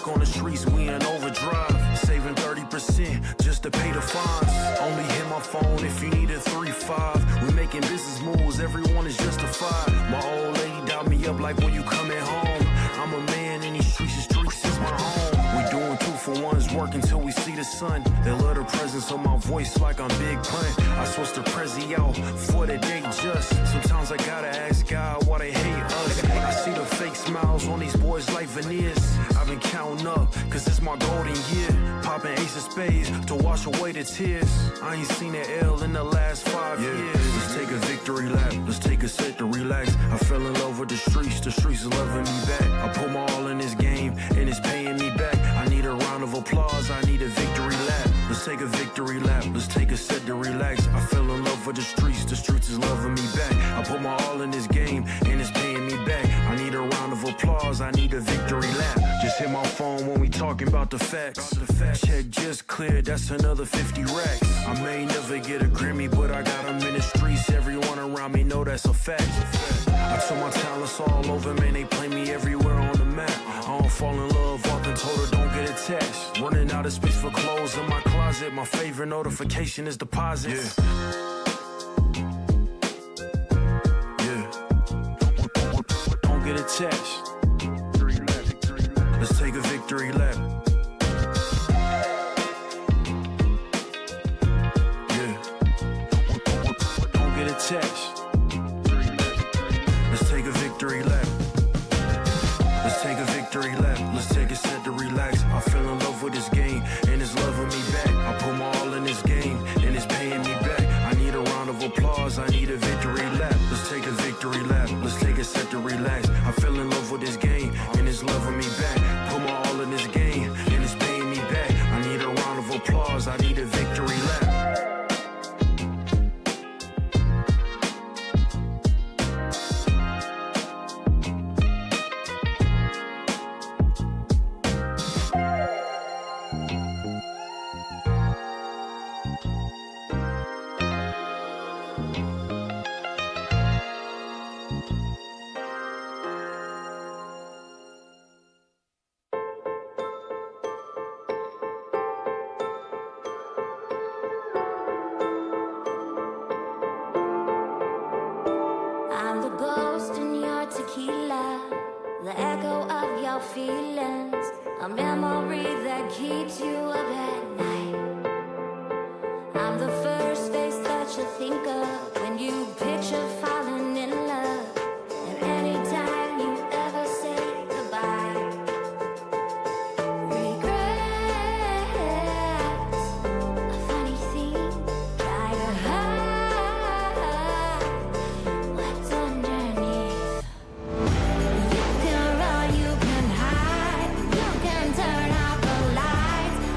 work on the streets, we in overdrive. Saving 30% just to pay the fines. Only hit my phone if you need a 3-5. We making business moves, everyone is justified. My old lady dialed me up like when you coming home. I'm a man in these streets, the streets is my home. We doing 2-for-1s, work until we see the sun. They love the presence of my voice like I'm Big Pun. I switched the Prezi out for the day just. Sometimes I gotta ask God why they hate us. I see the fake smiles on these boys like veneers. I've been counting up, cause it's my golden year. Popping ace of spades to wash away the tears. I ain't seen an L in the last 5 years. Let's take a victory lap, let's take a set to relax. I fell in love with the streets is loving me back. I put my all in this game, and it's paying me back. I need a round of applause, I need a victory lap. Let's take a victory lap, let's take a set to relax. I fell in love with the streets is loving me back. I put my all in this game, and it's paying me back. I need a round of applause, I need a victory lap. Just hit my phone when we talking about the facts. Check just cleared, that's another 50 racks. I may never get a Grammy, but I got them in the streets. Everyone around me know that's a fact. I took my talents all over, man, they play me everywhere on the map. I don't fall in love, often told her don't get attached. Running out of space for clothes in my closet. My favorite notification is deposits. Don't get attached. Let's take a victory lap. Don't get attached. Let's take a victory lap. Let's take a victory lap. Let's take a set to relax. I fell in love with this game, and it's loving me back. I put my all in this game, and it's paying me back. I need a round of applause, I need a victory lap. Let's take a victory lap. Let's take a set to relax. I fell in love with this game, and it's loving me back. Put my all in this game, and it's paying me back. I need a round of applause, I need a victory lap. Turn out the lights.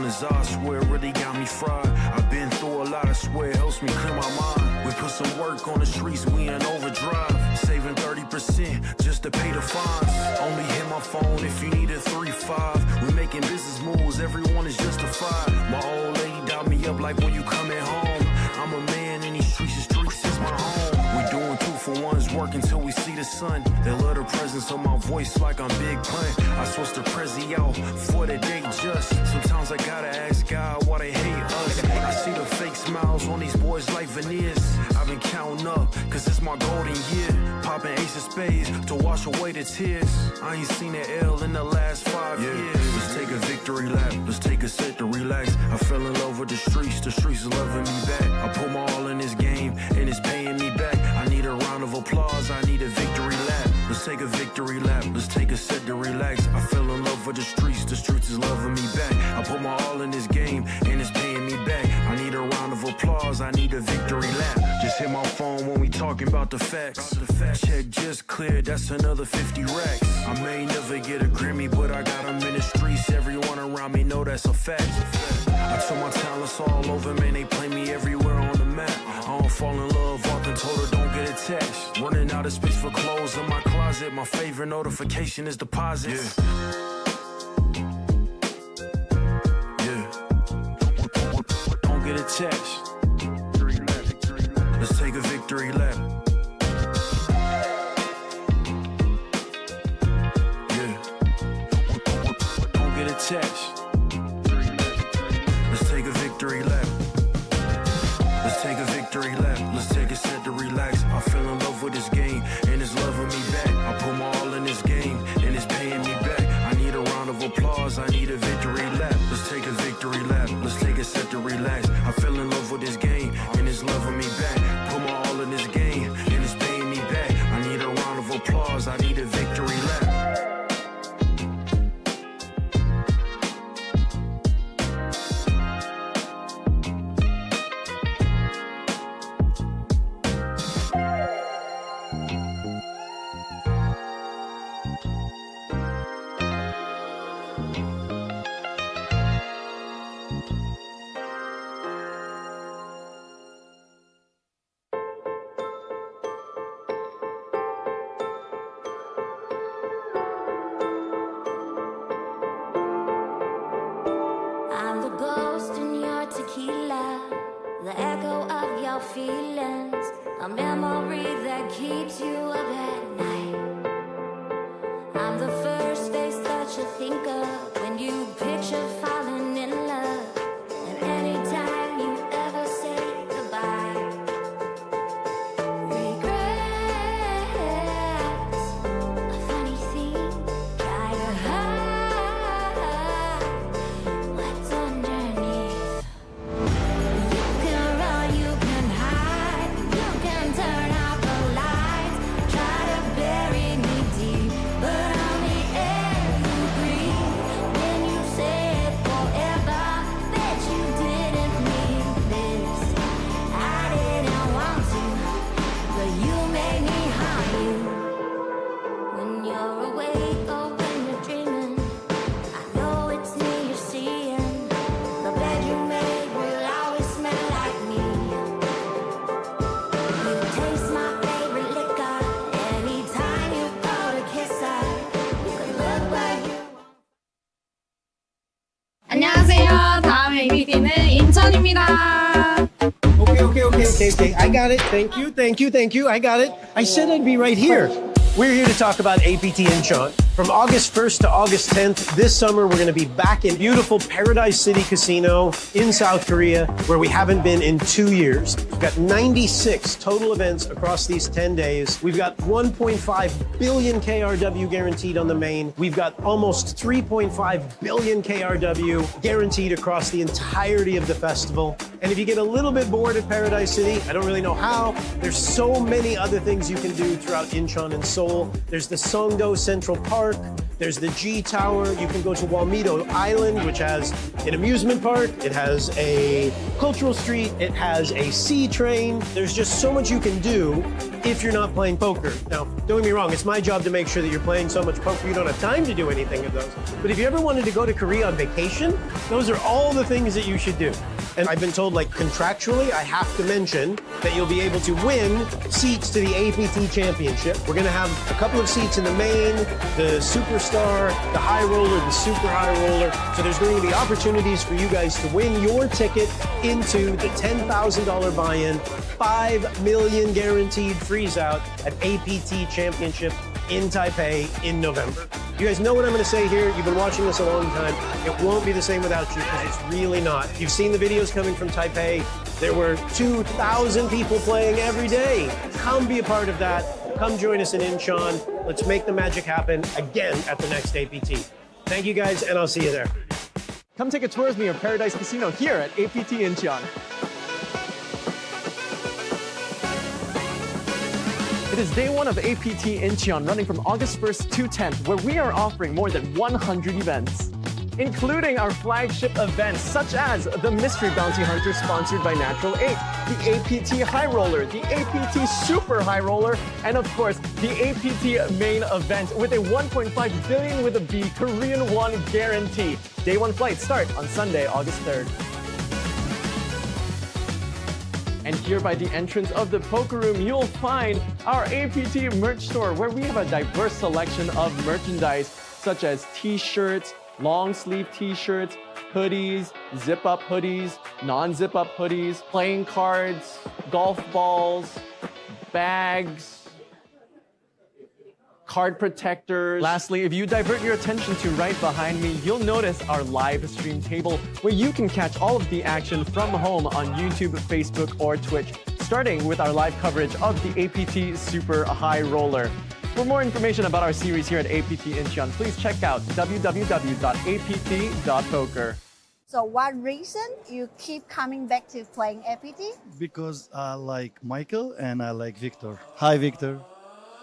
is I swear really got me fried. I've been through a lot, I swear it helps me clear my mind. We put some work on the streets, we in overdrive. Saving 30% just to pay the fines. Only hit my phone if you need a 3-5. We making business moves, everyone is justified. My old lady dialed me up like when you coming home. I'm a man in these streets is my home. We doing 2-for-1s, work until we see the sun. They love the presence of my voice like I'm Big Pun. I switched the Prezi out for the day just. Sometimes I gotta ask God why they hate us. I see the fake smiles on these boys like veneers. I've been counting up, cause it's my golden year. Popping ace of spades to wash away the tears. I ain't seen an L in the last 5 years. Let's take a victory lap, let's take a set to relax. I fell in love with the streets is loving me back. I put my all in this game, and it's paying me back. I need a round of applause, I need a victory lap. Let's take a victory lap, let's take a set to relax. I fell in love with the streets is loving me back. I put my all in this game, and it's paying me back. I need a round of applause, I need a victory lap. Just hit my phone when we talking about the facts. Check just cleared, that's another 50 racks. I may never get a Grammy, but I got them in the streets. Everyone around me know that's a fact. I took my talents all over, man, they play me everywhere on the map. I don't fall in love, walking told her don't get attached. Running out of space for clothes in my closet. My favorite notification is deposits. Don't get attached. Let's take a victory lap. Don't get attached. Let's take a victory lap. Let's take a victory lap. Let's take a set to relax. I fell in love with this game, and it's loving me back. I put my all in this game, and it's paying me back. I need a round of applause, I need a victory lap. Let's take a victory lap. Let's take a set to relax. I fell in love with this game, and it's loving me back. Put my all in this game, and it's paying me back. I need a round of applause, I need a victory lap. I'm the ghost in your tequila, the echo of your feelings, a memory that keeps you up at night. I'm the first face that you think of when you picture falling in love, and anytime you ever say goodbye. Regrets, a funny thing, try to hide what's underneath. You can run, you can hide, you can turn out the lights, try to bury me deep, but I'm the air you breathe. When you said forever, bet you didn't mean this. I didn't want to, but you made me harm you. When you're awake or when you're dreaming, I know it's me you're seeing. The bed you made will always smell like me. You taste my favorite liquor. Anytime you go to kiss her, you can look like you. 안녕하세요. 다음 APT는 인천입니다. Okay. I got it. Thank you. I got it. I said I'd be right here. We're here to talk about APT Incheon. From August 1st to August 10th, this summer we're going to be back in beautiful Paradise City Casino in South Korea, where we haven't been in 2 years. We've got 96 total events across these 10 days. We've got 1.5 billion KRW guaranteed on the main. We've got almost 3.5 billion KRW guaranteed across the entirety of the festival. And if you get a little bit bored at Paradise City, I don't really know how, there's so many other things you can do throughout Incheon and Seoul. There's the Songdo Central Park. Park. There's the G Tower. You can go to Walmito Island, which has an amusement park. It has a cultural street. It has a sea train. There's just so much you can do if you're not playing poker. Now, don't get me wrong, it's my job to make sure that you're playing so much poker you don't have time to do anything of those. But if you ever wanted to go to Korea on vacation, those are all the things that you should do. And I've been told, like, contractually, I have to mention that you'll be able to win seats to the APT Championship. We're going to have a couple of seats in the main, the Superstar, the High Roller, the Super High Roller. So there's going to be opportunities for you guys to win your ticket into the $10,000 buy-in, $5 million guaranteed freeze-out at APT Championship in Taipei in November. You guys know what I'm going to say here. You've been watching this a long time. It won't be the same without you, because it's really not. You've seen the videos coming from Taipei. There were 2,000 people playing every day. Come be a part of that. Come join us in Incheon. Let's make the magic happen again at the next APT. Thank you guys, and I'll see you there. Come take a tour with me of Paradise Casino here at APT Incheon. It is day one of APT Incheon, running from August 1st to 10th, where we are offering more than 100 events, including our flagship events such as the Mystery Bounty Hunter sponsored by Natural 8, the APT High Roller, the APT Super High Roller, and of course, the APT main event with a 1.5 billion with a B Korean won guarantee. Day one flights start on Sunday, August 3rd. And here by the entrance of the poker room, you'll find our APT merch store, where we have a diverse selection of merchandise such as t-shirts, long sleeve t-shirts, hoodies, zip-up hoodies, non-zip-up hoodies, playing cards, golf balls, bags, card protectors. Lastly, if you divert your attention to right behind me, you'll notice our live stream table, where you can catch all of the action from home on YouTube, Facebook, or Twitch, starting with our live coverage of the APT Super High Roller. For more information about our series here at APT Incheon, please check out www.apt.poker. So what reason you keep coming back to playing APT? Because I like Michael and I like Victor. Hi, Victor.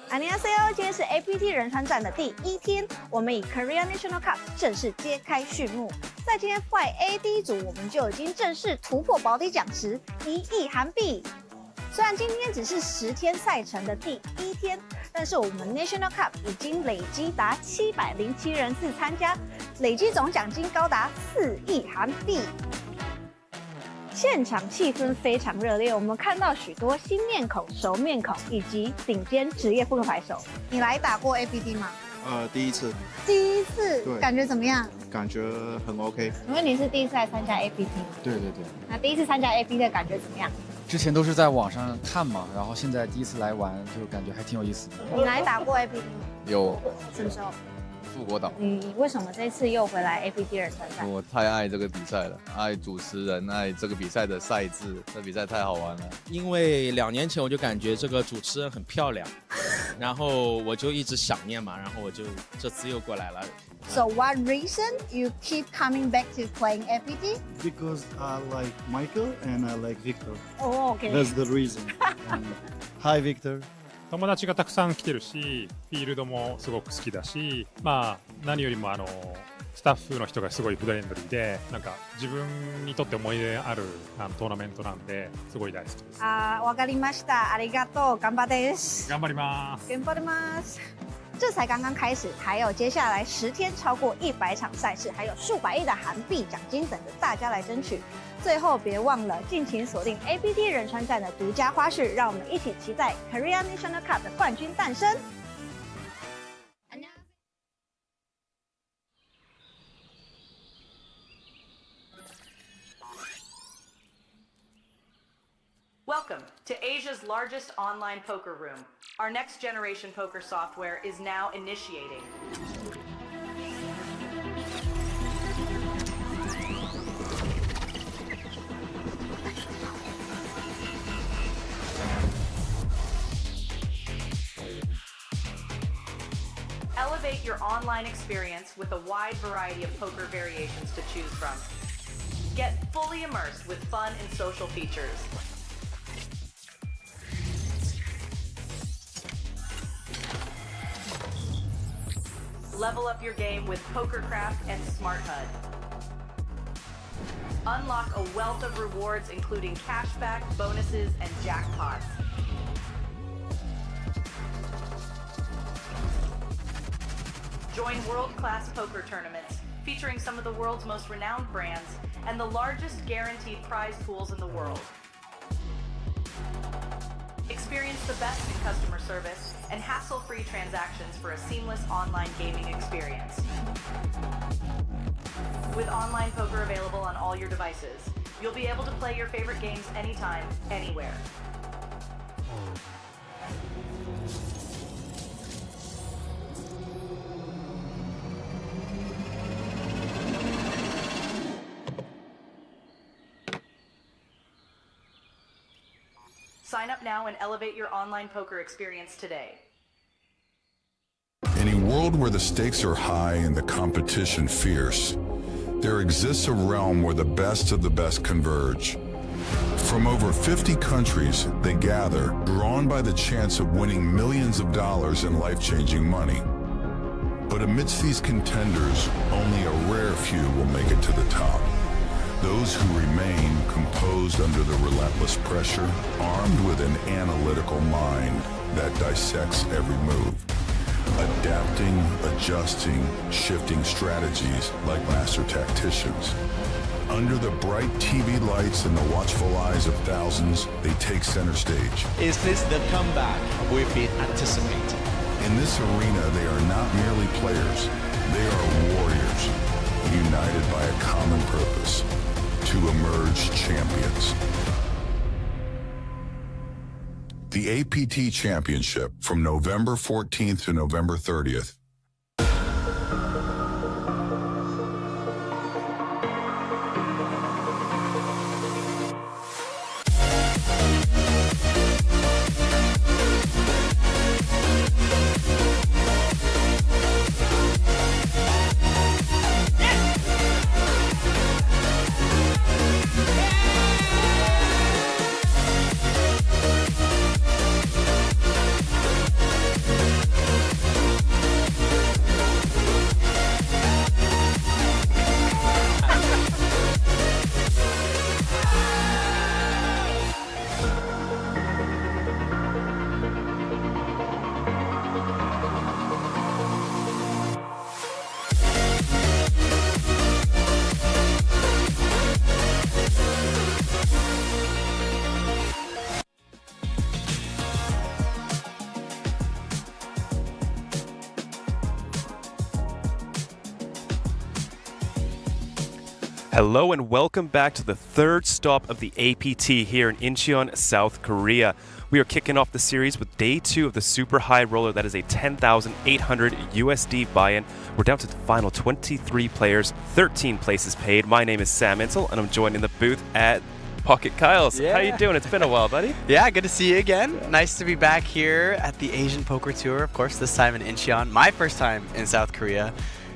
안녕하세요，今天是 APT 仁川站的第一天，我们以 Korea National Cup 正式揭开序幕。在今天 Fly AD 组，我们就已经正式突破保底奖池1亿韩币。虽然今天只是10天赛程的第一天，但是我们 National Cup 已经累积达707人次参加，累积总奖金高达4亿韩币。现场气氛非常热烈，我们看到许多新面孔、熟面孔以及顶尖职业扑克牌手。你来打过 APT 吗？第一次。第一次，对，感觉怎么样？感觉很 OK。因为你是第一次来参加 APT。对对对。那第一次参加 APT 的感觉怎么样？之前都是在网上看嘛，然后现在第一次来玩，就感觉还挺有意思的。你来打过 APT 吗？有。什么时候？富国岛。你为什么这次又回来 APT 仁川站？我太爱这个比赛了，爱主持人，爱这个比赛的赛制，这比赛太好玩了。因为2年前我就感觉这个主持人很漂亮，然后我就一直想念嘛，然后我就这次又过来了。So what reason you keep coming back to playing APT? Because I like Michael and I like Victor. Oh, okay. That's the reason. Hi, Victor. 友達がたくさん来てるし、フィールドもすごく好きだし、まあ何よりもスタッフの人がすごいフレンドリーで、なんか自分にとって思い出あるトーナメントなんで、すごい大好きです。わかりました。ありがとう。頑張です。頑張ります。頑張ります。这才刚刚开始，还有接下来10天超过100场赛事，还有数百亿的韩币奖金等着大家来争取。最后别忘了尽情锁定 APT 仁川站的独家花絮，让我们一起期待 Korea National Cup 的冠军诞生。Welcome to Asia's largest online poker room. Our next generation poker software is now initiating. Elevate your online experience with a wide variety of poker variations to choose from. Get fully immersed with fun and social features. Level up your game with PokerCraft and Smart HUD. Unlock a wealth of rewards including cashback, bonuses, and jackpots. Join world-class poker tournaments featuring some of the world's most renowned brands and the largest guaranteed prize pools in the world. Experience the best in customer service and hassle-free transactions for a seamless online gaming experience. With online poker available on all your devices, you'll be able to play your favorite games anytime, anywhere. Sign up now and elevate your online poker experience today. In a world where the stakes are high and the competition fierce, there exists a realm where the best of the best converge. From over 50 countries, they gather, drawn by the chance of winning millions of dollars in life-changing money. But amidst these contenders, only a rare few will make it to the top. Those who remain composed under the relentless pressure, armed with an analytical mind that dissects every move, adapting, adjusting, shifting strategies like master tacticians. Under the bright TV lights and the watchful eyes of thousands, they take center stage. Is this the comeback we've been anticipating? In this arena, they are not merely players, they are warriors, united by a common purpose: to emerge champions. The APT Championship from November 14th to November 30th. Hello and welcome back to the third stop of the APT here in Incheon, South Korea. We are kicking off the series with day 2 of the Super High Roller. That is a 10,800 USD buy-in. We're down to the final 23 players, 13 places paid. My name is Sam Insole, and I'm joined in the booth at Pocket Kyle's. Yeah. How you doing? It's been a while, buddy. Yeah, good to see you again. Nice to be back here at the Asian Poker Tour, of course, this time in Incheon. My first time in South Korea.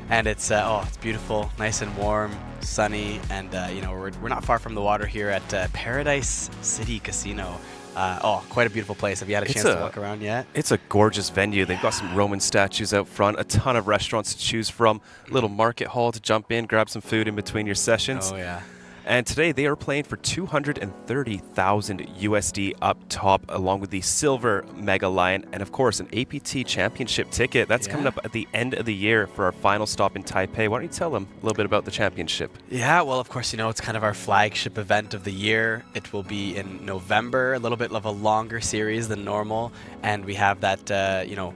And it's it's beautiful, nice and warm, sunny, and we're not far from the water here at Paradise City Casino. Quite a beautiful place. Have you had a chance to walk around yet? It's a gorgeous venue. They've got some Roman statues out front, a ton of restaurants to choose from, a little market hall to jump in, grab some food in between your sessions. Oh yeah. And today they are playing for 230,000 USD up top, along with the Silver Mega Lion, and of course an APT Championship ticket. That's coming up at the end of the year for our final stop in Taipei. Why don't you tell them a little bit about the championship? Yeah, well, of course, it's kind of our flagship event of the year. It will be in November, a little bit of a longer series than normal, and we have that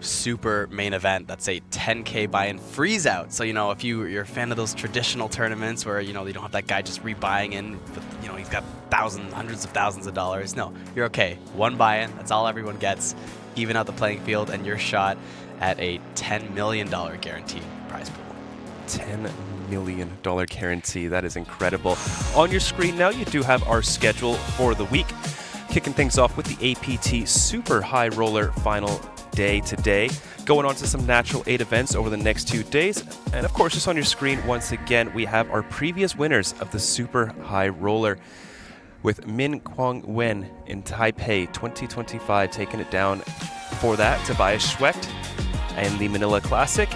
super main event. That's a 10K buy-in freeze out. So if you're a fan of those traditional tournaments where they don't have that guy just rebuying in, but he's got hundreds of thousands of dollars. No, you're okay. One buy-in, that's all everyone gets. Even out the playing field, and your shot at a $10 million guaranteed prize pool. $10 million guarantee. That is incredible. On your screen now, you do have our schedule for the week. Kicking things off with the APT Super High Roller final day today. Going on to some Natural 8 events over the next 2 days. And of course, just on your screen, once again, we have our previous winners of the Super High Roller, with Min Kwang Wen in Taipei 2025 taking it down for that. Tobias Schwecht and the Manila Classic.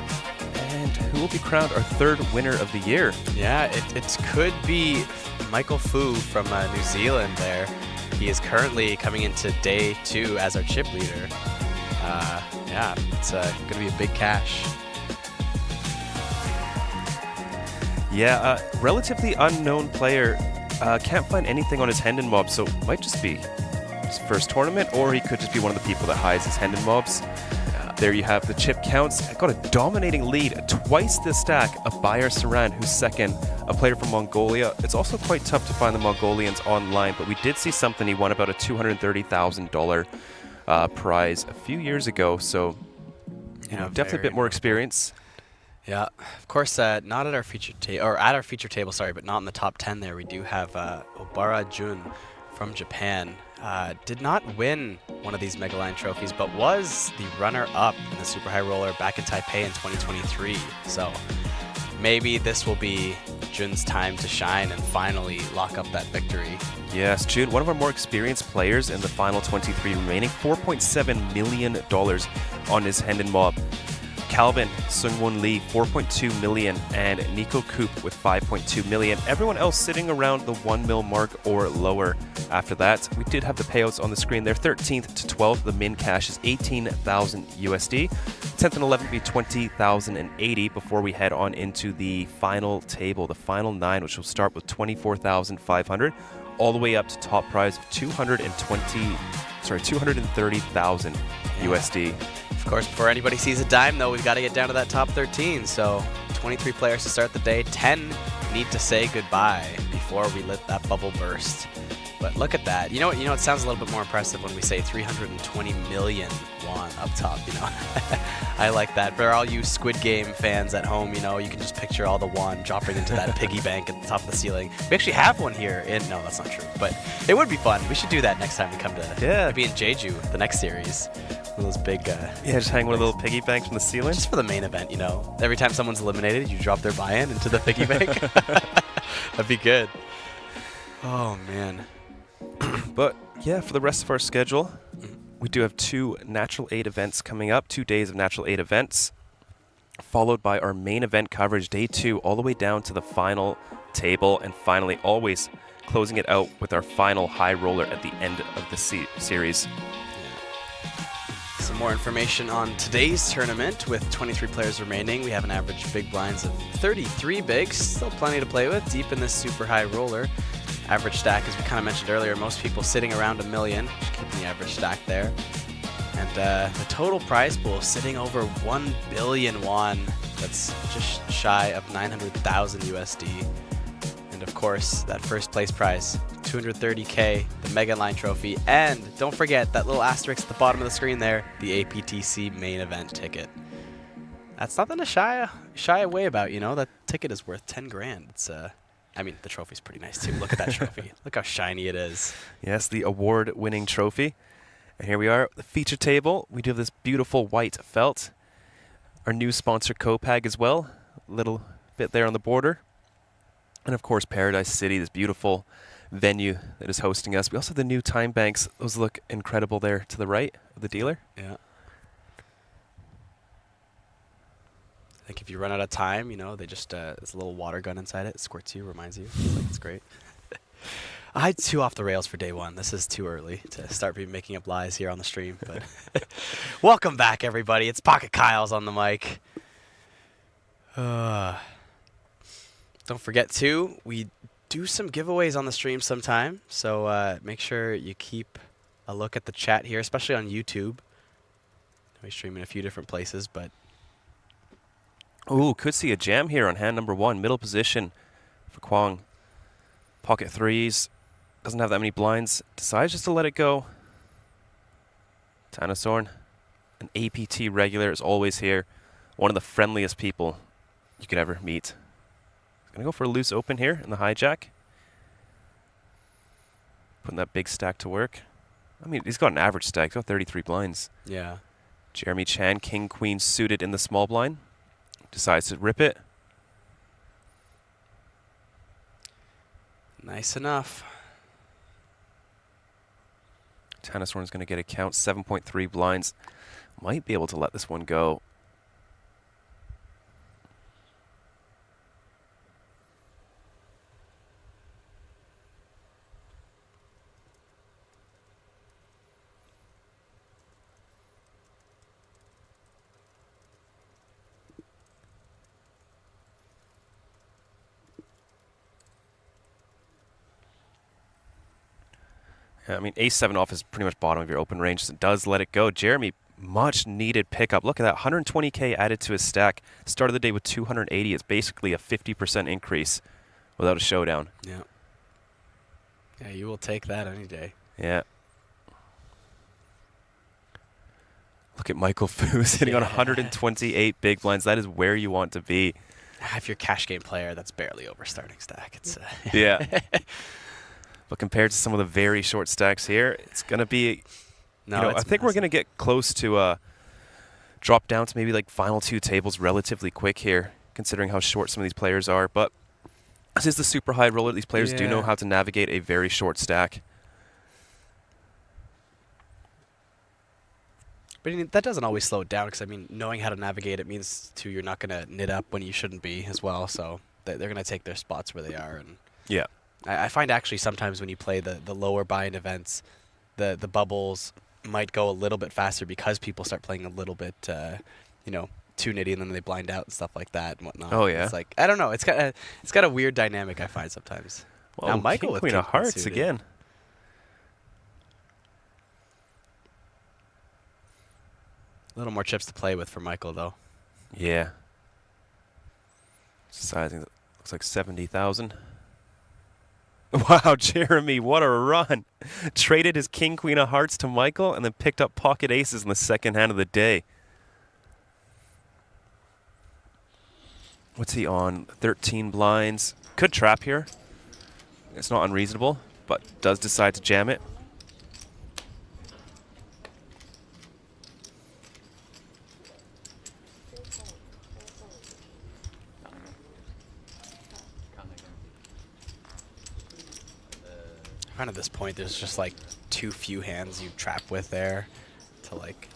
And who will be crowned our third winner of the year. Yeah, it could be Michael Fu from New Zealand there. He is currently coming into day 2 as our chip leader. Yeah, it's going to be a big cash. Yeah, relatively unknown player. Can't find anything on his Hendon mob, so it might just be his first tournament, or he could just be one of the people that hides his Hendon mobs. There you have the chip counts. Got a dominating lead, twice the stack of Bayer Saran, who's second, a player from Mongolia. It's also quite tough to find the Mongolians online, but we did see something. He won about a $230,000 prize a few years ago, so definitely a bit more experience. Yeah, of course, not at our feature table, or at our feature table, sorry, but not in the top 10 there. We do have Obara Jun from Japan. Did not win one of these Megaline trophies, but was the runner-up in the Super High Roller back in Taipei in 2023. So maybe this will be Jun's time to shine and finally lock up that victory. Yes, Jun, one of our more experienced players in the final 23 remaining, $4.7 million on his Hendon mob. Calvin Sungwon Lee, 4.2 million, and Nico Koop with 5.2 million. Everyone else sitting around the 1 mil mark or lower. After that, we did have the payouts on the screen there. 13th to 12th, the min cash is 18,000 USD. 10th and 11th be 20,080 before we head on into the final table, the final 9, which will start with 24,500, all the way up to top prize of 230,000 USD. Of course, before anybody sees a dime, though, we've got to get down to that top 13. So 23 players to start the day. 10 need to say goodbye before we let that bubble burst. But look at that. You know, it sounds a little bit more impressive when we say 320 million won up top, I like that. For all you Squid Game fans at home, you can just picture all the won dropping into that piggy bank at the top of the ceiling. We actually have one here no, that's not true, but it would be fun. We should do that next time we come to maybe in Jeju, the next series. One of those big just hang one of the little piggy banks from the ceiling. Just for the main event, Every time someone's eliminated, you drop their buy-in into the piggy bank. That'd be good. Oh, man. But yeah, for the rest of our schedule, we do have 2 Natural 8 events coming up, 2 days of Natural 8 events, followed by our main event coverage, day 2, all the way down to the final table, and finally always closing it out with our final high roller at the end of the series. Some more information on today's tournament with 23 players remaining. We have an average big blinds of 33 bigs, still plenty to play with deep in this super high roller. Average stack, as we kind of mentioned earlier, most people sitting around $1 million, just keeping the average stack there. And the total prize pool sitting over 1 billion won. That's just shy of 900,000 USD. And of course, that first place prize, 230K, the Mega Line trophy, and don't forget that little asterisk at the bottom of the screen there, the APTC main event ticket. That's nothing to shy away about, That ticket is worth 10 grand. It's the trophy's pretty nice too. Look at that trophy. Look how shiny it is. Yes, the award-winning trophy. And here we are, the feature table. We do have this beautiful white felt. Our new sponsor, Copag, as well. A little bit there on the border. And of course, Paradise City, this beautiful venue that is hosting us. We also have the new time banks. Those look incredible there to the right of the dealer. Yeah. I think if you run out of time, they just, there's a little water gun inside it. It squirts you, reminds you. It's great. I had 2 off the rails for day 1. This is too early to start making up lies here on the stream. But welcome back, everybody. It's Pocket Kyle's on the mic. Don't forget, too, we do some giveaways on the stream sometime. So make sure you keep a look at the chat here, especially on YouTube. We stream in a few different places, but... Ooh, could see a jam here on hand number 1, middle position for Kwong. Pocket 3s, doesn't have that many blinds, decides just to let it go. Tanasorn, an APT regular, is always here. One of the friendliest people you could ever meet. He's going to go for a loose open here in the hijack. Putting that big stack to work. He's got an average stack, he's got 33 blinds. Yeah. Jeremy Chan, King Queen suited in the small blind. Decides to rip it. Nice enough. Tanasorn's going to get a count, 7.3 blinds. Might be able to let this one go. I mean, ace-7 off is pretty much bottom of your open range, so it does let it go. Jeremy, much needed pickup. Look at that, 120K added to his stack. Started the day with 280. It's basically a 50% increase without a showdown. Yeah. Yeah, you will take that any day. Yeah. Look at Michael Fu sitting on 128 big blinds. That is where you want to be. If you're a cash game player, that's barely over starting stack. It's yeah. But compared to some of the very short stacks here, it's going to be, I think we're going to get close to drop down to maybe like final 2 tables relatively quick here, considering how short some of these players are. But this is the super high roller. These players do know how to navigate a very short stack. But that doesn't always slow it down, because, I mean, knowing how to navigate it means, too, you're not going to knit up when you shouldn't be as well. So they're going to take their spots where they are. And yeah. I find actually sometimes when you play the lower buy-in events, the bubbles might go a little bit faster because people start playing a little bit, too nitty, and then they blind out and stuff like that and whatnot. Oh, yeah. It's like, I don't know. It's got a weird dynamic, I find sometimes. Well, now Michael with Queen of Hearts suited. again. A little more chips to play with for Michael, though. Yeah. Sizing looks like 70,000. Wow, Jeremy, what a run. Traded his King, Queen of Hearts to Michael and then picked up pocket aces in the second hand of the day. What's he on? 13 blinds. Could trap here. It's not unreasonable, but does decide to jam it. I find at this point there's just like too few hands you trap with there to like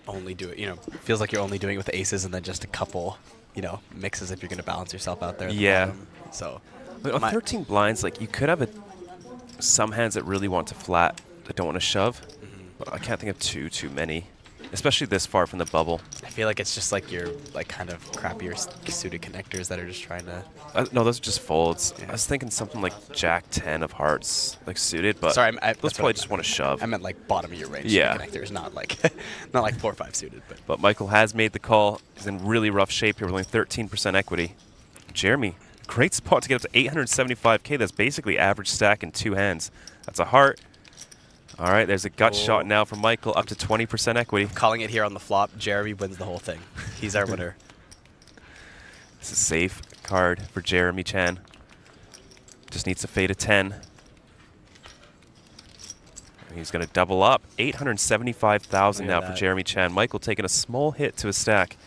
only do it. Feels like you're only doing it with aces and then just a couple, mixes if you're going to balance yourself out there. At the bottom. So on 13 blinds, like you could have some hands that really want to flat that don't want to shove. But I can't think of too many, especially this far from the bubble. I feel like it's just like your kind of crappier suited connectors that are just trying to. No, those are just folds. Yeah. I was thinking something like Jack 10 of hearts, like suited, but sorry, those probably just want to shove. I meant like bottom of your range connectors, not like 4-5 suited. But Michael has made the call. He's in really rough shape here with only 13% equity. Jeremy, great spot to get up to 875K. That's basically average stack in 2 hands. That's a heart. All right, there's a gut shot now from Michael, up to 20% equity. Calling it here on the flop, Jeremy wins the whole thing. He's our winner. It's a safe card for Jeremy Chan. Just needs to fade a 10. He's going to double up. 875,000 now for Jeremy Chan. Michael taking a small hit to his stack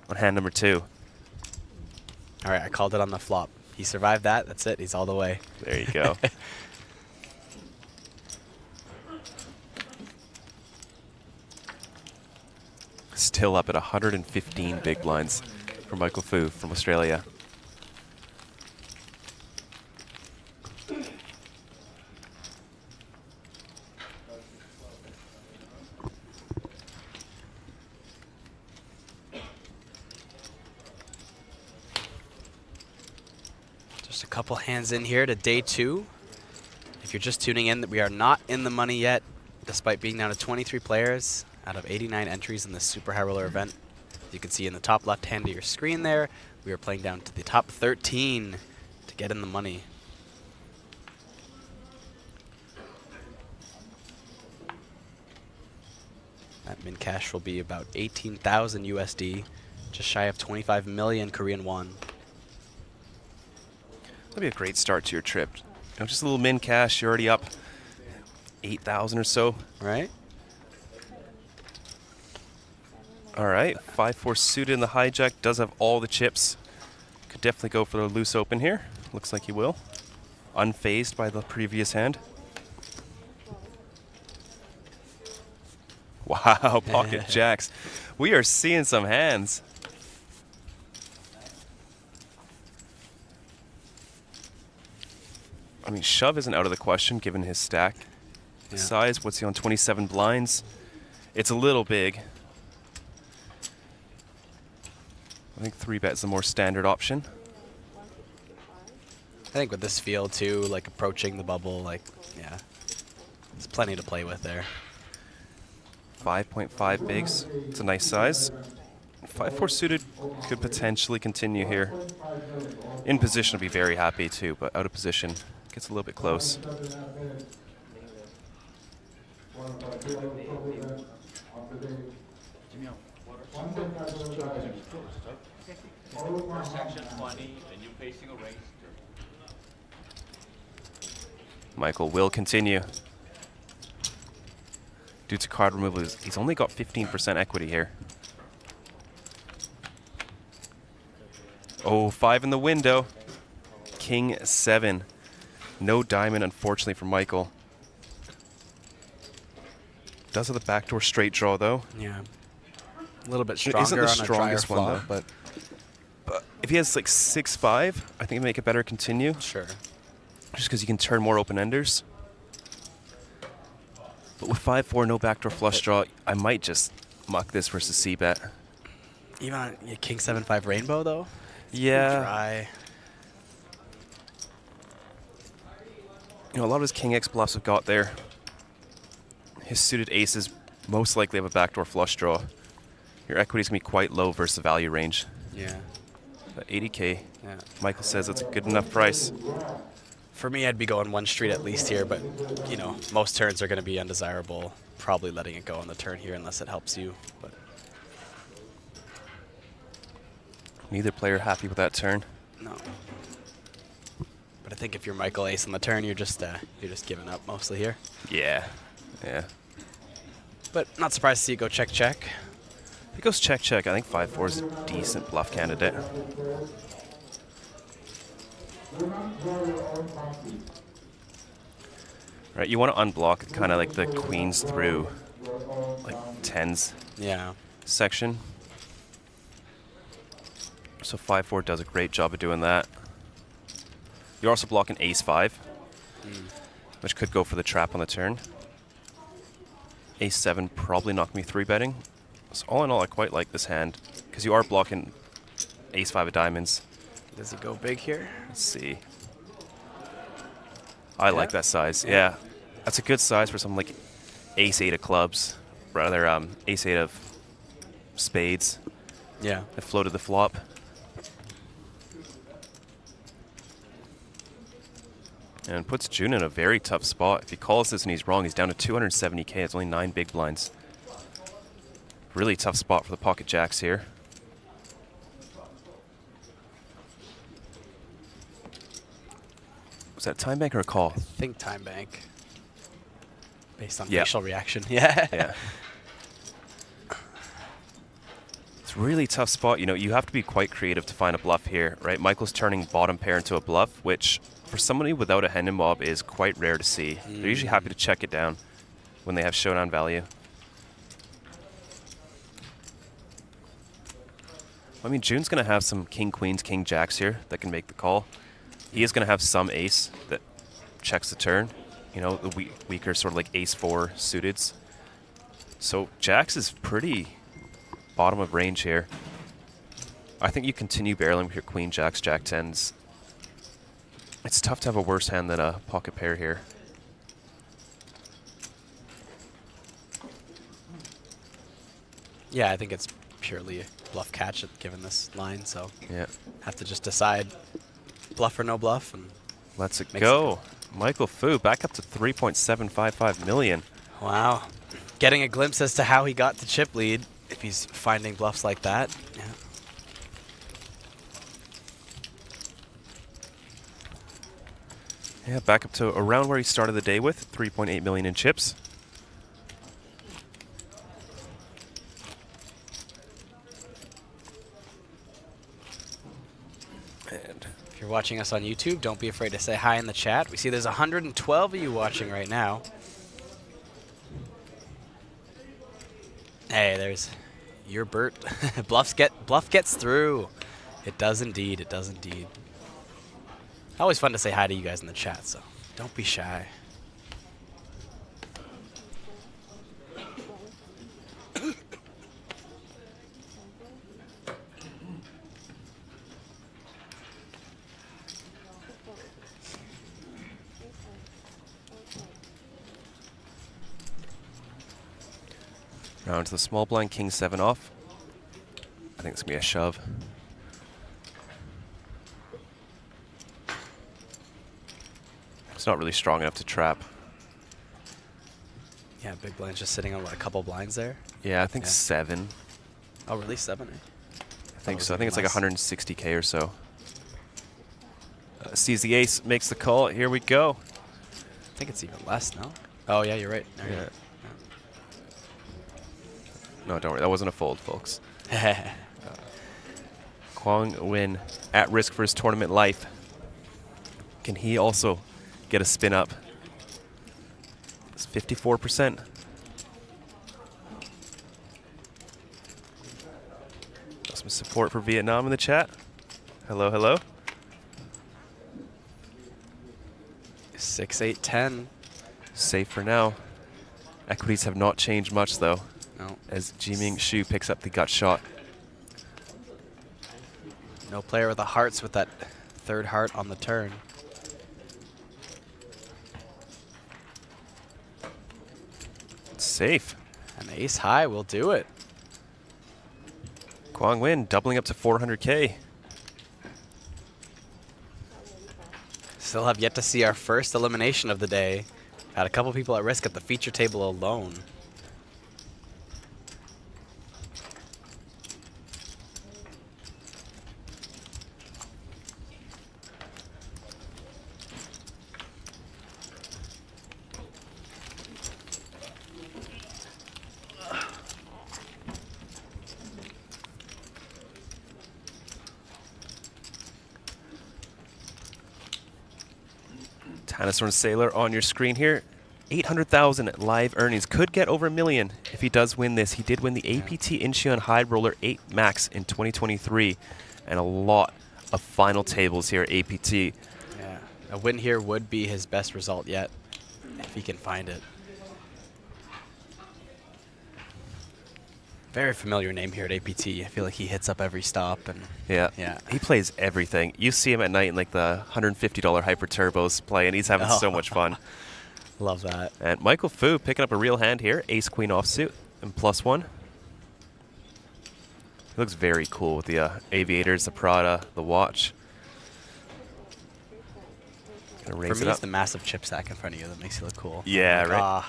on hand number 2. All right, I called it on the flop. He survived that. That's it. He's all the way. There you go. Still up at 115 big blinds for Michael Fu from Australia. Just a couple hands in here to day 2. If you're just tuning in, we are not in the money yet, despite being down to 23 players out of 89 entries in the Super High Roller event. As you can see in the top left hand of your screen there, we are playing down to the top 13 to get in the money. That min cash will be about 18,000 USD, just shy of 25 million Korean won. That'll be a great start to your trip. Just a little min cash, you're already up 8,000 or so. Right. All right, 5-4 suited in the hijack, does have all the chips. Could definitely go for the loose open here. Looks like he will. Unfazed by the previous hand. Wow, pocket jacks. We are seeing some hands. I mean, shove isn't out of the question given his stack. The size, what's he on, 27 blinds? It's a little big. I think 3-bet is the more standard option. think with this field too, like approaching the bubble, like, yeah, there's plenty to play with there. 5.5 bigs. It's a nice size. 5-4 suited could potentially continue here. In position would be very happy too, but out of position gets a little bit close. Michael will continue. Due to card removal, he's only got 15% equity here. Oh, 5 in the window. King 7. No diamond, unfortunately, for Michael. Does have the backdoor straight draw, though. Yeah. A little bit It stronger isn't the on strongest a drier one, flop, but if he has like 6-5, I think it'd make it better continue. Sure. Just because you can turn more open-enders. But with 5-4, no backdoor flush draw, I might just muck this versus C-bet. Even on King 7-5 rainbow, though? Yeah. Dry. You know, a lot of his King X bluffs have got there. His suited aces most likely have a backdoor flush draw. Your equity's gonna be quite low versus the value range. Yeah. But 80K. Yeah. Michael says it's a good enough price. For me, I'd be going one street at least here, but, you know, most turns are going to be undesirable. Probably letting it go on the turn here unless it helps you. But neither player happy with that turn. no. But I think if you're Michael Ace on the turn, you're just giving up mostly here. Yeah. Yeah. But not surprised to see it go check, check. If it goes check, check, I think 5-4 is a decent bluff candidate. Right, you want to unblock kind of like the queens through like tens section. So 5-4 does a great job of doing that. You're also blocking ace-5, which could go for the trap on the turn. Ace-7 probably not going to be 3-betting. So all in all, I quite like this hand because you are blocking ace-5 of diamonds. Does he go big here? Let's see. I like that size. Yeah. That's a good size for something like ace-8 of clubs. Rather, ace-8 of spades. Yeah. That floated the flop. And puts June in a very tough spot. If he calls this and he's wrong, he's down to 270K. It's only 9 big blinds. Really tough spot for the pocket jacks here. Was that time bank or a call? I think time bank. Based on Yeah. facial reaction. Yeah. Yeah. It's a really tough spot. You know, you have to be quite creative to find a bluff here, right? Michael's turning bottom pair into a bluff, which for somebody without a hand in mob is quite rare to see. They're usually happy to check it down when they have showdown value. I mean, June's going to have some king queens, king jacks here that can make the call. He is going to have some ace that checks the turn. You know, the weaker sort of like ace-4 suiteds. So jacks is pretty bottom of range here. I think you continue barreling with your queen jacks, jack tens. It's tough to have a worse hand than a pocket pair here. Yeah, I think it's purely a bluff catch given this line, so yeah, have to just decide bluff or no bluff. And let's it go. Michael Fu back up to 3.755 million. Wow. Getting a glimpse as to how he got to chip lead if he's finding bluffs like that. Yeah. Yeah, back up to around where he started the day with, 3.8 million in chips. And if you're watching us on YouTube, don't be afraid to say hi in the chat. We see there's 112 of you watching right now. Hey, there's your Bert. Bluff gets through. It does indeed. It does indeed. Always fun to say hi to you guys in the chat, so don't be shy. Round to the small blind, king 7 off. I think it's going to be a shove. It's not really strong enough to trap. Yeah, big blind's just sitting on, what, a couple blinds there? Yeah, I think 7. Oh, really? 7? I think so. I think it's like 160K or so. Sees the ace, makes the call. Here we go. I think it's even less, no? Oh, yeah, you're right. Yeah. No, don't worry. That wasn't a fold, folks. Kwang Win at risk for his tournament life. Can he also get a spin up? It's 54%. Got some support for Vietnam in the chat. Hello, hello. 6, 8, 10. Safe for now. Equities have not changed much, though. No. As Jiming Shu picks up the gut shot. No player with the hearts with that third heart on the turn. Safe. An ace high will do it. Kwang Win doubling up to 400K. Still have yet to see our first elimination of the day. Had a couple people at risk at the feature table alone. Tanasor Sailor on your screen here. 800,000 live earnings. Could get over $1 million if he does win this. He did win the APT Incheon High Roller 8 Max in 2023. And a lot of final tables here at APT. Yeah, a win here would be his best result yet, if he can find it. Very familiar name here at APT. I feel like he hits up every stop. And yeah, yeah, he plays everything. You see him at night in like the $150 Hyper Turbos play, and he's having so much fun. Love that. And Michael Fu picking up a real hand here. Ace Queen offsuit and +1. He looks very cool with the aviators, the Prada, the watch. Gonna raise For me, it it's up. the massive chip stack in front of you that makes you look cool. Yeah, Like, right.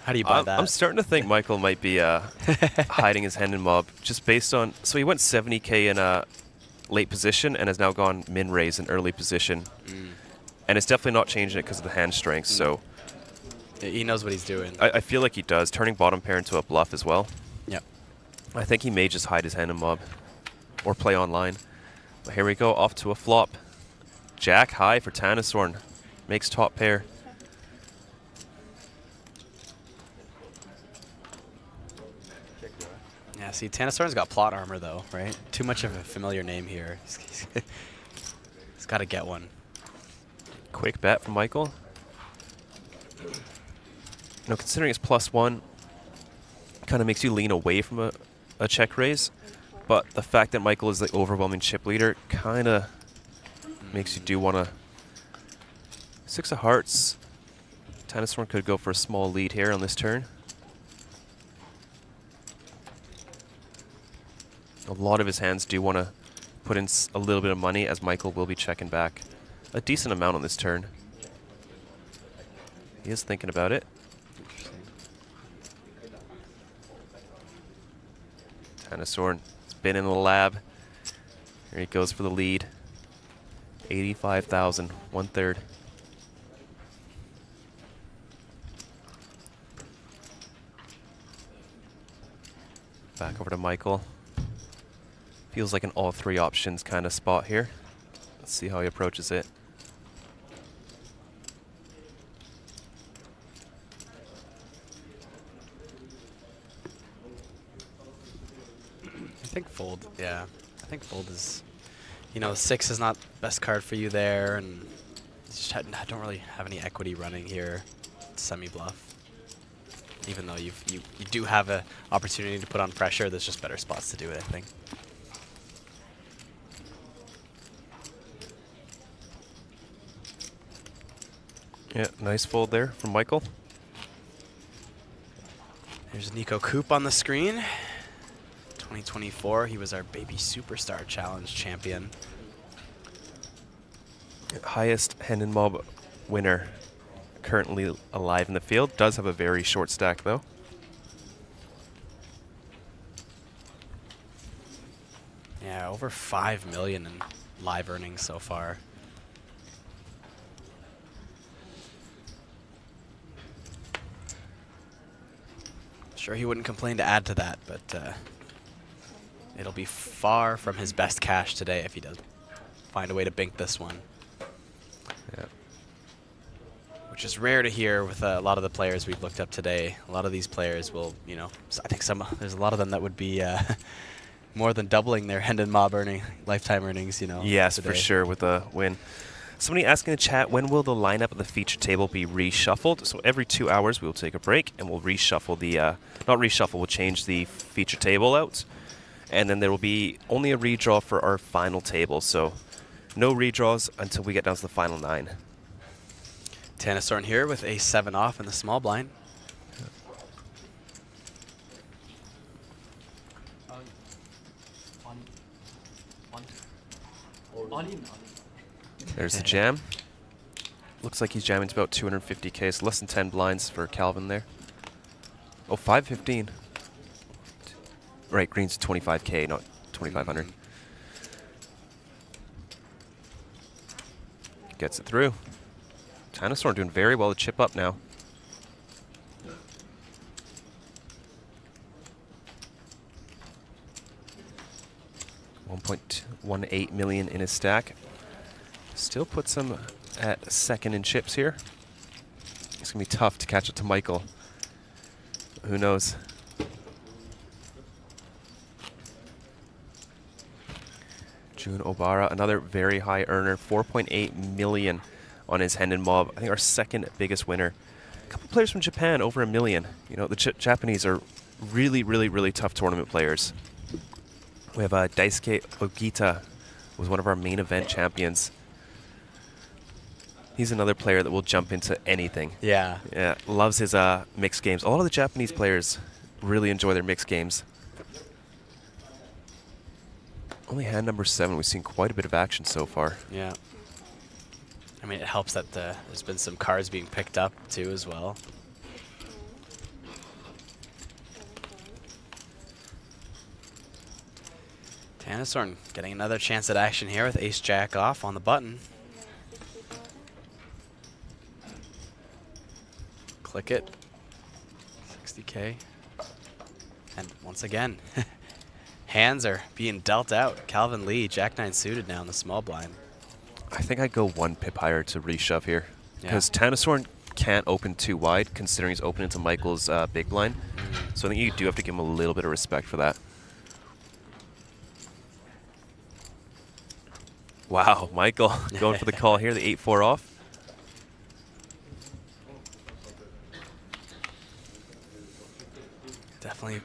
How do you buy that? I'm starting to think Michael might be hiding his hand in mob just based on. So he went 70K in a late position and has now gone min raise in early position. And it's definitely not changing it because of the hand strength. So he knows what he's doing. I feel like he does. Turning bottom pair into a bluff as well. Yep. I think he may just hide his hand in mob or play online. But here we go, off to a flop. Jack high for Tanasorn. Makes top pair. Yeah, see, Tanasorn's got plot armor, though, right? Too much of a familiar name here. He's got to get one. Quick bet from Michael. You know, considering it's +1, kind of makes you lean away from a check raise. But the fact that Michael is the overwhelming chip leader kind of makes you do want to. 6 of hearts. Tanasorn could go for a small lead here on this turn. A lot of his hands do want to put in a little bit of money, as Michael will be checking back a decent amount on this turn. He is thinking about it. Tanasorn has been in the lab. Here he goes for the lead. 85,000, 1/3. Back over to Michael. Feels like an all 3 options kind of spot here. Let's see how he approaches it. I think fold, yeah. I think fold is, you know, 6 is not the best card for you there, and just I don't really have any equity running here. Semi-bluff. Even though you do have an opportunity to put on pressure, there's just better spots to do it, I think. Yeah, nice fold there from Michael. There's Nico Koop on the screen. 2024, he was our Baby Superstar Challenge champion. Highest Hendon Mob winner currently alive in the field. Does have a very short stack though. Yeah, over 5 million in live earnings so far. Sure, he wouldn't complain to add to that, but it'll be far from his best cash today if he does find a way to bink this one. Yeah. Which is rare to hear with a lot of the players we've looked up today. A lot of these players will, you know, I think there's a lot of them that would be more than doubling their Hendon Mob lifetime earnings, you know. Yes, today. for sure, with a win. Somebody asking in the chat, when will the lineup of the feature table be reshuffled? So every 2 hours we'll take a break and we'll reshuffle the, not reshuffle, we'll change the feature table out. And then there will be only a redraw for our final table. So no redraws until we get down to the final 9. Tannisorn here with a 7 off in the small blind. There's the jam. Looks like he's jamming to about 250k, so less than 10 blinds for Calvin there. Oh, 515. Right, green's 25k, not 2500. Gets it through. Tannisorn doing very well to chip up now. $1.18 million in his stack. Still puts him at second in chips here. It's going to be tough to catch up to Michael. Who knows? Jun Obara, another very high earner, 4.8 million on his Hendon Mob. I think our second biggest winner. A couple players from Japan over $1 million. You know, the Japanese are really, really, really tough tournament players. We have Daisuke Ogita, was one of our main event champions. He's another player that will jump into anything. Yeah. Yeah, loves his mixed games. A lot of the Japanese players really enjoy their mixed games. Only hand number 7. We've seen quite a bit of action so far. Yeah. I mean, it helps that there's been some cards being picked up, too, as well. Tannisorn getting another chance at action here with ace-jack off on the button. Click it. 60k. And once again, hands are being dealt out. Calvin Lee, Jack-9 suited now in the small blind. I think I'd go 1 pip higher to reshove here. Because Tannisorn can't open too wide, considering he's open into Michael's big blind. So I think you do have to give him a little bit of respect for that. Wow, Michael going for the call here, the 8-4 off. Definitely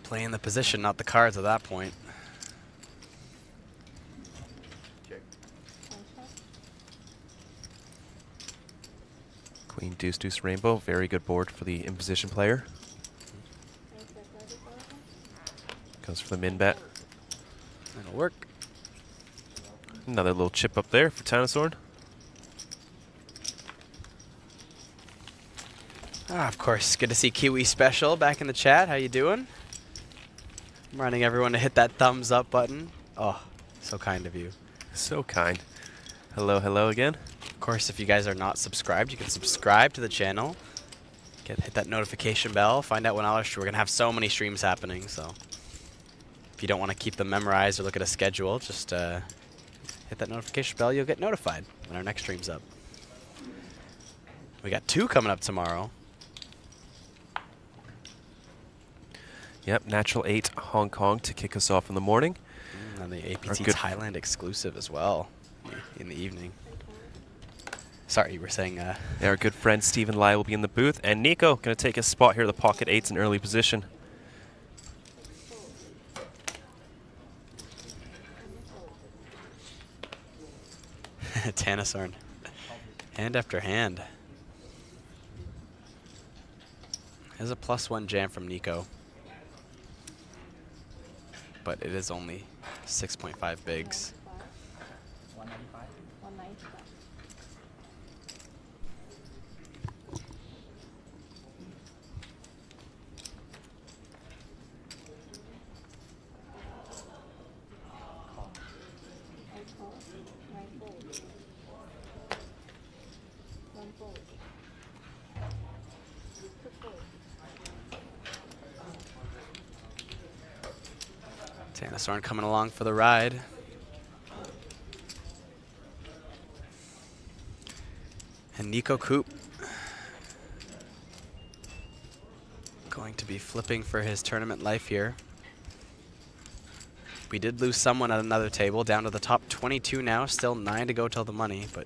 playing the position, not the cards at that point. Queen, deuce, deuce, rainbow. Very good board for the imposition player. Goes for the min bet. That'll work. Another little chip up there for Tannisorn. Of course, good to see Kiwi Special back in the chat. How you doing? I'm reminding everyone to hit that thumbs up button. Oh, so kind of you. So kind. Hello, hello again. Of course, if you guys are not subscribed, you can subscribe to the channel. Hit that notification bell. Find out when we're going to have so many streams happening. So if you don't want to keep them memorized or look at a schedule, just hit that notification bell. You'll get notified when our next stream's up. We got 2 coming up tomorrow. Yep, Natural 8 Hong Kong to kick us off in the morning. And the APT Thailand exclusive as well in the evening. Sorry, you were saying... Yeah, our good friend Stephen Lai will be in the booth. And Nico going to take his spot here. The pocket 8's in early position. Tannisorn. Hand after hand. There's a +1 jam from Nico. But it is only 6.5 bigs. 195. 195. Tanasorn coming along for the ride. And Nico Coop going to be flipping for his tournament life here. We did lose someone at another table, down to the top 22 now, still 9 to go till the money, but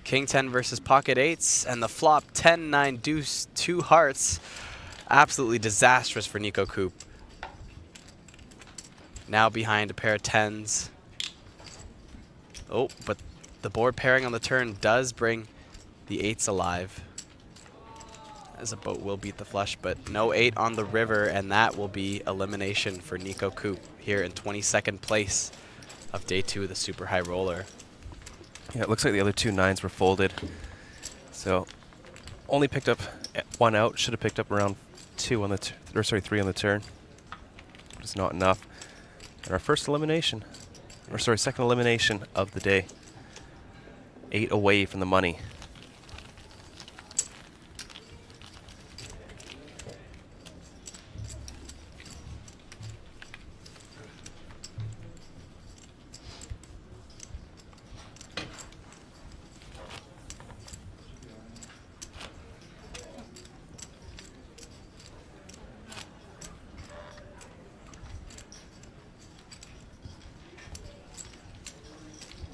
King 10 versus Pocket 8s, and the flop 10, 9, deuce, 2 hearts. Absolutely disastrous for Nico Coop. Now behind a pair of 10s. Oh, but the board pairing on the turn does bring the 8s alive. As a boat will beat the flush, but no 8 on the river, and that will be elimination for Nico Coop here in 22nd place of day 2 of the Super High Roller. Yeah, it looks like the other 2 9s were folded. So only picked up 1 out. Should have picked up around 3 on the turn. But it's not enough. And our first elimination, or sorry, second elimination of the day. 8 away from the money.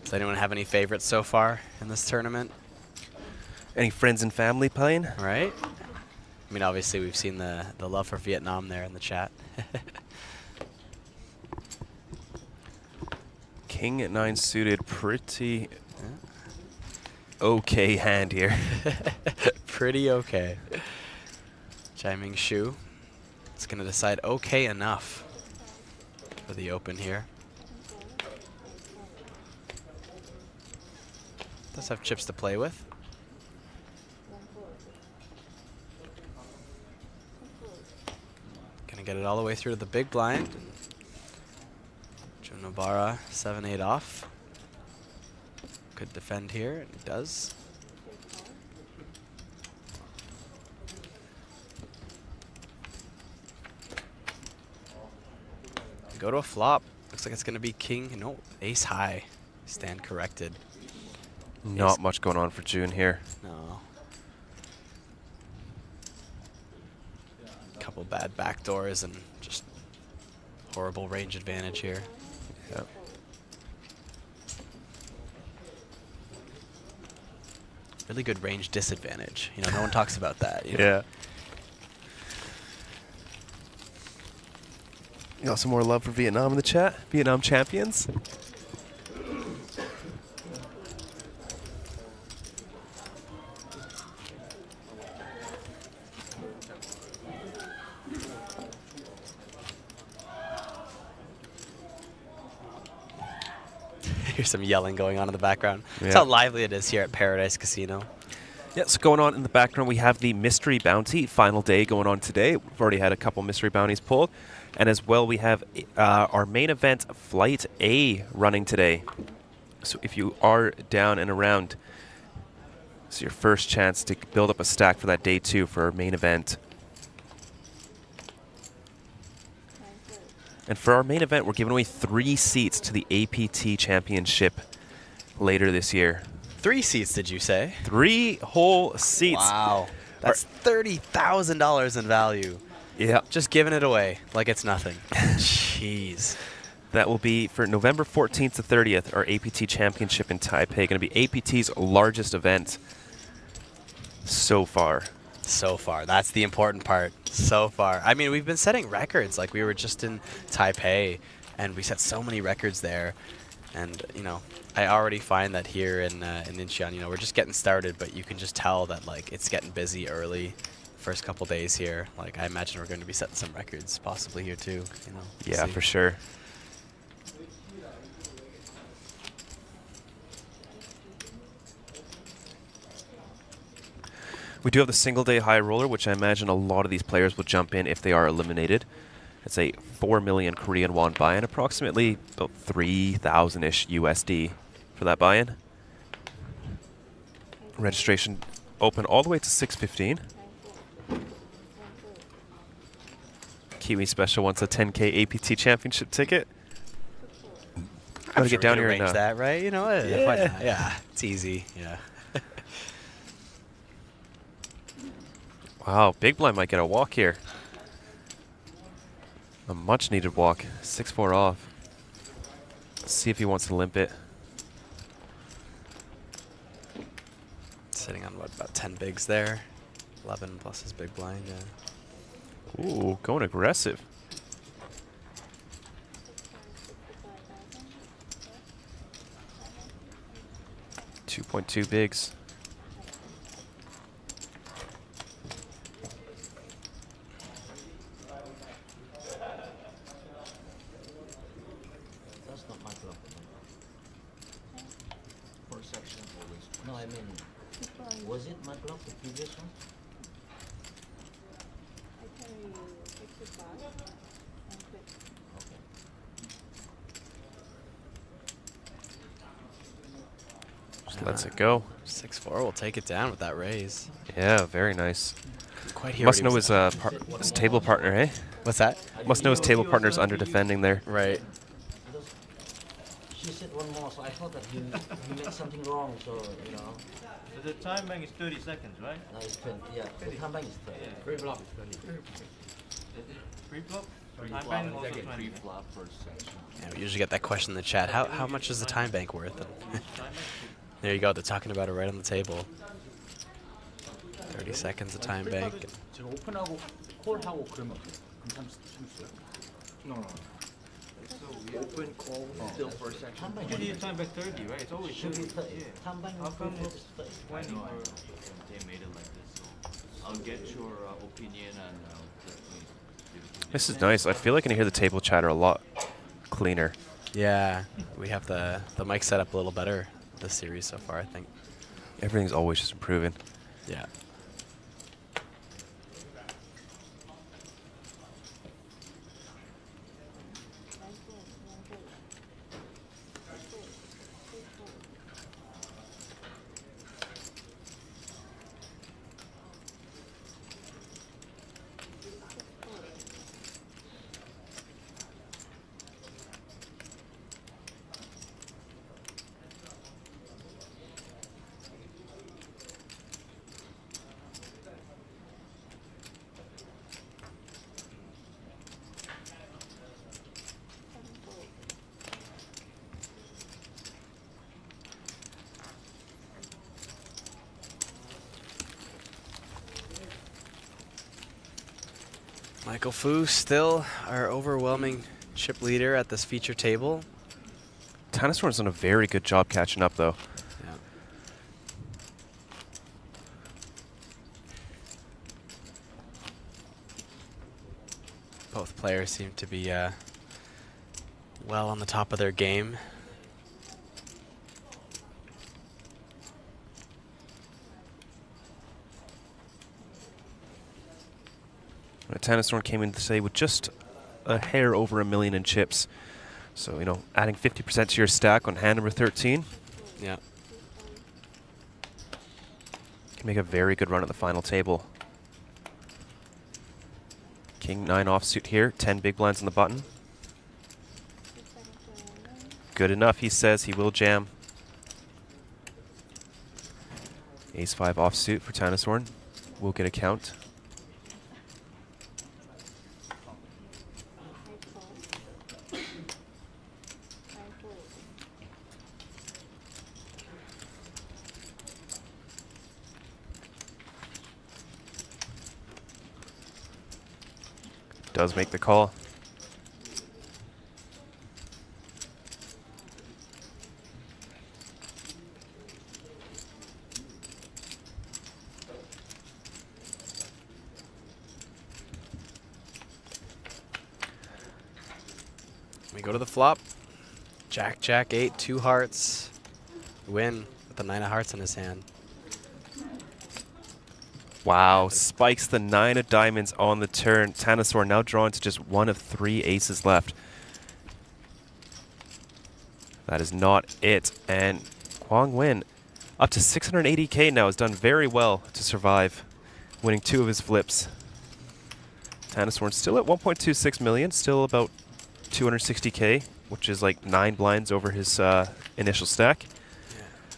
Does anyone have any favorites so far in this tournament? Any friends and family playing? Right? I mean, obviously we've seen the love for Vietnam there in the chat. King at 9 suited, pretty okay hand here. Pretty okay. Chiming Shu. It's going to decide okay enough for the open here. Does have chips to play with. Gonna get it all the way through to the big blind. Junobara 7-8 off. Could defend here, and he does. Go to a flop. Looks like it's gonna be king. No, ace high. Stand corrected. Not much going on for June here. No. Couple bad backdoors and just horrible range advantage here. Yeah. Really good range disadvantage. You know, no one talks about that. You know? Yeah. You got some more love for Vietnam in the chat? Vietnam champions? Here's some yelling going on in the background. Yeah. That's how lively it is here at Paradise Casino. Yeah, so going on in the background, we have the Mystery Bounty final day going on today. We've already had a couple Mystery Bounties pulled. And as well, we have our main event, Flight A, running today. So if you are down and around, it's your first chance to build up a stack for that day 2 for our main event. And for our main event, we're giving away 3 seats to the APT Championship later this year. 3 seats, did you say? 3 whole seats. Wow. That's $30,000 in value. Yeah. Just giving it away like it's nothing. Jeez. That will be for November 14th to 30th, our APT Championship in Taipei. Going to be APT's largest event so far. So far. That's the important part. So far. I mean, we've been setting records. Like, we were just in Taipei, and we set so many records there. And, you know, I already find that here in Incheon, you know, we're just getting started, but you can just tell that, like, it's getting busy early. first couple days here. Like, I imagine we're going to be setting some records possibly here too. You know. Yeah, for sure. We do have the single day high roller, which I imagine a lot of these players will jump in if they are eliminated. It's a 4 million Korean won buy-in, approximately about 3,000-ish USD for that buy-in. Registration open all the way to 6:15. Kiwi Special wants a 10K APT Championship ticket. Gotta get down here and arrange that, right? You know, why not? Yeah, it's easy. Yeah. Wow, Big Blind might get a walk here. A much needed walk. 6-4 off. Let's see if he wants to limp it. Sitting on what, about 10 bigs there? 11 plus his big blind, yeah. Ooh, going aggressive. $2.2 bigs. That's not my block. First section always. No, I mean, was it my block, the previous one? Just lets it go. 6-4 will take it down with that raise. Yeah, very nice. Quite here. Must know his table partner, eh? What's that? Must know his table partner's under defending there. Right. She said one more, so I thought that he made something wrong, so, you know. So the time bank is 30 seconds, right? No, it's 20, yeah. The time bank is 30. Yeah. Free block is 20. Free flop? Time bank also 20. Free flop first section. Yeah, we usually get that question in the chat. How much is the time bank worth? There you go. They're talking about it right on the table. 30 seconds of time bank. 제가 오픈하고 콜하고 그러면 No, no. So we open call still first section. You need time back 30, right? It's always Should be 30. 30. Time bank How come is it's 30. 20 or they made it like this? So I'll get your opinion and This is nice. I feel like I can hear the table chatter a lot cleaner. Yeah, we have the mic set up a little better this series so far, I think. Everything's always just improving. Yeah. Michael Fu still our overwhelming chip leader at this feature table. Tanastorm's done a very good job catching up, though. Yeah. Both players seem to be well on the top of their game. Tanastorm came in today with just a hair over 1 million in chips. So, you know, adding 50% to your stack on hand number 13. Yeah. Can make a very good run at the final table. King 9 offsuit here, 10 big blinds on the button. Good enough, he says. He will jam. Ace 5 offsuit for Tanastorm. We'll get a count. Does make the call. We go to the flop. Jack, Jack, 8, 2 hearts. Win with the 9 of hearts in his hand. Wow, spikes the 9 of diamonds on the turn. Tanasaur now drawn to just 1 of 3 aces left. That is not it. And Kwang Win, up to 680k now, has done very well to survive, winning 2 of his flips. Tanasaur still at 1.26 million, still about 260k, which is like 9 blinds over his initial stack.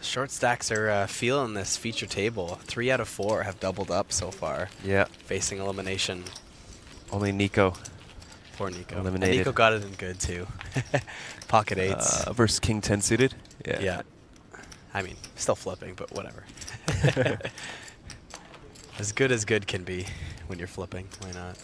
Short stacks are feeling this feature table. 3 out of 4 have doubled up so far. Yeah. Facing elimination. Only Nico. Poor Nico. Eliminated. And Nico got it in good too. Pocket 8s. Versus King 10 suited. Yeah. I mean, still flipping, but whatever. As good can be when you're flipping. Why not?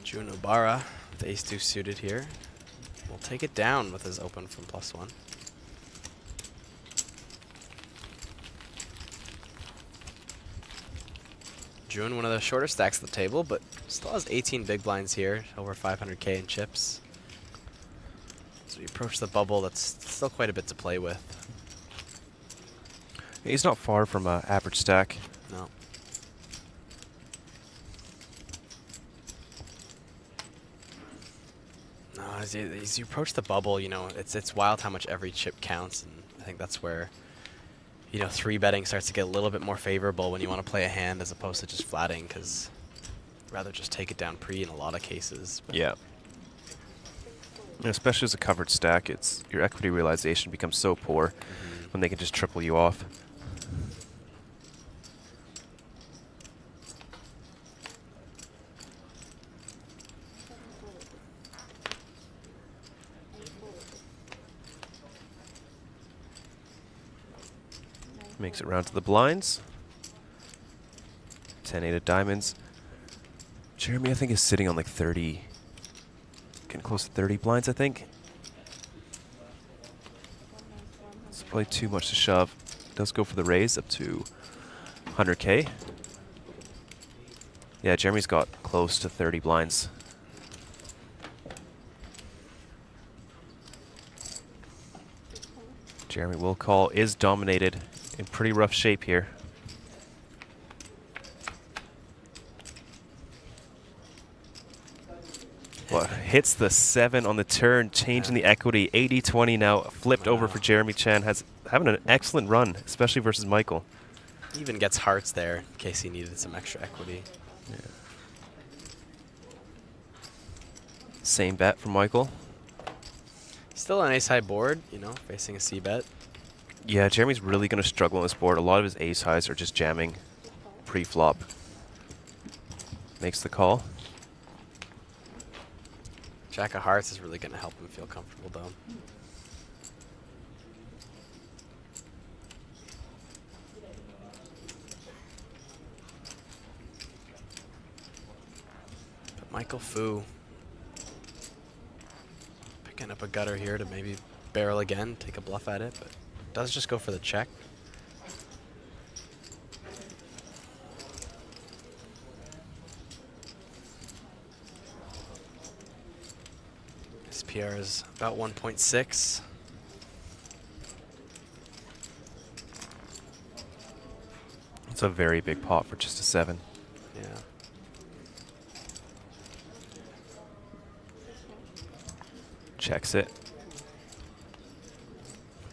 Junobara, the ace-2 suited here, will take it down with his open from +1. June, one of the shorter stacks of the table, but still has 18 big blinds here, over 500k in chips. So we approach the bubble, that's still quite a bit to play with. He's not far from an average stack. No. As you approach the bubble, you know, it's wild how much every chip counts, and I think that's where, you know, 3-betting starts to get a little bit more favorable when you want to play a hand as opposed to just flatting, because rather just take it down pre in a lot of cases. But yeah. And especially as a covered stack, it's your equity realization becomes so poor when they can just triple you off. Makes it round to the blinds. 10-8 of diamonds. Jeremy, I think, is sitting on like 30, getting close to 30 blinds, I think. It's probably too much to shove. Does go for the raise up to 100k. Yeah, Jeremy's got close to 30 blinds. Jeremy will call, is dominated. In pretty rough shape here. Well, hits the 7 on the turn, changing the equity. 80-20 now, flipped over for Jeremy Chan. Having an excellent run, especially versus Michael. even gets hearts there in case he needed some extra equity. Yeah. Same bet from Michael. Still an ace-high board, you know, facing a C-bet. Yeah, Jeremy's really going to struggle on this board. A lot of his ace-highs are just jamming pre-flop. Makes the call. Jack of hearts is really going to help him feel comfortable, though. But Michael Fu picking up a gutter here to maybe barrel again, take a bluff at it, but does just go for the check. SPR is about 1.6. It's a very big pot for just a 7. Yeah. Checks it.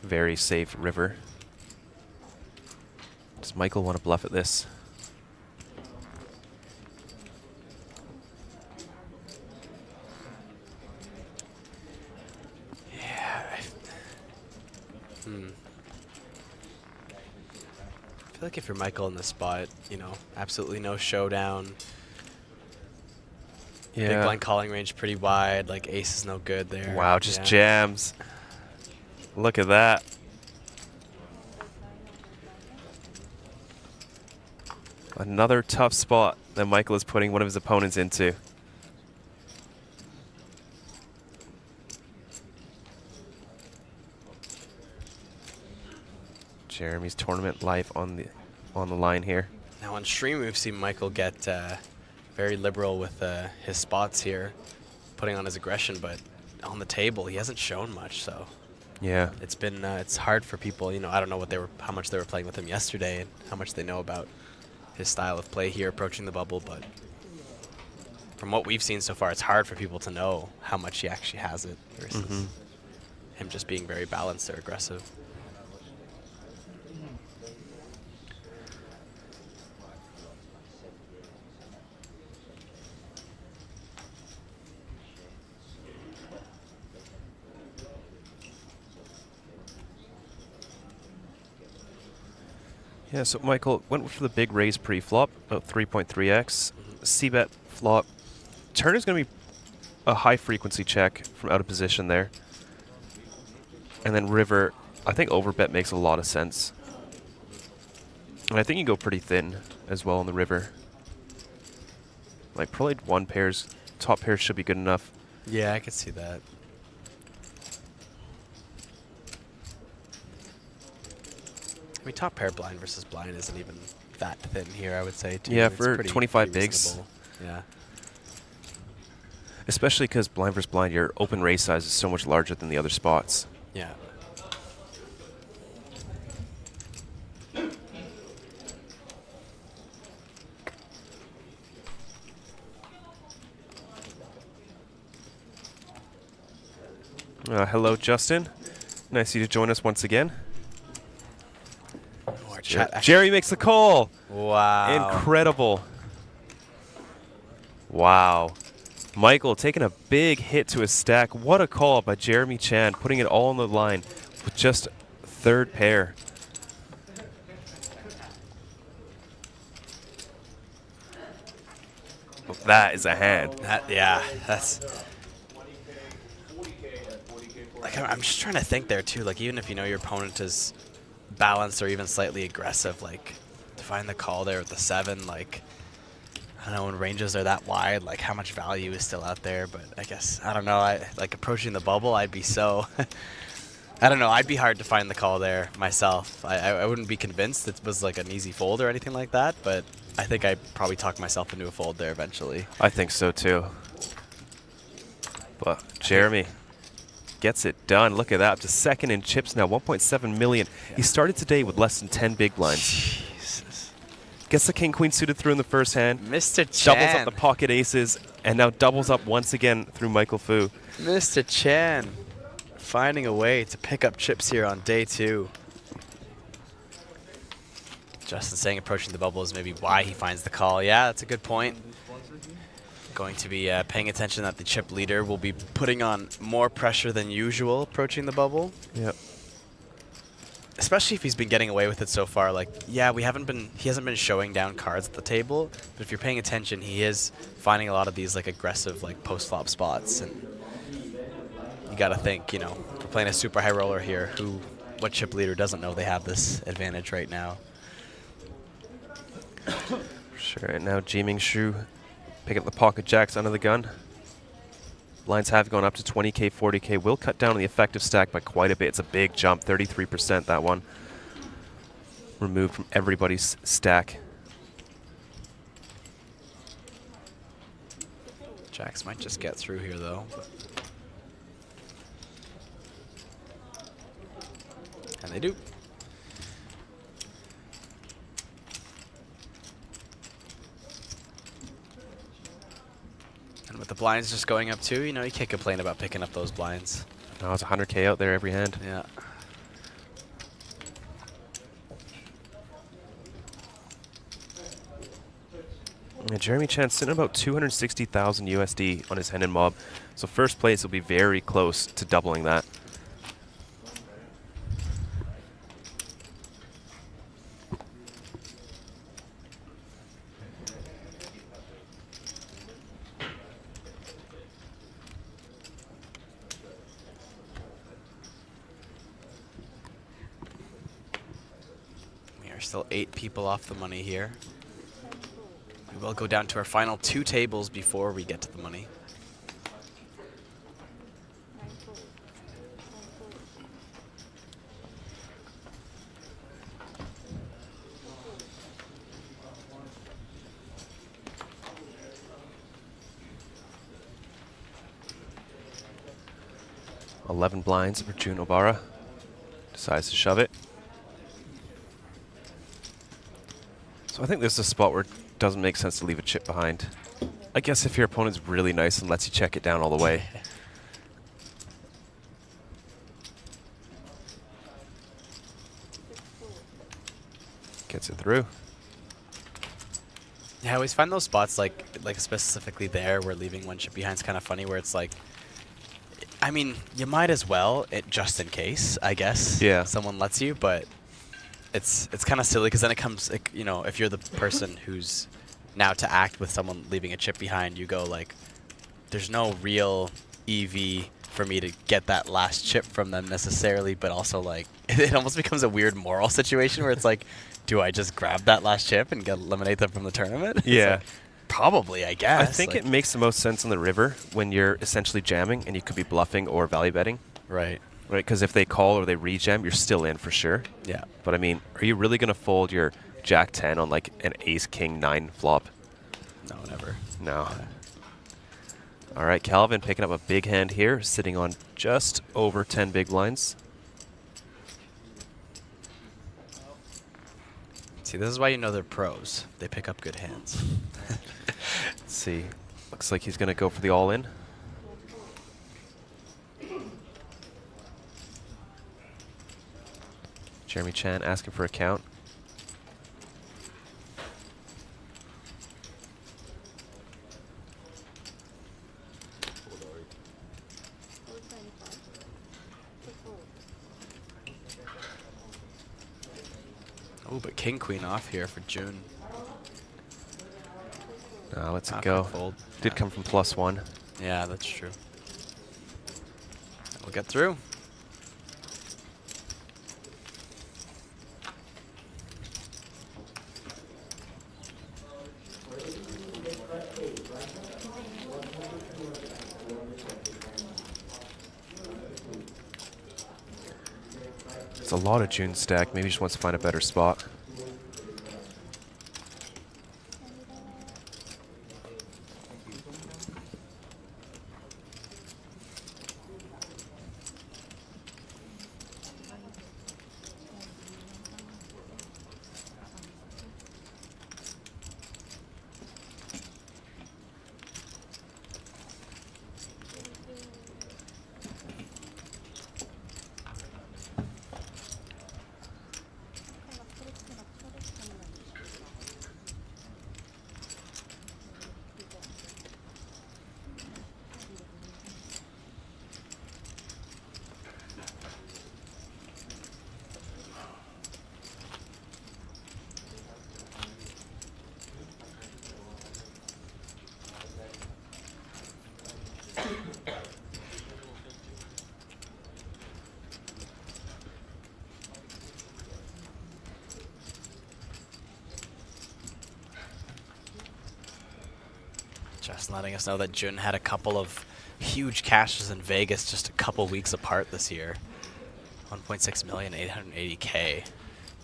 Very safe river. Does Michael want to bluff at this? I feel like if you're Michael in this spot, you know, absolutely no showdown. Yeah. Big blind calling range pretty wide. Like ace is no good there. Wow, just jams. Look at that. Another tough spot that Michael is putting one of his opponents into. Jeremy's tournament life on the line here. Now on stream, we've seen Michael get very liberal with his spots here, putting on his aggression, but on the table he hasn't shown much. So yeah, it's been it's hard for people. You know, I don't know how much they were playing with him yesterday and how much they know about his style of play here approaching the bubble, but from what we've seen so far, it's hard for people to know how much he actually has it versus him just being very balanced or aggressive. Yeah, so Michael went for the big raise pre-flop, about 3.3x. C-bet flop. Turn is going to be a high-frequency check from out of position there. And then river, I think overbet makes a lot of sense. And I think you go pretty thin as well on the river. Like probably one pairs, top pairs should be good enough. Yeah, I could see that. I mean, top pair blind versus blind isn't even that thin here, I would say, too. Yeah, It's for pretty 25 bigs. reasonable. Yeah. Especially because blind versus blind, your open raise size is so much larger than the other spots. Yeah. Hello, Justin. Nice of you to join us once again. Jerry makes the call. Wow. Incredible. Wow. Michael taking a big hit to his stack. What a call by Jeremy Chan, putting it all on the line with just third pair. That is a hand. Yeah, that's... Like, I'm just trying to think there, too. Like, even if you know your opponent is balanced or even slightly aggressive, like, to find the call there with the 7, like, I don't know, when ranges are that wide, like, how much value is still out there? But I guess, I don't know, like, approaching the bubble, I'd be so... I don't know, I'd be hard to find the call there myself. I wouldn't be convinced it was, like, an easy fold or anything like that, but I think I'd probably talk myself into a fold there eventually. I think so, too. But Jeremy gets it done. Look at that, up to second in chips now, 1.7 million. Yeah. He started today with less than 10 big blinds. Jesus. Gets the king-queen suited through in the first hand. Mr. Chan. Doubles up the pocket aces, and now doubles up once again through Michael Fu. Mr. Chan finding a way to pick up chips here on day 2. Justin saying approaching the bubble is maybe why he finds the call. Yeah, that's a good point. Going to be paying attention that the chip leader will be putting on more pressure than usual approaching the bubble. Yep. Especially if he's been getting away with it so far. Like, yeah, he hasn't been showing down cards at the table, but if you're paying attention, he is finding a lot of these like aggressive like post-flop spots, and you got to think, you know, we're playing a super high roller here. What chip leader doesn't know they have this advantage right now? Sure, and now Jiming Shu pick up the pocket jacks under the gun. Blinds have gone up to 20k, 40k. Will cut down on the effective stack by quite a bit. It's a big jump, 33% that one. Removed from everybody's stack. Jacks might just get through here though. And they do. And with the blinds just going up too, you know, you can't complain about picking up those blinds. No, it's 100k out there every hand. Yeah. And Jeremy Chan sitting about 260,000 USD on his Hendon mob. So first place will be very close to doubling that. There's still 8 people off the money here. We will go down to our final 2 tables before we get to the money. $11 blinds for Jun Obara. Decides to shove it. So I think this is a spot where it doesn't make sense to leave a chip behind. I guess if your opponent's really nice and lets you check it down all the way. Gets it through. Yeah, I always find those spots like specifically there where leaving 1 chip behind is kind of funny, where it's like, I mean, you might as well, just in case, I guess. Yeah. Someone lets you, but it's kind of silly because then it comes, like, you know, if you're the person who's now to act with someone leaving a chip behind, you go like, there's no real EV for me to get that last chip from them necessarily, but also like it almost becomes a weird moral situation where it's like, do I just grab that last chip and eliminate them from the tournament? Yeah. Like, probably, I guess. I think it makes the most sense on the river when you're essentially jamming and you could be bluffing or value betting. Right. Right, because if they call or they rejam, you're still in for sure. Yeah. But I mean, are you really going to fold your Jack 10 on like an Ace King 9 flop? No, never. No. Yeah. All right, Calvin picking up a big hand here, sitting on just over 10 big blinds. See, this is why you know they're pros. They pick up good hands. Let's see. Looks like he's going to go for the all-in. Jeremy Chan asking for a count. Oh, but King Queen off here for June. No, let's it go. Fold. Did come from +1. Yeah, that's true. We'll get through. It's a lot of June stack. Maybe he just wants to find a better spot. Just letting us know that Jun had a couple of huge cashes in Vegas just a couple weeks apart this year. 1.6 million, 880K.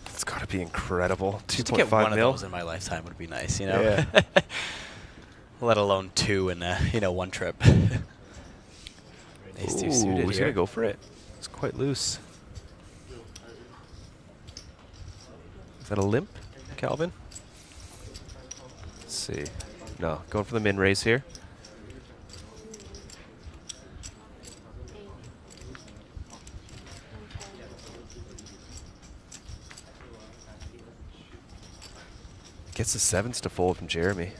It's got to be incredible. Just to get one of those in my lifetime would be nice, you know? Yeah. Let alone 2 in one trip. Ace 2 suited he's here. going to go for it. It's quite loose. Is that a limp, Calvin? Let's see. No, going for the min raise here. Gets the 7s to fold from Jeremy.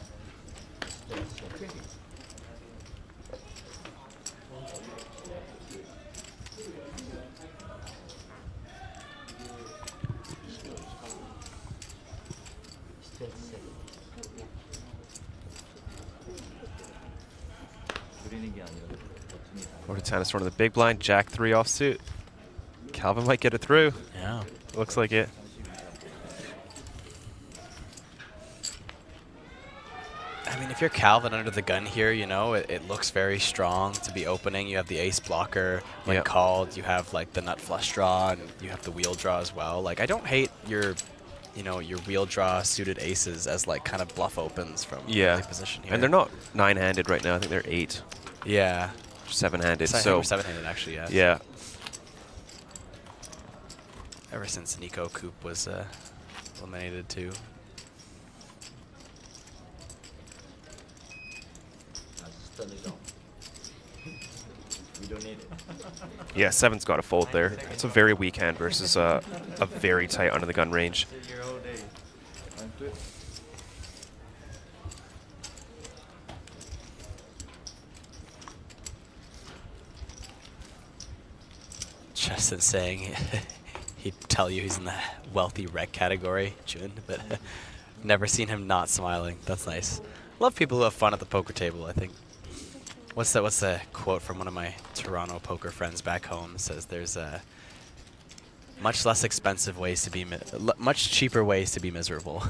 Over to tennis, one of the big blind, Jack 3 offsuit. Calvin might get it through. Yeah. Looks like it. I mean, if you're Calvin under the gun here, you know, it looks very strong to be opening. You have the ace blocker when called. You have like the nut flush draw, and you have the wheel draw as well. Like, I don't hate your, you know, your wheel draw suited aces as like kind of bluff opens from the position here. And they're not 9-handed right now. I think they're 8. Yeah. 7-handed. So 7-handed actually, yeah. Yeah. Ever since Nico Coop was eliminated too. We don't need it. Yeah, 7's got to fold there. It's a very weak hand versus a very tight under the gun range. Justin saying he'd tell you he's in the wealthy rec category, Jun, but never seen him not smiling. That's nice. Love people who have fun at the poker table, I think. What's the quote from one of my Toronto poker friends back home? It says there's much less expensive ways to be much cheaper ways to be miserable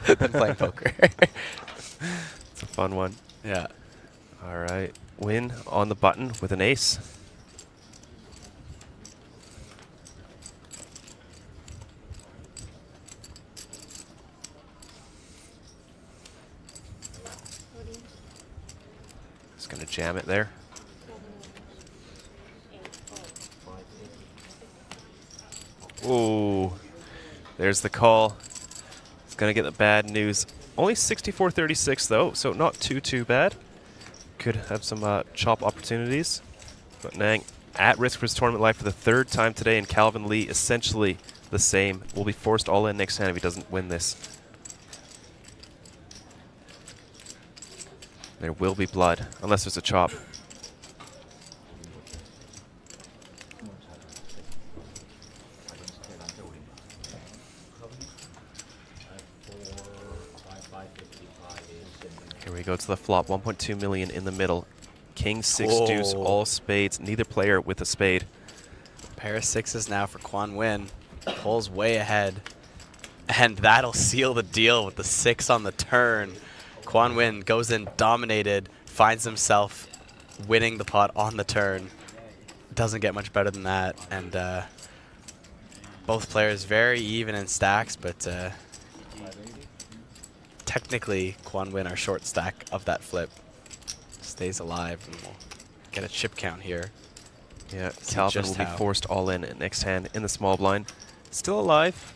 than playing poker. It's a fun one. Yeah. All right. Win on the button with an ace. Just going to jam it there. Ooh, there's the call. It's going to get the bad news. Only 64-36 though, so not too bad. Could have some chop opportunities. But Nang at risk for his tournament life for the 3rd time today, and Calvin Lee essentially the same. Will be forced all in next hand if he doesn't win this. There will be blood, unless there's a chop. Here we go to the flop, 1.2 million in the middle. King, 6 deuce, all spades, neither player with a spade. Pair of 6s now for Quan Nguyen. Pulls way ahead. And that'll seal the deal with the 6 on the turn. Quan Nguyen goes in dominated, finds himself winning the pot on the turn. Doesn't get much better than that. And both players very even in stacks, but technically Quan Nguyen, our short stack of that flip, stays alive, and we'll get a chip count here. Yeah, Calvin will be forced all in at next hand in the small blind. Still alive,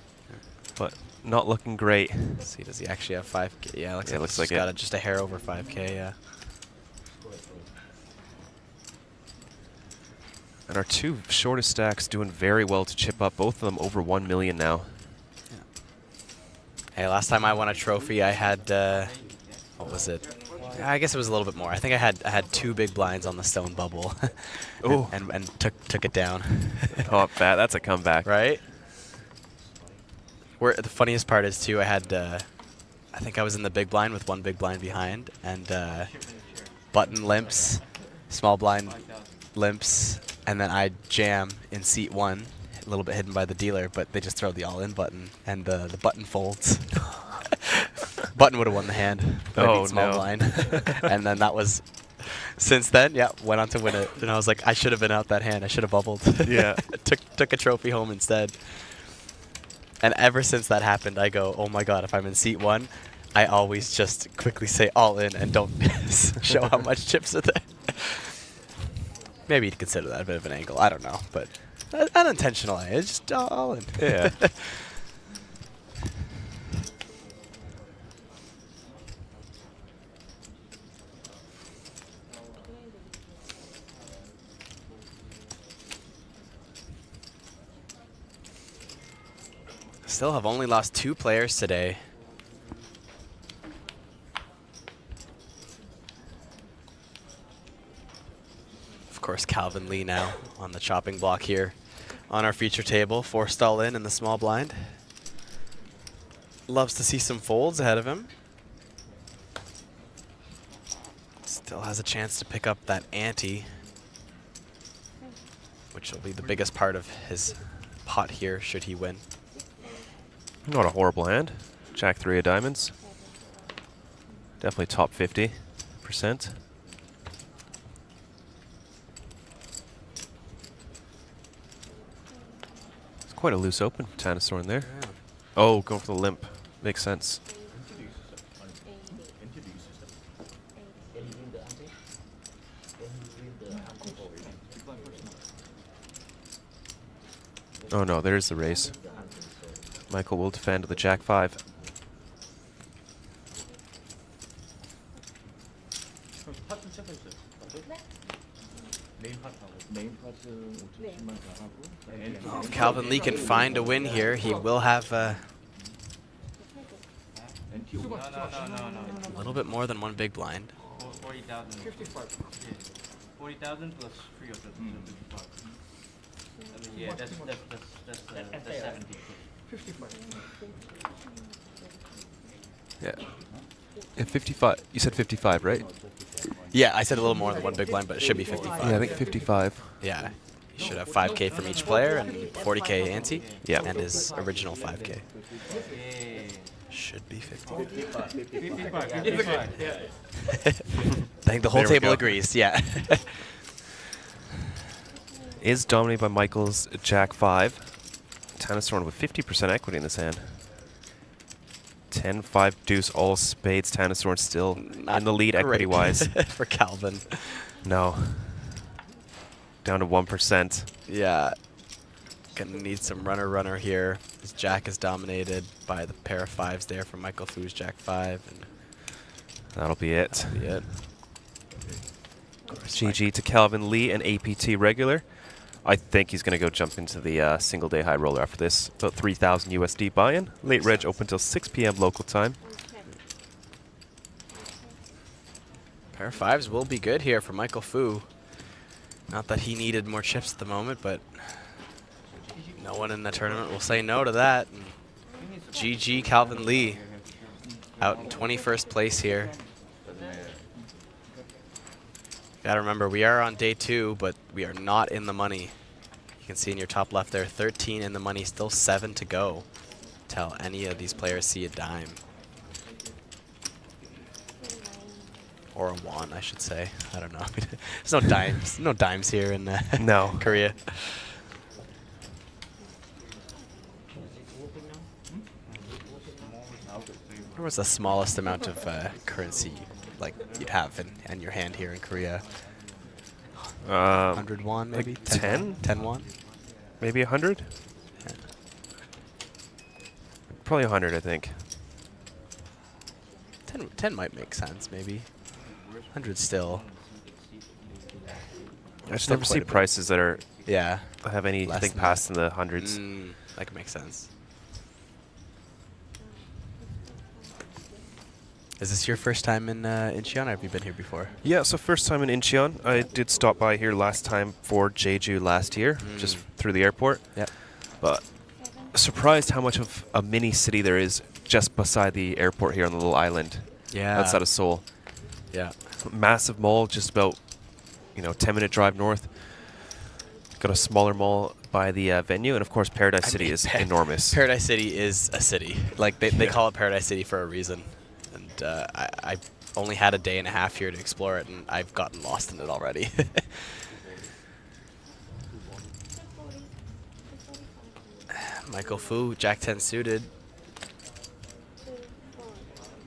but not looking great. Let's see, does he actually have 5K? Yeah, looks like looks he's got just a hair over 5K, yeah. And our 2 shortest stacks doing very well to chip up, both of them over 1 million now. Yeah. Hey, last time I won a trophy, I had, what was it? I guess it was a little bit more. I think I had 2 big blinds on the stone bubble, and took it down. Oh, that's a comeback, right? Where the funniest part is too, I had, I think I was in the big blind with 1 big blind behind, and button limps, small blind limps, and then I jam in seat 1, a little bit hidden by the dealer, but they just throw the all-in button, and the button folds. Button would have won the hand. Oh, small blind. And then that was, since then, yeah, went on to win it. And I was like, I should have been out that hand. I should have bubbled. Yeah. Took a trophy home instead. And ever since that happened, I go, oh my God, if I'm in seat 1, I always just quickly say all in and don't show how much chips are there. Maybe you'd consider that a bit of an angle. I don't know, but unintentional. It's just all in. Yeah. Still have only lost 2 players today. Of course, Calvin Lee now on the chopping block here on our feature table. Forced all in the small blind. Loves to see some folds ahead of him. Still has a chance to pick up that ante, which will be the biggest part of his pot here should he win. Not a horrible hand. Jack 3 of diamonds. Definitely top 50%. It's quite a loose open for Tanasaur in there. Yeah. Oh, going for the limp. Makes sense. Oh no, there's the race. Michael will defend the Jack 5. If Calvin Lee can find a win here, he will have a little bit more than one big blind. 40,000. 40,000 plus 3 of the 55. Yeah, that's 70. 55. Yeah. Yeah, 55. You said 55, right? Yeah, I said a little more than one big blind, but it should be 55. Yeah, I think 55. Yeah, you should have 5K from each player and 40K ante. Yeah. And his original 5K. Should be 50. 55. Yeah. I think the whole There we table go. agrees, yeah. Is dominated by Michael's Jack 5. Tanasaur with 50% equity in this hand. 10, 5, deuce, all spades. Tanasaur still in the lead equity-wise. For Calvin. No. Down to 1%. Yeah. Gonna need some runner here. His Jack is dominated by the pair of 5s there from Michael Fu's Jack 5. And that'll be it. That'll be it. GG to Calvin Lee, an APT regular. I think he's going to go jump into the single day high roller after this. About 3,000 USD buy-in. Late reg open till 6 p.m. local time. Pair of 5s will be good here for Michael Fu. Not that he needed more chips at the moment, but no one in the tournament will say no to that. And GG Calvin Lee out in 21st place here. Gotta remember, we are on day 2, but we are not in the money. You can see in your top left there, 13 in the money, still 7 to go till any of these players see a dime. Or a won, I should say. I don't know. There's no dimes. No dimes here in no. Korea. What was the smallest amount of currency like you'd have in your hand here in Korea? 100 won, maybe? Like 10? 10 won? Maybe 100? Yeah. Probably 100, I think. 10 might make sense, maybe. 100 still. I just Still never quite see a bit. prices that are Yeah. have anything Less than past in the hundreds. That could make sense. Is this your first time in Incheon, or have you been here before? Yeah, so first time in Incheon. I did stop by here last time for Jeju last year, just through the airport. Yep. But surprised how much of a mini city there is just beside the airport here on the little island. Yeah. Outside of Seoul. Yeah. Massive mall, just about 10-minute drive north. Got a smaller mall by the venue, and of course Paradise City is enormous. Paradise City is a city. Like they call it Paradise City for a reason. And I only had a day and a half here to explore it, and I've gotten lost in it already. Michael Fu, Jack 10 suited.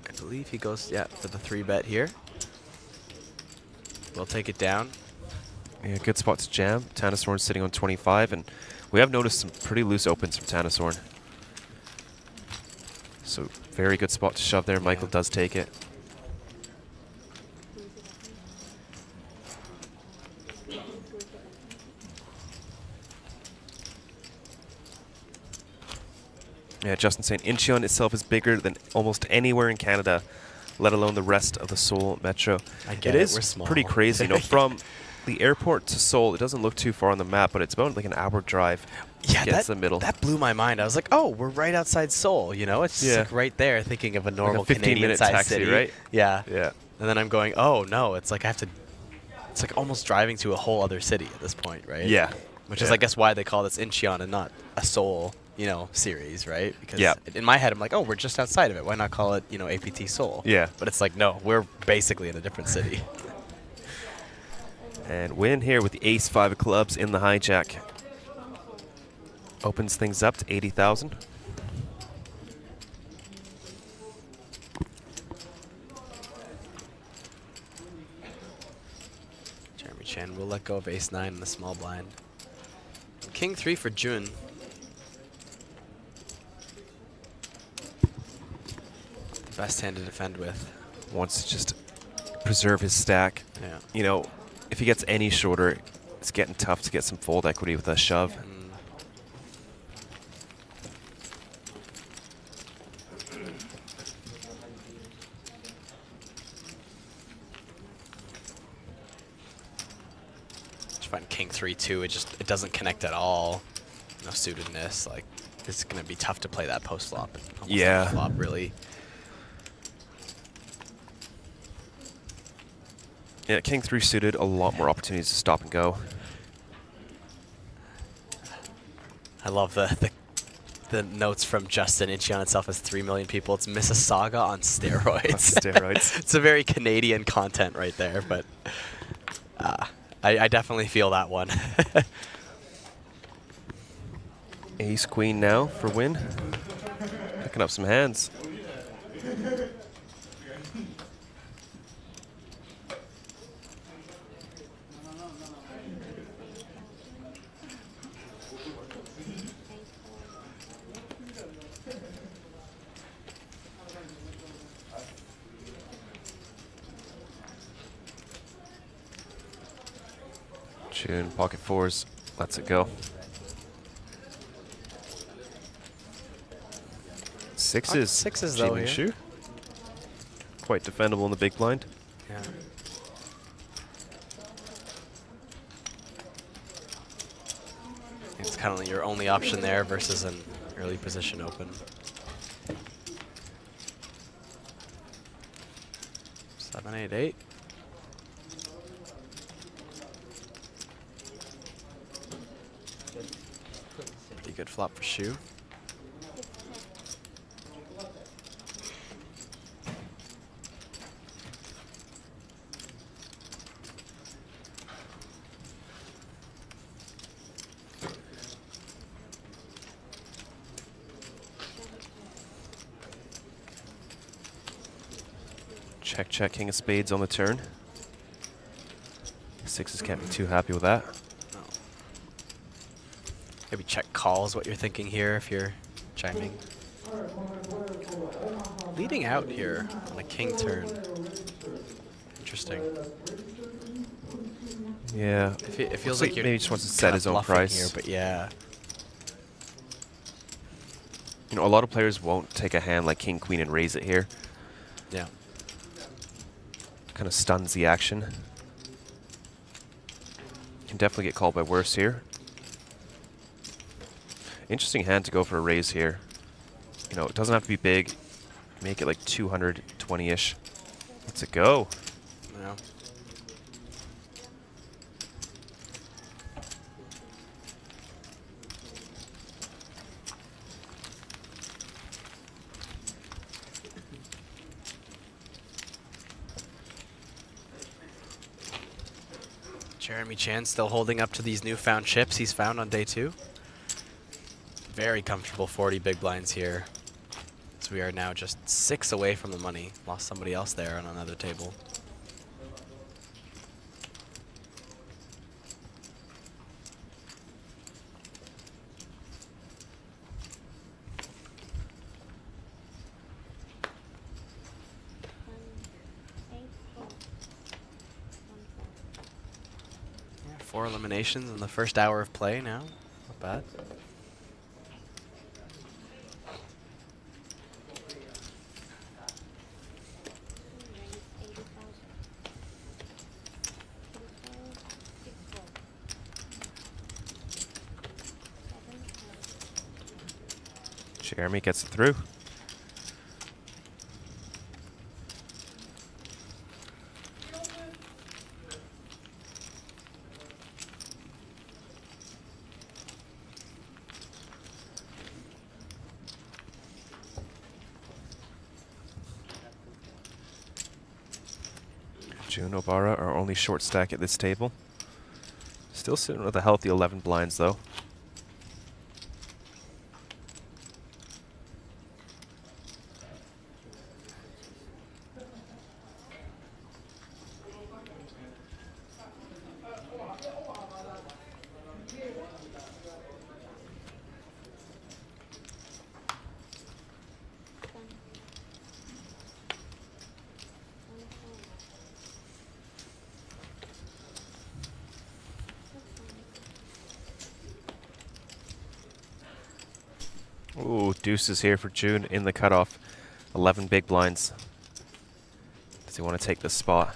I believe he goes, for the 3-bet here. We'll take it down. Yeah, good spot to jam. Tanasaur sitting on 25, and we have noticed some pretty loose opens from Tanasaur. So very good spot to shove there. Michael does take it. Yeah, Justin saying Incheon itself is bigger than almost anywhere in Canada, let alone the rest of the Seoul metro. I get it it, is we're small. pretty crazy. From the airport to Seoul, it doesn't look too far on the map, but it's about like an hour drive. Yeah, to get to the middle. That blew my mind. I was like, oh, we're right outside Seoul, It's just like right there, thinking of a normal like a 15-minute Canadian-sized taxi, city. right? Yeah. Yeah. And then I'm going, oh, no, it's like I have to... It's like almost driving to a whole other city at this point, right? Yeah. Which is, I guess, why they call this Incheon and not a Seoul, you know, series, right? Because Yeah. in my head, I'm like, oh, we're just outside of it. Why not call it, you know, APT Seoul? Yeah. But it's like, no, we're basically in a different city. And Win here with the ace-5 of clubs in the hijack. Opens things up to 80,000. Jeremy Chan will let go of ace-9 in the small blind. King 3 for Jun. The best hand to defend with. Wants to just preserve his stack. Yeah. You know, if he gets any shorter, it's getting tough to get some fold equity with a shove. Find King 3 too. It doesn't connect at all. No suitedness. Like it's gonna be tough to play that post flop. Almost Yeah. any flop really. Yeah, King 3 suited, a lot more opportunities to stop and go. I love the notes from Justin. Incheon itself has 3 million people. It's Mississauga on steroids. On steroids. It's a very Canadian content right there, but I definitely feel that one. Ace Queen now for Win. Picking up some hands. June, pocket fours, lets it go. Sixes. Sixes though Jimmy here. Shu. Quite defendable in the big blind. Yeah. It's kind of your only option there versus an early position open. Seven, eight, eight. Pretty good flop for Shu. Check, check, king of spades on the turn. Sixes can't be too happy with that. No. Maybe check call is what you're thinking here if you're chiming. Leading out here on a king turn. Interesting. Yeah. It feels Looks like you're maybe just wants to kinda set his own bluffing price. here, but yeah. You know, a lot of players won't take a hand like king, queen and raise it here. Yeah. Kind of stuns the action. Can definitely get called by worse here. Interesting hand to go for a raise here. You know, it doesn't have to be big. Make it like 220-ish. Let's it go. Yeah. Jeremy Chan still holding up to these newfound chips he's found on day 2. Very comfortable 40 big blinds here. So we are now just 6 away from the money. Lost somebody else there on another table. Yeah, 4 eliminations in the first hour of play now. Not bad. Jeremy gets it through. June Obara, our only short stack at this table. Still sitting with a healthy 11 blinds, though. Ooh, deuces here for June in the cutoff. 11 big blinds. Does he want to take this spot?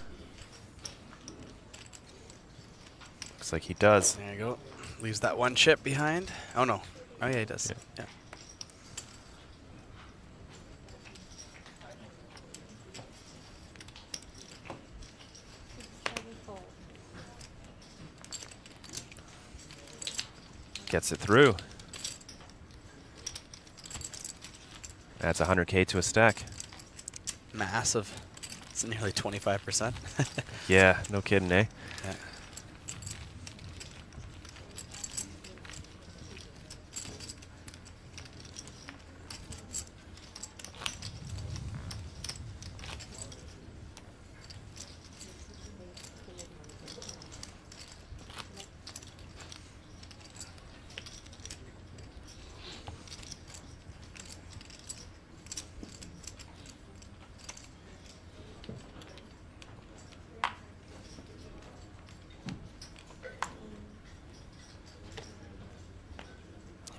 Looks like he does. There you go. Leaves that one chip behind. Oh, no. Oh, yeah, he does. Yeah. Gets it through. Adds 100K to a stack. Massive. It's nearly 25%. Yeah, no kidding, eh? Yeah.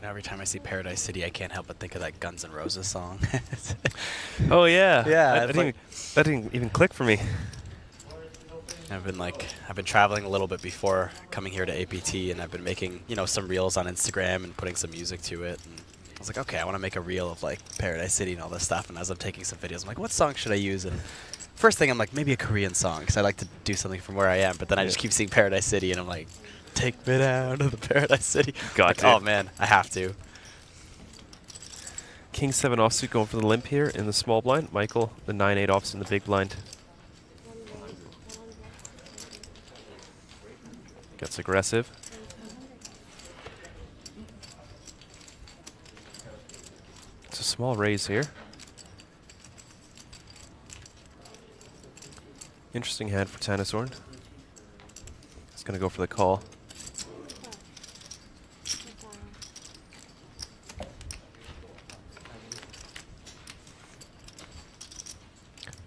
Every time I see Paradise City, I can't help but think of that Guns N' Roses song. Oh yeah, Yeah. that didn't even click for me. I've been traveling a little bit before coming here to APT, and I've been making some reels on Instagram and putting some music to it. And I was like, okay, I want to make a reel of like Paradise City and all this stuff. And as I'm taking some videos, I'm like, what song should I use? And first thing, I'm like, maybe a Korean song, because I like to do something from where I am. But then I just keep seeing Paradise City, and I'm like, take me down to the Paradise City. Got to. Oh man, I have to. King 7 offsuit going for the limp here in the small blind. Michael, the 9-8 offsuit in the big blind. Gets aggressive. It's a small raise here. Interesting hand for Tanishorn. He's going to go for the call.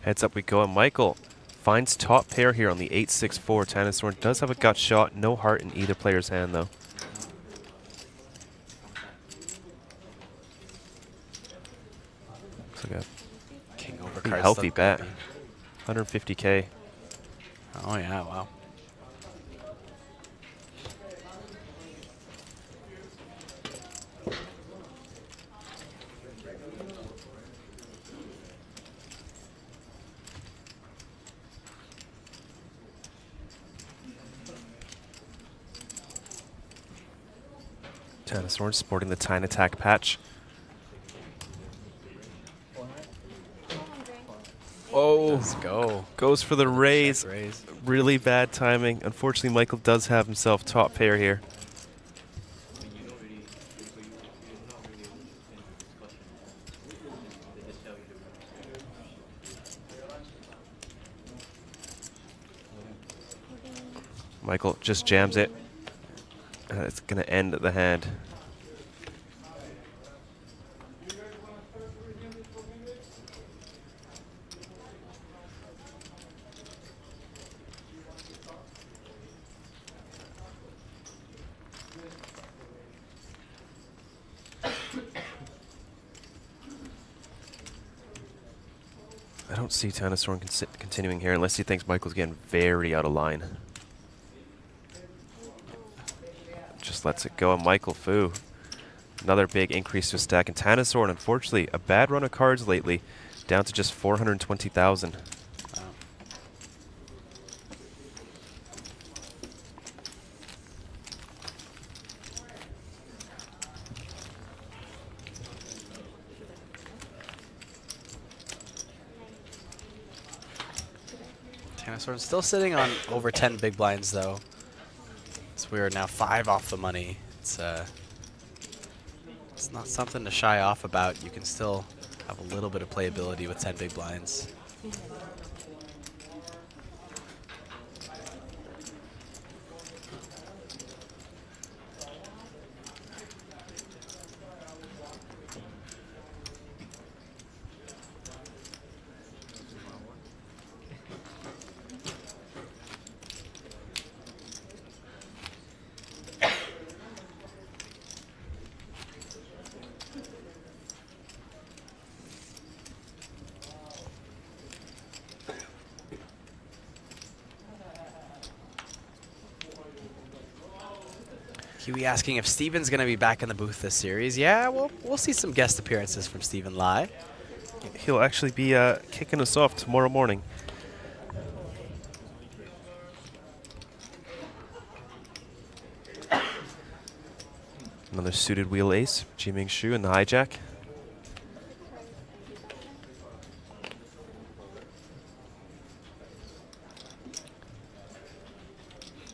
Heads up we go, and Michael finds top pair here on the 8-6-4. Tanishorn does have a gut shot, no heart in either player's hand though. Looks like a King over pretty card healthy stuff. bet. 150K. Oh yeah, wow. Tanishorn sporting the Time Attack patch. Oh, let's go. Goes for the raise. Raise. Really bad timing. Unfortunately, Michael does have himself top pair here. Michael just jams it. And it's going to end the hand. I don't see Tanishorn continuing here unless he thinks Michael's getting very out of line. Just lets it go, and Michael Fu. Another big increase to his stack. And Tanishorn, unfortunately, a bad run of cards lately, down to just 420,000. Wow. So I'm still sitting on over 10 big blinds though. So we are now 5 off the money. It's not something to shy off about. You can still have a little bit of playability with 10 big blinds. Huey asking if Steven's going to be back in the booth this series. Yeah, we'll see some guest appearances from Steven Lai. He'll actually be kicking us off tomorrow morning. Another suited wheel ace, Jiming Shu in the hijack.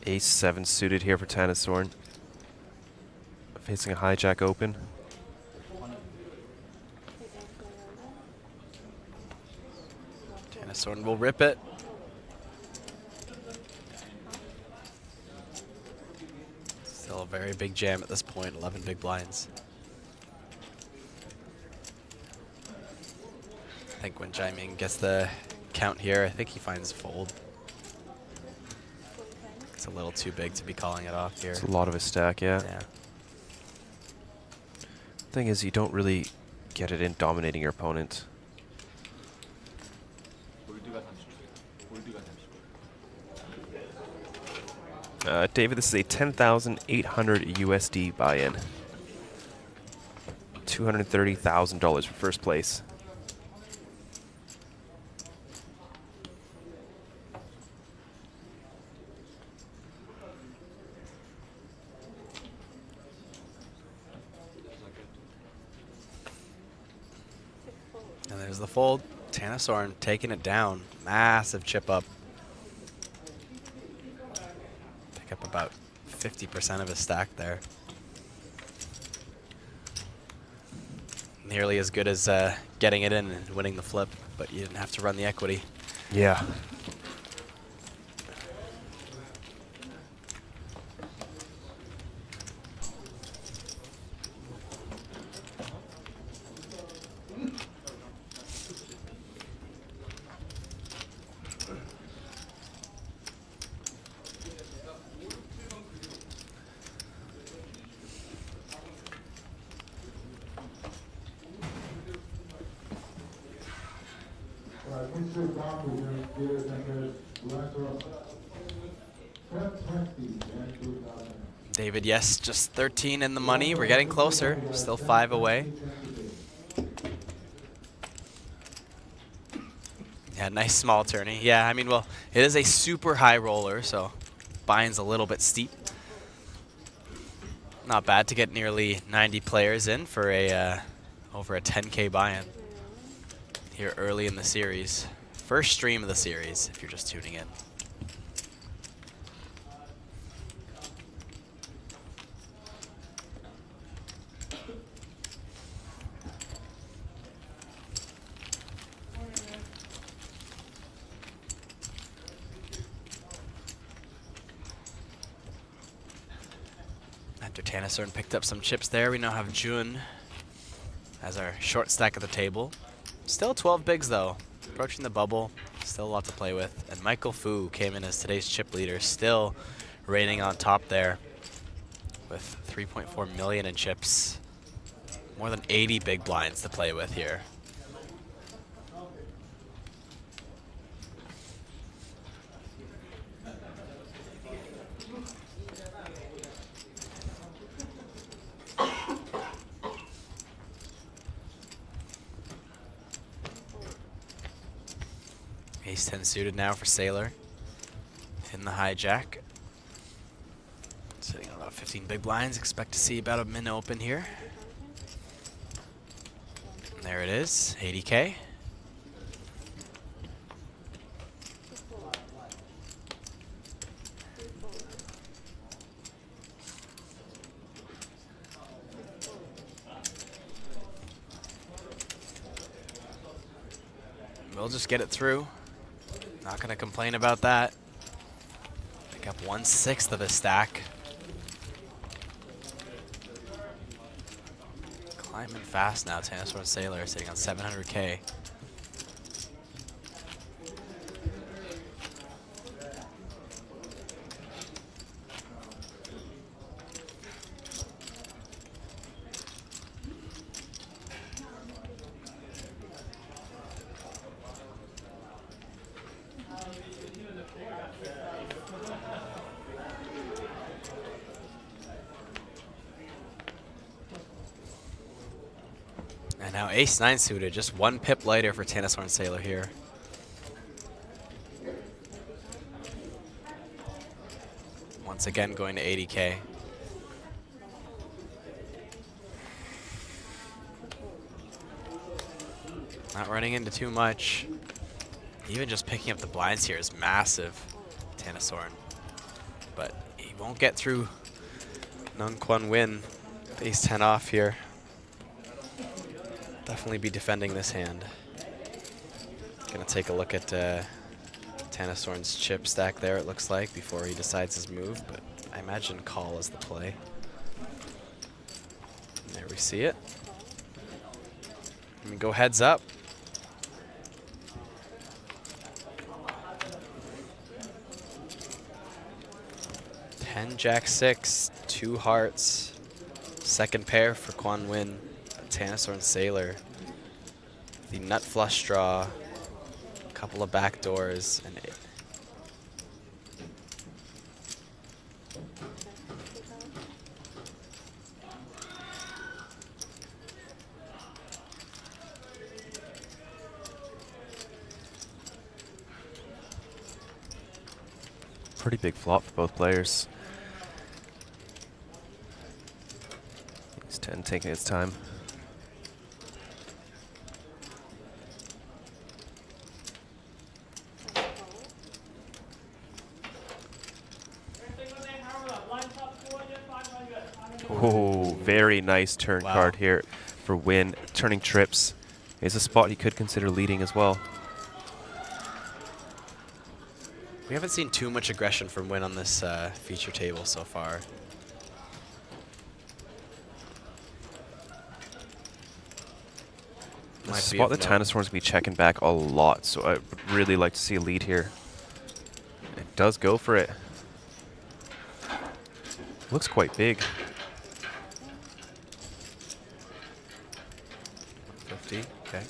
Ace 7 suited here for Tanasorn. Facing a hijack open. Tanasorn will rip it. Still a very big jam at this point, 11 big blinds. I think when Jaiming gets the count here, I think he finds a fold. It's a little too big to be calling it off here. It's a lot of a stack, yeah. Thing is, you don't really get it in dominating your opponent. David, this is a 10,800 USD buy-in. $230,000 for first place. And there's the fold. Tanasorn taking it down. Massive chip up. Pick up about 50% of his stack there. Nearly as good as getting it in and winning the flip, but you didn't have to run the equity. Yeah. David, yes, just 13 in the money. We're getting closer. Still 5 away. Yeah, nice small tourney. Yeah, I mean, well, it is a super high roller, so buy-in's a little bit steep. Not bad to get nearly 90 players in for a over a 10K buy-in here early in the series. First stream of the series, if you're just tuning in. After Tanasorn picked up some chips there, we now have Jun as our short stack at the table. Still 12 bigs though, approaching the bubble, still a lot to play with. And Michael Fu came in as today's chip leader, still reigning on top there with 3.4 million in chips. More than 80 big blinds to play with here. Ace 10 suited now for Sailor in the hijack. Sitting on about 15 big blinds. Expect to see about a min open here. And there it is, 80K. We'll just get it through. Not going to complain about that. Pick up 1/6 of his stack. Climbing fast now, Tanosaur Sailor sitting on 700K. And now ace-9 suited, just 1 pip lighter for Tanosaur Sailor here. Once again going to 80K. Not running into too much. Even just picking up the blinds here is massive, Tanosaur. But he won't get through Nung Kwon Win. Ace-10 off here. Definitely be defending this hand. Gonna take a look at Tanosaur's chip stack there, it looks like, before he decides his move, but I imagine call is the play. And there we see it. And we go heads up. Jack-6, 2 hearts. Second pair for Kwon Win. Tanosaur and Sailor. The nut flush draw. A couple of back doors. And pretty big flop for both players. Ace 10 taking its time. Oh, very nice turn card here for Win. Turning trips is a spot he could consider leading as well. we haven't seen too much aggression from Win on this feature table so far. The spot that Tanosaur's going to be checking back a lot, so I would really like to see a lead here. It does go for it. Looks quite big. 50, okay.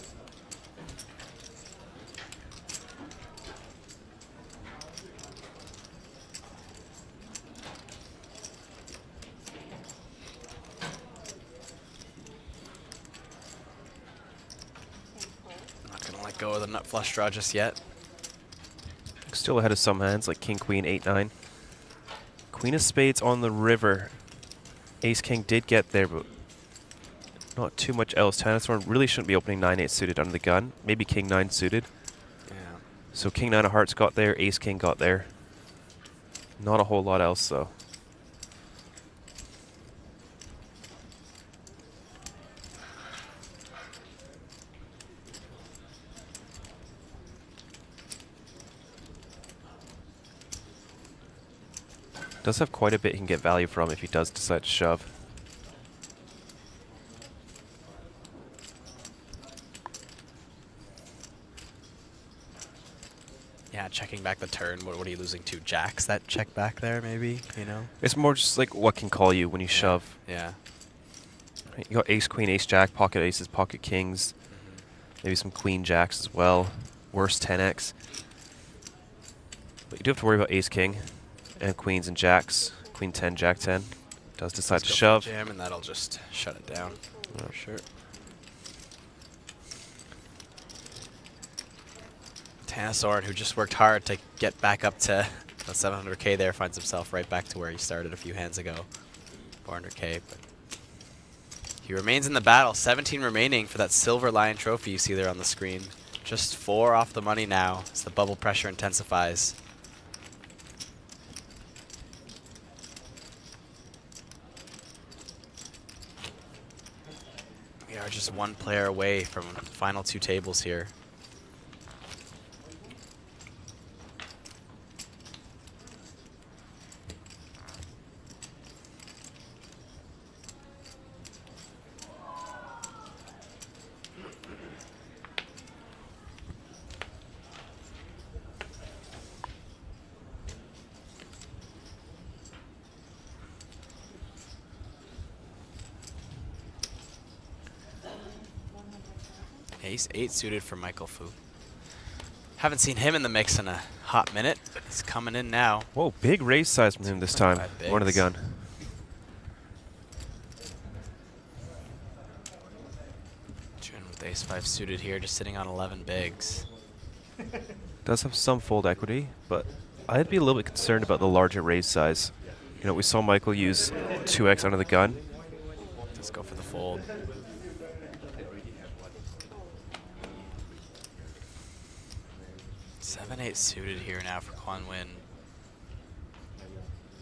Not gonna let go of the nut flush draw just yet. Still ahead of some hands like King, Queen, 8-9. Queen of Spades on the river. Ace King did get there, but not too much else. Tanosaur really shouldn't be opening 9-8 suited under the gun. Maybe King 9 suited. Yeah. So King 9 of Hearts got there, Ace King got there. Not a whole lot else though. Does have quite a bit he can get value from if he does decide to shove. Yeah, checking back the turn. What are you losing to? Jacks that check back there, maybe? You know? It's more just like what can call you when you shove. Yeah. You got Ace, Queen, Ace, Jack, pocket aces, pocket kings. Maybe some Queen Jacks as well. Worst 10x. But you do have to worry about Ace, King. And Queens and Jacks. Queen 10, Jack 10. Does decide to shove. Jam, and that'll just shut it down. For sure. Tanosaur, who just worked hard to get back up to the 700K there, finds himself right back to where he started a few hands ago. 400K, but he remains in the battle. 17 remaining for that Silver Lion trophy you see there on the screen. Just 4 off the money now as the bubble pressure intensifies. We are just 1 player away from the final 2 tables here. Ace-8 suited for Michael Fu. Haven't seen him in the mix in a hot minute. He's coming in now. Whoa, big raise size from him this time. One of the gun. Jun with Ace-5 suited here, just sitting on 11 bigs. Does have some fold equity, but I'd be a little bit concerned about the larger raise size. You know, we saw Michael use 2x under the gun. Let's go for the fold. 7-8 suited here now for Kwon Win.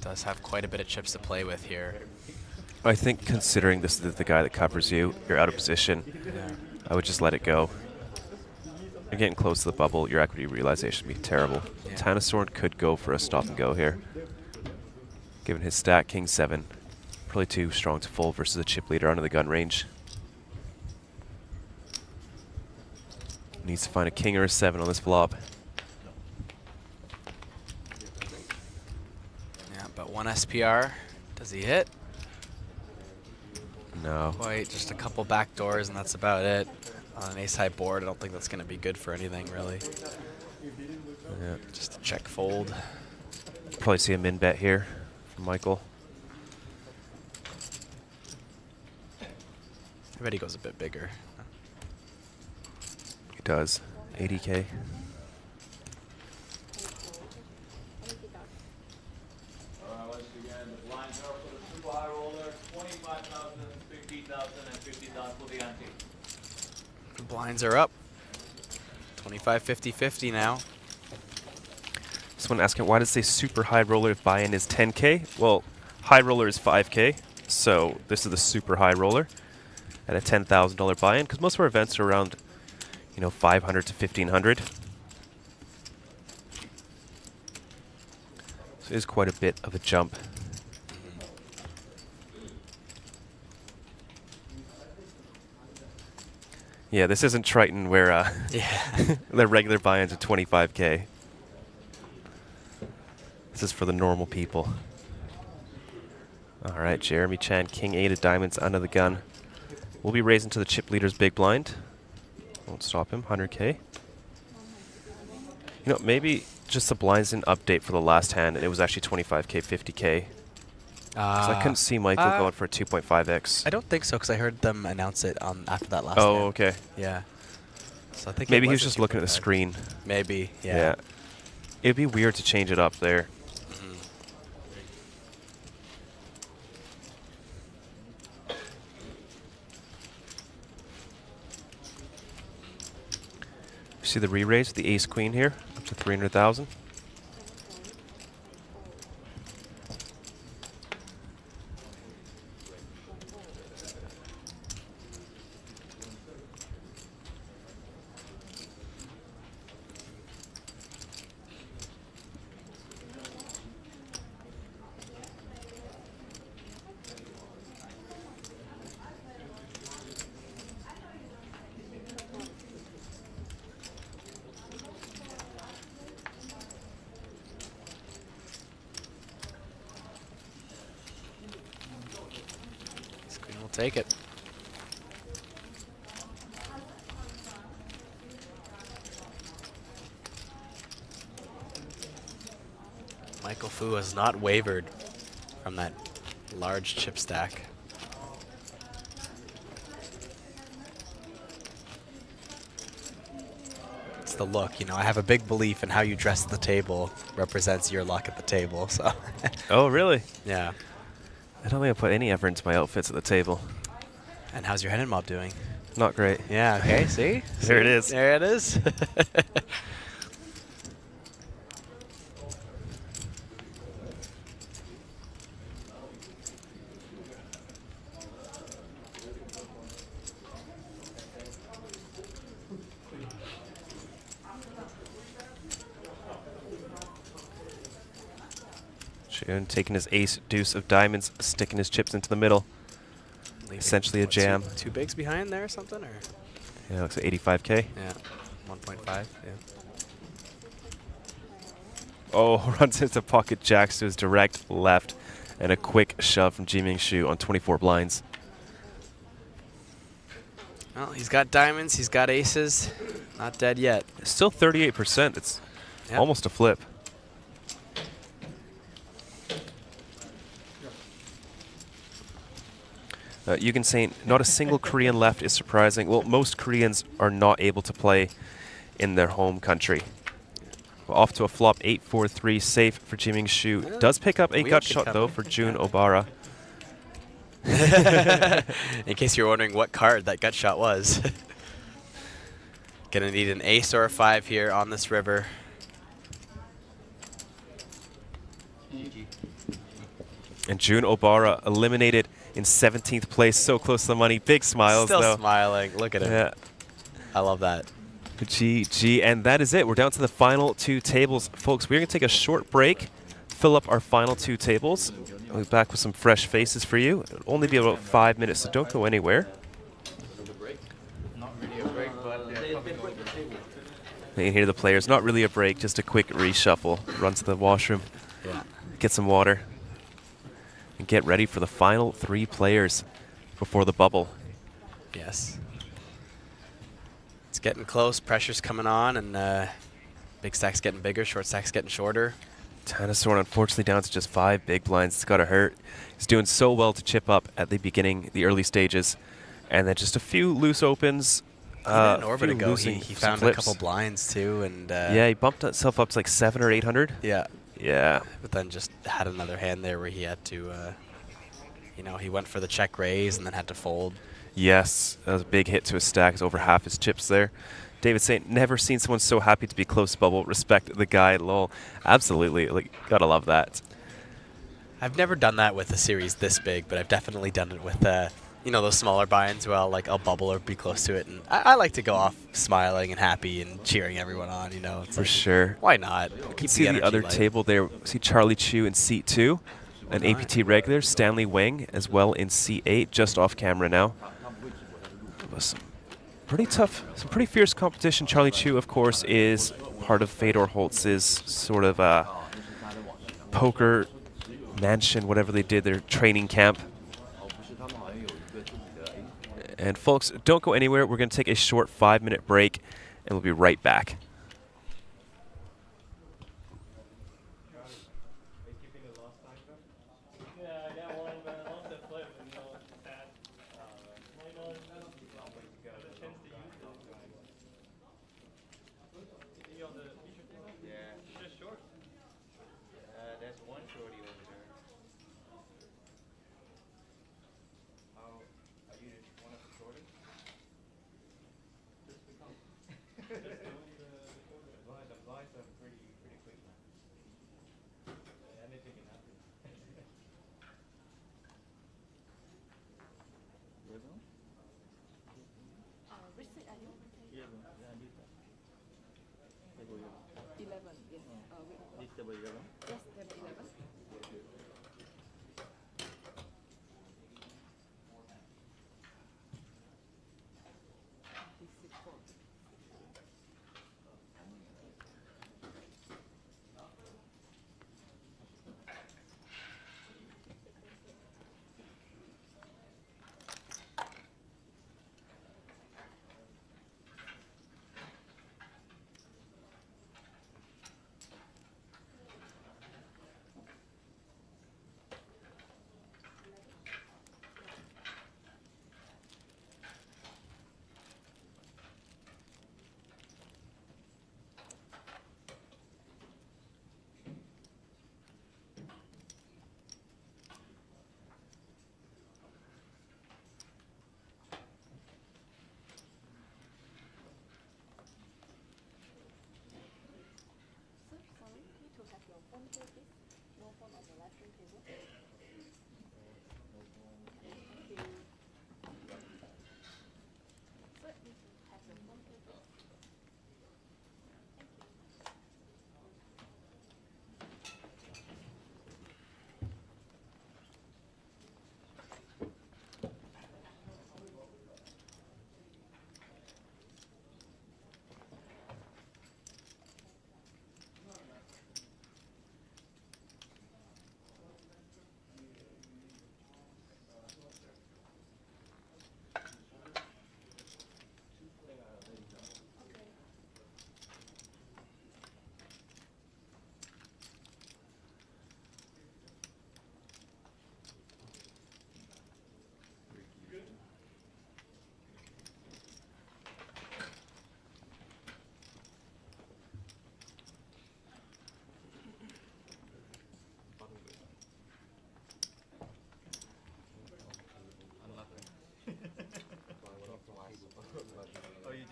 Does have quite a bit of chips to play with here. I think considering this is the guy that covers you, you're out of position. Yeah. I would just let it go. You're getting close to the bubble, your equity realization would be terrible. Yeah. Tanasorn could go for a stop and go here. Given his stack, King 7. Probably too strong to fold versus a chip leader under the gun range. Needs to find a king or a 7 on this flop. Yeah, but 1 SPR. Does he hit? No. Quite, just a couple back doors and that's about it. On an ace-high board, I don't think that's going to be good for anything, really. Yeah. Just a check fold. Probably see a min bet here from Michael. I bet he goes a bit bigger. He does. 80K. Once again, the blinds are for the super high roller, 25,000, 50,000, and 50,000 for the ante. The blinds are up. 25, 50, 50 now. Someone asking, why does it say super high roller if buy-in is 10K? Well, high roller is 5K, so this is the super high roller at a $10,000 buy-in, because most of our events are around, you know, 500 to 1,500. So it is quite a bit of a jump. Yeah, this isn't Triton where yeah. the regular buy-ins are 25K. This is for the normal people. All right, Jeremy Chan, King 8 of diamonds under the gun. We'll be raising to the chip leader's big blind. Won't stop him, 100K. You know, maybe just the blinds didn't update for the last hand, and it was actually 25K, 50K. Because I couldn't see Michael going for a 2.5x. I don't think so, because I heard them announce it after that last Oh, hand. okay. Yeah. So I think maybe it he was a just looking at the 2.5. screen. Maybe, yeah. It'd be weird to change it up there. See the re-raise, the ace queen here, up to 300,000. Take it. Michael Fu has not wavered from that large chip stack. It's the look, you know, I have a big belief in how you dress at the table represents your luck at the table, so. Oh, really? Yeah. I don't think I put any effort into my outfits at the table. And how's your head and mob doing? Not great. Yeah, okay, see? There it is. There it is. Jun taking his ace, deuce of diamonds, sticking his chips into the middle. Essentially a jam. Two bigs behind there or something? Or? Yeah, looks like 85K. Yeah, 1.5, yeah. Oh, runs into pocket jacks to his direct left, and a quick shove from Jiming Shu on 24 blinds. Well, he's got diamonds, he's got aces. Not dead yet. Still 38%. It's almost a flip. You can say not a single Korean left is surprising. Well, most Koreans are not able to play in their home country. Well, off to a flop, 8-4-3, safe for Jiming Shu. Does pick up a gut shot, though, for Jun Obara. In case you're wondering what card that gut shot was. Gonna need an ace or a 5 here on this river. And Jun Obara eliminated in 17th place, so close to the money. Big smiles, Still though. smiling. Look at him. Yeah. I love that. GG, and that is it. We're down to the final 2 tables. Folks, we're going to take a short break, fill up our final 2 tables. I'll be back with some fresh faces for you. It'll only be about 5 minutes, so don't go anywhere. You can hear the players. Not really a break, just a quick reshuffle. Run to the washroom, get some water, and get ready for the final 3 players before the bubble. Yes. It's getting close. Pressure's coming on, and big stack's getting bigger, short stack's getting shorter. Dinosaur, unfortunately, down to just 5 big blinds. It's got to hurt. He's doing so well to chip up at the beginning, the early stages, and then just a few loose opens. Even an orbit ago, he found a couple blinds too, and yeah, he bumped himself up to like 700 or 800. Yeah, yeah. But then just had another hand there where he had to, you know, he went for the check raise and then had to fold. Yes, that was a big hit to his stack. It's over half his chips there. David saying, never seen someone so happy to be close to bubble. Respect the guy, lol. Absolutely, like, gotta love that. I've never done that with a series this big, but I've definitely done it with, you know, those smaller buy-ins. Well, like I'll bubble or be close to it, and I like to go off smiling and happy and cheering everyone on. You know, it's for like, sure. Why not? You can see the other table there. See Charlie Chu in seat 2, an APT regular. Stanley Wang as well in seat 8, just off camera now. Some pretty tough, some pretty fierce competition. Charlie Chu, of course, is part of Fedor Holtz's sort of poker mansion, whatever they did, their training camp. And folks, don't go anywhere. We're going to take a short 5-minute break, and we'll be right back.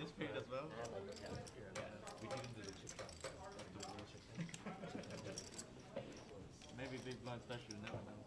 just paid as well. Maybe big blind special, never know.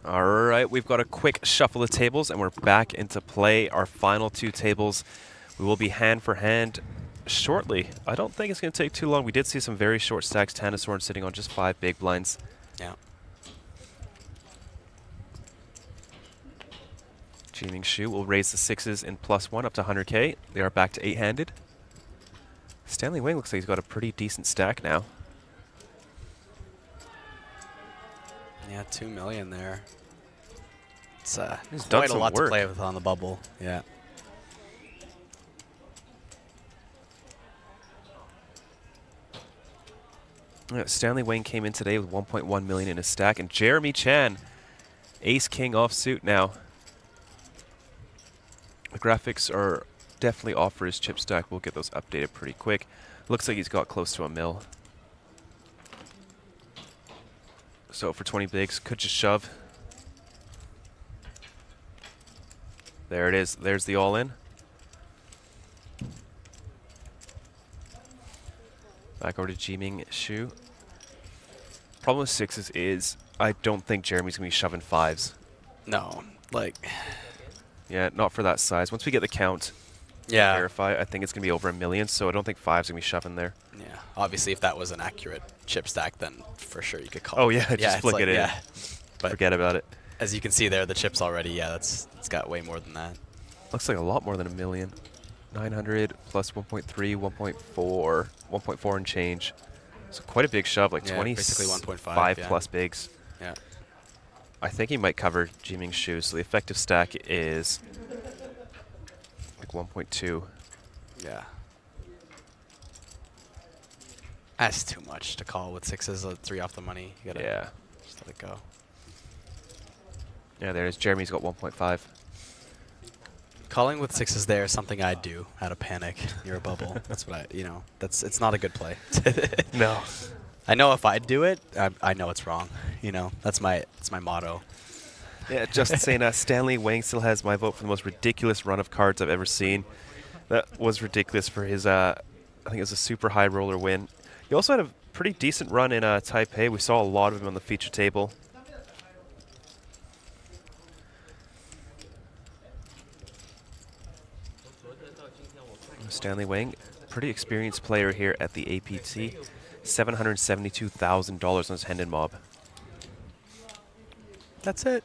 All right, we've got a quick shuffle of tables, and we're back into play. Our final two tables, we will be hand for hand shortly. I don't think it's going to take too long. We did see some very short stacks. Tanasorn sitting on just 5 big blinds. Yeah. Jiming Shu will raise the 6s in +1 up to 100K. They are back to 8-handed. Stanley Wang looks like he's got a pretty decent stack now. Yeah, 2 million there. It's He's done quite a some lot work. to play with on the bubble. Yeah. Yeah, Stanley Wang came in today with 1.1 million in his stack, and Jeremy Chan, ace king offsuit now. The graphics are definitely off for his chip stack. We'll get those updated pretty quick. Looks like he's got close to 1 mil. So for 20 bigs, could just shove. There it is. There's the all-in. Back over to Jiming Shu. Problem with 6s is I don't think Jeremy's going to be shoving 5s. No, like... Yeah, not for that size. Once we get the count, yeah, verify, I think it's going to be over 1 million, so I don't think 5's going to be shoving there. Yeah, obviously if that was an accurate chip stack, then for sure you could call Oh it. yeah, just flick it in. Yeah. But forget about it. As you can see there, the chips already, yeah, it's got way more than that. Looks like a lot more than 1 million. 900 plus 1.3, 1.4, 1.4 and change. So quite a big shove, like Yeah, 20, basically 1.5, 5 yeah. plus bigs. Yeah. I think he might cover Jiming Shu, so the effective stack is like 1.2. Yeah. That's too much to call with 6s, 3 off the money. You gotta just let it go. Yeah, there it is. Jeremy's got 1.5. Calling with 6s there is something I'd do out of panic near a bubble. That's what it's not a good play. No. I know if I do it, I know it's wrong. That's my motto. Yeah, just saying, Stanley Wang still has my vote for the most ridiculous run of cards I've ever seen. That was ridiculous for his, I think it was a super high roller win. He also had a pretty decent run in Taipei. We saw a lot of him on the feature table. Stanley Wang, pretty experienced player here at the APT. $772,000 on his Hendon mob. That's it.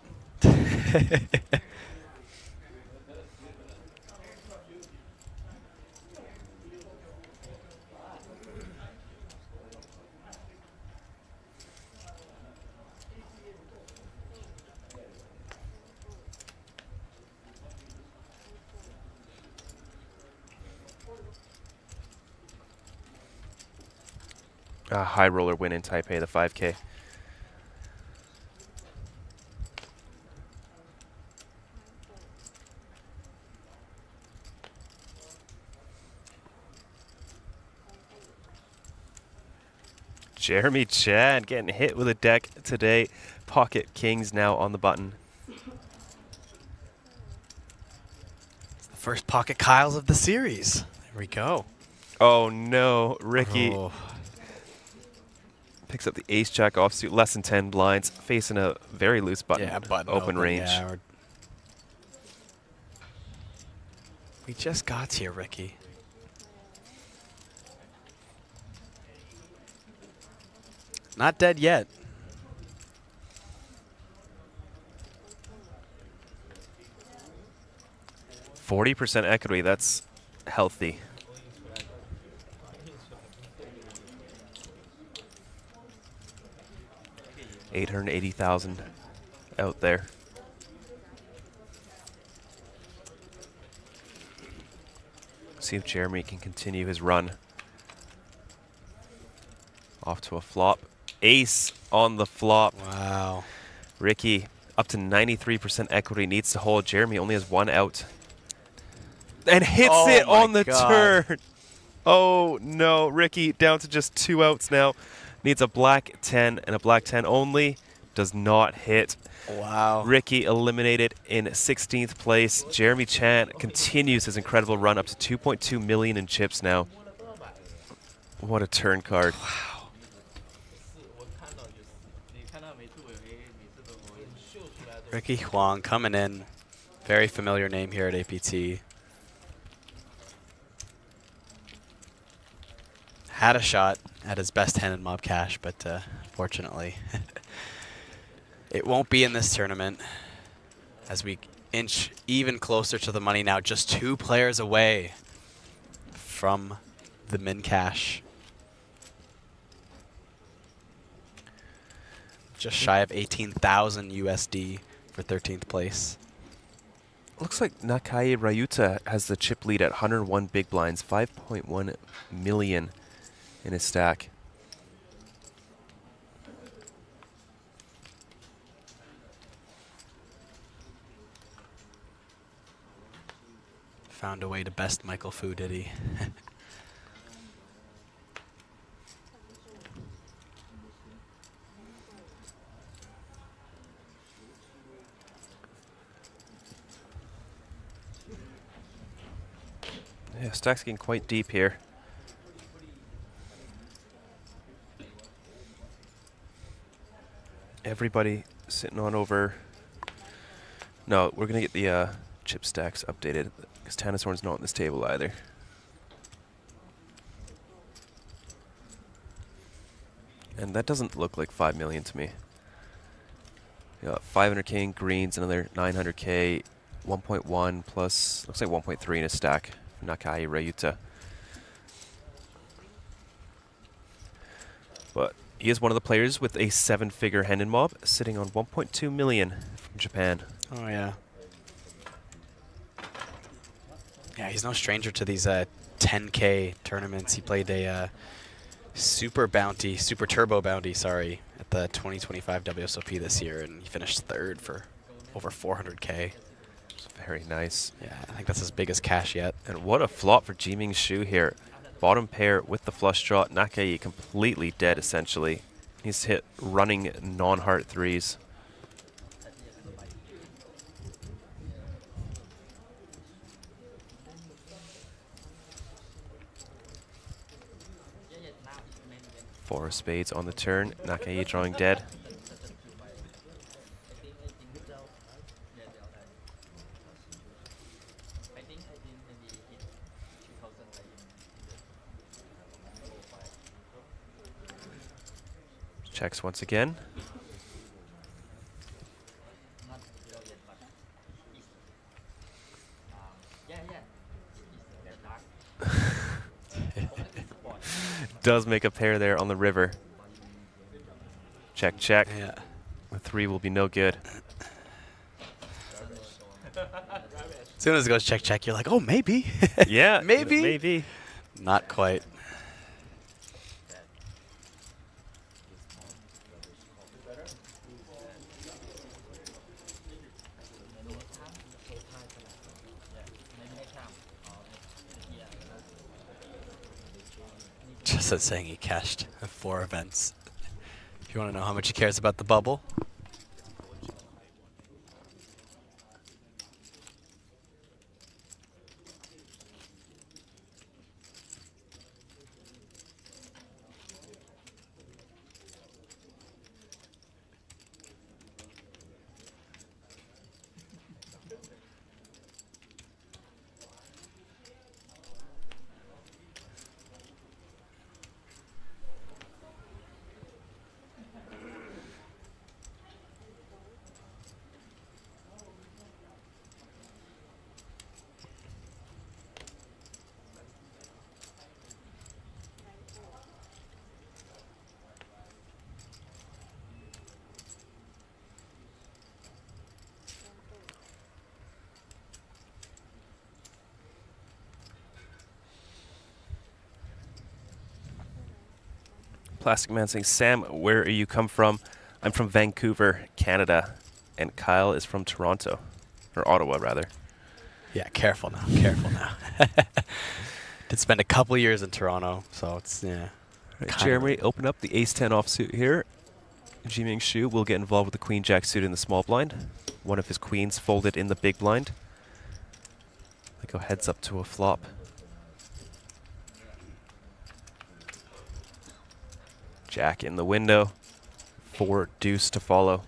high roller win in Taipei, the 5K. Jeremy Chan getting hit with a deck today. Pocket Kings now on the button. It's the first Pocket Kyles of the series. There we go. Oh no, Ricky Oh. picks up the ace jack offsuit, less than 10 blinds, facing a very loose button, Yeah, button open range. Yeah, we just got here, Ricky. Not dead yet. %40 equity, that's healthy. $880,000 out there. See if Jeremy can continue his run. Off to a flop. Ace on the flop. Wow. Ricky up to 93% equity, needs to hold. Jeremy only has one out. And hits it on the turn. Oh no, Ricky down to just 2 outs now. Needs a black 10 and a black 10 only. Does not hit. Wow. Ricky eliminated in 16th place. Jeremy Chan continues his incredible run up to 2.2 million in chips now. What a turn card. Wow. Ricky Huang coming in. Very familiar name here at APT. Had a shot at his best hand in Mob Cash, but fortunately, it won't be in this tournament as we inch even closer to the money now, just 2 players away from the min cash. Just shy of 18,000 USD for 13th place. Looks like Nakai Ryuta has the chip lead at 101 big blinds, 5.1 million in his stack. Found a way to best Michael Fu, did he? Yeah, stack's getting quite deep here. Everybody sitting on over. No, we're gonna get the chip stacks updated because Tannishorn's not on this table either. And that doesn't look like 5 million to me. Yeah, 500k in greens, another 900k, 1.1 plus, looks like 1.3 in a stack for Nakai Ryuta. But he is one of the players with a 7-figure hand in mob, sitting on 1.2 million from Japan. Oh yeah. Yeah, he's no stranger to these 10K tournaments. He played a super turbo bounty, sorry, at the 2025 WSOP this year, and he finished 3rd for over 400K. Very nice. Yeah, I think that's his biggest cash yet. And what a flop for Jiming Shu here. Bottom pair with the flush draw. Nakai completely dead, essentially. He's hit running non-heart threes. Four of spades on the turn. Nakai drawing dead. Checks once again. Does make a pair there on the river. Check, check. Yeah. The 3 will be no good. As soon as it goes check, check, you're like, oh, maybe. Yeah, maybe. Maybe. Not quite. Vincent saying he cashed 4 events. If you want to know how much he cares about the bubble. Plastic Man saying, Sam, where are you come from? I'm from Vancouver, Canada. And Kyle is from Toronto. Or Ottawa, rather. Yeah, careful now. Careful now. Did spend a couple years in Toronto, so it's, yeah. Right, Jeremy, open up the ace-10 offsuit here. Jiming Shu will get involved with the queen-jack suit in the small blind. One of his queens folded in the big blind. They go heads up to a flop. Jack in the window. 4 deuce to follow.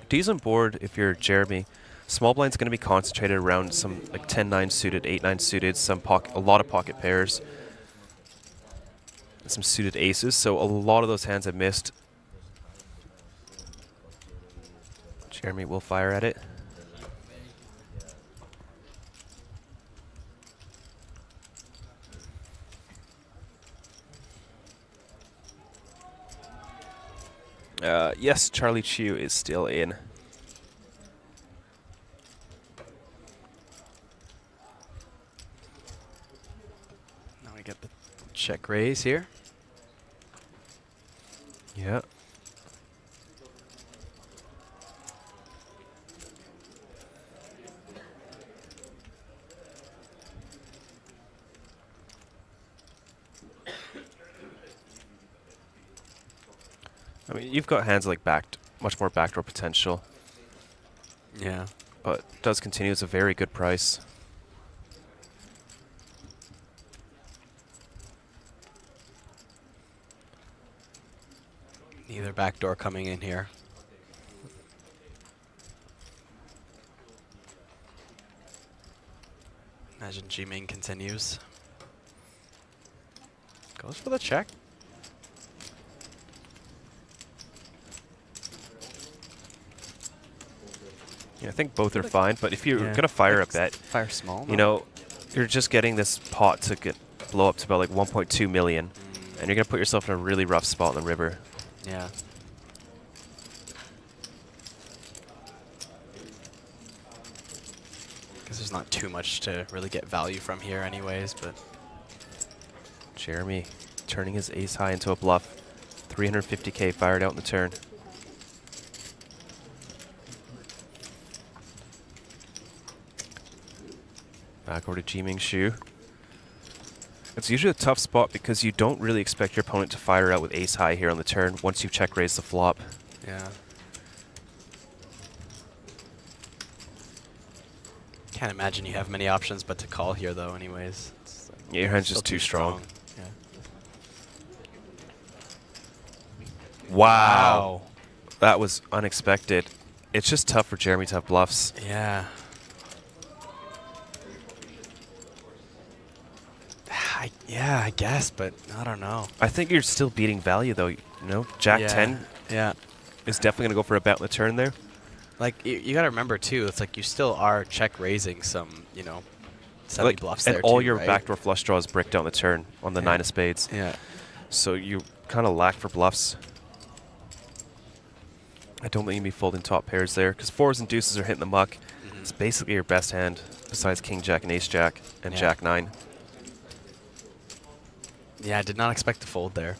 Decent board if you're Jeremy. Small blind's going to be concentrated around some like 10-9 suited, 8-9 suited, a lot of pocket pairs, some suited aces. So a lot of those hands have missed. Jeremy will fire at it. Yes, Charlie Chu is still in. Now we get the check raise here. Yeah. I mean, you've got hands like much more backdoor potential. Yeah. But does continue. It's a very good price. Neither backdoor coming in here. Imagine G-Ming continues. Goes for the check. Yeah, I think both are fine, but if you're going to fire a bet, fire small, you know, you're just getting this pot to blow up to about like 1.2 million, and you're going to put yourself in a really rough spot in the river. Yeah. Because there's not too much to really get value from here anyways, but... Jeremy turning his ace high into a bluff. 350k fired out in the turn. Back over to Jiming Shu. It's usually a tough spot because you don't really expect your opponent to fire out with ace high here on the turn once you've check raised the flop. Yeah. Can't imagine you have many options but to call here though anyways. It's yeah, your hand's just too strong. Yeah. Wow. That was unexpected. It's just tough for Jeremy to have bluffs. Yeah. Yeah, I guess, but I don't know. I think you're still beating value, though. You know, Jack 10 is definitely going to go for a bet on the turn there. Like, you got to remember, too, it's like you still are check raising some, you know, semi-bluffs there, and all too, your right? backdoor flush draws bricked on the turn on the 9 of spades. Yeah. So you kind of lack for bluffs. I don't think you'd be folding top pairs there, because 4s and deuces are hitting the muck. It's basically your best hand, besides King Jack and Ace Jack and Jack 9. Yeah, I did not expect to fold there.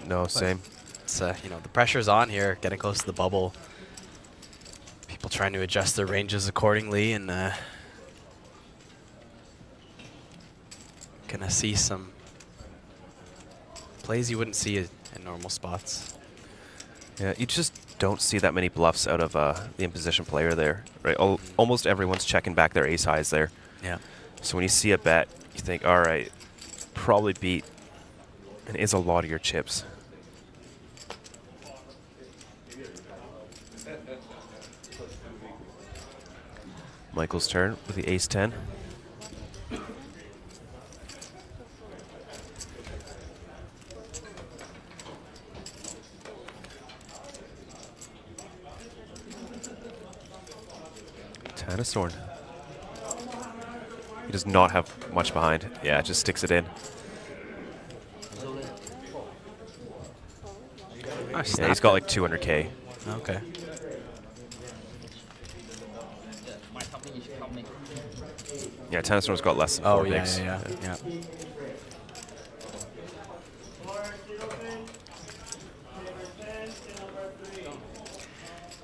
No, same. It's, you know, the pressure's on here, getting close to the bubble. People trying to adjust their ranges accordingly, and Gonna see some plays you wouldn't see in normal spots. Yeah, you just don't see that many bluffs out of the in-position player there, right? Almost everyone's checking back their ace highs there. Yeah. So when you see a bet, you think, all right, probably beat, and is a lot of your chips. Michael's turn with the ace-10. Tanastorn. He does not have much behind. Yeah, just sticks it in. Yeah, he's got like 200K. Okay. Yeah, Tanastorm's got less than 4 bigs. Yeah.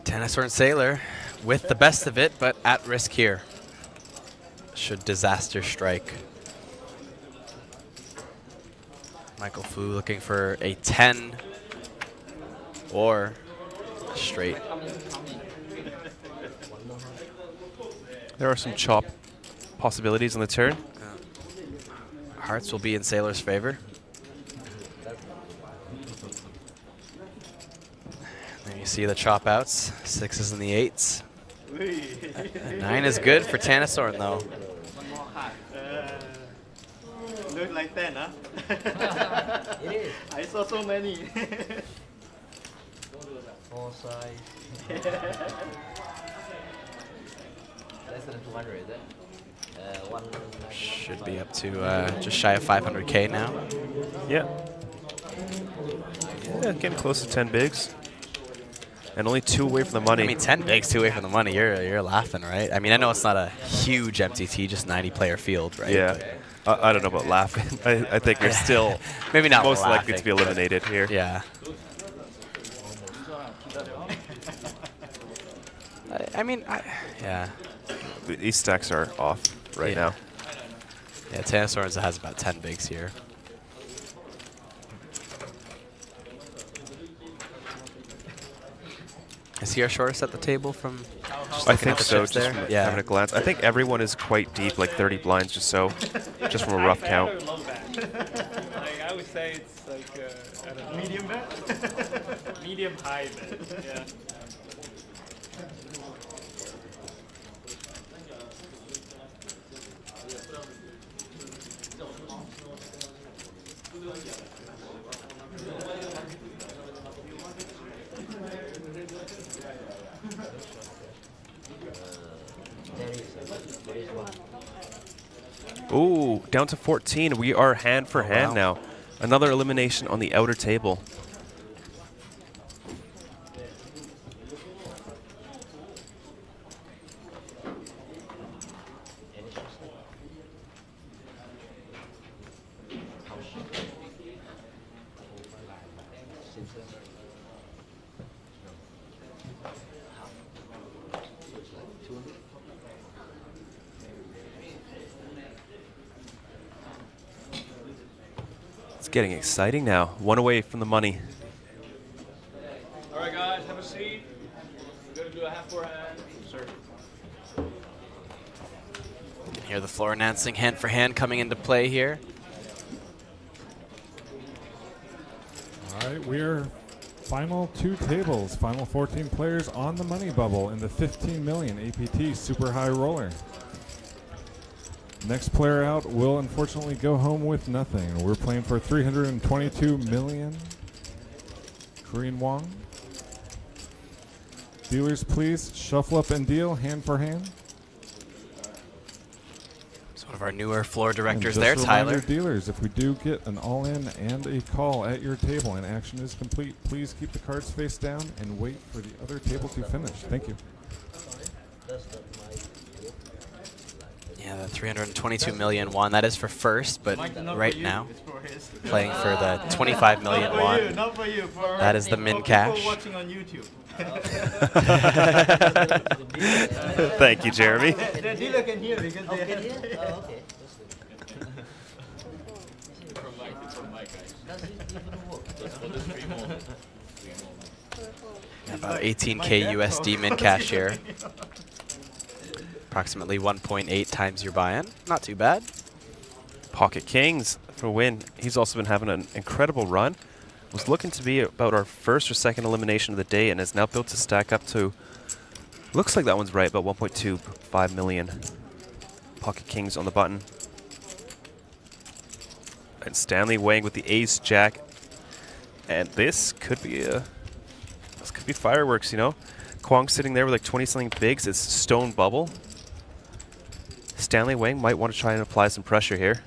Tanastorn Sailor with the best of it, but at risk here. Should disaster strike. Michael Fu looking for a 10 or a straight. There are some chop possibilities on the turn. Hearts will be in Sailor's favor. There you see the chop outs, 6s and the 8s. 9 is good for Tanastorn though. Look like 10, huh? It is. I saw so many. 4 size. Less than 200, is it? Should be up to just shy of 500K now. Yeah. Yeah, getting close to 10 bigs. And only 2 away from the money. I mean, 10 bigs, 2 away from the money. You're laughing, right? I mean, I know it's not a huge MTT, just 90-player field, right? Yeah. I don't know about laughing. I think you're still maybe not most laughing, likely to be eliminated here. Yeah. I mean, yeah. These stacks are off right now. Yeah, Tanastorn has about 10 bigs here. Is he our shortest at the table from just I think so, just there? from Yeah. having a glance. I think everyone is quite deep, like 30 blinds just so, just from a rough count. Like, I would say it's like I don't know. Medium bet? Medium high bet, yeah. Ooh, down to 14. We are hand for hand now. Another elimination on the outer table. It's getting exciting now. 1 away from the money. All right, guys, have a seat. We're going to do a half forehand. Sir. You can hear the floor announcing hand for hand coming into play here. All right, we're final 2 tables, final 14 players on the money bubble in the 15 million APT Super High Roller. Next player out will unfortunately go home with nothing. We're playing for 322 million Korean won. Dealers, please shuffle up and deal hand for hand. It's one of our newer floor directors And there, just a reminder, Tyler. dealers, if we do get an all-in and a call at your table and action is complete, please keep the cards face down and wait for the other table to finish. Thank you. Yeah, the 322 million won. That is for first, but right now, playing for the 25 million won. Not for you, for that is the min cash. people watching on YouTube. Thank you, Jeremy. The dealer can hear because they have. About 18K USD min cash here. Approximately 1.8 times your buy-in. Not too bad. Pocket Kings for a win. He's also been having an incredible run. Was looking to be about our first or second elimination of the day and has now built to stack up to, looks like that one's right, about 1.25 million. Pocket Kings on the button. And Stanley Wang with the ace jack. And this could be fireworks, you know. Kwong sitting there with like 20 something bigs. It's stone bubble. Stanley Wang might want to try and apply some pressure here.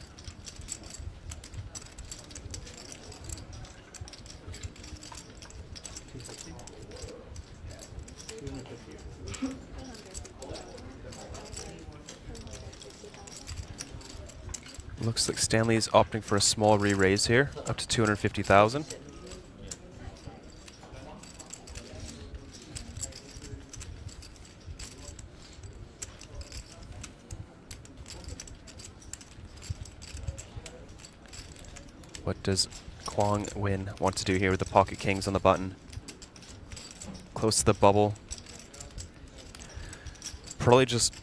Looks like Stanley is opting for a small re-raise here, up to 250,000. What does Kwong Win want to do here with the Pocket Kings on the button? Close to the bubble. Probably just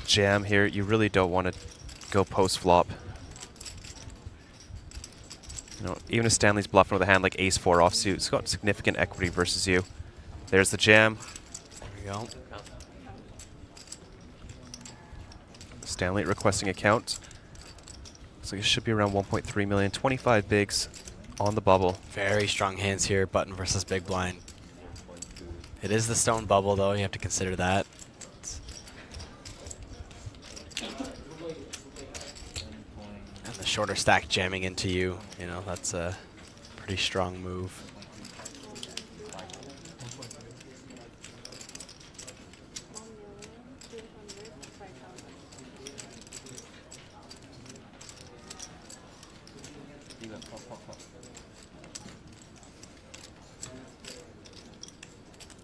jam here. You really don't want to go post-flop. You know, even if Stanley's bluffing with a hand like ace-4 offsuit, it's got significant equity versus you. There's the jam. There we go. Stanley requesting a count. Looks like it should be around 1.3 million. 25 bigs on the bubble. Very strong hands here, button versus big blind. It is the stone bubble, though. You have to consider that. And the shorter stack jamming into you, you know, that's a pretty strong move.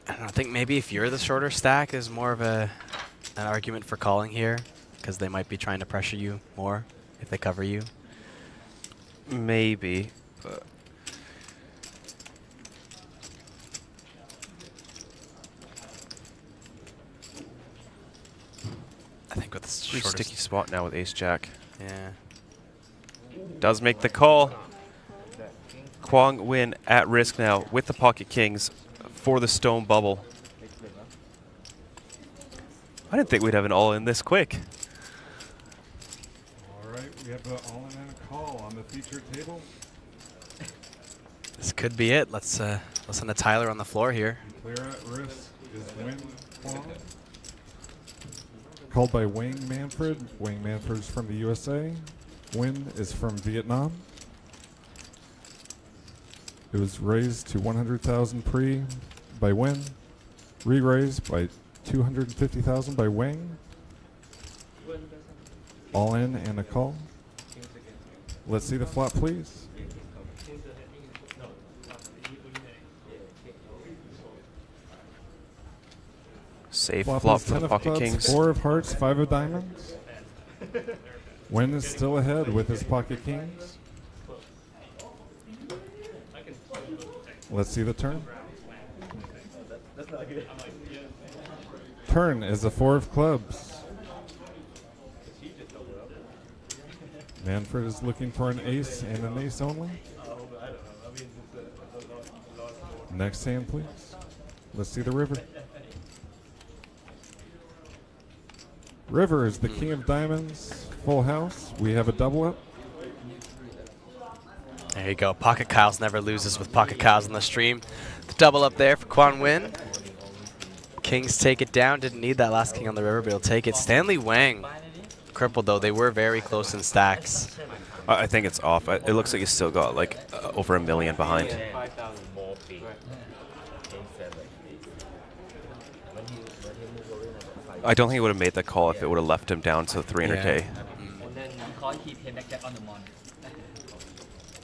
I think maybe if you're the shorter stack, is more of an argument for calling here, because they might be trying to pressure you more if they cover you. Maybe, but I think with the pretty sticky spot now with ace jack. Yeah. Does make the call. Kwong Win at risk now with the Pocket Kings for the stone bubble. I didn't think we'd have an all-in this quick. All right, we have an all-in and a call on the featured table. This could be it. Let's listen to Tyler on the floor here. Clear at risk is Win Kwong. Called by Wang Manfred. Wang Manfred's from the USA. Win is from Vietnam. It was raised to 100,000 pre by Win. Re-raised by 250,000 by Wang. All in and a call. Let's see the flop, please. Safe Flop flop is for 10 the of Pocket clubs, Kings. 4 of hearts, 5 of diamonds. Win is still ahead with his Pocket Kings. Let's see the turn. Turn is a 4 of clubs. Manfred is looking for an ace and an ace only. Next hand, please. Let's see the river. River is the king of diamonds, full house. We have a double up. There you go. Pocket Kyles never loses with Pocket Kyles on the stream. The double up there for Kwon Win. Kings take it down. Didn't need that last king on the river, but he'll take it. Stanley Wang. Crippled, though. They were very close in stacks. I think it's off. It looks like he's still got like over $1 million behind. I don't think he would have made that call if it would have left him down to 300K. Yeah.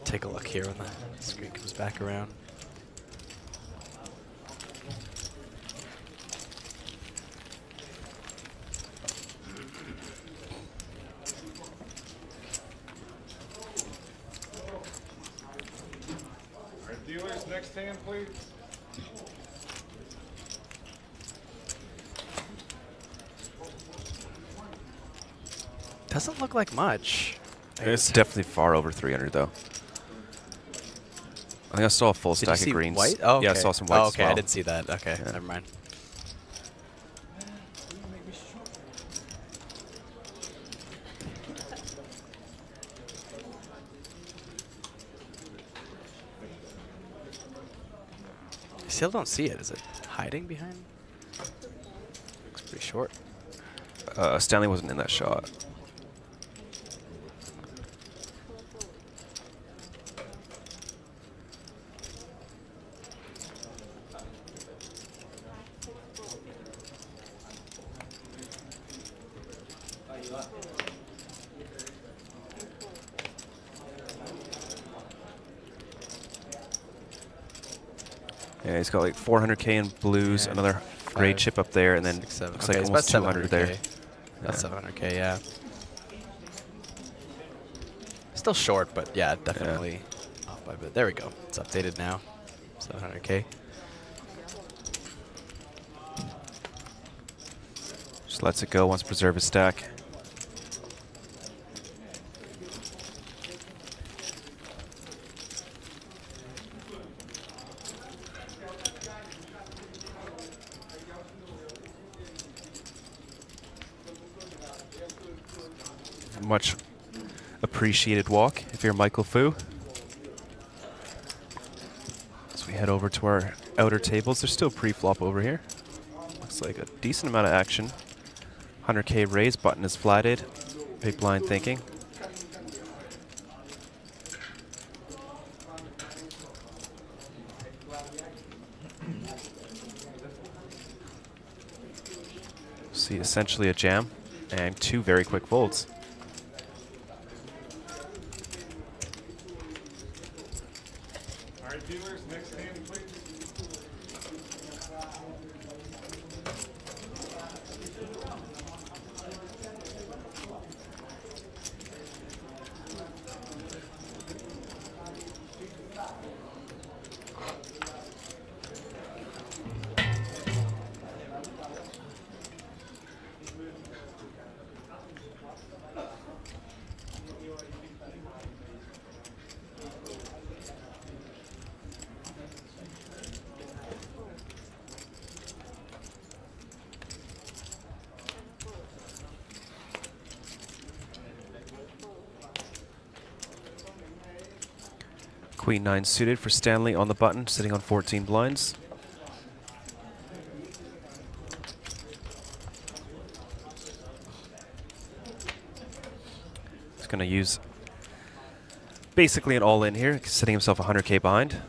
Take a look here when the screen comes back around. All right, next hand, please. Doesn't look like much. It's definitely far over 300 though. I think I saw a full Did you stack see of greens. white? Oh, okay. Yeah, I saw some white. Oh, as okay, well. I didn't see that. Okay, Yeah. never mind. I still don't see it. Is it hiding behind? Looks pretty short. Stanley wasn't in that shot. Yeah, he's got like 400k in blues, Yeah, another gray chip up there, and then 6, 7. looks Okay, like it's almost about 200 there. 700K. About 700k, yeah. Still short, but yeah, definitely off by a bit. There we go. It's updated now. 700k. Just lets it go, wants to preserve his stack. Much appreciated walk if you're Michael Fu. As we head over to our outer tables, there's still pre-flop over here. Looks like a decent amount of action. 100k raise, button is flatted. Big blind thinking. See essentially a jam and 2 very quick folds. All right, dealers, next hand, please. Queen 9 suited for Stanley on the button, sitting on 14 blinds. He's going to use basically an all-in here, setting himself 100k behind.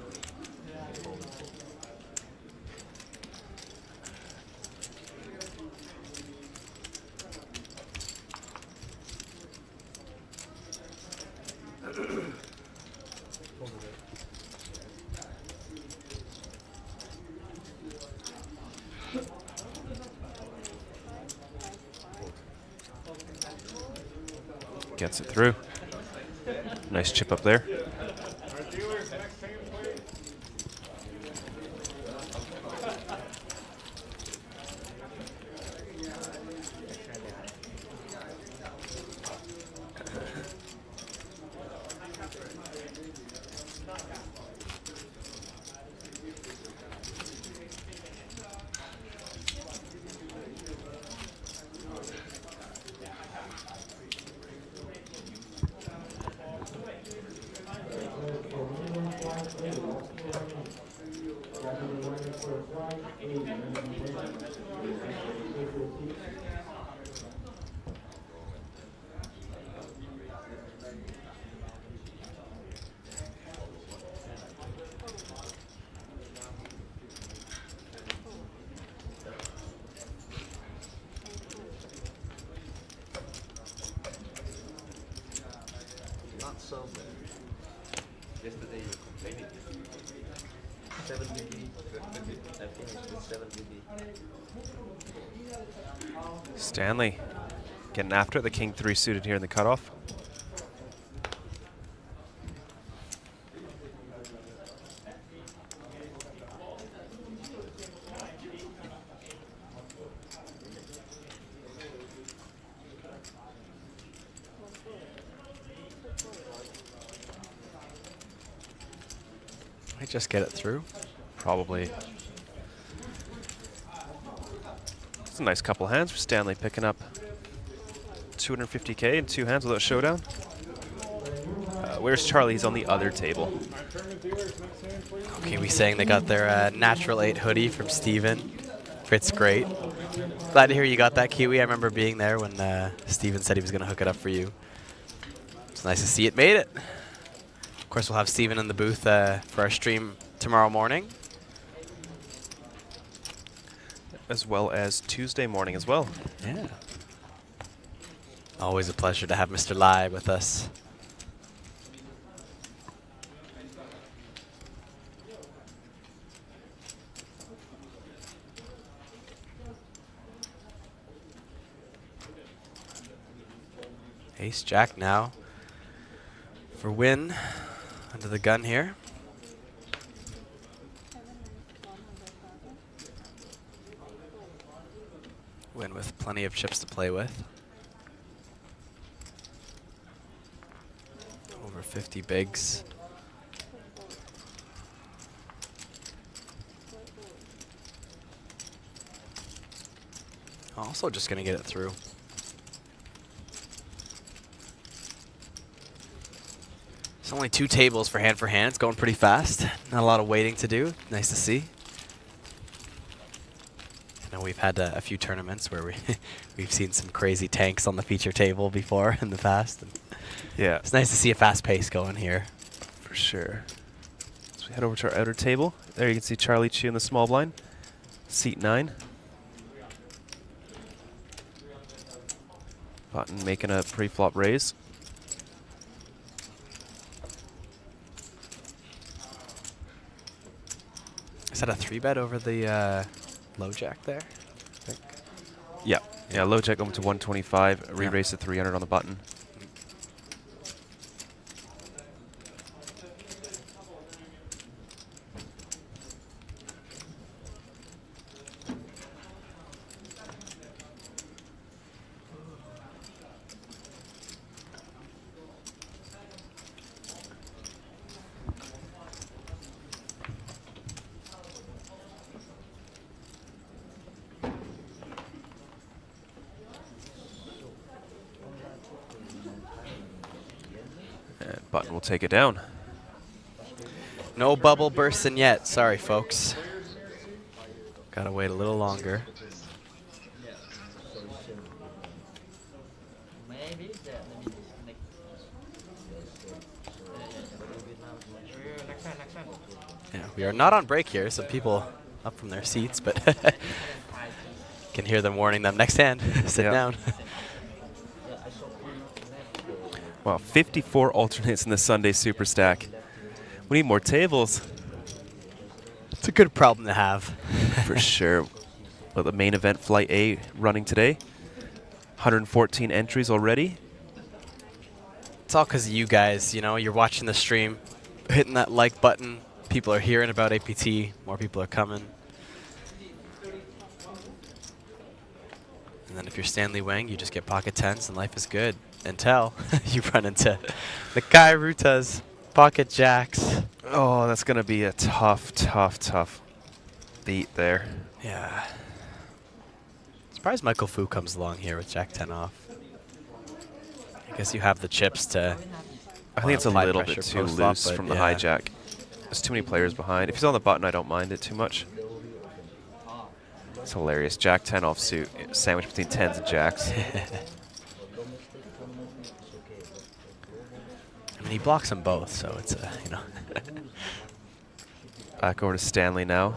Gets it through. Nice chip up there. Not so bad. Yesterday you complaining. 7 BB. I finished with 7 BB. Stanley getting after the King 3 suited here in the cutoff. Might just get it through. Probably. It's a nice couple hands for Stanley, picking up 250K in 2 hands without showdown. Where's Charlie? He's on the other table. Kiwi saying they got their Natural 8 hoodie from Steven. Fits great. Glad to hear you got that, Kiwi. I remember being there when Steven said he was going to hook it up for you. It's nice to see it made it. Of course, we'll have Steven in the booth for our stream tomorrow morning. As well as Tuesday morning as well. Yeah. Always a pleasure to have Mr. Live with us. Ace Jack now for win under the gun here. Win with plenty of chips to play with. Over 50 bigs. Also just gonna get it through. It's only 2 tables for hand. It's going pretty fast. Not a lot of waiting to do. Nice to see. I know we've had a few tournaments where we've seen some crazy tanks on the feature table before in the past. And yeah. It's nice to see a fast pace going here. For sure. So we head over to our outer table. There you can see Charlie Chu in the small blind. Seat 9. Button making a pre-flop raise. Is that a 3-bet over the low jack there? I think. Yeah, low jack over to 125, re-raise to 300 on the button. Button will take it down. No bubble bursting yet. Sorry, folks. Gotta wait a little longer. Yeah, we are not on break here. Some people up from their seats, but can hear them warning them next hand. Sit down. Wow, 54 alternates in the Sunday Super Stack. We need more tables. It's a good problem to have. For sure. Well, the main event, Flight A, running today. 114 entries already. It's all because of you guys. You know, you're watching the stream, hitting that like button. People are hearing about APT. More people are coming. And then if you're Stanley Wang, you just get pocket tens and life is good. Until you run into the Kai Ruta's pocket jacks. Oh, that's going to be a tough beat there. Yeah. Surprised Michael Fu comes along here with Jack 10 off. I guess you have the chips to. I think it's a little bit too loose from the hijack. There's too many players behind. If he's on the button, I don't mind it too much. It's hilarious. Jack 10 offsuit, sandwich between 10s and jacks. I mean, he blocks them both, so it's a, you know. Back over to Stanley now.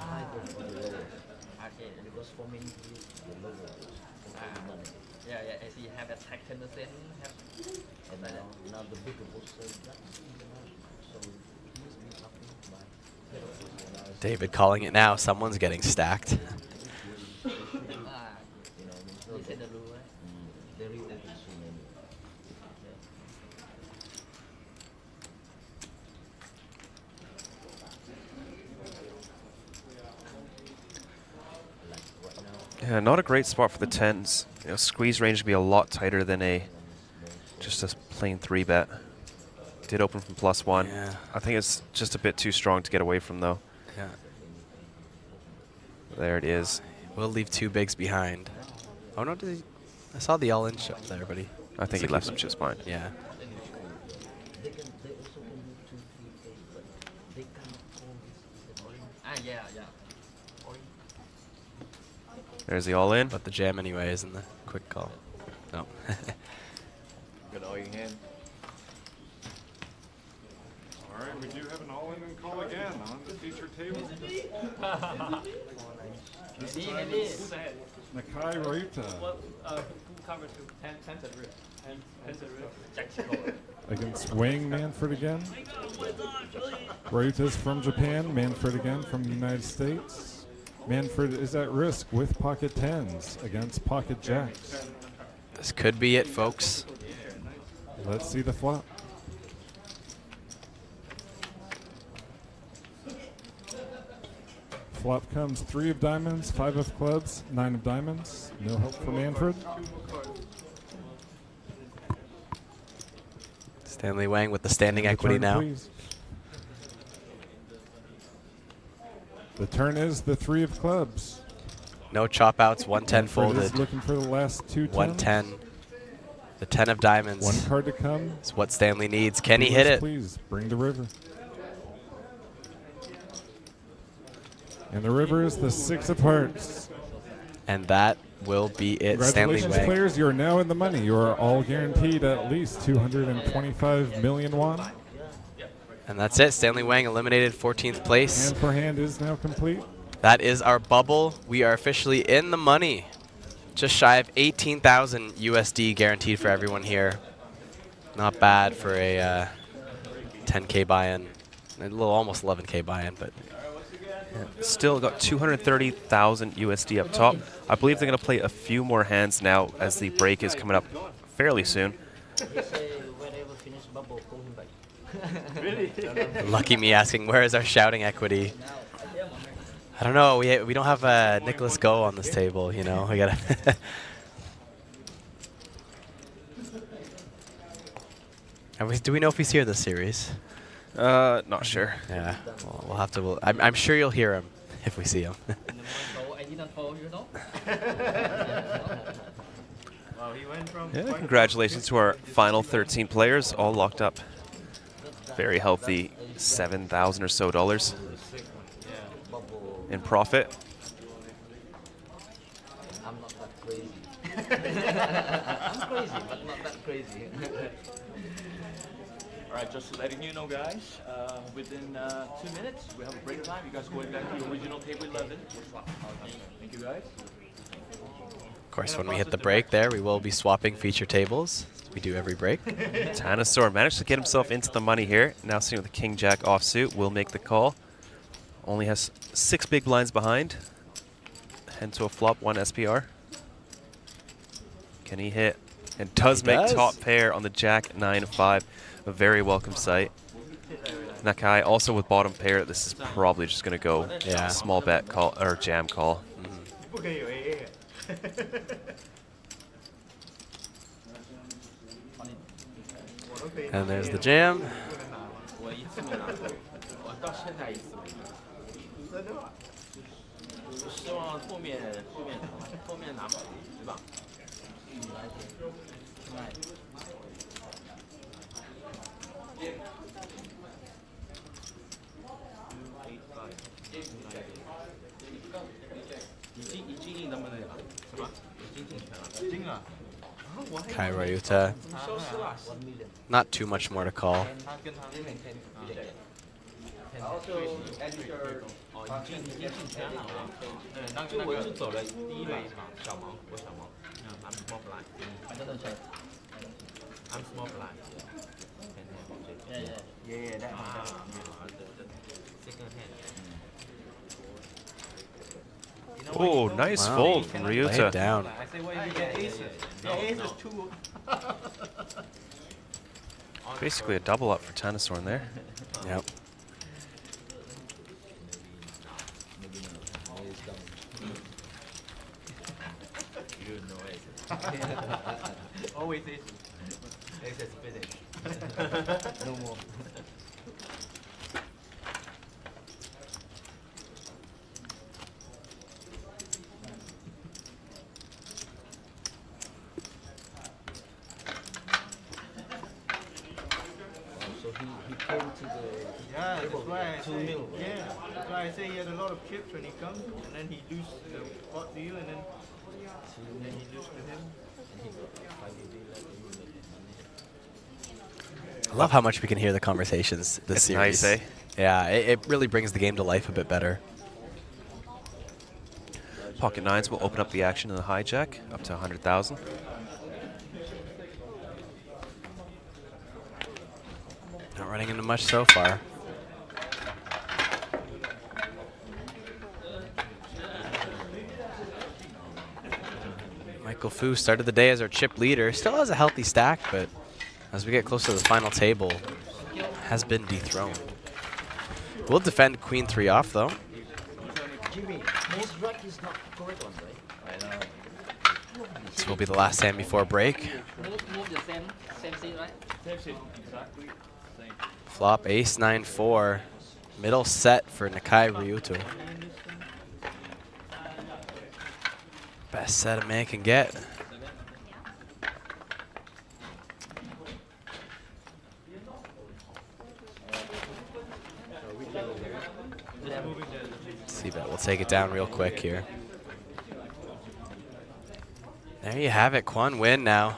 David calling it now. Someone's getting stacked. Yeah, not a great spot for the 10s. You know, squeeze range would be a lot tighter than just a plain 3-bet. Did open from +1. Yeah. I think it's just a bit too strong to get away from, though. Yeah. There it is. We'll leave 2 bigs behind. Oh no, did he? I saw the all-in shot there, buddy. I think he left some chips behind. Yeah. There's the all-in. But the jam anyway isn't the quick call. No. Good all in hand. All right, we do have an all-in call again on the feature table. This time it's Nakai Ryuta against Wang Manfred again. Ryuta's from Japan, Manfred again from the United States. Manfred is at risk with pocket 10s against pocket jacks. This could be it, folks. Let's see the flop. Flop comes 3 of diamonds, 5 of clubs, 9 of diamonds. No help for Manfred. Stanley Wang with the standing And the equity turn, now. please. The turn is the 3 of clubs. No chop outs, 110 Manfred is folded. looking for the last 2 tens. 110. The 10 of diamonds. 1 card to come. It's what Stanley needs. Can he hit it? Please bring the river. And the river is the 6 of hearts. And that will be it. Stanley Congratulations, Wang. players. You are now in the money. You are all guaranteed at least 225 million won. And that's it. Stanley Wang eliminated 14th place. Hand for hand is now complete. That is our bubble. We are officially in the money. Just shy of 18,000 USD guaranteed for everyone here. Not bad for a 10K buy-in. A little almost 11K buy-in, but Still got 230,000 USD up top. I believe they're going to play a few more hands now as the break is coming up fairly soon. lucky me asking, where is our shouting equity? I don't know. We don't have Nicholas Go on this table, you know. We gotta. Do we know if he's here this series? Not sure. Yeah, well, we'll have to. I'm sure you'll hear him if we see him. Yeah, congratulations to our final 13 players, all locked up. Very healthy, $7,000 or so in profit. I'm not that crazy. I'm crazy, but not that crazy. All right, just letting you know, guys, within 2 minutes, we have a break time. You guys going back to your original table 11. Thank you, guys. Of course, when we hit the break there, we will be swapping feature tables. We do every break. Tanasaur managed to get himself into the money here. Now sitting with the King-Jack offsuit, will make the call. Only has 6 big blinds behind. Head to a flop, 1 SPR. Can he hit? And does make top pair on the Jack 9-5. A very welcome sight. Nakai also with bottom pair. This is probably just going to go small bet call or jam call. And there's the jam. Kairayuta. Not too much more to call. Oh, nice fold from Ryuta. Lay it down. Basically a double up for Tanasaur in there. Yep. It's finished. No more. So he came to the Yeah, that's table, why I 2 say, mil. yeah, that's why I say he had a lot of chips when he comes, and then he lose the pot to you, and then he lose to him. I love how much we can hear the conversations this It's series. nice, eh? Yeah, it really brings the game to life a bit better. Pocket nines will open up the action in the hijack, up to 100,000. Not running into much so far. Michael Fu started the day as our chip leader. Still has a healthy stack, but as we get close to the final table, has been dethroned. We'll defend Queen 3 off, though. Jimmy, most right is not correct one, right? I know. This will be the last hand before break. Move the same seat, right? Same seat, exactly. Same. Flop ace 9-4. Middle set for Nakai Ryuto. Best set a man can get. C-bet will take it down real quick here. There you have it, Kwon Win now.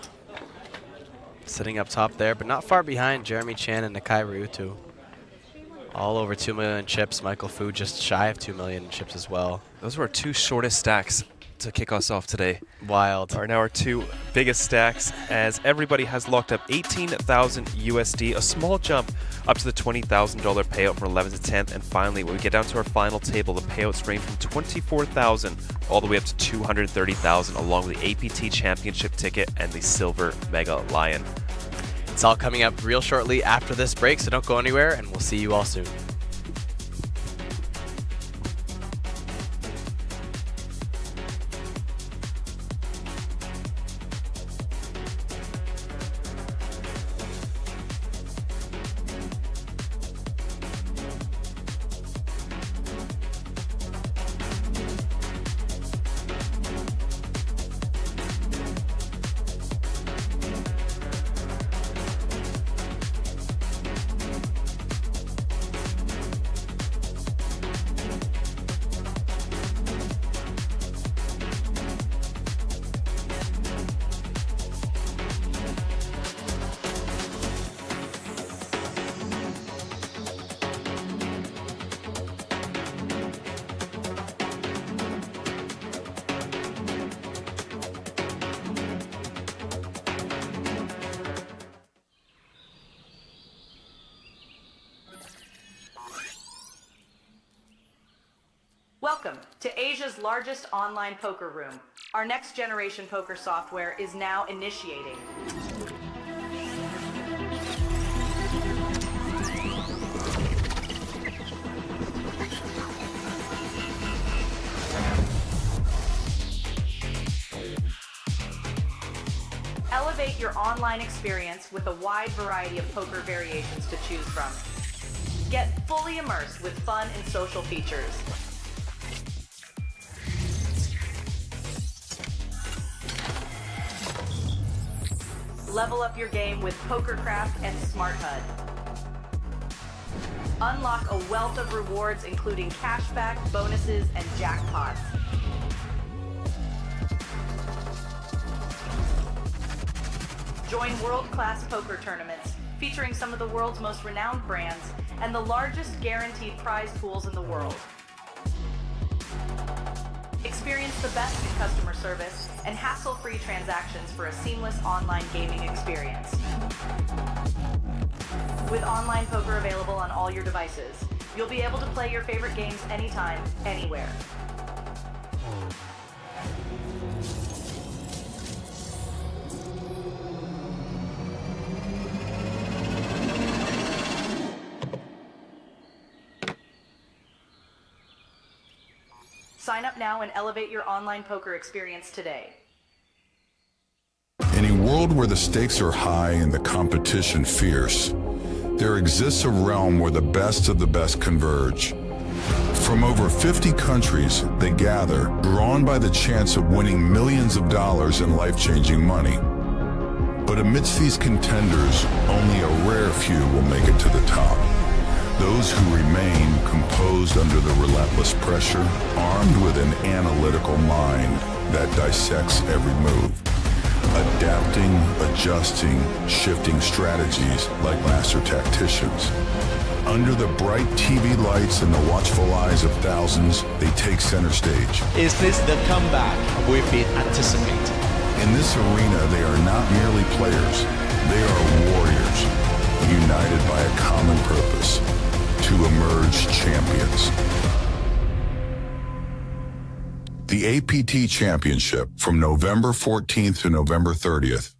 Sitting up top there, but not far behind Jeremy Chan and Nakai Ryuto. All over 2 million chips. Michael Fu just shy of 2 million chips as well. Those were our 2 shortest stacks to kick us off today. Wild. Are now our 2 biggest stacks, as everybody has locked up 18,000 USD, a small jump up to the $20,000 payout from 11th to 10th. And finally, when we get down to our final table, the payouts range from 24,000 all the way up to 230,000, along with the APT Championship ticket and the Silver Mega Lion. It's all coming up real shortly after this break, so don't go anywhere, and we'll see you all soon. Welcome to Asia's largest online poker room. Our next generation poker software is now initiating. Elevate your online experience with a wide variety of poker variations to choose from. Get fully immersed with fun and social features. Level up your game with PokerCraft and Smart HUD. Unlock a wealth of rewards, including cashback, bonuses, and jackpots. Join world-class poker tournaments featuring some of the world's most renowned brands and the largest guaranteed prize pools in the world. Experience the best in customer service and hassle-free transactions for a seamless online gaming experience. With online poker available on all your devices, you'll be able to play your favorite games anytime, anywhere. Sign up now and elevate your online poker experience today. Any world where the stakes are high and the competition fierce, there exists a realm where the best of the best converge. From over 50 countries, they gather, drawn by the chance of winning millions of dollars in life-changing money. But amidst these contenders, only a rare few will make it to the top. Those who remain composed under the relentless pressure, armed with an analytical mind that dissects every move, adapting, adjusting, shifting strategies like master tacticians. Under the bright TV lights and the watchful eyes of thousands, they take center stage. Is this the comeback we've been anticipating? In this arena, they are not merely players. They are warriors, united by a common purpose, to emerge champions. The APT Championship from November 14th to November 30th.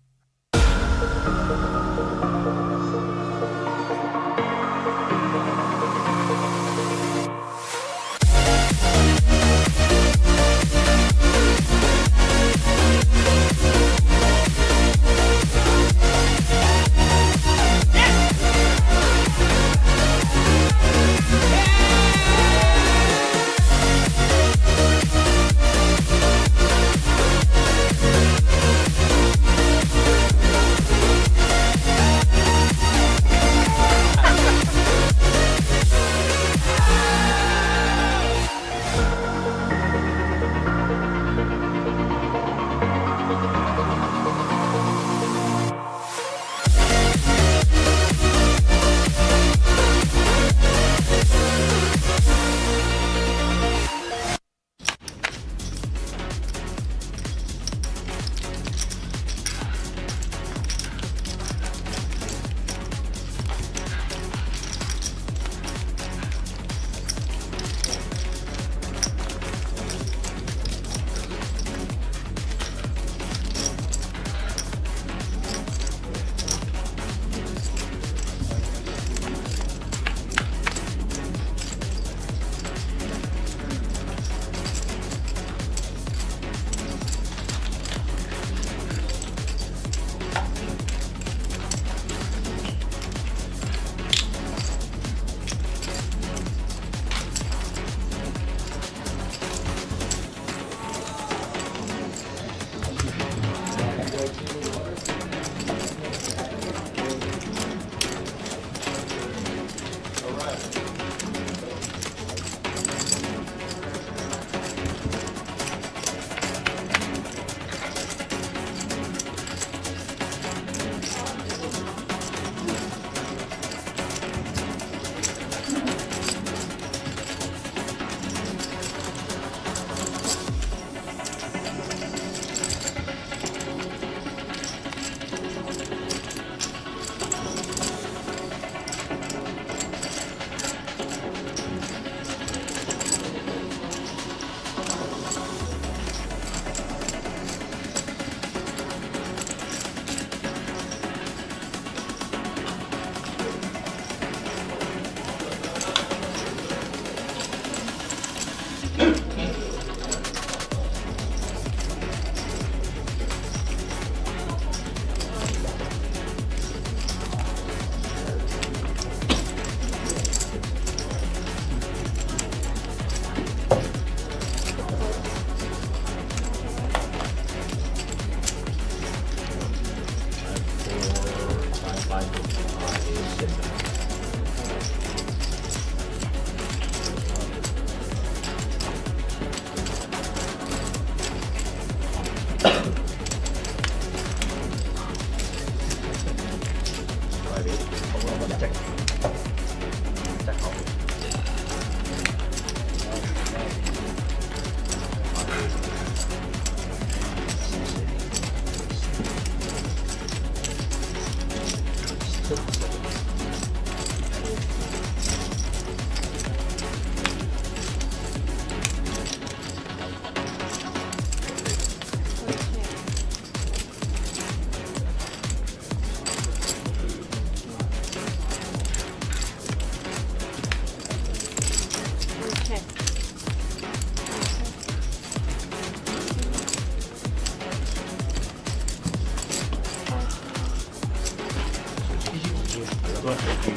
What did you? I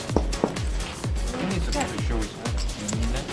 think it's supposed to show his hand. You mean that?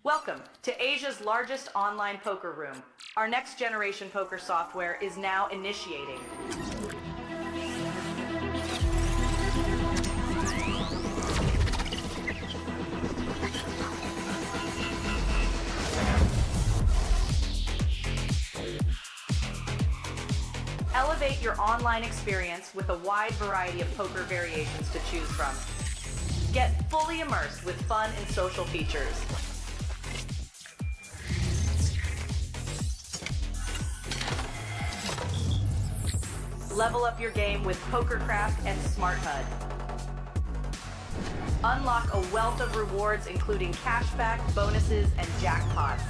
Welcome to Asia's largest online poker room. Our next generation poker software is now initiating. Elevate your online experience with a wide variety of poker variations to choose from. Get fully immersed with fun and social features. Level up your game with PokerCraft and Smart HUD. Unlock a wealth of rewards including cashback, bonuses, and jackpots.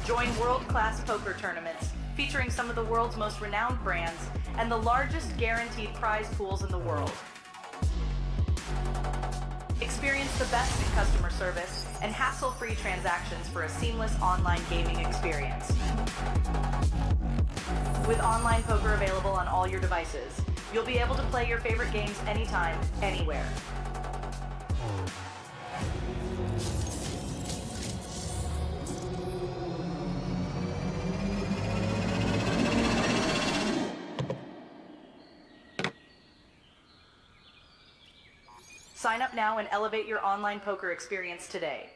Join world-class poker tournaments featuring some of the world's most renowned brands and the largest guaranteed prize pools in the world. Experience the best in customer service and hassle-free transactions for a seamless online gaming experience. With online poker available on all your devices, you'll be able to play your favorite games anytime, anywhere. Sign up now and elevate your online poker experience today.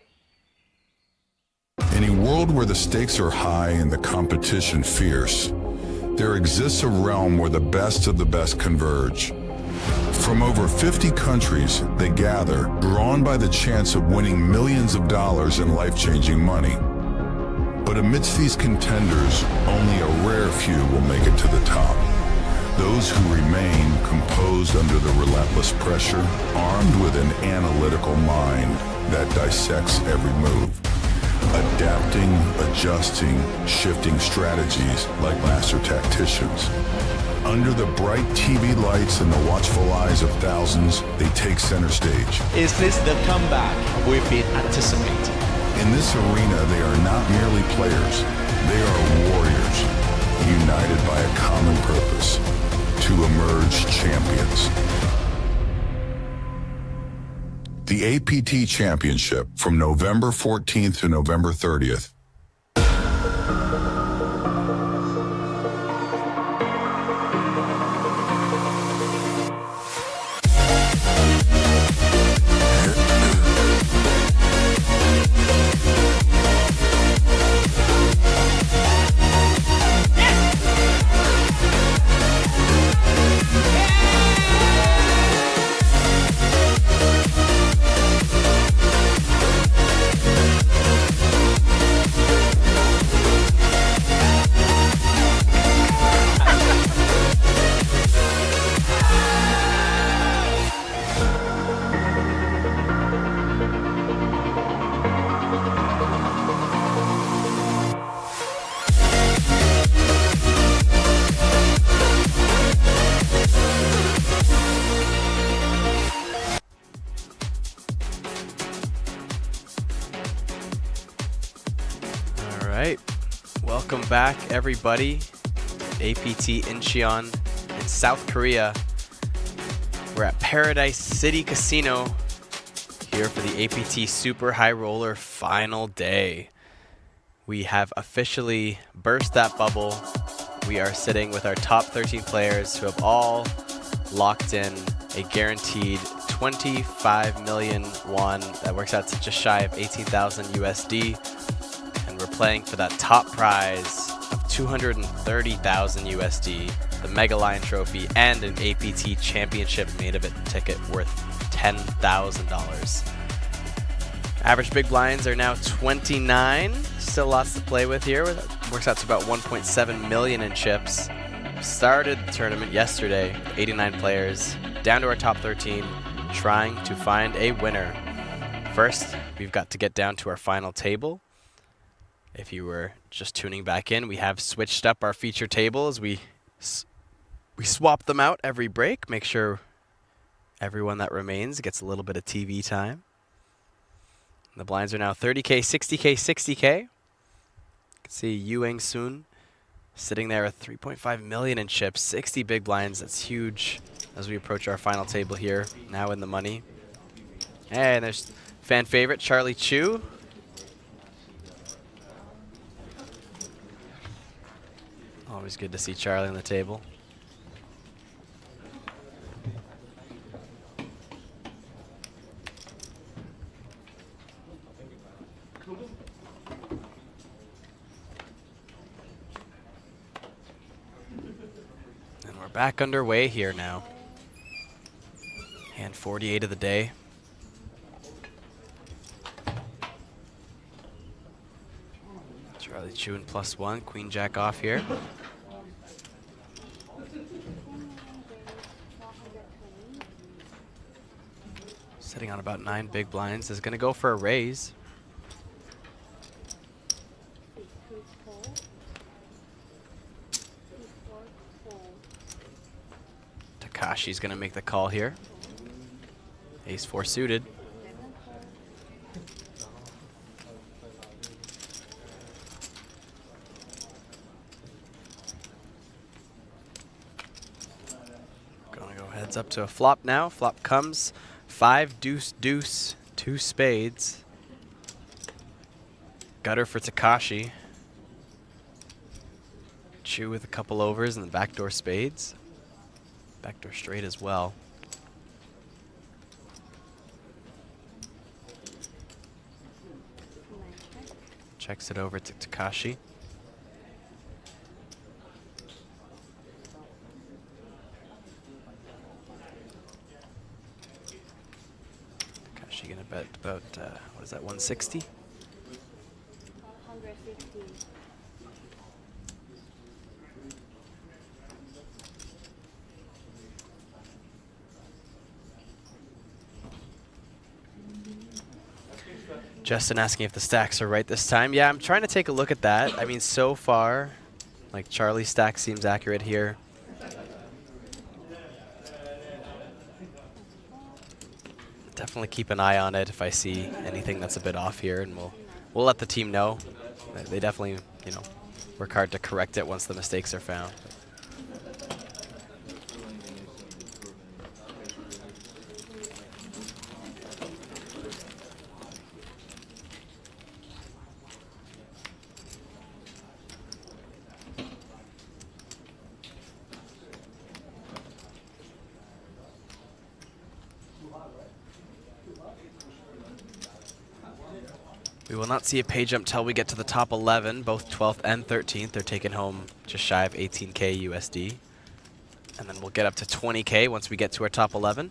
In a world where the stakes are high and the competition fierce, there exists a realm where the best of the best converge. From over 50 countries, they gather, drawn by the chance of winning millions of dollars in life-changing money. But amidst these contenders, only a rare few will make it to the top. Those who remain composed under the relentless pressure, armed with an analytical mind that dissects every move, adapting, adjusting, shifting strategies like master tacticians. Under the bright TV lights and the watchful eyes of thousands, they take center stage. Is this the comeback we've been anticipating? In this arena, they are not merely players, they are warriors, united by a common purpose: to emerge champions. The APT Championship from November 14th to November 30th. Welcome back, everybody. APT Incheon in South Korea. We're at Paradise City Casino here for the APT Super High Roller final day. We have officially burst that bubble. We are sitting with our top 13 players who have all locked in a guaranteed 25 million won. That works out to just shy of 18,000 USD. And we're playing for that top prize of 230,000 USD, the Mega Lion Trophy, and an APT Championship main event ticket worth $10,000. Average big blinds are now 29. Still lots to play with here. Works out to about 1.7 million in chips. Started the tournament yesterday, 89 players, down to our top 13, trying to find a winner. First, we've got to get down to our final table. If you were just tuning back in, we have switched up our feature table as we swap them out every break. Make sure everyone that remains gets a little bit of TV time. The blinds are now 30K, 60K, 60K. You can see Yu Soon sitting there with 3.5 million in chips, 60 big blinds. That's huge as we approach our final table here, now in the money. And there's fan favorite Charlie Chu. Always good to see Charlie on the table. Back underway here now. Hand 48 of the day. Charlie Chewin +1, Queen Jack off here. Sitting on about 9 big blinds. Is going to go for a raise. She's going to make the call here. Ace-4 suited. Going to go heads up to a flop now. Flop comes. 5 deuce deuce, 2 spades. Gutter for Takashi. Chew with a couple overs and the backdoor spades. Backdoor straight as well. Checks it over to Takashi. Takashi gonna bet about, what is that, 160? 150. Justin asking if the stacks are right this time. Yeah, I'm trying to take a look at that. I mean, so far, like Charlie's stack seems accurate here. Definitely keep an eye on it if I see anything that's a bit off here, and we'll let the team know. They definitely, you know, work hard to correct it once the mistakes are found. We will not see a pay jump till we get to the top 11, both 12th and 13th. They're taking home just shy of 18K USD. And then we'll get up to 20K once we get to our top 11.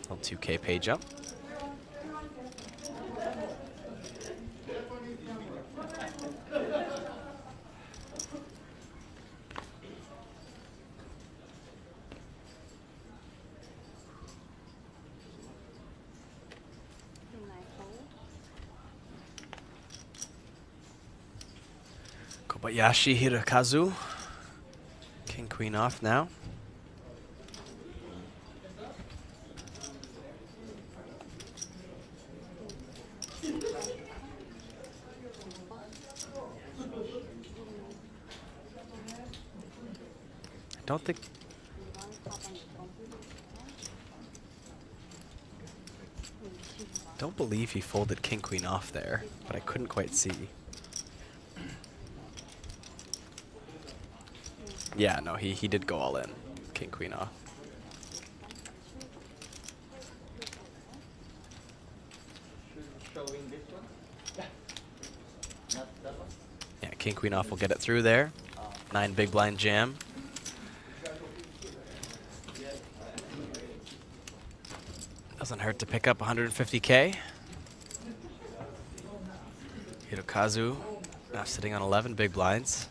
Little 2K pay jump. Kobayashi Hirokazu. King Queen off now. Don't believe he folded King Queen off there, but I couldn't quite see. Yeah, no, he did go all in. King Queen off. Yeah, king queen off will get it through there. 9 big blind jam. Doesn't hurt to pick up 150K. Hirokazu now sitting on 11 big blinds.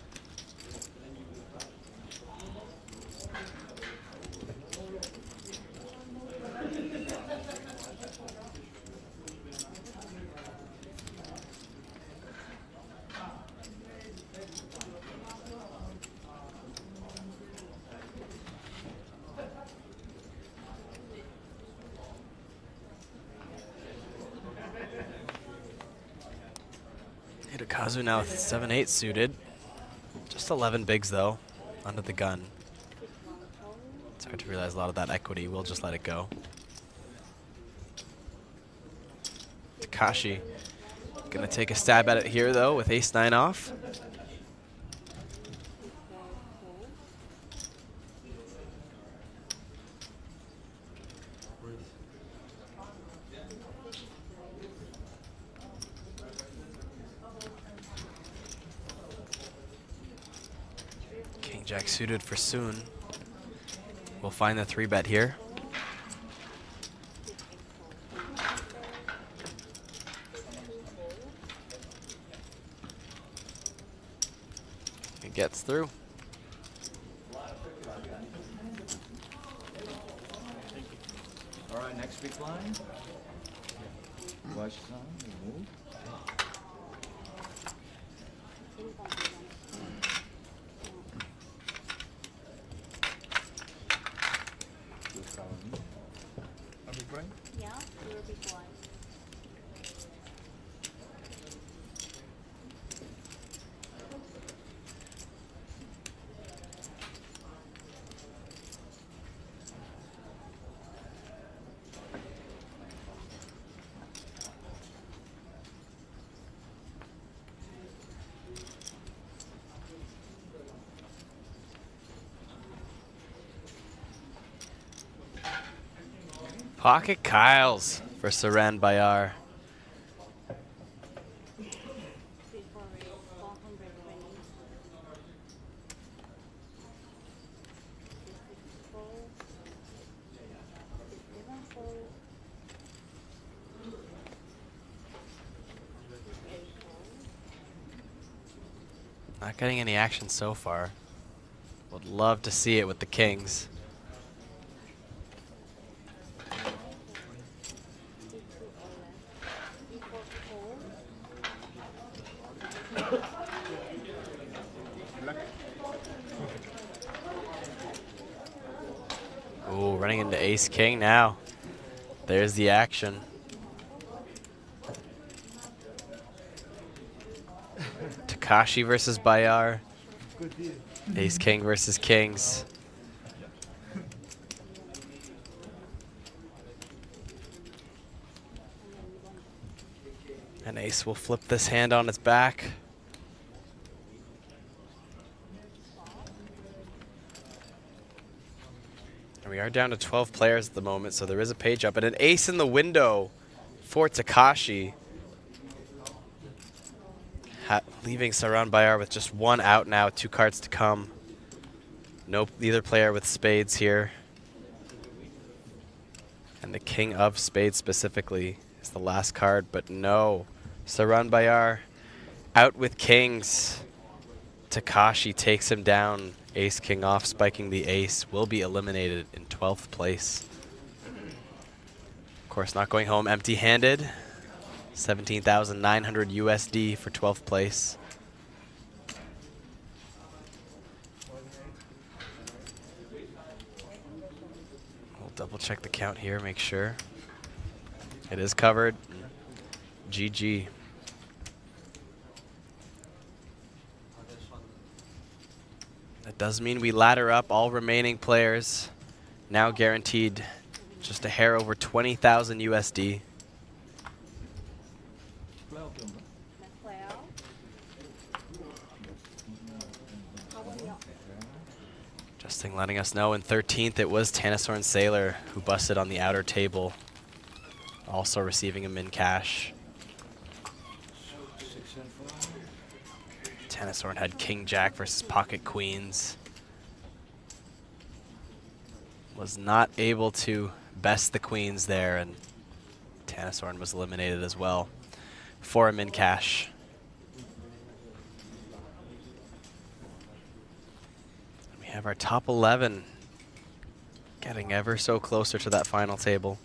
Hirokazu now with 7-8 suited. Just 11 bigs though, under the gun. It's hard to realize a lot of that equity. We'll just let it go. Takashi gonna take a stab at it here though with ace-9 off. Jack suited for soon. We'll find the 3-bet here. It gets through. All right, next big blind. Watch some, move. Yeah, you're a big blind. Pocket Kyles for Saran Bayar. Not getting any action so far. Would love to see it with the kings. Ooh, running into ace-king now. There's the action. Takashi versus Bayar. Ace-king versus kings. And ace will flip this hand on its back. And we are down to 12 players at the moment, so there is a page up. And an ace in the window for Takashi. Leaving Saran Bayar with just 1 out now, 2 cards to come. Neither player with spades here. And the king of spades specifically is the last card, but no. Saran Bayar out with kings. Takashi takes him down. Ace king off, spiking the ace. Will be eliminated in 12th place. Of course, not going home empty-handed. 17,900 USD for 12th place. We'll double check the count here, make sure. It is covered. GG. That does mean we ladder up all remaining players. Now guaranteed just a hair over 20,000 USD. Justin letting us know in 13th it was Tanasorn Sailor who busted on the outer table. Also receiving a min cash. Tennis-Horn had King Jack versus Pocket Queens. Was not able to best the queens there, and Tennis-Horn was eliminated as well for a min cash. We have our top 11 getting ever so closer to that final table.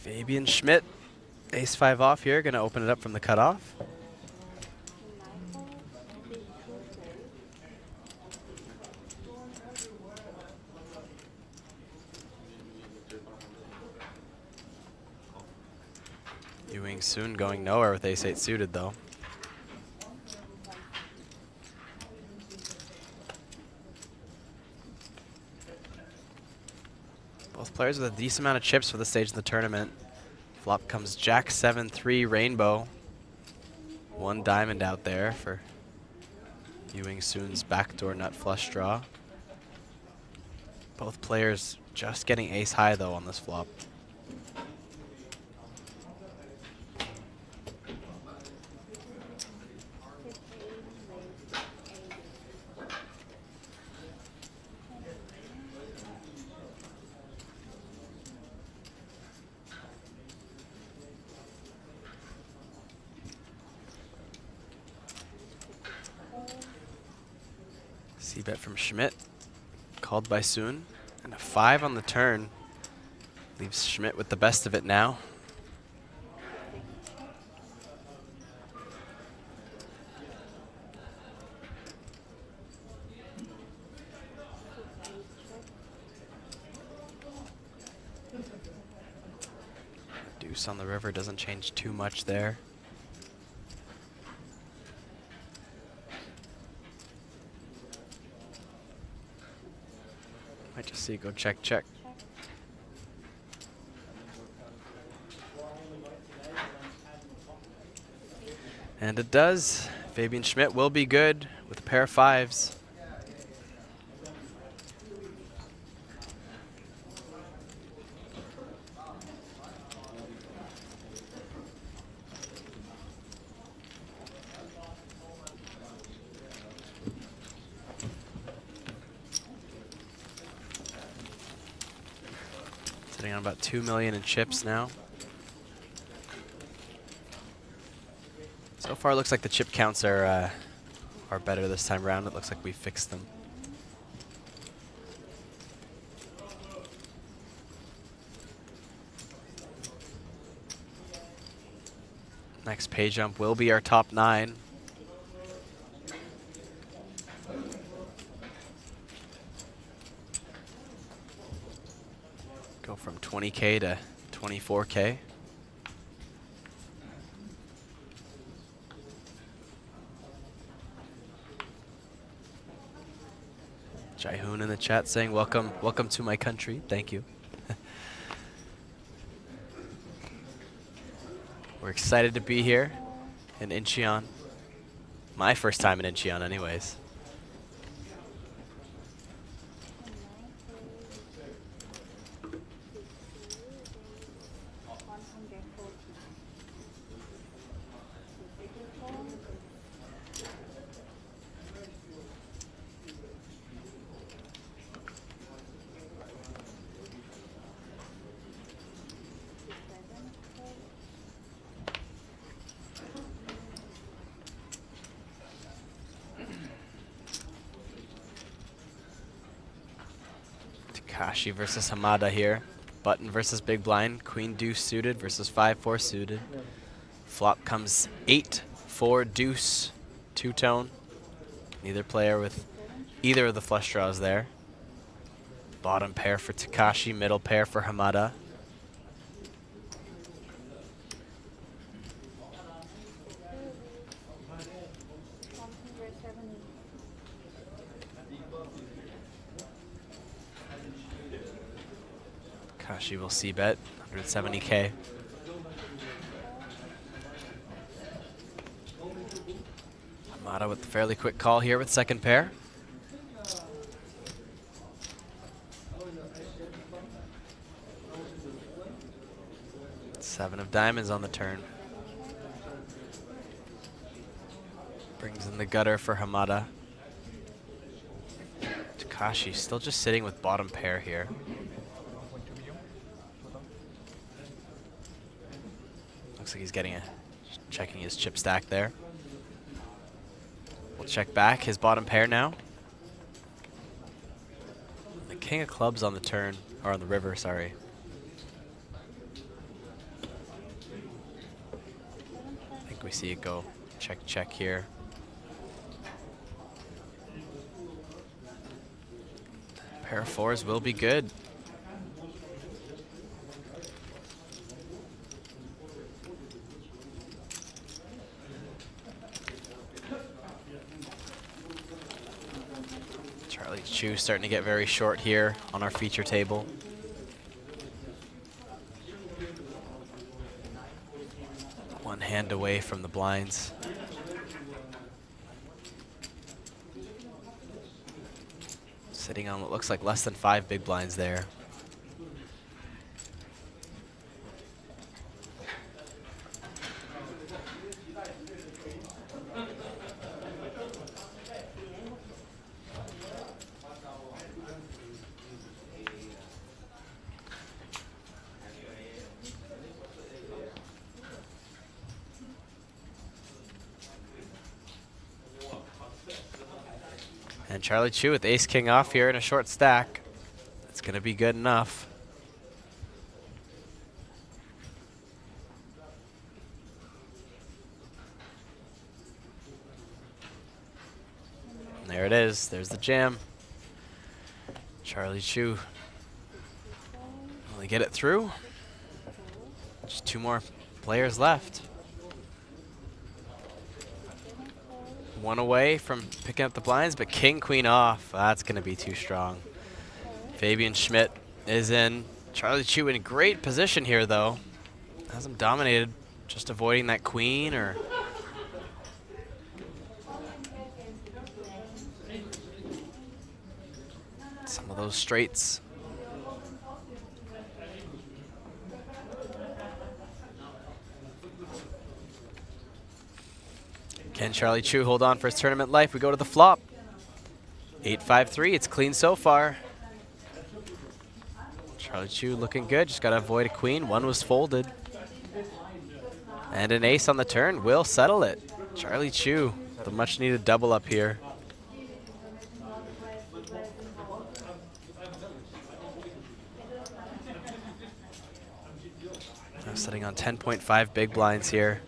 Fabian Schmidt, ace-5 off here, going to open it up from the cutoff. Ewing soon going nowhere with ace-8 suited, though. Both players with a decent amount of chips for the stage of the tournament. Flop comes Jack 7-3 Rainbow. 1 diamond out there for Ewing Soon's backdoor nut flush draw. Both players just getting ace high though on this flop. C-bet from Schmidt, called by Soon, and a 5 on the turn. Leaves Schmidt with the best of it now. Deuce on the river doesn't change too much there. Might just see go check, check. And it does. Fabian Schmidt will be good with a pair of 5s. Sitting on about 2 million in chips now. So far, it looks like the chip counts are better this time around. It looks like we fixed them. Next pay jump will be our top 9. Go from 20K to 24K. Jaihoon in the chat saying, welcome to my country. Thank you. We're excited to be here in Incheon. My first time in Incheon anyways. Takashi versus Hamada here. Button versus big blind. Queen deuce suited versus 5-4 suited. Flop comes 8-4 4 deuce, two-tone. Neither player with either of the flush draws there. Bottom pair for Takashi, middle pair for Hamada. Takashi will c-bet, 170K. Hamada with the fairly quick call here with second pair. Seven of diamonds on the turn. Brings in the gutter for Hamada. Takashi still just sitting with bottom pair here. Looks like he's getting checking his chip stack there. We'll check back his bottom pair now. The king of clubs on the turn, or on the river, sorry. I think we see it go check, check here. Pair of fours will be good. Charlie Chu starting to get very short here on our feature table. One hand away from the blinds. Sitting on what looks like less than 5 big blinds there. And Charlie Chu with ace king off here in a short stack. It's going to be good enough. And there it is. There's the jam. Charlie Chu. Will he get it through? Just 2 more players left. One away from picking up the blinds, but king, queen off. That's going to be too strong. Fabian Schmidt is in. Charlie Chu in great position here, though. Has him dominated, just avoiding that queen or... some of those straights. Can Charlie Chu hold on for his tournament life? We go to the flop. 8-5-3, it's clean so far. Charlie Chu looking good, just gotta avoid a queen. One was folded. And an ace on the turn will settle it. Charlie Chu, the much needed double up here. Now sitting on 10.5 big blinds here.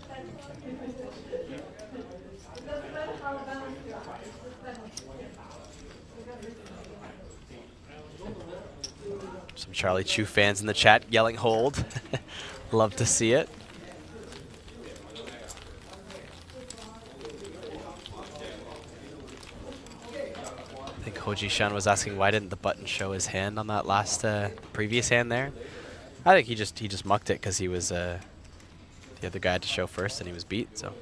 Some Charlie Chu fans in the chat yelling hold. Love to see it. I think Hoji Shan was asking why didn't the button show his hand on that last previous hand there. I think he just mucked it because he was the other guy to show first and he was beat. So.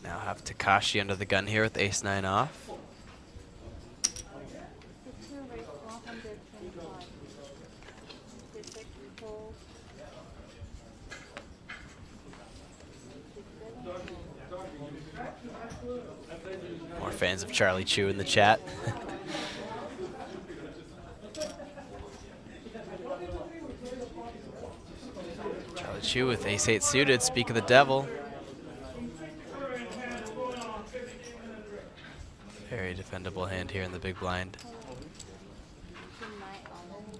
Now have Takashi under the gun here with ace-9 off. More fans of Charlie Chu in the chat. Charlie Chu with ace-8 suited, speak of the devil. Very defendable hand here in the big blind.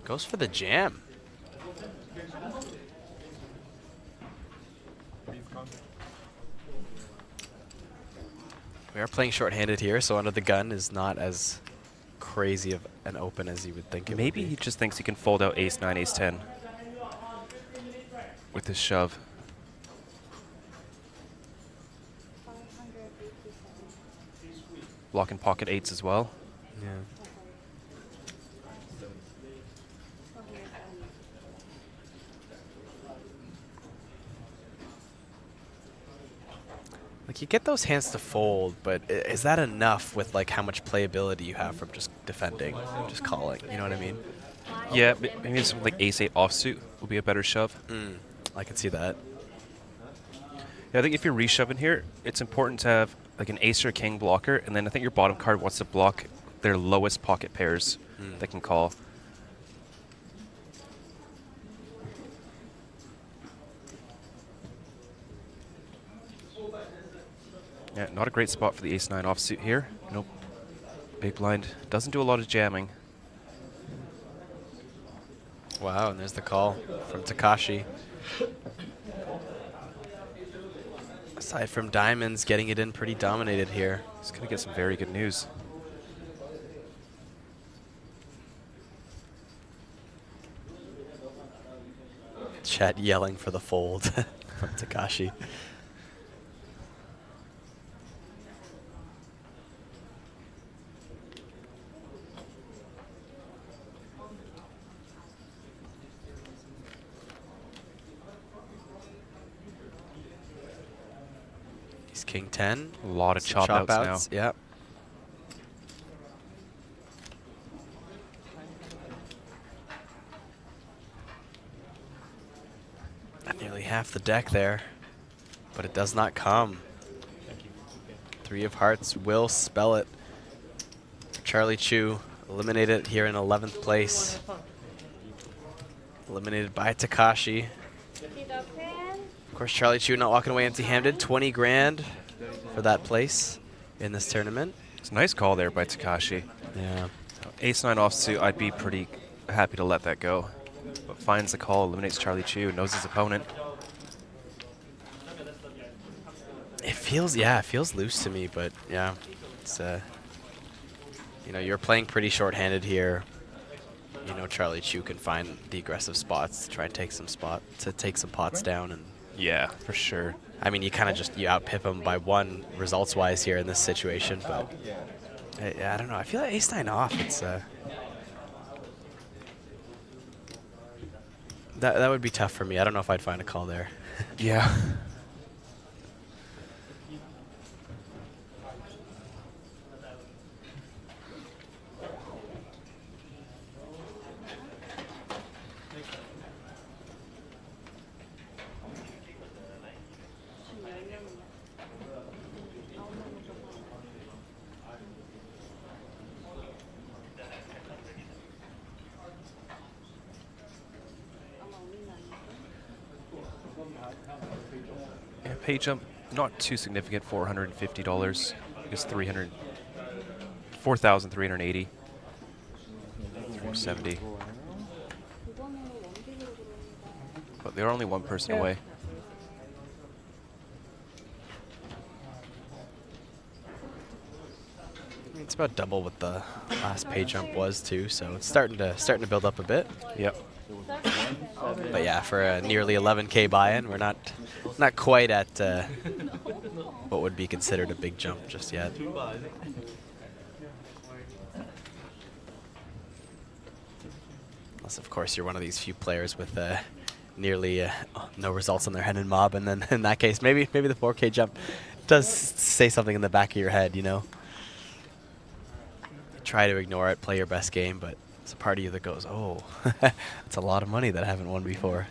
Goes for the jam. We are playing short-handed here, so under the gun is not as crazy of an open as you would think it Maybe would be. he just thinks he can fold out ace-9, ace-10 with his shove. Blocking pocket 8s as well. Yeah. Like, you get those hands to fold, but is that enough with like how much playability you have from just defending, just calling? You know what I mean? Yeah, maybe something like ace-8 offsuit will be a better shove. I can see that. Yeah, I think if you're reshoving here, it's important to have like an ace or king blocker, and then I think your bottom card wants to block their lowest pocket pairs that can call. Yeah, not a great spot for the ace-9 offsuit here. Nope. Big blind doesn't do a lot of jamming. Wow, and there's the call from Takashi. Aside from diamonds, getting it in pretty dominated here. He's going to get some very good news. Chat yelling for the fold from Takashi. He's king 10. A lot of Some chop outs now. Yep. Nearly half the deck there, but it does not come. 3 of hearts will spell it. Charlie Chu eliminated here in 11th place. Eliminated by Takashi. Of course, Charlie Chu not walking away empty-handed. 20 grand for that place in this tournament. It's a nice call there by Takashi. Yeah. Ace-9 offsuit, I'd be pretty happy to let that go. But finds the call, eliminates Charlie Chu, knows his opponent. It feels, yeah, it feels loose to me, but yeah, it's you know, you're playing pretty short-handed here. You know, Charlie Chu can find the aggressive spots to try and take some pots down, and yeah, for sure. I mean, you kind of just you outpip him by 1 results-wise here in this situation, but I don't know. I feel like ace-9 off. It's that would be tough for me. I don't know if I'd find a call there. Yeah. Pay jump, not too significant, $450. I guess 4,380. 370. But they're only 1 person away. I mean, it's about double what the last pay jump was too, so it's starting to build up a bit. Yep. But yeah, for a nearly 11K buy-in, we're not quite at what would be considered a big jump just yet. Unless, of course, you're one of these few players with nearly no results on their hand and mob, and then in that case, maybe the 4K jump does say something in the back of your head, you know. Try to ignore it, play your best game, but it's a part of you that goes, oh, that's a lot of money that I haven't won before.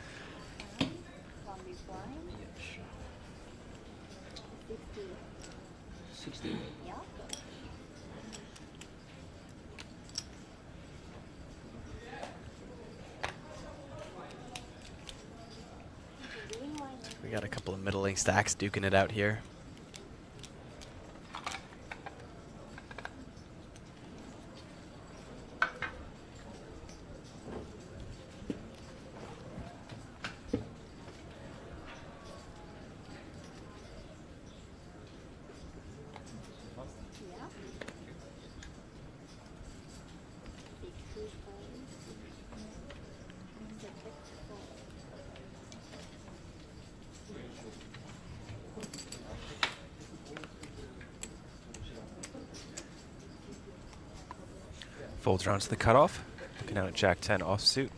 got a couple of middling stacks duking it out here. Folds around to the cutoff. Looking out at Jack 10 offsuit.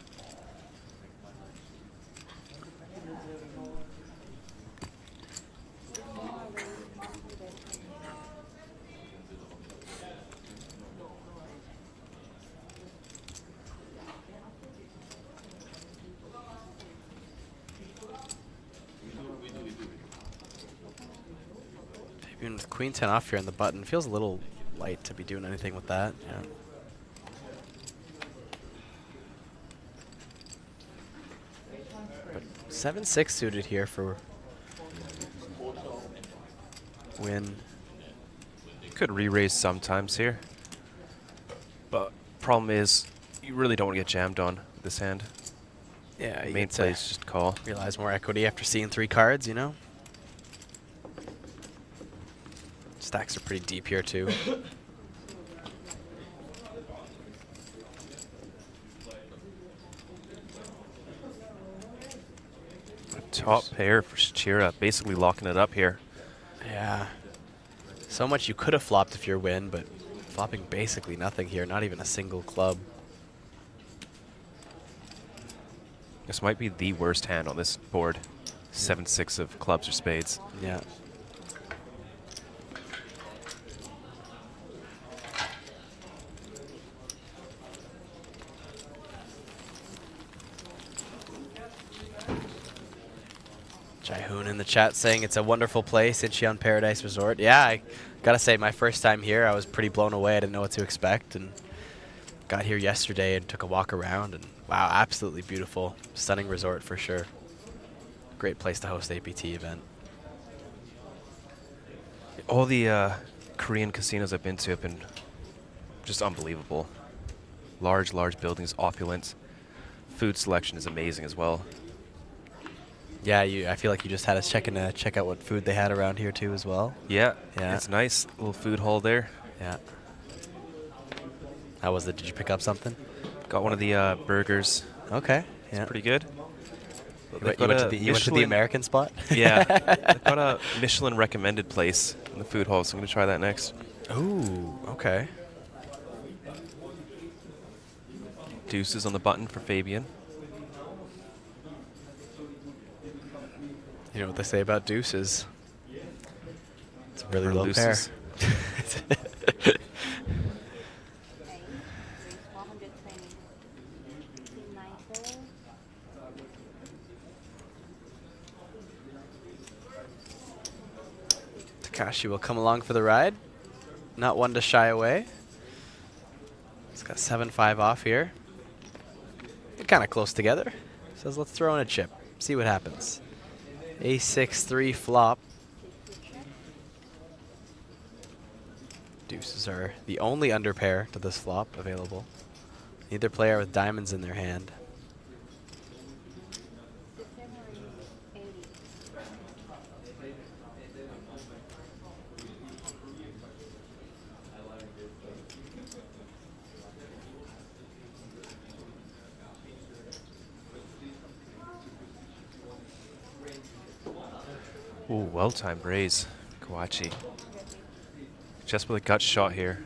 Even with Queen 10 off here on the button, feels a little light to be doing anything with that. Yeah. But 7-6 suited here for win. Could re-raise sometimes here. But problem is, you really don't want to get jammed on with this hand. Yeah, you main get play to is just call. realize more equity after seeing 3 cards, you know? Stacks are pretty deep here too. Top pair for Shachira, basically locking it up here. Yeah. So much you could have flopped if you're win, but flopping basically nothing here, not even a single club. This might be the worst hand on this board. 7-6 of clubs or spades. Yeah. Jaihoon in the chat saying it's a wonderful place, Incheon Paradise Resort. Yeah, I gotta say, my first time here, I was pretty blown away. I didn't know what to expect, and got here yesterday and took a walk around, and wow, absolutely beautiful, stunning resort for sure. Great place to host APT event. All the Korean casinos I've been to have been just unbelievable. Large buildings, opulent. Food selection is amazing as well. Yeah, I feel like you just had us check out what food they had around here too as well. Yeah, yeah, it's nice. Little food hall there. Yeah. How was it? Did you pick up something? Got one of the burgers. Okay. It's yeah. pretty good. You went to the American spot? Yeah. They've got a Michelin recommended place in the food hall, so I'm going to try that next. Ooh, okay. Deuces on the button for Fabian. You know what they say about deuces? It's a really low pair. Takashi will come along for the ride. Not one to shy away. It's got 7-5 off here. They're kind of close together. Says let's throw in a chip. See what happens. A6-3 flop. Deuces are the only underpair to this flop available. Neither player with diamonds in their hand. Ooh, well-timed raise, Kawachi. Just with a gut shot here.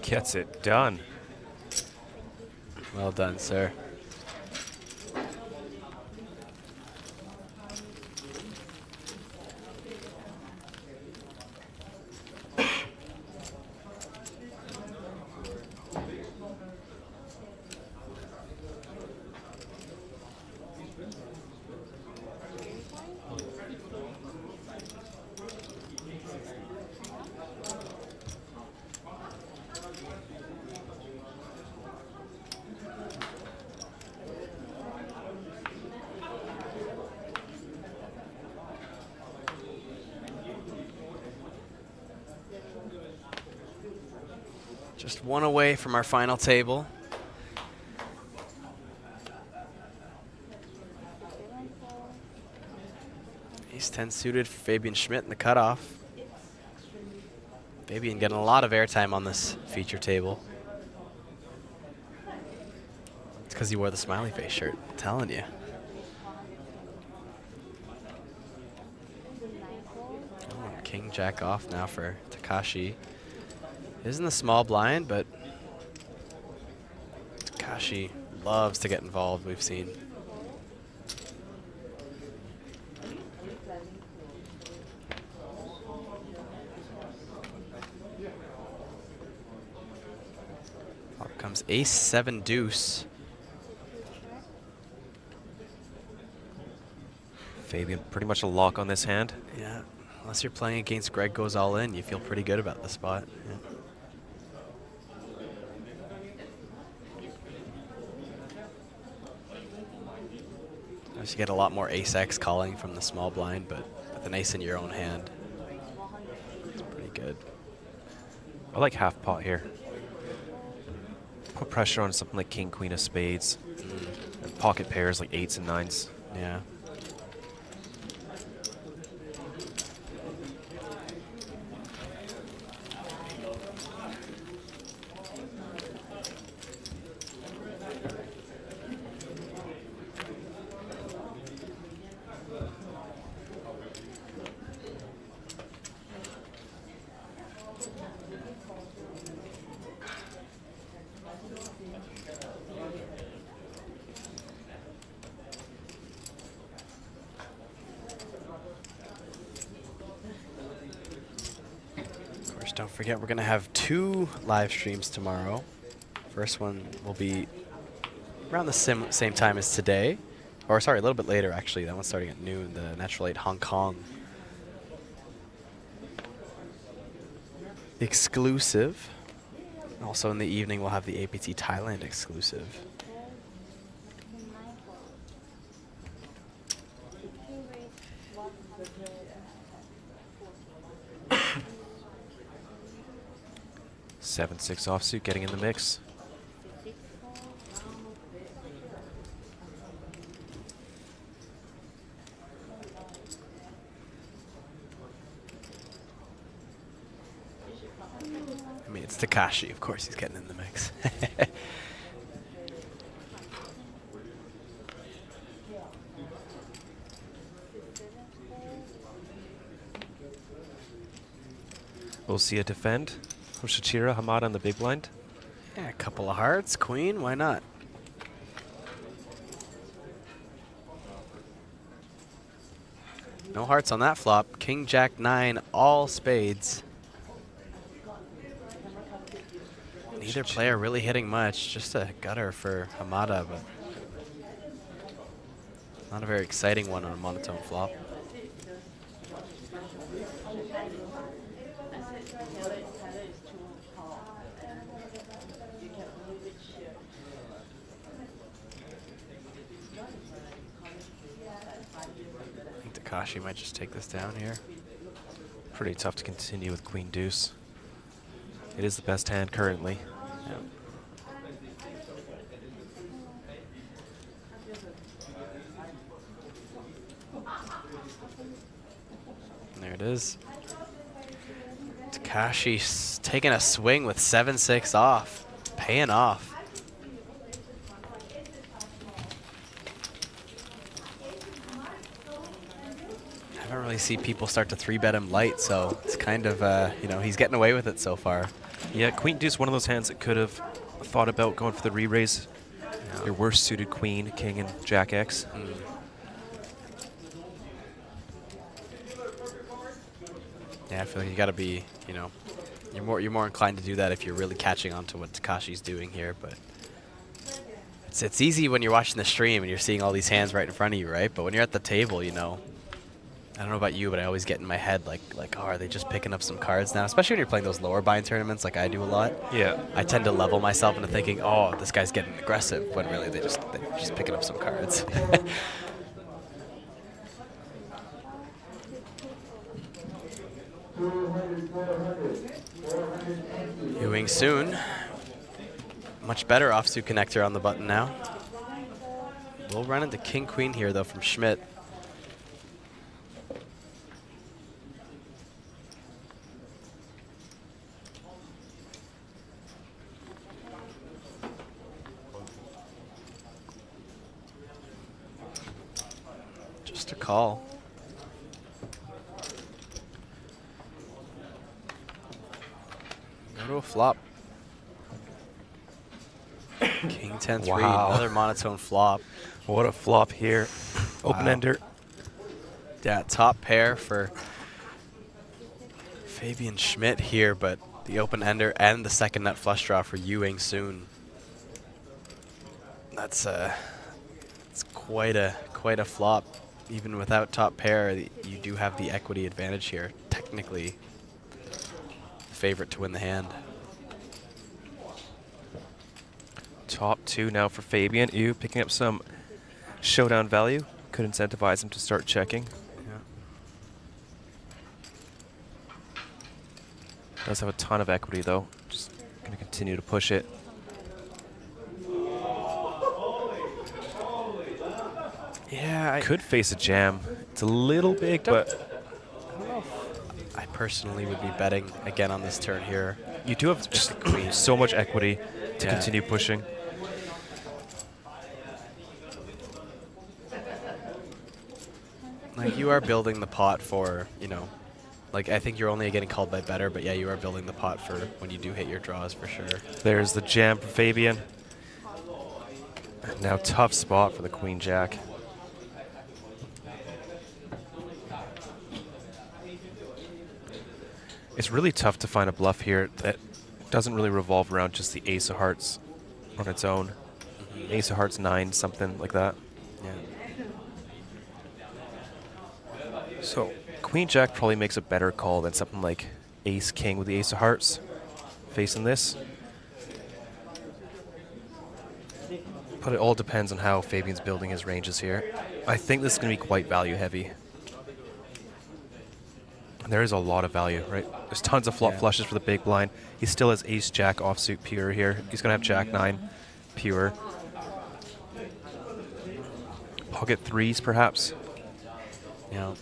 Gets it done. Well done, sir. Just one away from our final table. Ace 10 suited for Fabian Schmidt in the cutoff. Fabian getting a lot of airtime on this feature table. It's because he wore the smiley face shirt, I'm telling you. Oh, King Jack off now for Takashi. Isn't the small blind, but Takashi loves to get involved, we've seen. Up comes ace 7 deuce. Fabian pretty much a lock on this hand. Yeah, unless you're playing against Greg goes all in, you feel pretty good about the spot. Yeah. You get a lot more ace-X calling from the small blind, but with an ace in your own hand, it's pretty good. I like half pot here. Put pressure on something like king, queen of spades, and pocket pairs like 8s and 9s. Yeah. Don't forget, we're going to have 2 live streams tomorrow. First one will be around the same time as today. Or sorry, a little bit later actually. That one's starting at noon, the Natural 8 Hong Kong exclusive. Also in the evening we'll have the APT Thailand exclusive. Seven, 6 offsuit getting in the mix. I mean, it's Takashi, of course he's getting in the mix. We'll see a defend. Shachira, Hamada on the big blind. Yeah, a couple of hearts, queen, why not? No hearts on that flop. King, Jack, 9, all spades. Neither player really hitting much, just a gutter for Hamada, but not a very exciting one on a monotone flop. Takashi might just take this down here. Pretty tough to continue with queen deuce. It is the best hand currently. Yeah. There it is. Takashi's taking a swing with 7-6 off, paying off. I don't really see people start to 3-bet him light, so it's kind of, you know, he's getting away with it so far. Yeah, queen deuce, one of those hands that could have thought about going for the re-raise. Yeah. Your worst suited queen, king, and jack X. Yeah, I feel like you got to be, you know, you're more inclined to do that if you're really catching on to what Takashi's doing here, but it's easy when you're watching the stream and you're seeing all these hands right in front of you, right? But when you're at the table, you know, I don't know about you, but I always get in my head like, oh, are they just picking up some cards now? Especially when you're playing those lower bind tournaments like I do a lot. Yeah. I tend to level myself into thinking, oh, this guy's getting aggressive, when really they're just picking up some cards. Viewing soon. Much better offsuit connector on the button now. We'll run into King Queen here though from Schmidt. Just a call. Go to a flop. King 10-3, Wow. another monotone flop. What a flop here. Open-ender. Yeah, top pair for Fabian Schmidt here, but the open-ender and the second nut flush draw for Ewing soon. That's quite a flop. Even without top pair, you do have the equity advantage here. Technically, favorite to win the hand. Top 2 now for Fabian. Ew, picking up some showdown value. Could incentivize him to start checking. Does have a ton of equity though. Just gonna continue to push it. Yeah, I could face a jam. It's a little big, but I don't know if I personally would be betting again on this turn here. you do have just so much equity to Yeah. continue pushing. Like, you are building the pot for, you know, like, I think you're only getting called by better, but yeah, you are building the pot for when you do hit your draws for sure. There's the jam for Fabian. Now tough spot for the Queen Jack. It's really tough to find a bluff here that doesn't really revolve around just the Ace of Hearts on its own. Ace of Hearts 9, something like that. Yeah. So Queen Jack probably makes a better call than something like Ace King with the Ace of Hearts facing this. But it all depends on how Fabian's building his ranges here. I think this is going to be quite value heavy. And there is a lot of value, right? There's tons of flop flushes for the big blind. He still has Ace Jack offsuit pure here. He's going to have Jack 9 pure. Pocket threes, perhaps. Yeah.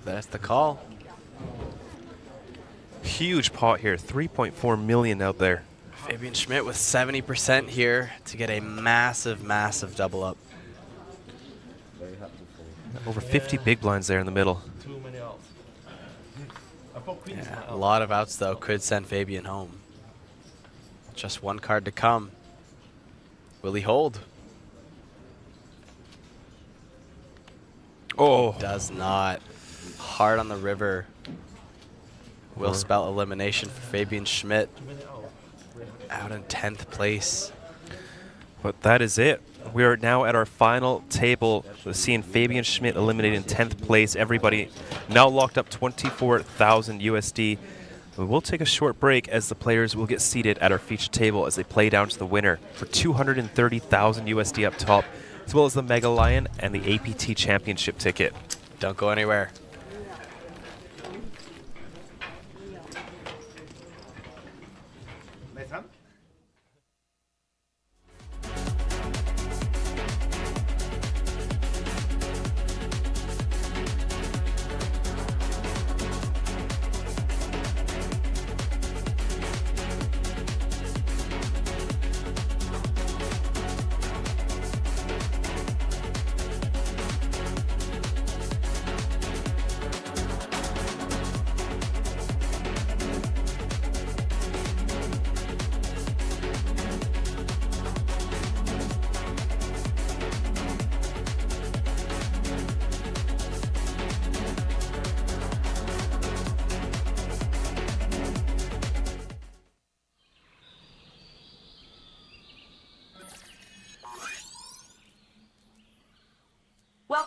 That's the call. Huge pot here, 3.4 million out there. Fabian Schmidt with 70% here to get a massive, massive double up. Over 50 big blinds there in the middle. Yeah, a lot of outs, though, could send Fabian home. Just one card to come. Will he hold? Oh. Does not. Hard on the river. Will spell elimination for Fabian Schmidt. Out in 10th place. But that is it. We are now at our final table. We're seeing Fabian Schmidt eliminated in 10th place. Everybody now locked up 24,000 USD. We will take a short break as the players will get seated at our feature table as they play down to the winner for 230,000 USD up top, as well as the Mega Lion and the APT Championship ticket. Don't go anywhere.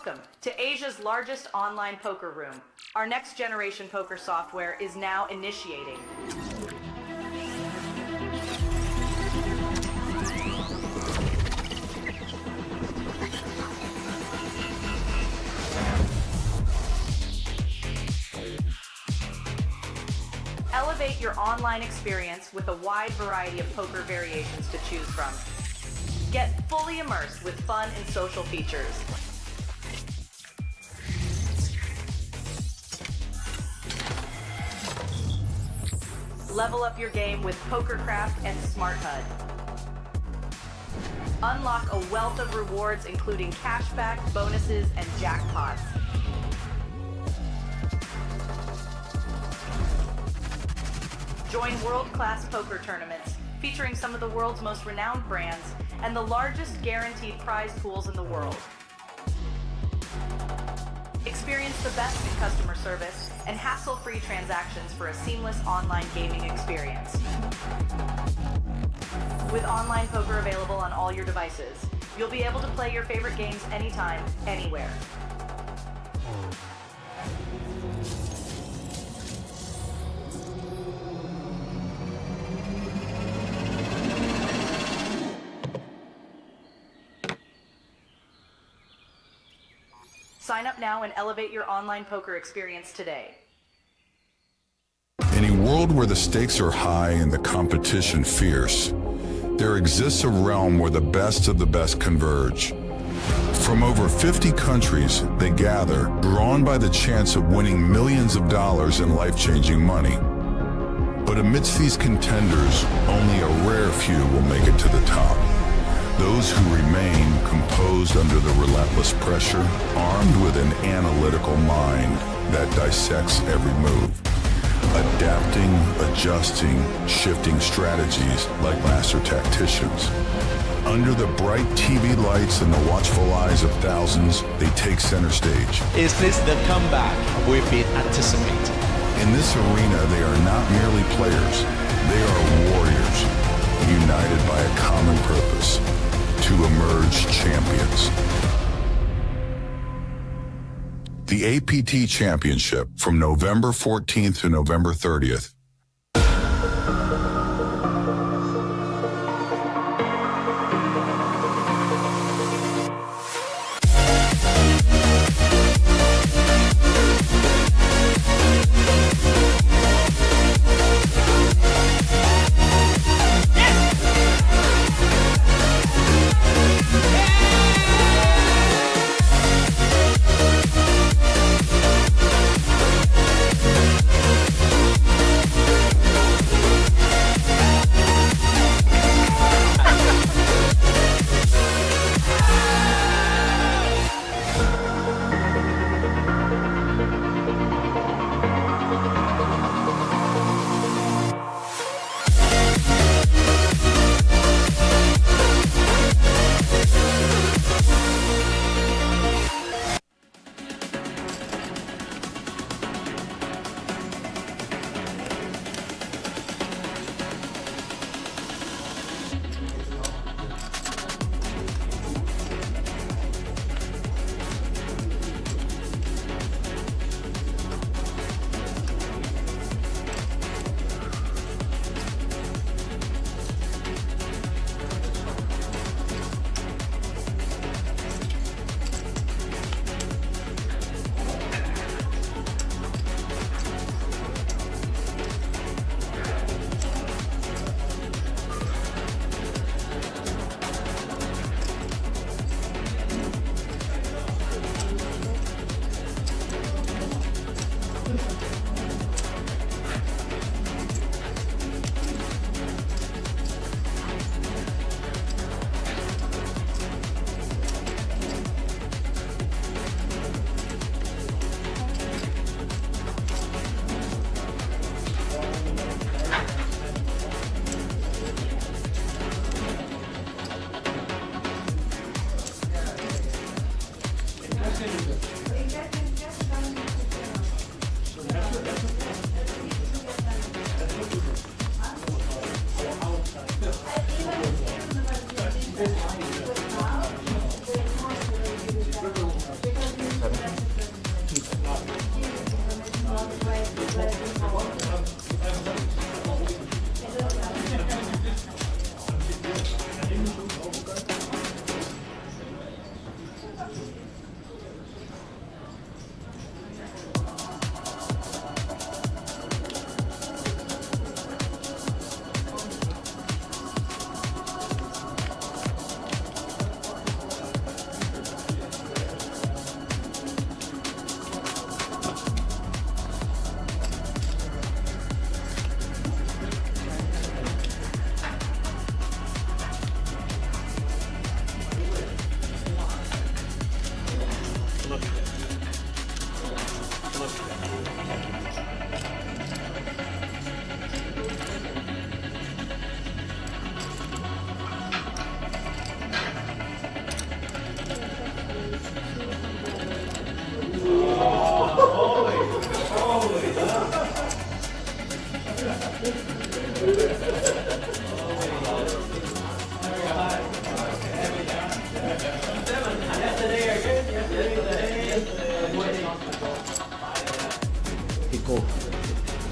Welcome to Asia's largest online poker room. Our next generation poker software is now initiating. Elevate your online experience with a wide variety of poker variations to choose from. Get fully immersed with fun and social features. Level up your game with PokerCraft and Smart HUD. Unlock a wealth of rewards including cashback, bonuses, and jackpots. Join world-class poker tournaments featuring some of the world's most renowned brands and the largest guaranteed prize pools in the world. Experience the best in customer service and hassle-free transactions for a seamless online gaming experience. With online poker available on all your devices, you'll be able to play your favorite games anytime, anywhere. Sign up now and elevate your online poker experience today. In a world where the stakes are high and the competition fierce, there exists a realm where the best of the best converge. From over 50 countries, they gather, drawn by the chance of winning millions of dollars in life-changing money. But amidst these contenders, only a rare few will make it to the top. Those who remain composed under the relentless pressure, armed with an analytical mind that dissects every move, adapting, adjusting, shifting strategies like master tacticians. Under the bright TV lights and the watchful eyes of thousands, they take center stage. Is this the comeback we've been anticipating? In this arena, they are not merely players, they are warriors, united by a common purpose: to emerge champions. The APT Championship from November 14th to November 30th.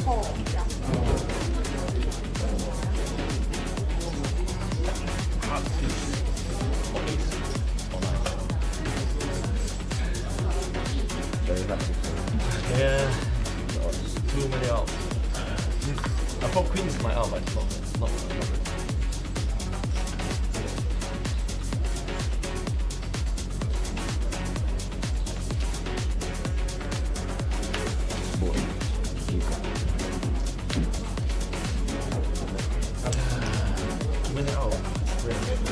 后比较。Very happy. Yeah. Too many out. I thought Queen is my out, but it's not. Boy, you got too many out. Really.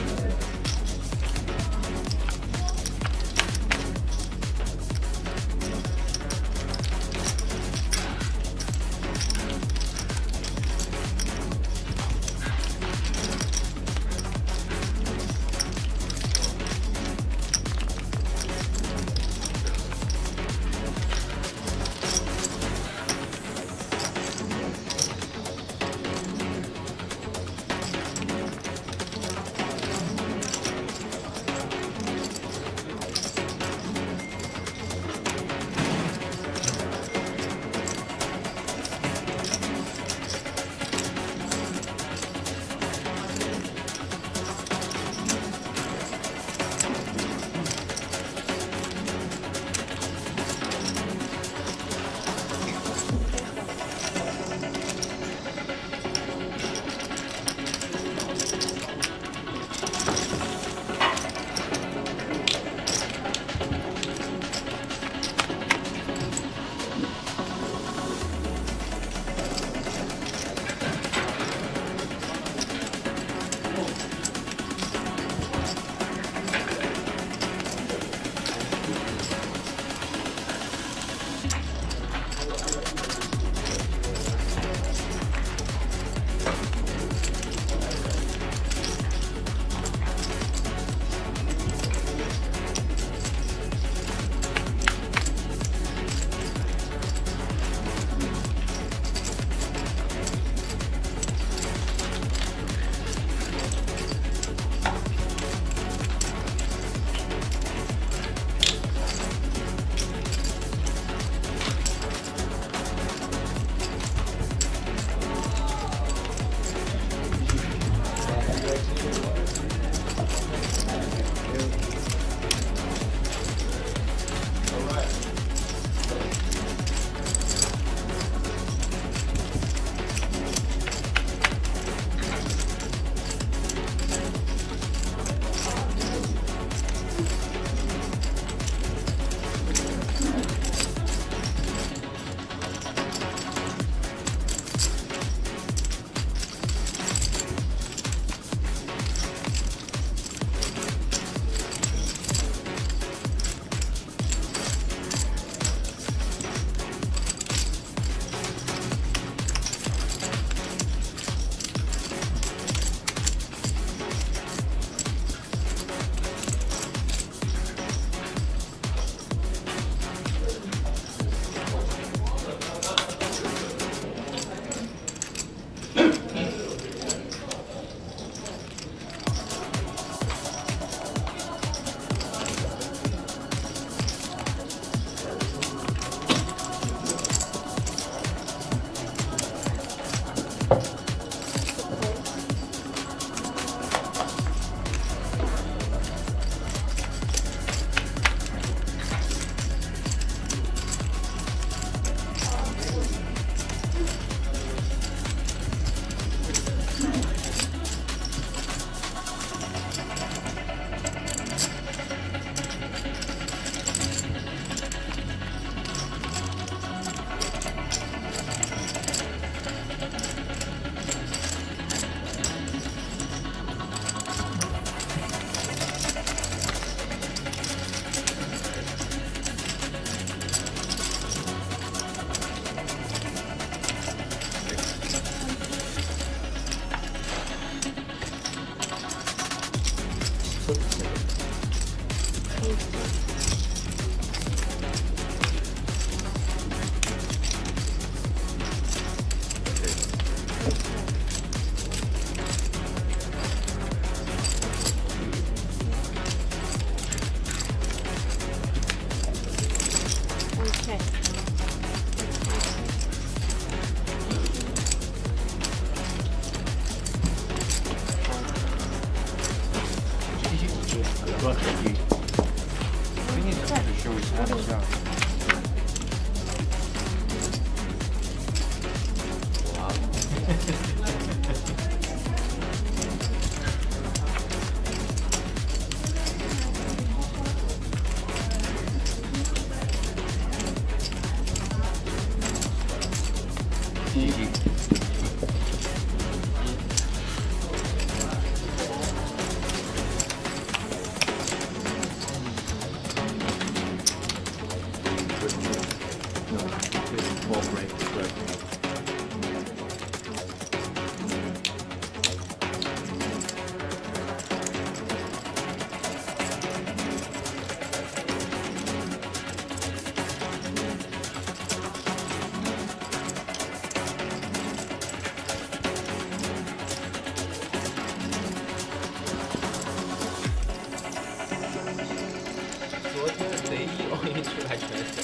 昨天唯一奥运出来全是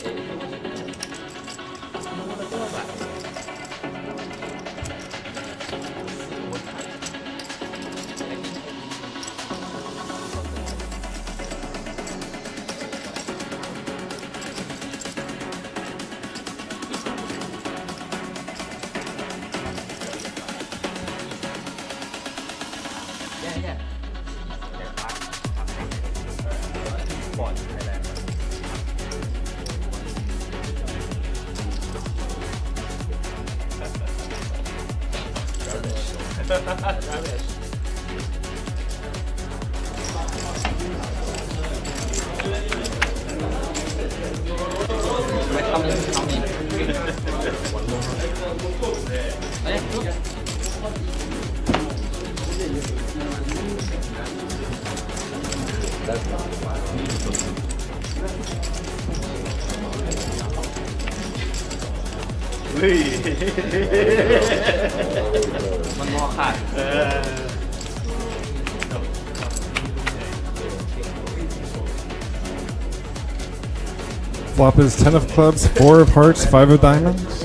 A。Flop is 10 of clubs, 4 of hearts, 5 of diamonds.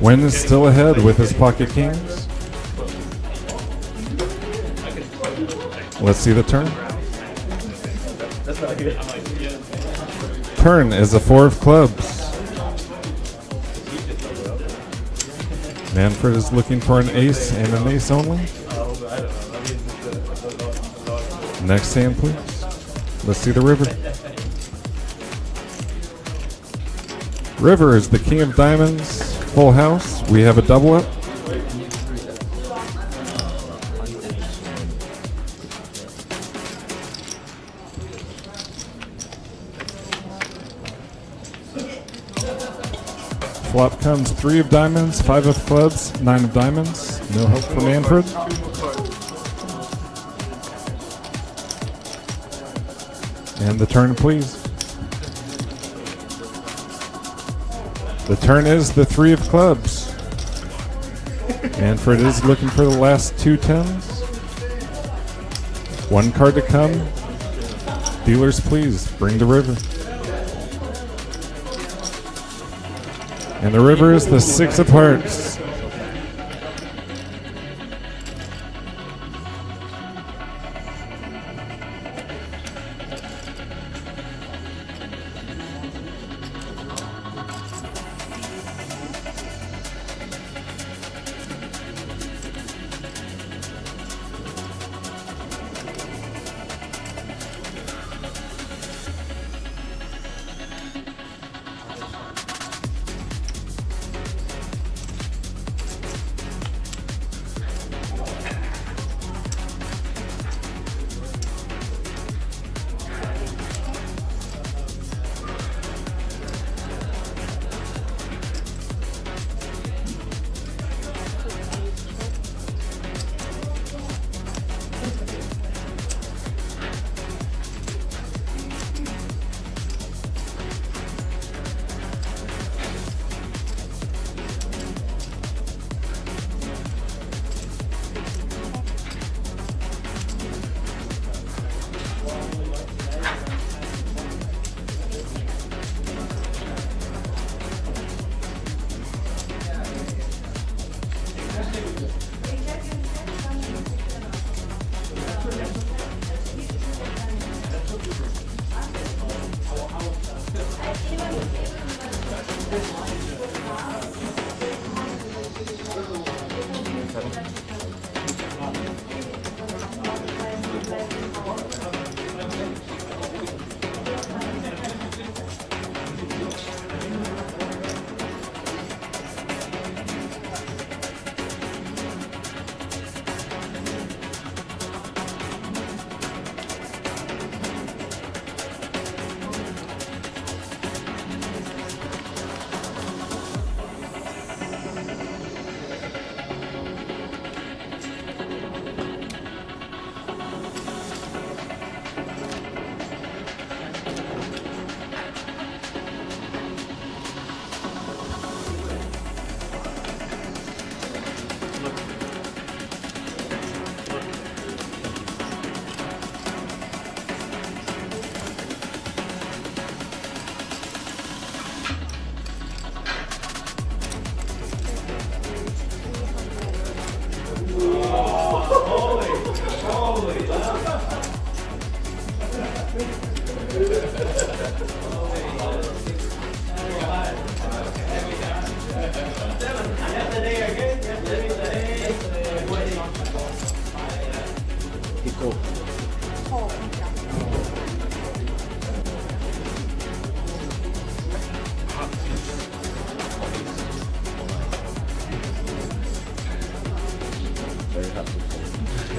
Wen is still ahead with his pocket kings. Let's see the turn. Turn is a 4 of clubs. Manfred is looking for an ace and an ace only. Next hand, please. Let's see the river. River is the king of diamonds, full house. We have a double up. Flop comes 3 of diamonds, 5 of clubs, 9 of diamonds. No help for Manfred. And the turn, please. The turn is the 3 of clubs. Manfred is looking for the last 2 10s. 1 card to come. Dealers, please bring the river. And the river is the 6 of hearts.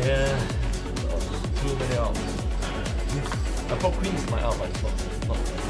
Yeah. Too many out. I thought queen is my out, but it's not.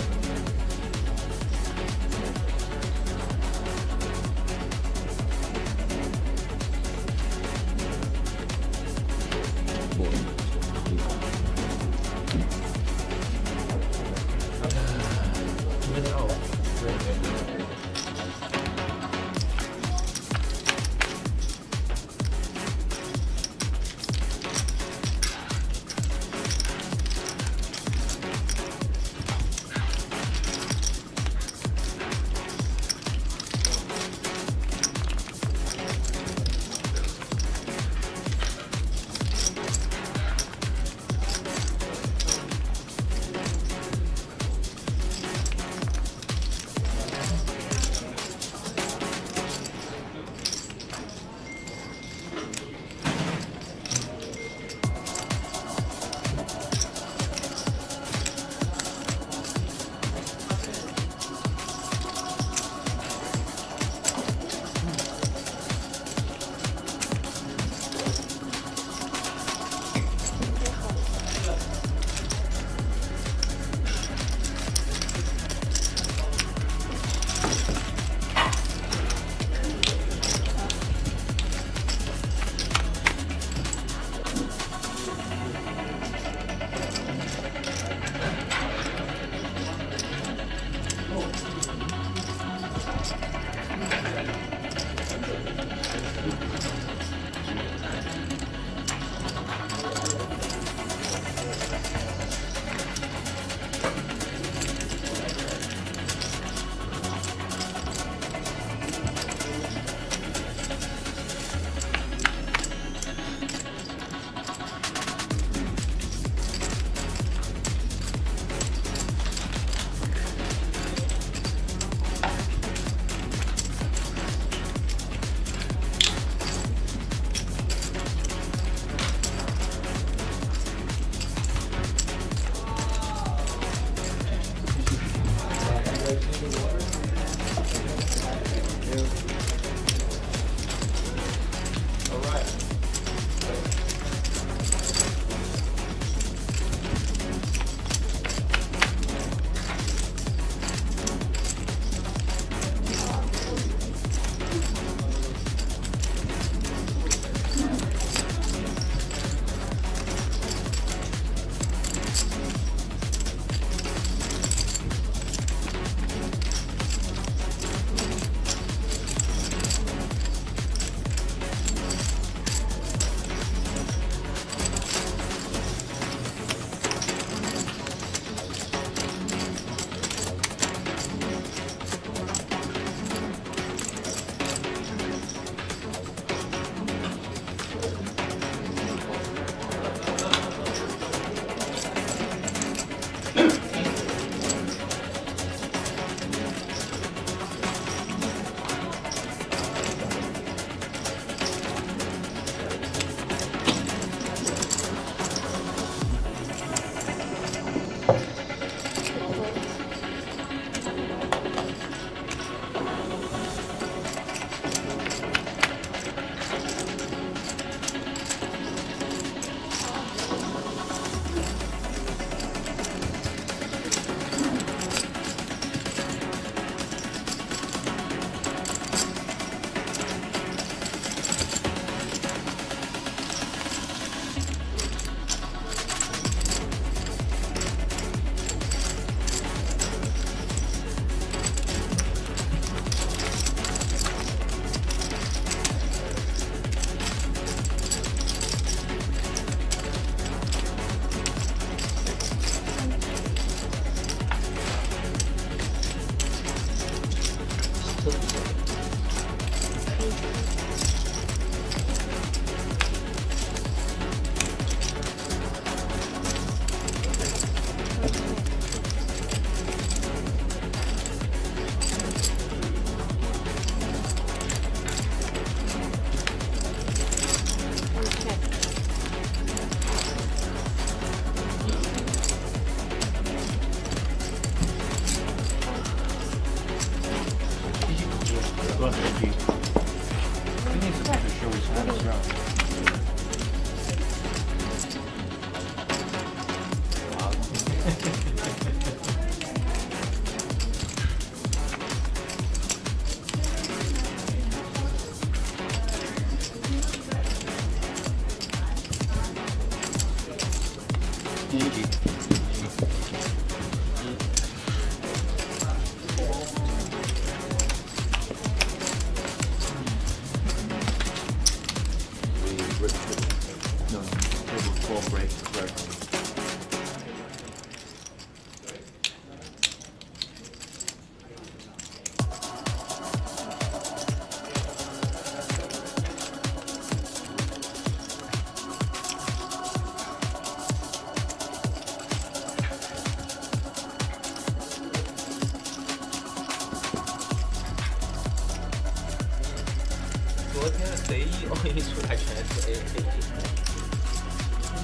昨天随意哦一出来全是 APT，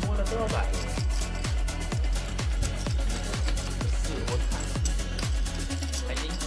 摸了多少把？是我看，还应该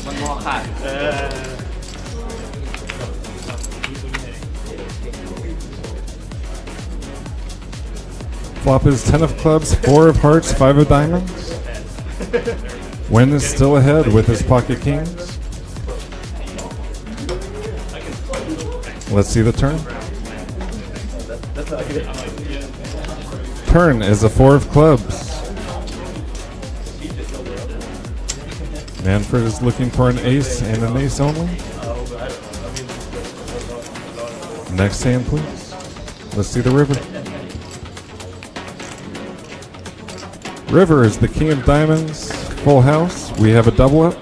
มันงอขาด Flop is 10 of clubs, 4 of hearts, 5 of diamonds. Wen is still ahead with his pocket kings. Let's see the turn. Turn is a 4 of clubs. Manfred is looking for an ace and an ace only. Next hand, please. Let's see the river. River is the king of diamonds, full house. We have a double up.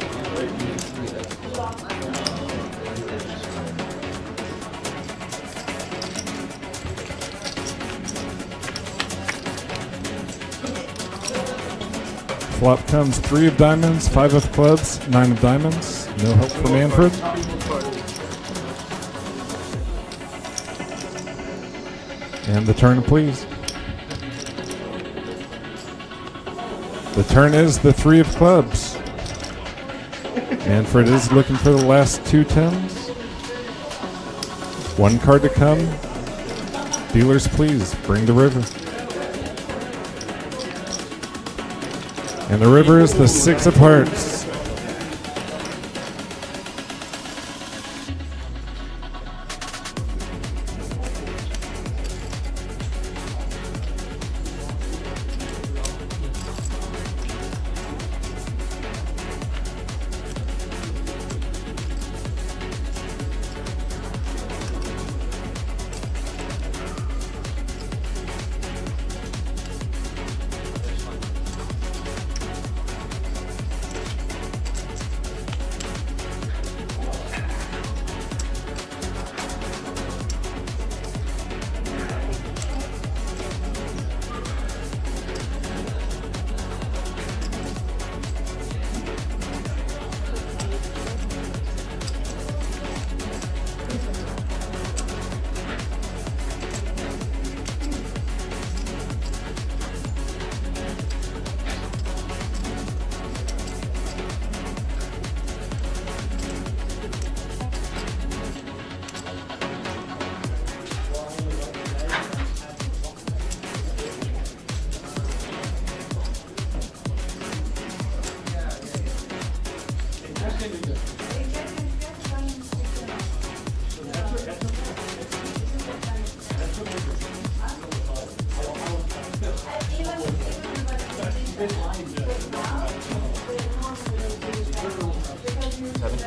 Flop comes 3 of diamonds, 5 of clubs, 9 of diamonds. No help for Manfred. And the turn, please. The turn is the 3 of clubs. Manfred is looking for the last 2 tens. 1 card to come. Dealers, please bring the river. And the river is the 6 of hearts. Very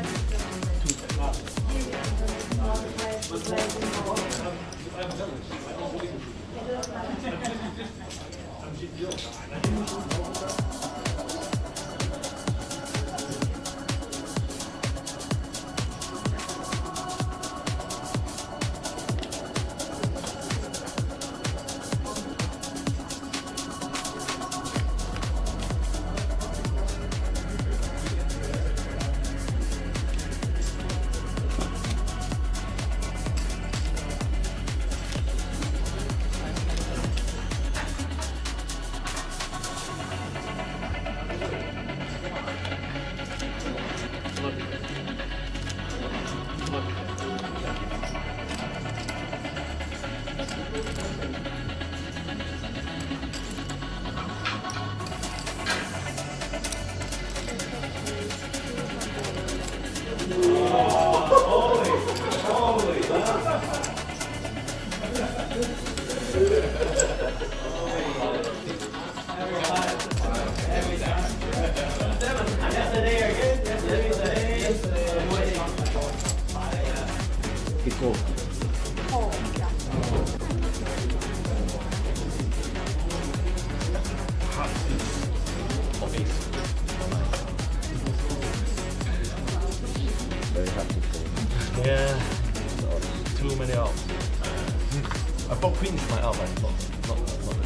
happy for you. Yeah, too many elves. I thought Queen is my elf, but not really.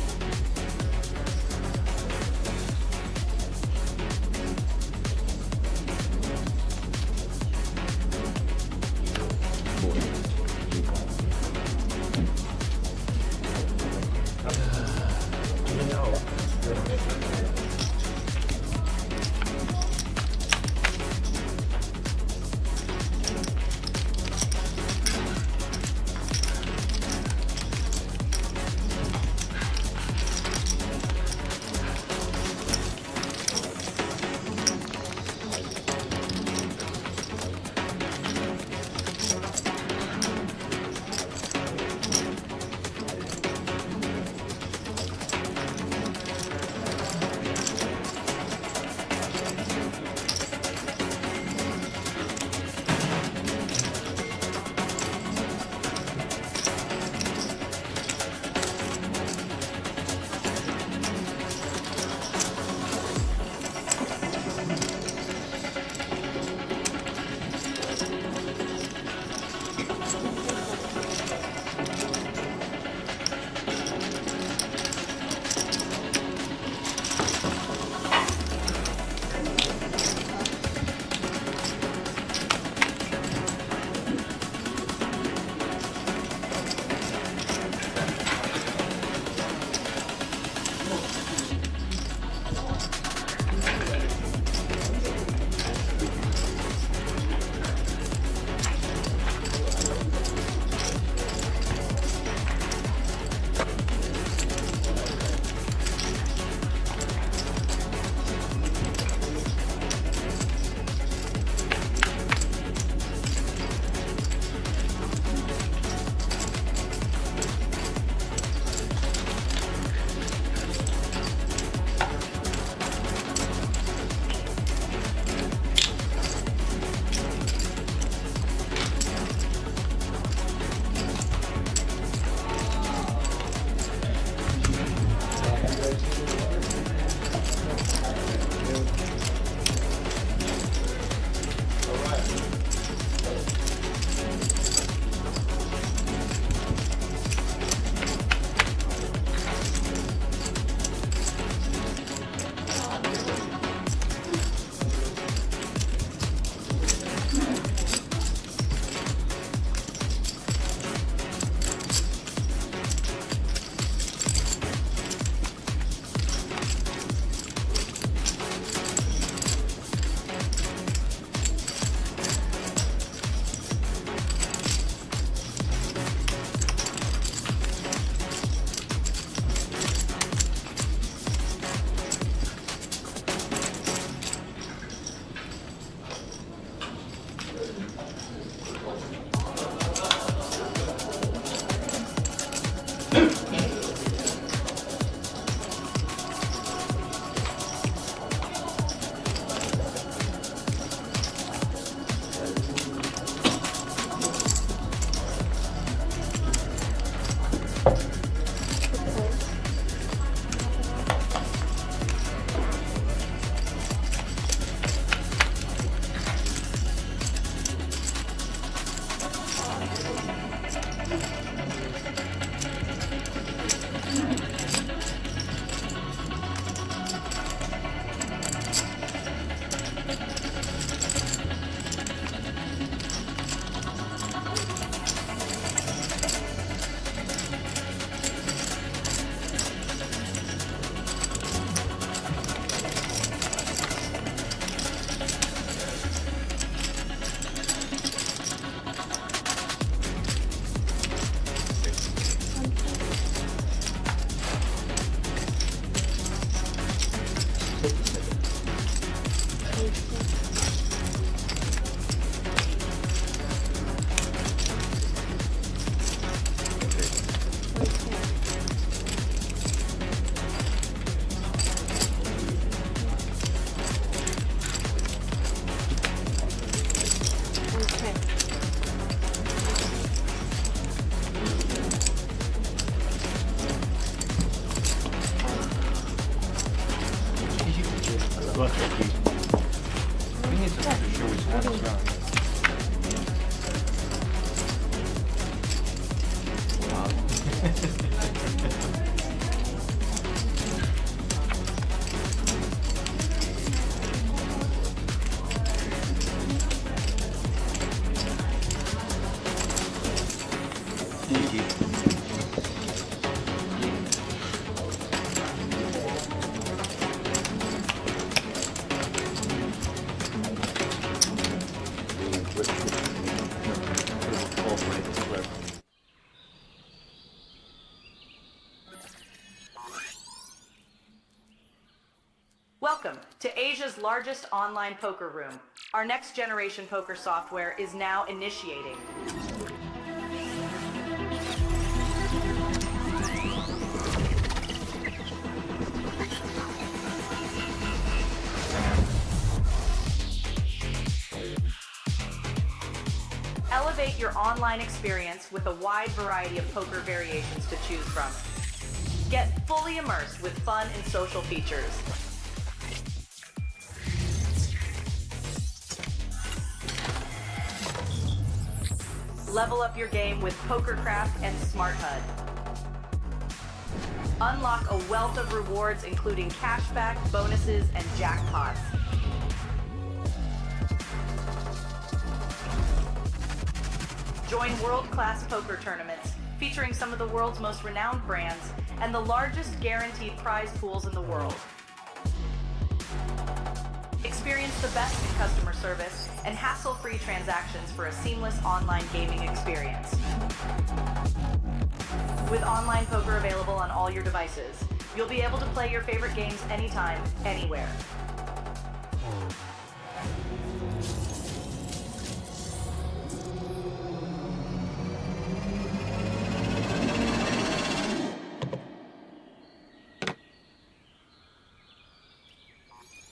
What tricky? We need to show which hand is wrong. Welcome to Asia's largest online poker room. Our next generation poker software is now initiating. Elevate your online experience with a wide variety of poker variations to choose from. Get fully immersed with fun and social features. Level up your game with PokerCraft and Smart HUD. Unlock a wealth of rewards including cashback, bonuses, and jackpots. Join world-class poker tournaments featuring some of the world's most renowned brands and the largest guaranteed prize pools in the world. Experience the best in customer service and hassle-free transactions for a seamless online gaming experience. With online poker available on all your devices, you'll be able to play your favorite games anytime, anywhere.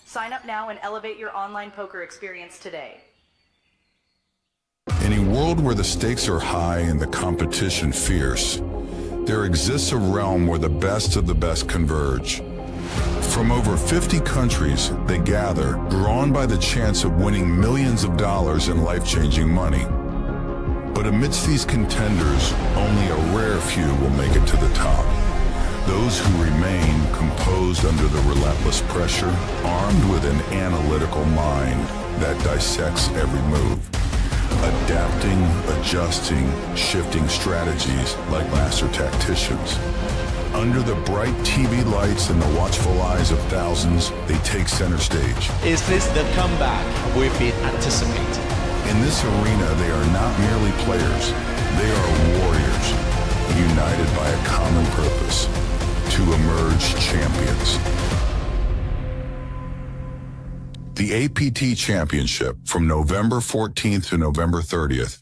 Sign up now and elevate your online poker experience today. In a world where the stakes are high and the competition fierce, there exists a realm where the best of the best converge. From over 50 countries, they gather, drawn by the chance of winning millions of dollars in life-changing money. But amidst these contenders, only a rare few will make it to the top. Those who remain composed under the relentless pressure, armed with an analytical mind that dissects every move. Adapting, adjusting, shifting strategies like master tacticians. Under the bright TV lights and the watchful eyes of thousands, they take center stage. Is this the comeback we've been anticipating? In this arena, they are not merely players. They are warriors, united by a common purpose: to emerge champions. The APT Championship from November 14th to November 30th.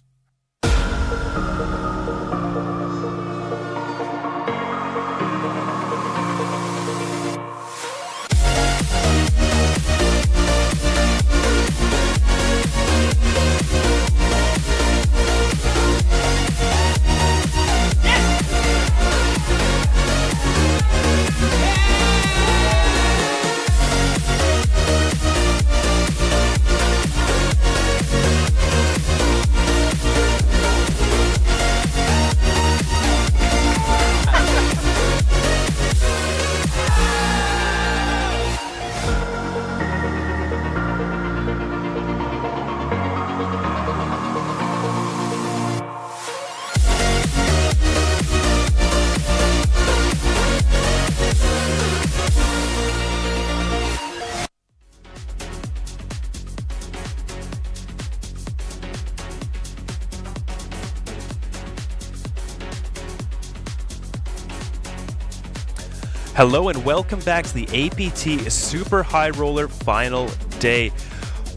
Hello and welcome back to the APT Super High Roller Final Day.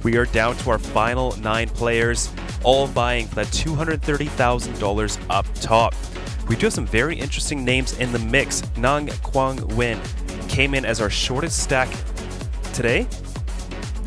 We are down to our final 9 players, all vying for that $230,000 up top. We do have some very interesting names in the mix. Nang Kwang Win came in as our shortest stack today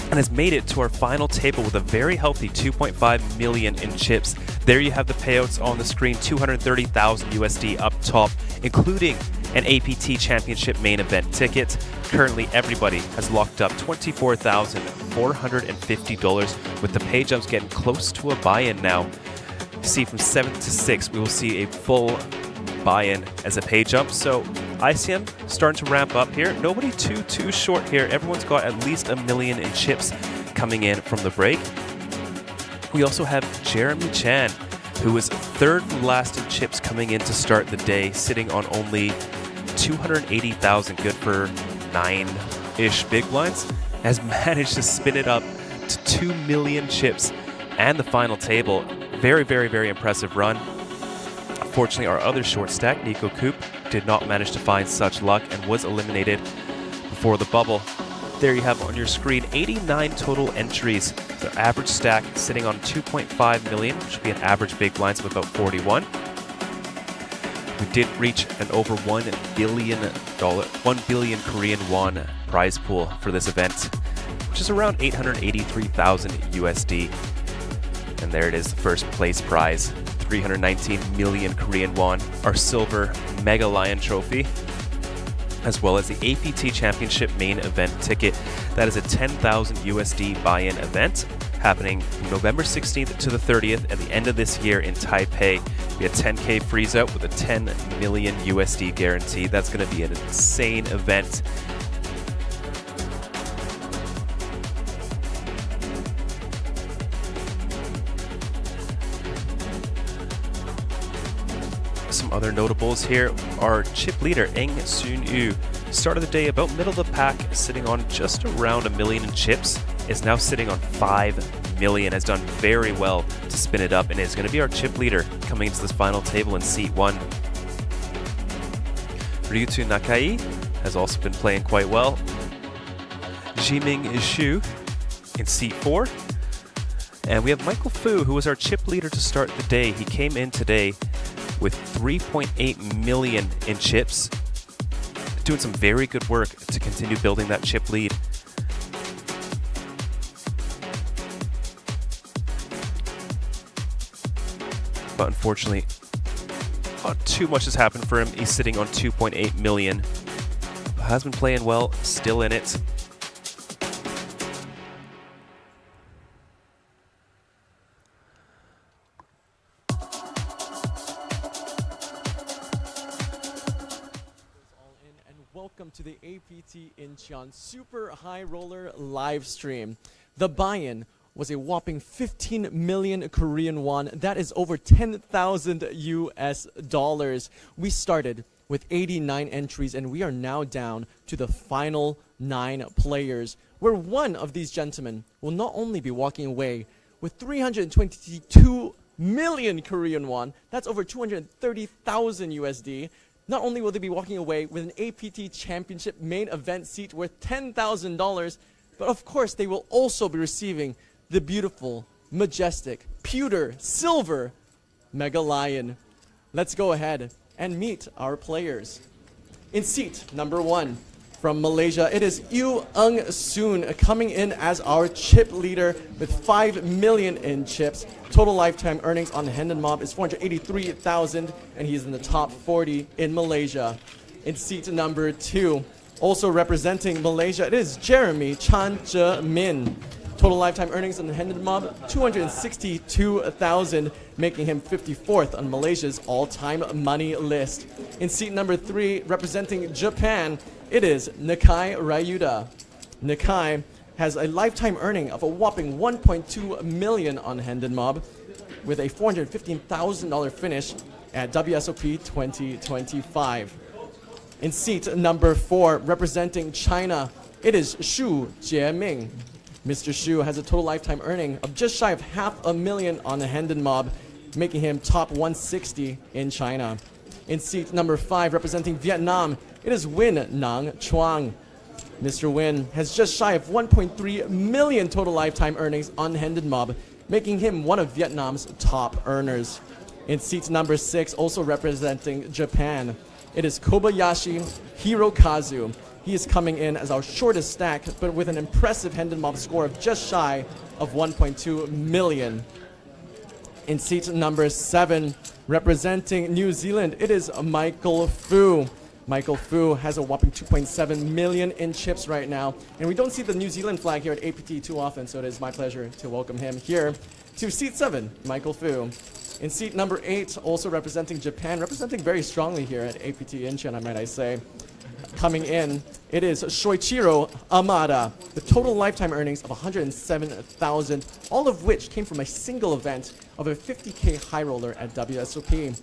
and has made it to our final table with a very healthy 2.5 million in chips. There you have the payouts on the screen, 230,000 USD up top, including an APT Championship main event ticket. Currently, everybody has locked up $24,450, with the pay jumps getting close to a buy-in now. See, from 7th to 6th, we will see a full buy-in as a pay jump. So ICM starting to ramp up here. Nobody too short here. Everyone's got at least $1 million in chips coming in from the break. We also have Jeremy Chan, who was third from last in chips coming in to start the day, sitting on only 280,000, good for 9-ish big blinds, has managed to spin it up to 2 million chips and the final table. Very, very, very impressive run. Unfortunately, our other short stack, Nico Coop, did not manage to find such luck and was eliminated before the bubble. There you have on your screen 89 total entries. The average stack sitting on 2.5 million, which would be an average big blinds of about 41. We did reach an over $1 billion Korean won prize pool for this event, which is around 883,000 USD. And there it is, the first place prize, 319 million Korean won, our silver Mega Lion trophy, as well as the APT Championship main event ticket. That is a 10,000 USD buy-in event happening from November 16th to the 30th at the end of this year in Taipei. We had 10K freeze out with a 10 million USD guarantee. That's going to be an insane event. Some other notables here. Our chip leader, Eng Soon-yu, started the day about middle of the pack, sitting on just around $1 million in chips, is now sitting on 5 million, has done very well to spin it up, and is going to be our chip leader coming into this final table in seat 1. Ryutu Nakai has also been playing quite well. Jiming Xu in seat 4. And we have Michael Fu, who was our chip leader to start the day. He came in today with 3.8 million in chips, doing some very good work to continue building that chip lead. But unfortunately, not too much has happened for him. He's sitting on 2.8 million. Has been playing well, still in it. Welcome to the APT Incheon Super High Roller live stream. The buy-in was a whopping 15 million Korean won. That is over 10,000 US dollars. We started with 89 entries and we are now down to the final 9 players, where one of these gentlemen will not only be walking away with 322 million Korean won, that's over 230,000 USD. Not only will they be walking away with an APT Championship main event seat worth $10,000, but of course they will also be receiving the beautiful, majestic, pewter, silver Mega Lion. Let's go ahead and meet our players. In seat number 1, from Malaysia, it is Yu Ung Soon coming in as our chip leader with 5 million in chips. Total lifetime earnings on Hand and Mob is 483,000, and he's in the top 40 in Malaysia. In seat number 2, also representing Malaysia, it is Jeremy Chan Min. Total lifetime earnings on the Hand and Mob, 262,000, making him 54th on Malaysia's all-time money list. In seat number 3, representing Japan, it is Nakai Ryuda. Nakai has a lifetime earning of a whopping 1.2 million on Hand and Mob, with a $415,000 finish at WSOP 2025. In seat number 4, representing China, it is Shu Jieming. Mr. Shu has a total lifetime earning of just shy of $500,000 on the Hand and Mob, making him top 160 in China. In seat number 5, representing Vietnam, it is Win Nang Chuang. Mr. Win has just shy of 1.3 million total lifetime earnings on Hand and Mob, making him one of Vietnam's top earners. In seat number 6, also representing Japan, it is Kobayashi Hirokazu. He is coming in as our shortest stack, but with an impressive Hand and Mob score of just shy of 1.2 million. In seat number 7, representing New Zealand, it is Michael Fu. Michael Fu has a whopping 2.7 million in chips right now. And we don't see the New Zealand flag here at APT too often, so it is my pleasure to welcome him here to seat 7, Michael Fu. In seat number 8, also representing Japan, representing very strongly here at APT Incheon, I say. Coming in, it is Shoichiro Amada. The total lifetime earnings of 107,000, all of which came from a single event of a 50K high roller at WSOP.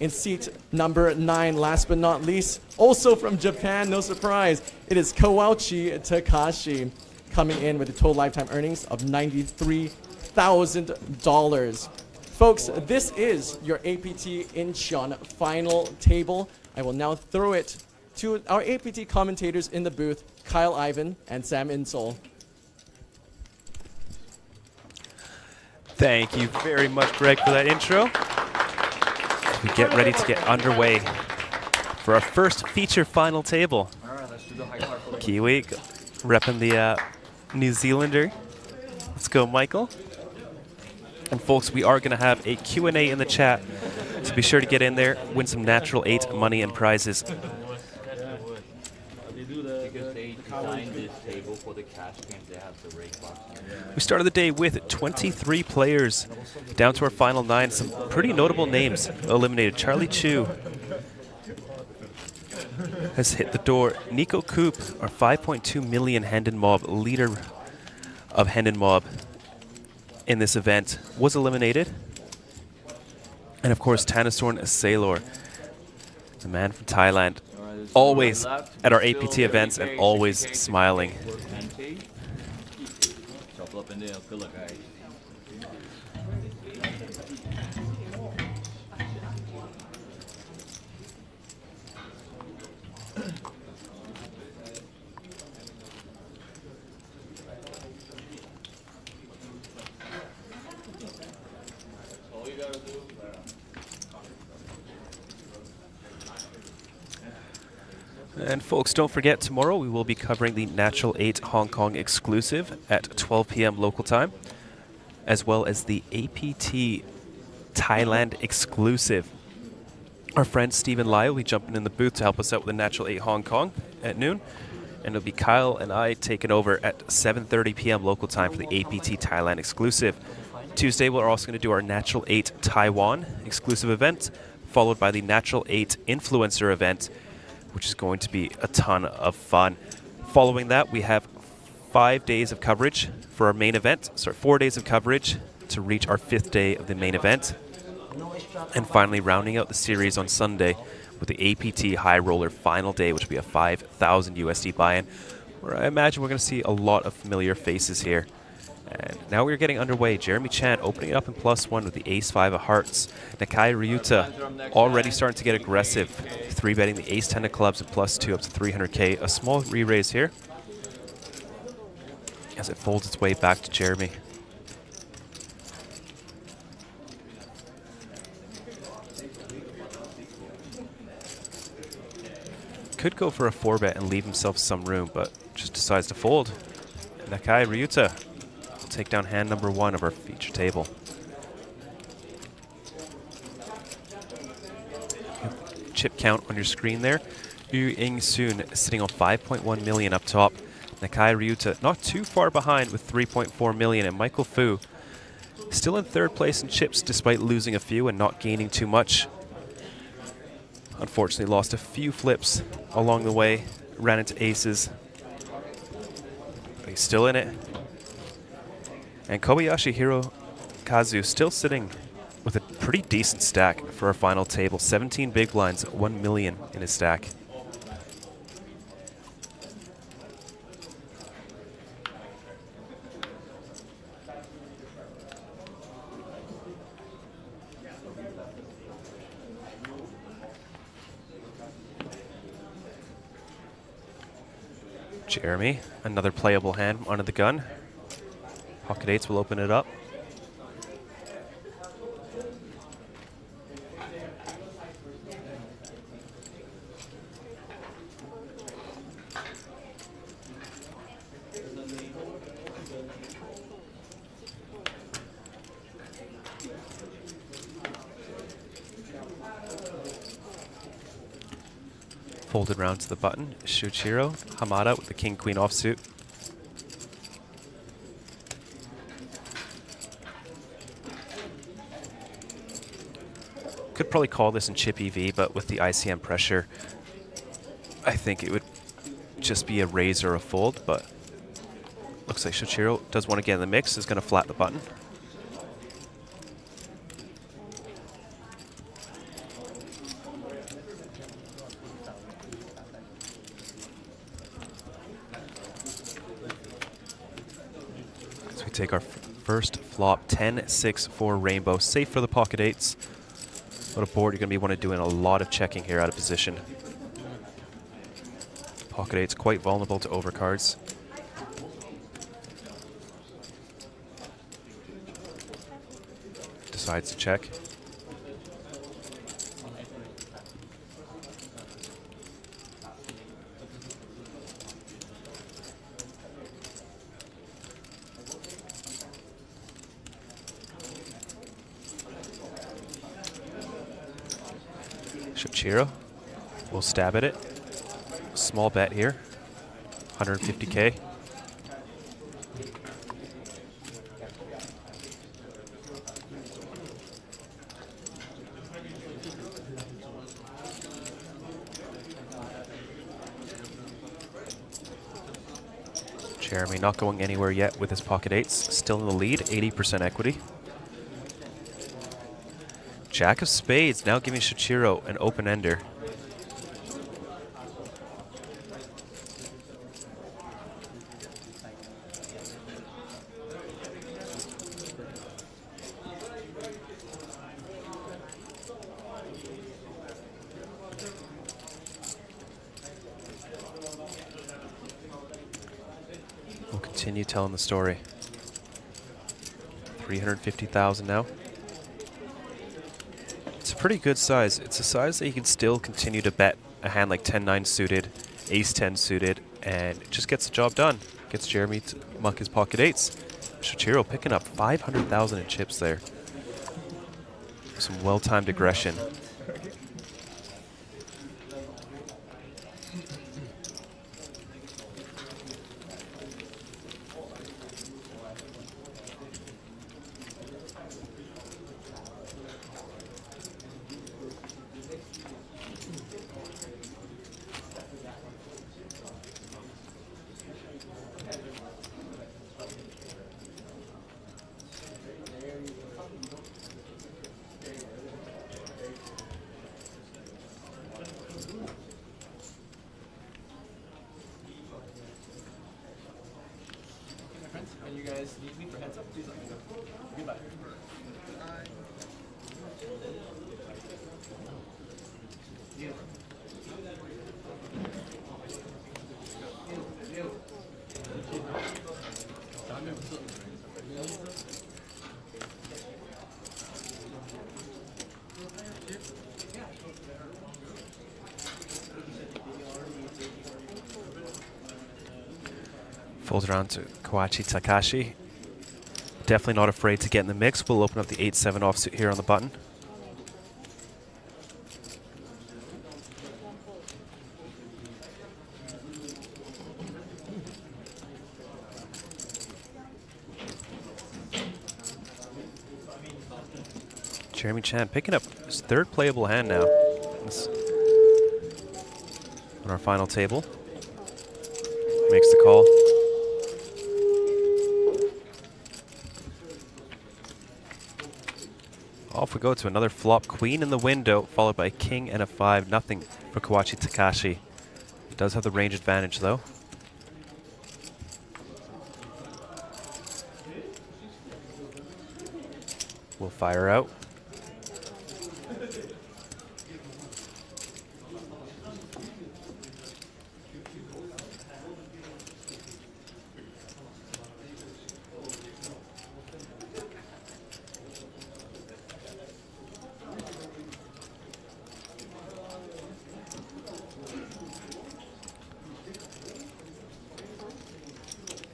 In seat number 9, last but not least, also from Japan, no surprise, it is Kawauchi Takashi, coming in with a total lifetime earnings of $93,000. Folks, this is your APT Incheon final table. I will now throw it to our APT commentators in the booth, Kyle Ivan and Sam Insole. Thank you very much, Greg, for that intro. We get ready to get underway for our first feature final table. Kiwi repping the New Zealander. Let's go, Michael. And folks, we are going to have a Q&A in the chat, so be sure to get in there, win some Natural 8 money and prizes. We started the day with 23 players, down to our final 9. Some pretty notable names eliminated. Charlie Chu has hit the door. Nico Koop, our 5.2 million Hendon Mob, leader of Hendon Mob in this event, was eliminated. And of course, Tanasorn Sailor, the man from Thailand, always at our APT events and always smiling. And folks, don't forget, tomorrow we will be covering the Natural 8 Hong Kong exclusive at 12 p.m. local time, as well as the APT Thailand exclusive. Our friend Stephen Lai will be jumping in the booth to help us out with the Natural 8 Hong Kong at noon. And it'll be Kyle and I taking over at 7:30 p.m. local time for the APT Thailand exclusive. Tuesday, we're also going to do our Natural 8 Taiwan exclusive event, followed by the Natural 8 influencer event, which is going to be a ton of fun. Following that, we have 5 days of coverage for our main event. Sorry, 4 days of coverage to reach our 5th day of the main event. And finally, rounding out the series on Sunday with the APT High Roller final day, which will be a 5,000 USD buy-in, where I imagine we're going to see a lot of familiar faces here. And now we're getting underway. Jeremy Chan opening it up in +1 with the Ace-5 of Hearts. Nakai Ryuta already starting to get aggressive, 3-betting the Ace-10 of Clubs at +2 up to 300K. A small re-raise here as it folds its way back to Jeremy. Could go for a 4-bet and leave himself some room, but just decides to fold. Nakai Ryuta will take down hand number 1 of our feature table. Chip count on your screen there. Yu Ing Soon sitting on 5.1 million up top. Nakai Ryuta not too far behind with 3.4 million, and Michael Fu still in 3rd place in chips despite losing a few and not gaining too much. Unfortunately lost a few flips along the way, ran into aces, but he's still in it. And Kobayashi Hirokazu still sitting with a pretty decent stack for our final table. 17 big blinds, 1 million in his stack. Jeremy, another playable hand under the gun. Pocket 8s will open it up. Folded round to the button. Shuichiro. Hamada with the king-queen offsuit. Could probably call this in chip EV, but with the ICM pressure, I think it would just be a raise or a fold, but looks like Shuichiro does want to get in the mix, is going to flat the button. So we take our first flop, 10-6-4 rainbow, safe for the pocket eights. What a board you're going to be want to doing a lot of checking here out of position. Pocket eight's quite vulnerable to overcards. Decides to check. Shuichiro will stab at it. Small bet here, 150K. Jeremy not going anywhere yet with his pocket eights, still in the lead, 80% equity. Jack of spades now giving Shuichiro an open ender. We'll continue telling the story. 350,000 now. It's a pretty good size. It's a size that you can still continue to bet a hand like 10-9 suited, ace-10 suited, and it just gets the job done. Gets Jeremy to muck his pocket eights. Shuichiro picking up 500,000 in chips there. Some well-timed aggression. When you guys need me for heads up, please let me know. Goodbye. Folds around to Kawachi Takashi. Definitely not afraid to get in the mix. We'll open up the 8-7 offsuit here on the button. Jeremy Chan picking up his third playable hand now. On our final table. Makes the call. Off we go to another flop. Queen in the window, followed by a king and a 5. Nothing for Kawachi Takashi. Does have the range advantage though. We'll fire out.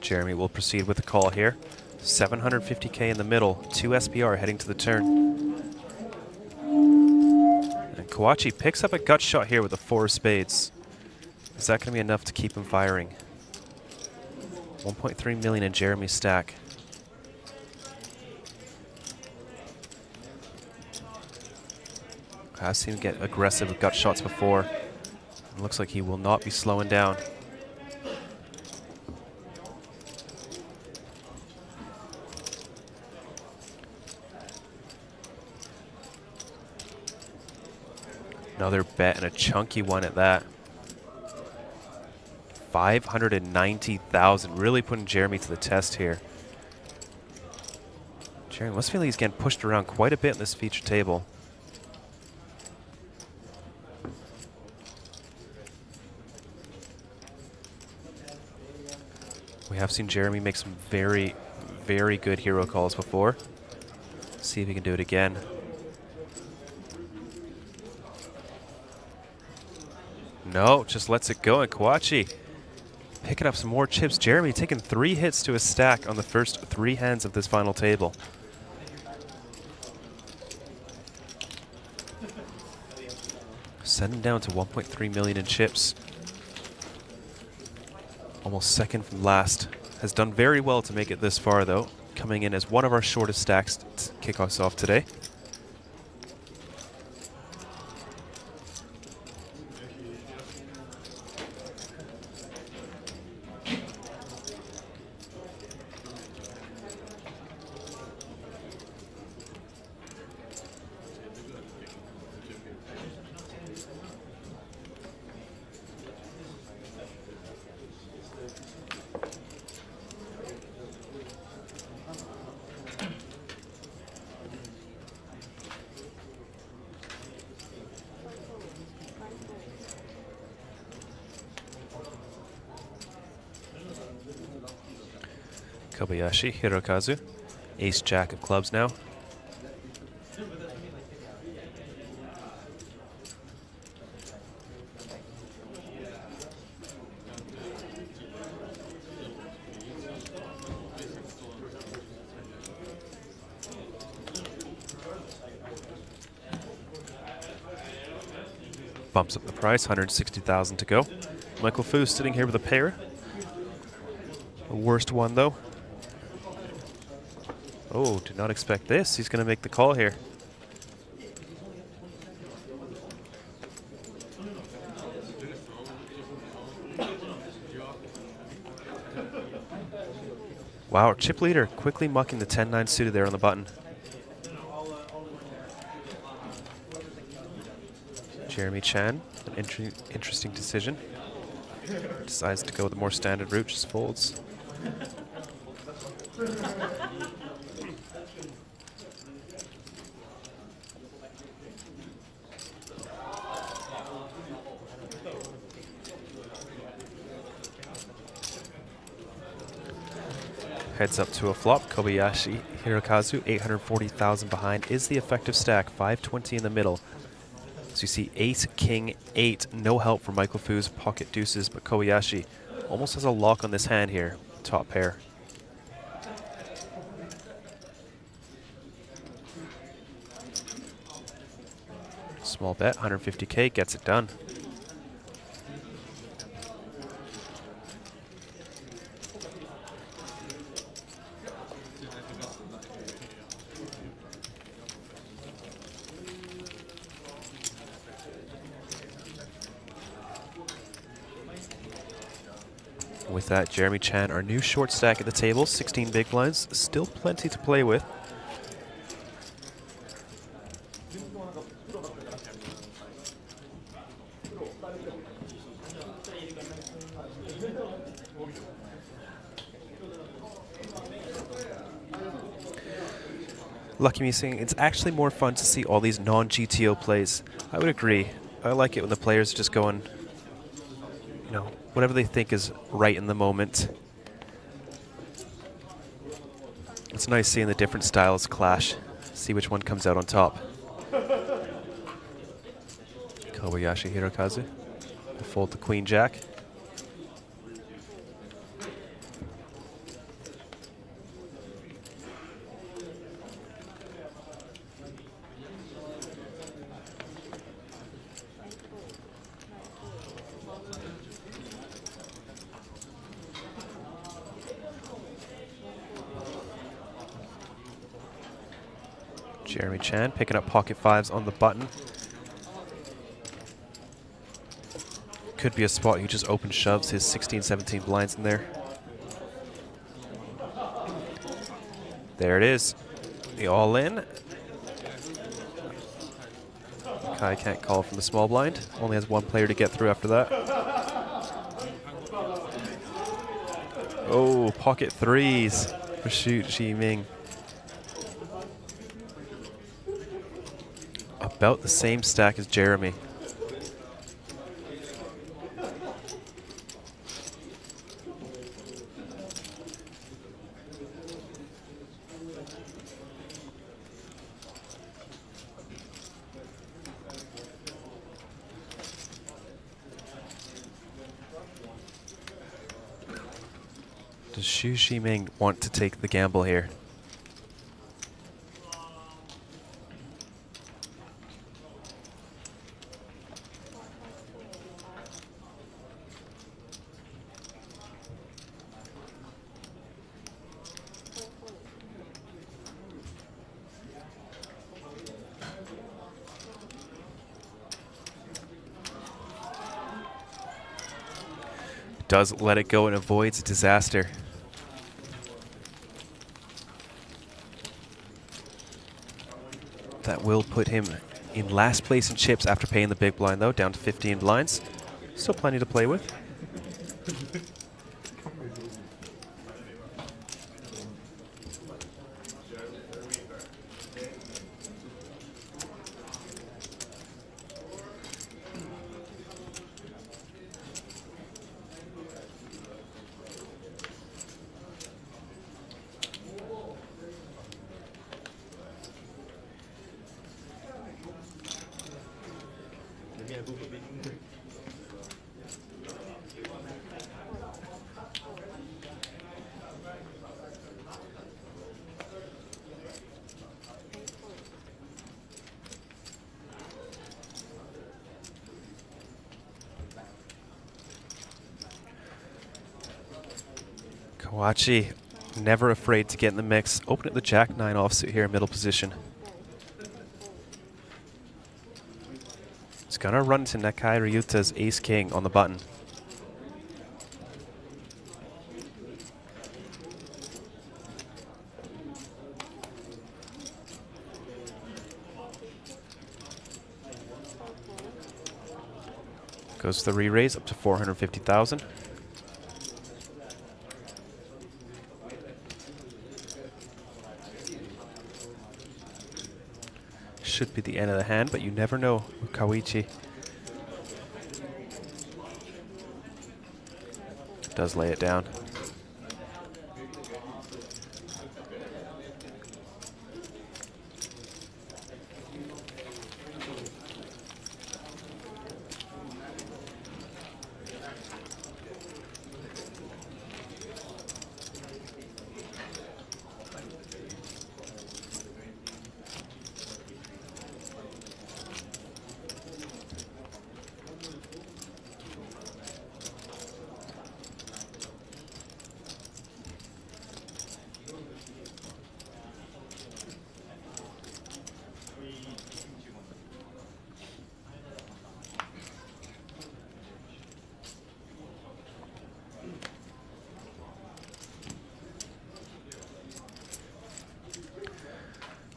Jeremy will proceed with the call here. 750K in the middle, 2 SPR heading to the turn. And Kawachi picks up a gut shot here with a 4 of spades. Is that going to be enough to keep him firing? 1.3 million in Jeremy's stack. I've seen him get aggressive with gut shots before. It looks like he will not be slowing down. Another bet and a chunky one at that. 590,000, really putting Jeremy to the test here. Jeremy must feel like he's getting pushed around quite a bit in this feature table. We have seen Jeremy make some very, very good hero calls before. See if he can do it again. No, just lets it go, and Kawachi picking up some more chips. Jeremy taking 3 hits to his stack on the first 3 hands of this final table. Sending down to 1.3 million in chips. Almost second from last. Has done very well to make it this far though. Coming in as one of our shortest stacks to kick us off today. Kobayashi, Hirokazu, ace jack of clubs now. Bumps up the price, 160,000 to go. Michael Fu sitting here with a pair. The worst one though. Oh, did not expect this. He's going to make the call here. Wow, our chip leader quickly mucking the 10-9 suited there on the button. Jeremy Chan, an interesting decision. Decides to go with the more standard route, just folds. Heads up to a flop. Kobayashi, Hirokazu, 840,000 behind is the effective stack. 520 in the middle. So you see 8, king, 8. No help from Michael Fu's pocket deuces, but Kobayashi almost has a lock on this hand here. Top pair. Small bet, 150K, gets it done. With that, Jeremy Chan, our new short stack at the table, 16 big blinds, still plenty to play with. Lucky me saying it's actually more fun to see all these non-GTO plays. I would agree. I like it when the players are just going, you know, whatever they think is right in the moment. It's nice seeing the different styles clash. See which one comes out on top. Kobayashi Hirokazu. Fold the queen jack. Jeremy Chan picking up pocket fives on the button. Could be a spot he just open shoves his 16, 17 blinds in there. There it is. The all in. Kai can't call from the small blind. Only has one player to get through after that. Oh, pocket threes for Xu Jiming. About the same stack as Jeremy. Does Xu Jiming want to take the gamble here? Does let it go and avoids a disaster. That will put him in last place in chips after paying the big blind though, down to 15 blinds. Still plenty to play with. Kawachi, never afraid to get in the mix. Open at the Jack-9 offsuit here in middle position. It's gonna run to Nakai Ryuta's Ace-King on the button. Goes to the re-raise up to 450,000. Should be the end of the hand, but you never know with Kawichi. Does lay it down.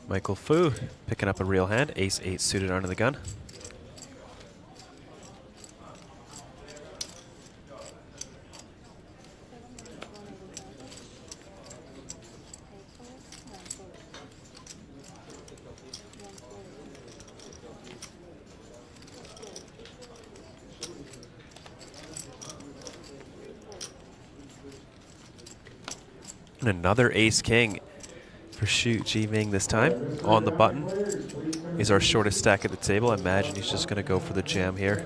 Michael Fu picking up a real hand, ace-8 suited under the gun. And another ace-king for Xu Jiming this time. On the button is our shortest stack at the table. I imagine he's just going to go for the jam here.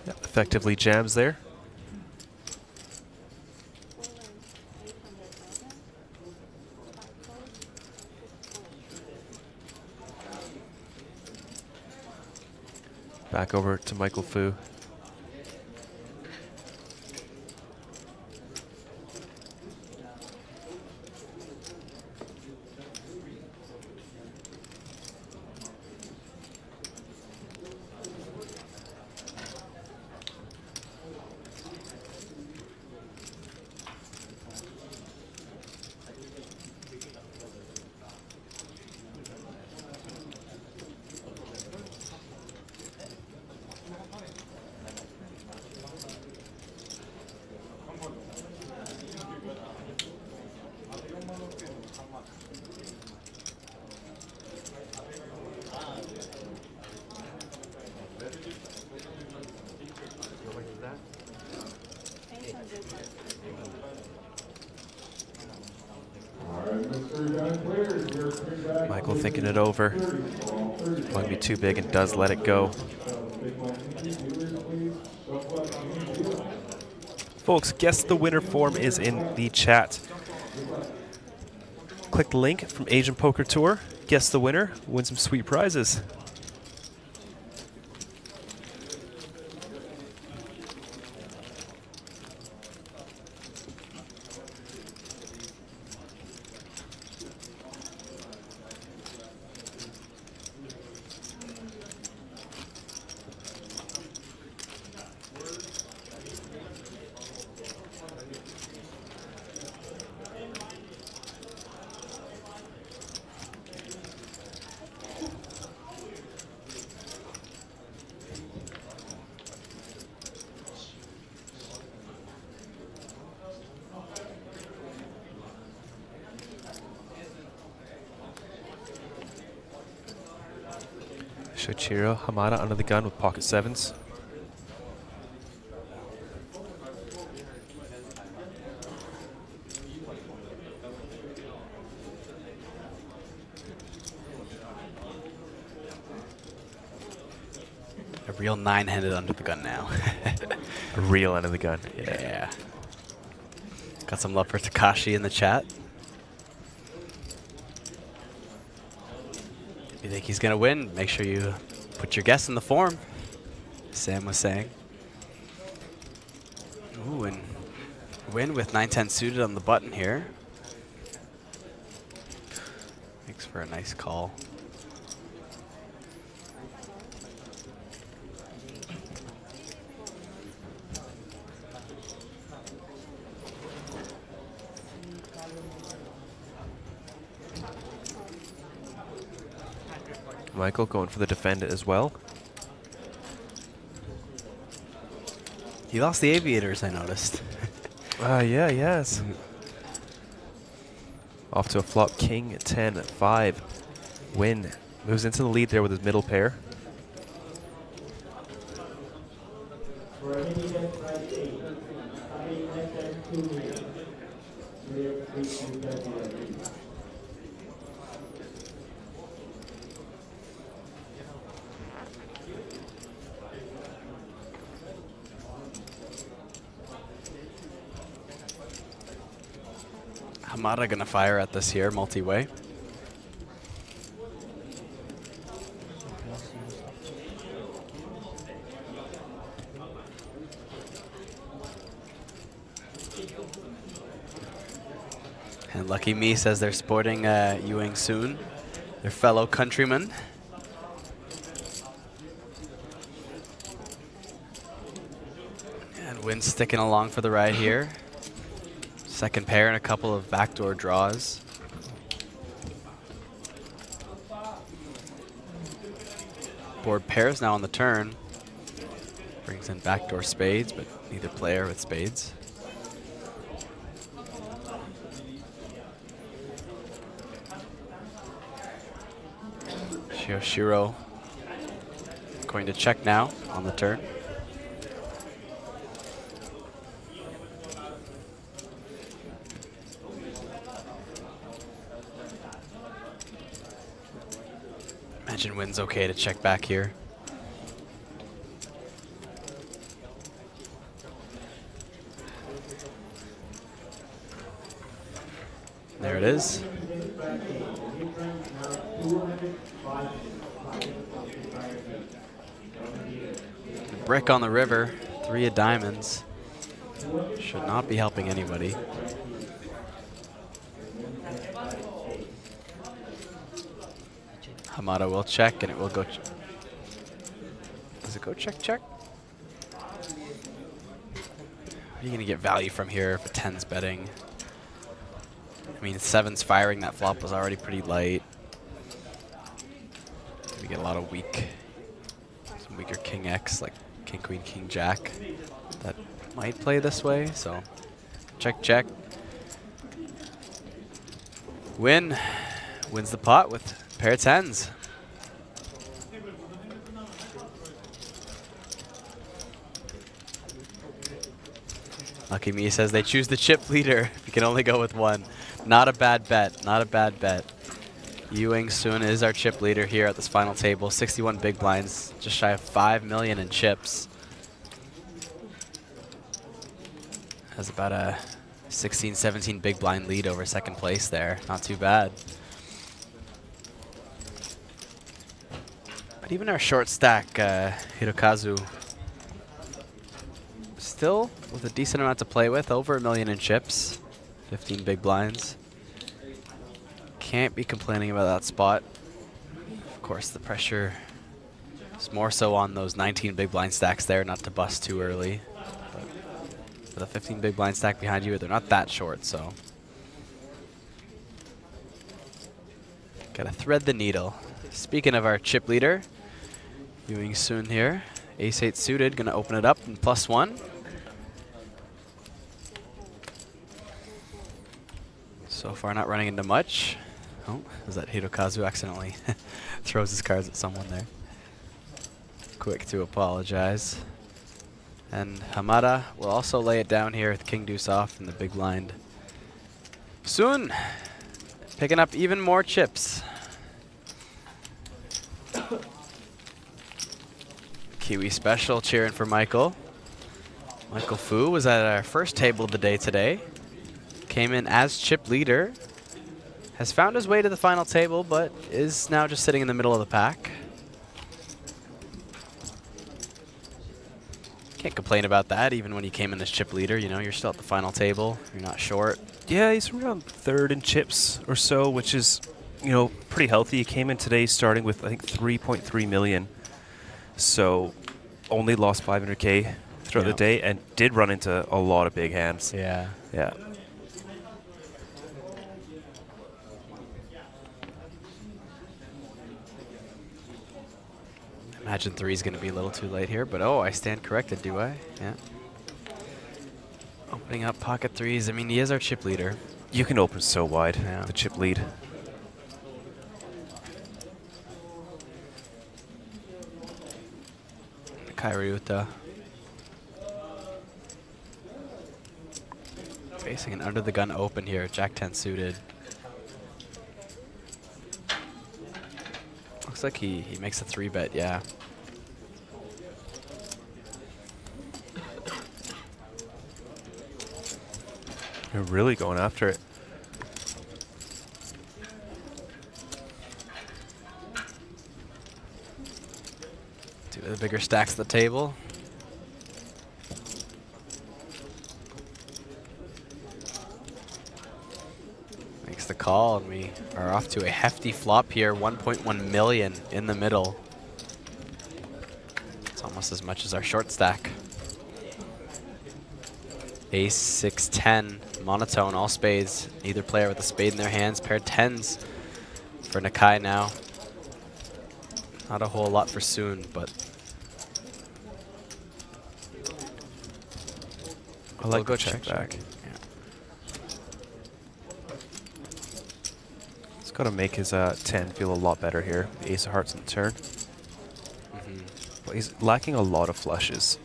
Yep, effectively jams there. Back over to Michael Fu. Michael thinking it over. Won't be too big and does let it go. Folks, guess the winner form is in the chat. Click the link from Asian Poker Tour. Guess the winner, win some sweet prizes. Shoichiro Hamada under the gun with pocket sevens. A real nine-handed under the gun now. A real under the gun. Yeah. Got some love for Takashi in the chat. If you think he's going to win, make sure you put your guess in the form, Sam was saying. Ooh, and win with 9-10 suited on the button here. Makes for a nice call. Michael going for the defendant as well. He lost the aviators, I noticed. Yeah, yes. Off to a flop, king 10-5. Win moves into the lead there with his middle pair. Hamada gonna fire at this here, multi-way. And Lucky Me says they're sporting Ewing soon, their fellow countrymen. And Wynn's sticking along for the ride here. Second pair and a couple of backdoor draws. Board pairs now on the turn. Brings in backdoor spades, but neither player with spades. Shiro going to check now on the turn. Imagine Wynn's okay to check back here. There it is. brick on the river. 3 of diamonds. Should not be helping anybody. Hamada will check, and it will go. Does it go check, check? Are you going to get value from here for 10's betting? I mean, 7's firing. That flop was already pretty light. We get a lot of some weaker King X, like King Queen, King Jack, that might play this way. So check, check. Wins the pot with pair of 10s. Lucky Me says they choose the chip leader. You can only go with one. Not a bad bet. Not a bad bet. Ewing Soon is our chip leader here at this final table. 61 big blinds, just shy of 5 million in chips. Has about a 16, 17 big blind lead over second place there. Not too bad. But even our short stack, Hirokazu, still with a decent amount to play with, over 1 million in chips, 15 big blinds. Can't be complaining about that spot. Of course, the pressure is more so on those 19 big blind stacks there, not to bust too early. But with a 15 big blind stack behind you, they're not that short, so. Gotta thread the needle. Speaking of our chip leader, Ewing Soon here. Ace-8 suited, gonna open it up in +1. So far not running into much. Oh, is that Hirokazu accidentally throws his cards at someone there? Quick to apologize. And Hamada will also lay it down here with King Deuce off in the big blind. Soon picking up even more chips. Kiwi Special cheering for Michael. Michael Fu was at our first table of the day today. Came in as chip leader. Has found his way to the final table, but is now just sitting in the middle of the pack. Can't complain about that, even when he came in as chip leader. You know, you're still at the final table. You're not short. Yeah, he's around 3rd in chips or so, which is, you know, pretty healthy. He came in today starting with, I think, 3.3 million. So only lost 500K throughout the day and did run into a lot of big hands. Yeah. Yeah. Imagine 3 is going to be a little too late here, but oh, I stand corrected, do I? Yeah. Opening up pocket 3s. I mean, he is our chip leader. You can open so wide, the chip lead. Kairyuta. Facing an under the gun open here, Jack 10 suited. Looks like he makes a 3-bet, yeah. You're really going after it. Two of the bigger stacks at the table. Makes the call, and we are off to a hefty flop here. 1.1 million in the middle. It's almost as much as our short stack. Ace, 6, 10, monotone, all spades. Neither player with a spade in their hands. Pair 10s for Nakai now. Not a whole lot for Soon, but I like go check back. Yeah. He's got to make his 10 feel a lot better here. The Ace of Hearts on the turn. But he's lacking a lot of flushes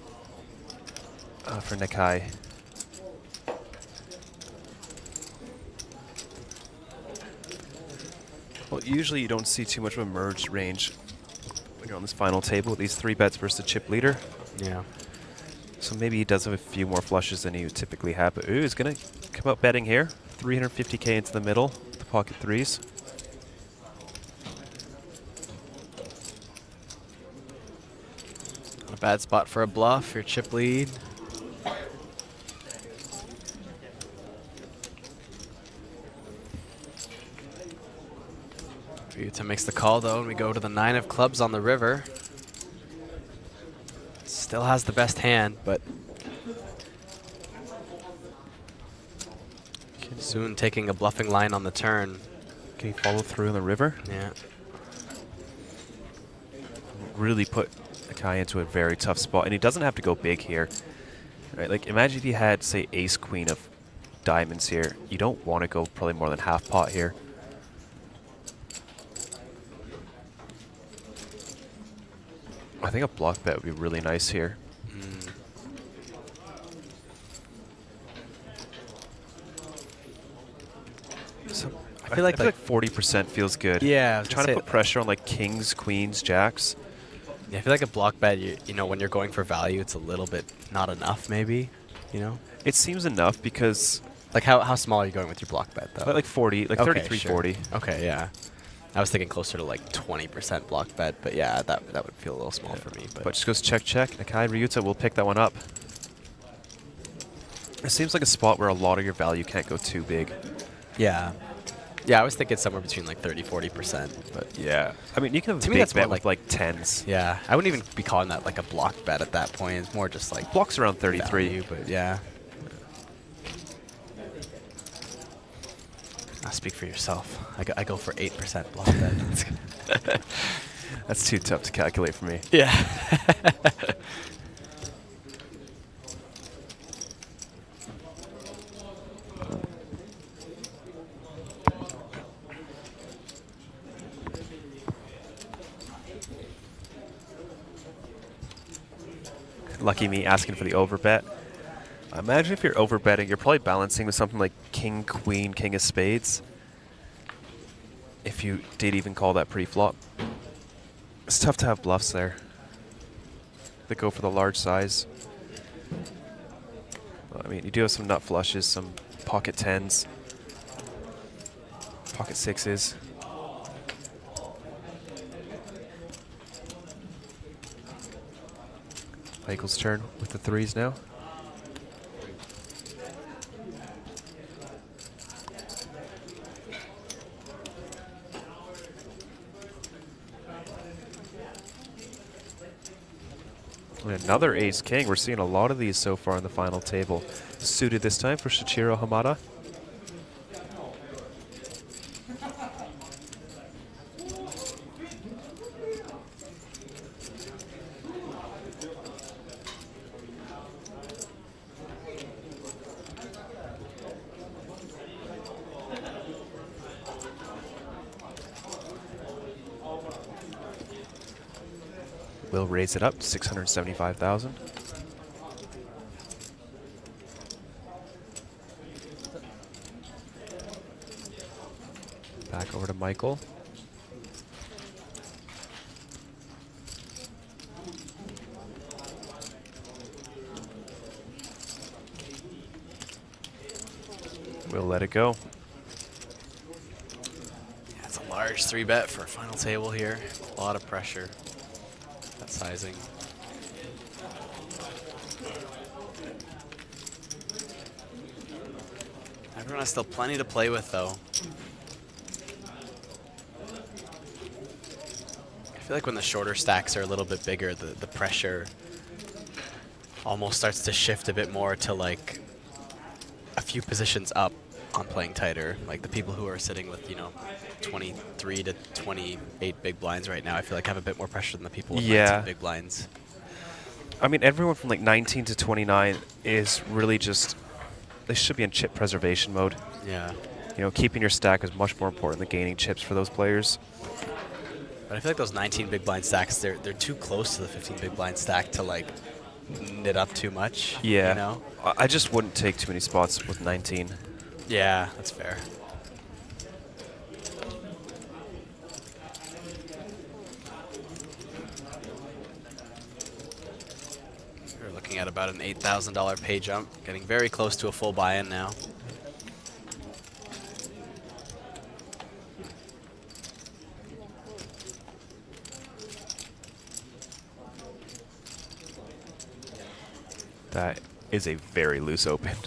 for Nakai. Well, usually you don't see too much of a merged range when you're on this final table with these 3-bets versus the chip leader. Yeah. So maybe he does have a few more flushes than he would typically have. But ooh, he's going to come out betting here. 350K into the middle, the pocket 3s. bad spot for a bluff, your chip lead. Ryuta makes the call though, and we go to the 9 of clubs on the river. Still has the best hand, but soon taking a bluffing line on the turn. Can he follow through on the river? Yeah. Really put Akai into a very tough spot, and he doesn't have to go big here. Right? Like, imagine if he had, say, ace queen of diamonds here. You don't want to go probably more than half pot here. I think a block bet would be really nice here. So I feel like 40% feels good. Yeah, I was trying to put pressure on like kings, queens, jacks. Yeah, I feel like a block bet, you know, when you're going for value, it's a little bit not enough, maybe. You know, it seems enough because like how small are you going with your block bet though? Like 40, like 33, sure. 40. Okay, yeah. I was thinking closer to like 20% block bet, but yeah, that would feel a little small for me. But just goes check, check. Akai Ryuta will pick that one up. It seems like a spot where a lot of your value can't go too big. Yeah. Yeah, I was thinking somewhere between like 30–40%. But yeah, I mean, you can have to a me big that's bet more with like tens. Yeah, I wouldn't even be calling that like a block bet at that point. It's more just like blocks around 33. Value, but yeah. I'll speak for yourself. I go for 8% block bet. That's too tough to calculate for me. Yeah. Lucky me asking for the overbet. Imagine if you're overbetting, you're probably balancing with something like king, queen, king of spades. If you did even call that pre-flop. It's tough to have bluffs there that go for the large size. I mean, you do have some nut flushes, some pocket tens, pocket sixes. Michael's turn with the threes now. And another ace king. We're seeing a lot of these so far in the final table. Suited this time for Shichiro Hamada. Will raise it up to 675,000. Back over to Michael. We'll let it go. Yeah, it's a large 3-bet for a final table here. A lot of pressure. That sizing. Everyone has still plenty to play with, though. I feel like when the shorter stacks are a little bit bigger, the pressure almost starts to shift a bit more to like a few positions up on playing tighter. Like the people who are sitting with, you know, 23 to 28 big blinds right now, I feel like have a bit more pressure than the people with 19 big blinds. I mean, everyone from like 19 to 29 is really just, they should be in chip preservation mode. Yeah. You know, keeping your stack is much more important than gaining chips for those players. But I feel like those 19 big blind stacks, they're too close to the 15 big blind stack to like knit up too much. Yeah. You know? I just wouldn't take too many spots with 19. Yeah, that's fair. We're looking at about an $8,000 pay jump, getting very close to a full buy-in now. That is a very loose open.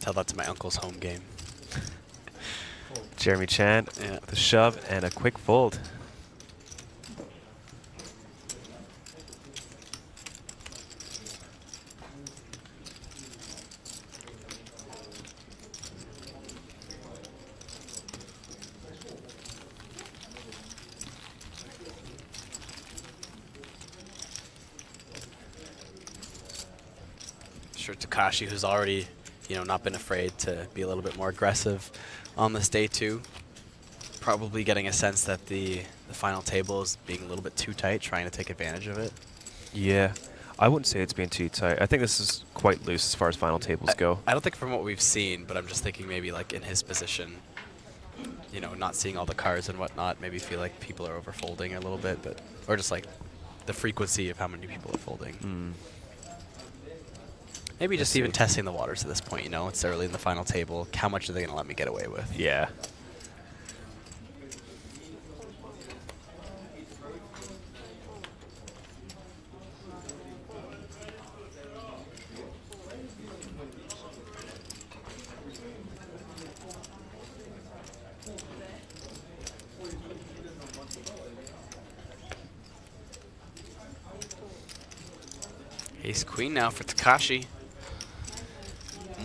Tell that to my uncle's home game. Jeremy Chan with a shove and a quick fold. Sure, Takashi, who's already, you know, not been afraid to be a little bit more aggressive on this day two. Probably getting a sense that the final table is being a little bit too tight, trying to take advantage of it. Yeah, I wouldn't say it's being too tight. I think this is quite loose as far as final tables go. I don't think from what we've seen, but I'm just thinking maybe like in his position, you know, not seeing all the cards and whatnot, maybe feel like people are overfolding a little bit, but or just like the frequency of how many people are folding. Maybe just even testing the waters at this point, you know, it's early in the final table. How much are they going to let me get away with? Yeah. Ace queen now for Takashi.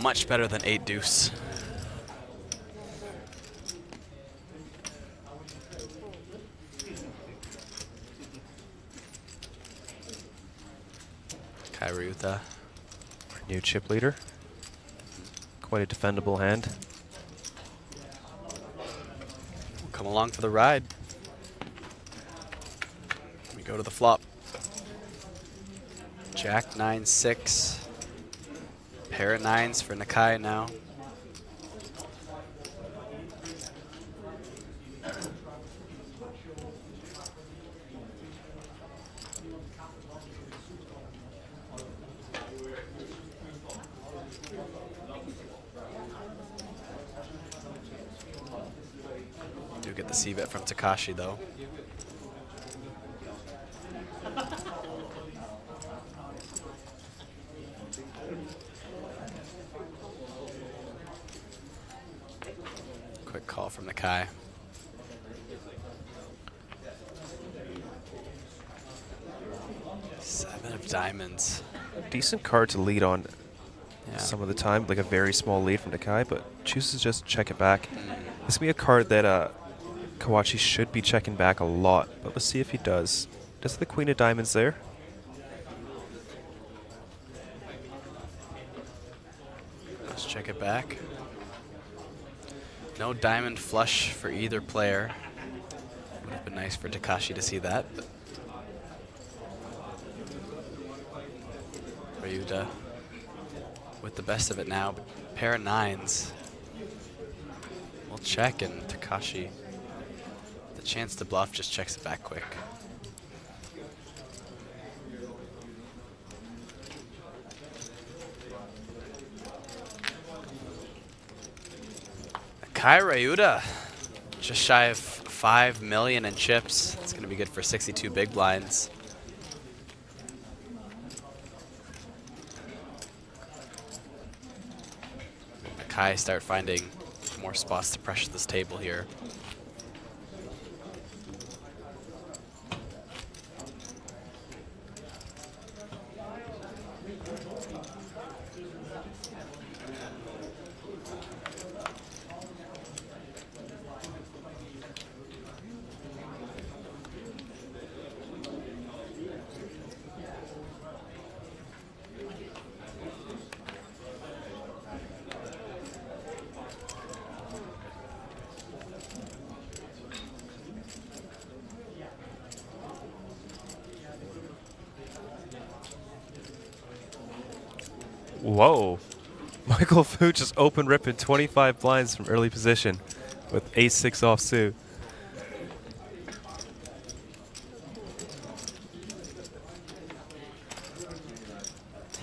Much better than 8 deuce. Ryuta. Our new chip leader. Quite a defendable hand. Come along for the ride. We go to the flop. Jack 9-6. Pair of 9s for Nakai now. Do get the C-bet from Takashi though. Quick call from Nakai. Seven of diamonds. Decent card to lead on some of the time, like a very small lead from Nakai, but chooses to just check it back. This will be a card that Kawachi should be checking back a lot, but let's see if he does. Does the queen of diamonds there? Let's check it back. No diamond flush for either player. Would have been nice for Takashi to see that, but Ryuta with the best of it now. Pair of 9s. We'll check, and Takashi, the chance to bluff, just checks it back quick. Kai Ryuta, just shy of 5 million in chips. It's going to be good for 62 big blinds. Kai start finding more spots to pressure this table here. Whoa. Michael Fu just open ripping 25 blinds from early position with ace-6 offsuit.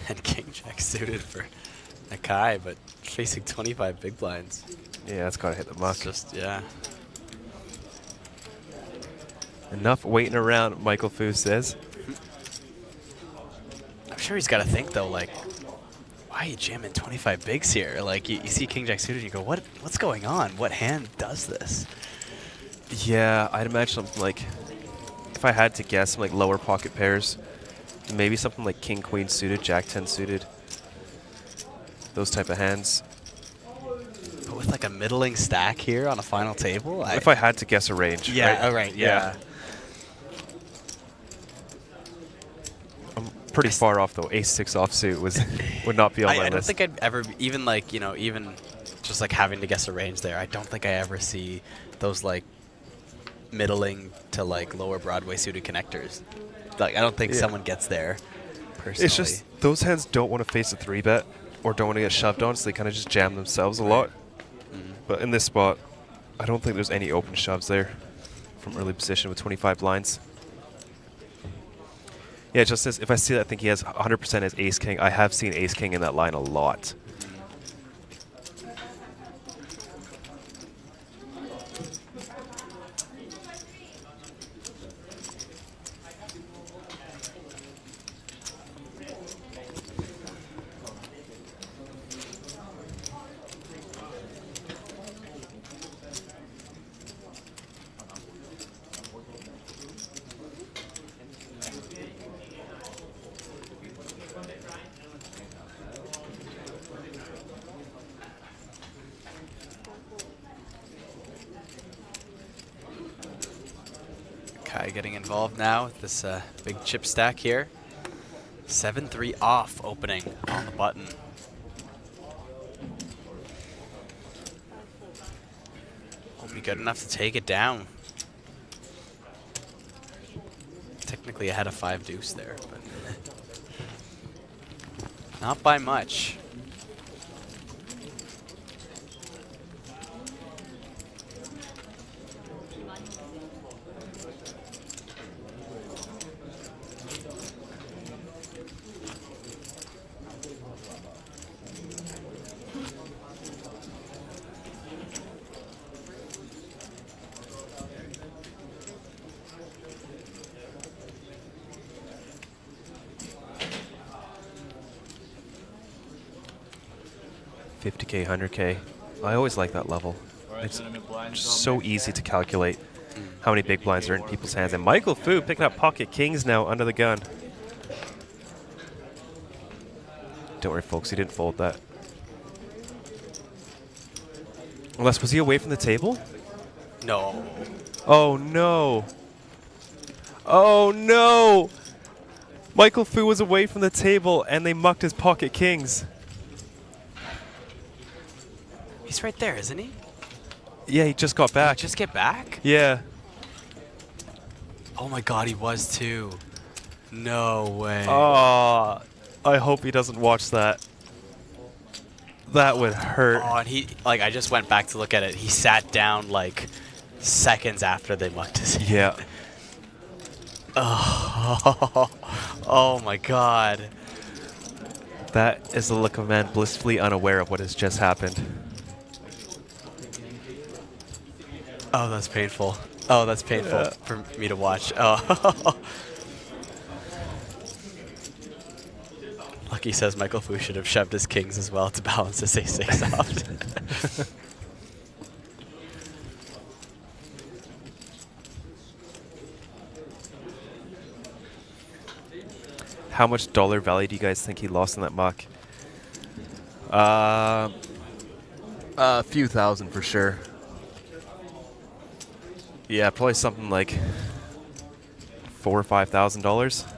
And king jack suited for Nakai, but facing 25 big blinds. Yeah, that's gotta hit the muck. It's just, yeah. Enough waiting around, Michael Fu says. I'm sure he's got to think, though, like, why are you jamming 25 bigs here? Like, you see king jack suited and you go, what's going on? What hand does this? Yeah, I'd imagine something like, if I had to guess, some like lower pocket pairs, maybe something like king queen suited, jack 10 suited. Those type of hands. But with like a middling stack here on a final table? If I had to guess a range. Yeah, right? oh, right, yeah. I'm pretty far off though. Ace-6 offsuit would not be on my I don't list. think I'd ever, even like, you know, even just like having to guess a range there, I don't think I ever see those like middling to like lower Broadway suited connectors. Like, I don't think someone gets there personally. It's just those hands don't want to face a 3-bet or don't want to get shoved on, so they kind of just jam themselves a lot. But in this spot, I don't think there's any open shoves there from early position with 25 blinds. Yeah, just as if I see that, I think he has 100% as ace-king. I have seen ace-king in that line a lot. Kai getting involved now with this big chip stack here. 7-3 off opening on the button. Won't be good enough to take it down. Technically ahead of 5 deuce there, but not by much. $50K, $100K. I always like that level. It's just so easy to calculate how many big blinds are in people's hands. And Michael Fu picking up pocket kings now under the gun. Don't worry, folks, he didn't fold that. Unless, was he away from the table? No. Oh, no. Oh, no. Michael Fu was away from the table, and they mucked his pocket kings. He's right there, isn't he? Yeah, he just got back. Did he just get back? Yeah. Oh my god, he was too. No way. Oh, I hope he doesn't watch that. That would hurt. Oh, and he, like, I just went back to look at it. He sat down, like, seconds after they mucked his hand. Yeah. Oh, oh my god. That is the look of a man blissfully unaware of what has just happened. Oh, that's painful. Oh, that's painful for me to watch. Oh. Lucky says Michael Fu should have shoved his kings as well to balance his ace-6 off. How much dollar value do you guys think he lost in that muck? A few thousand for sure. Yeah, probably something like $4,000 or $5,000.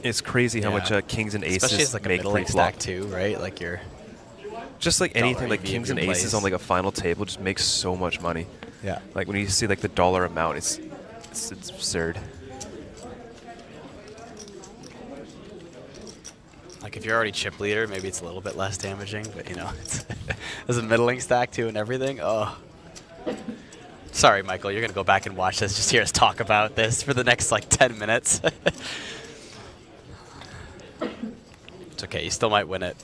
It's crazy how much kings and aces especially as like a make middling pre-flop. stack too, right? Like you're just like anything, like EV kings of and your aces plays. on like a final table just makes so much money. Yeah. Like when you see like the dollar amount, it's absurd. Like if you're already chip leader, maybe it's a little bit less damaging, but you know, it's there's a middling stack too and everything. Oh. Sorry, Michael, you're gonna go back and watch this. Just hear us talk about this for the next like 10 minutes. It's okay, you still might win it.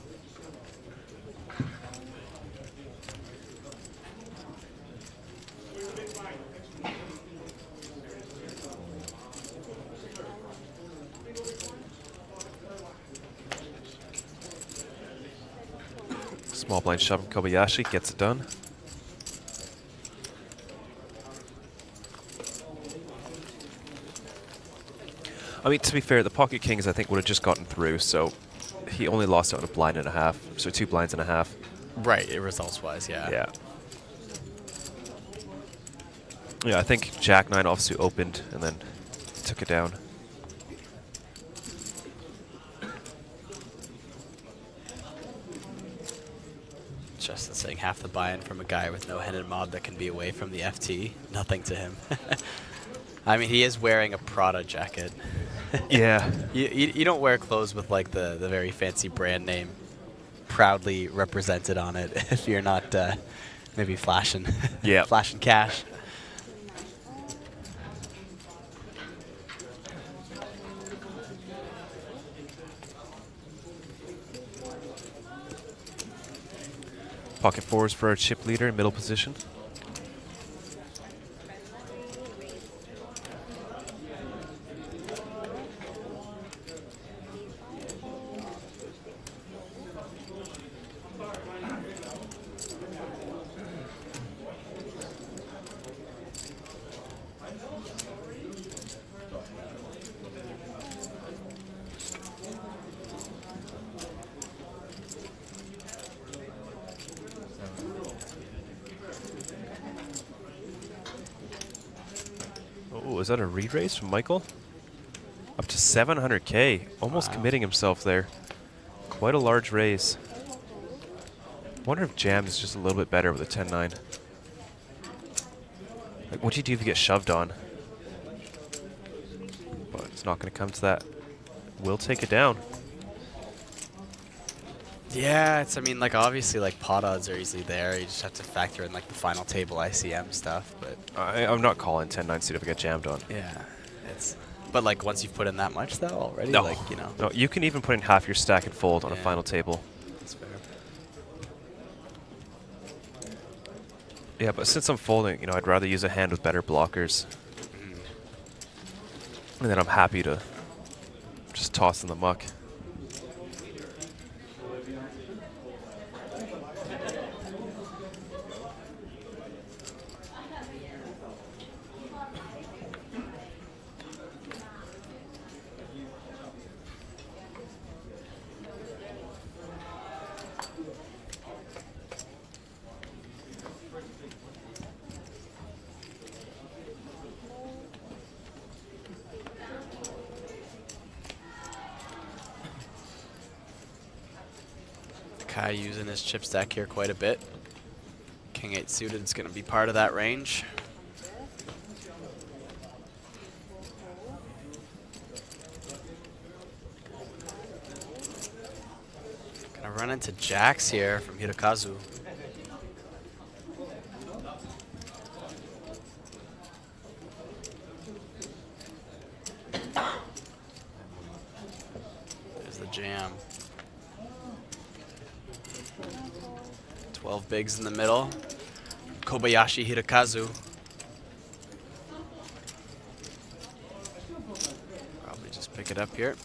Small blind shove from Kobayashi gets it done. I mean, to be fair, the Pocket Kings, I think, would have just gotten through, so he only lost out on a blind and a half, so 2 blinds and a half. Right, results-wise, yeah. Yeah. Yeah, I think Jack 9 obviously opened and then took it down. Justin saying half the buy-in from a guy with no hidden mob that can be away from the FT. Nothing to him. I mean, he is wearing a Prada jacket. Yeah. You don't wear clothes with like the very fancy brand name proudly represented on it if you're not maybe flashing, flashing cash. Pocket 4s for our chip leader in middle position. Oh, is that a re-raise from Michael? Up to 700K, almost committing himself there. Quite a large raise. Wonder if Jam is just a little bit better with a 10-9. Like, what do you do if you get shoved on? But it's not going to come to that. We'll take it down. Yeah, it's, I mean, like, obviously, like, pot odds are easily there. You just have to factor in, like, the final table ICM stuff, but... I'm not calling 10-9 suit if I get jammed on. Yeah, it's... But, like, once you've put in that much, though, already, No. like, you know... No, you can even put in half your stack and fold on a final table. That's fair. Yeah, but since I'm folding, you know, I'd rather use a hand with better blockers. And then I'm happy to just toss in the muck. Kai using his chip stack here quite a bit. King 8 suited is going to be part of that range. Gonna run into jacks here from Hirokazu. There's the jam. 12 bigs in the middle. Kobayashi Hirokazu. Probably just pick it up here.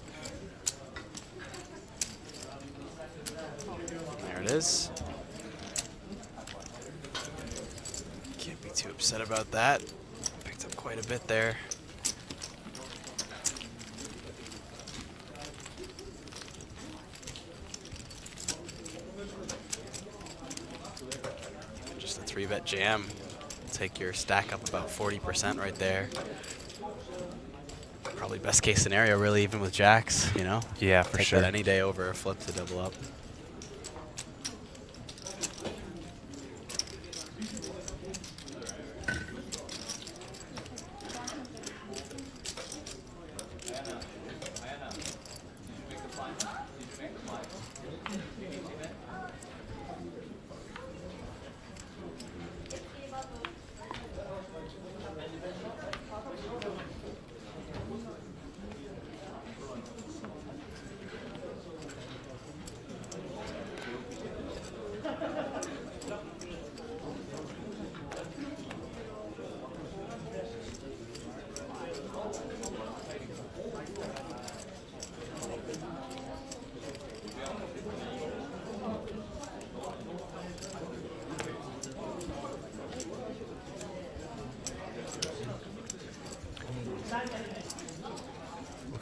There it is. Can't be too upset about that. Picked up quite a bit there. Just a 3-bet jam. Take your stack up about 40% right there. Probably best case scenario, really, even with jacks, you know? Yeah, for Take sure. that any day over a flip to double up.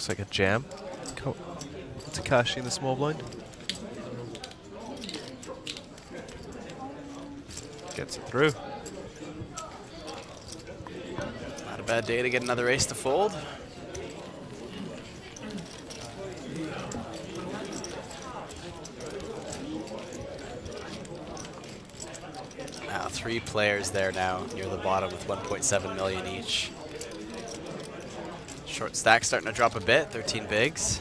Looks like a jam. Takashi in the small blind. Gets it through. Not a bad day to get another ace to fold. Now 3 players there now near the bottom with 1.7 million each. Short stack starting to drop a bit, 13 bigs.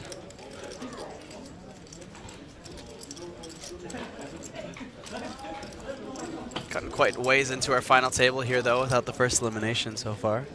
Gotten quite ways into our final table here though without the first elimination so far.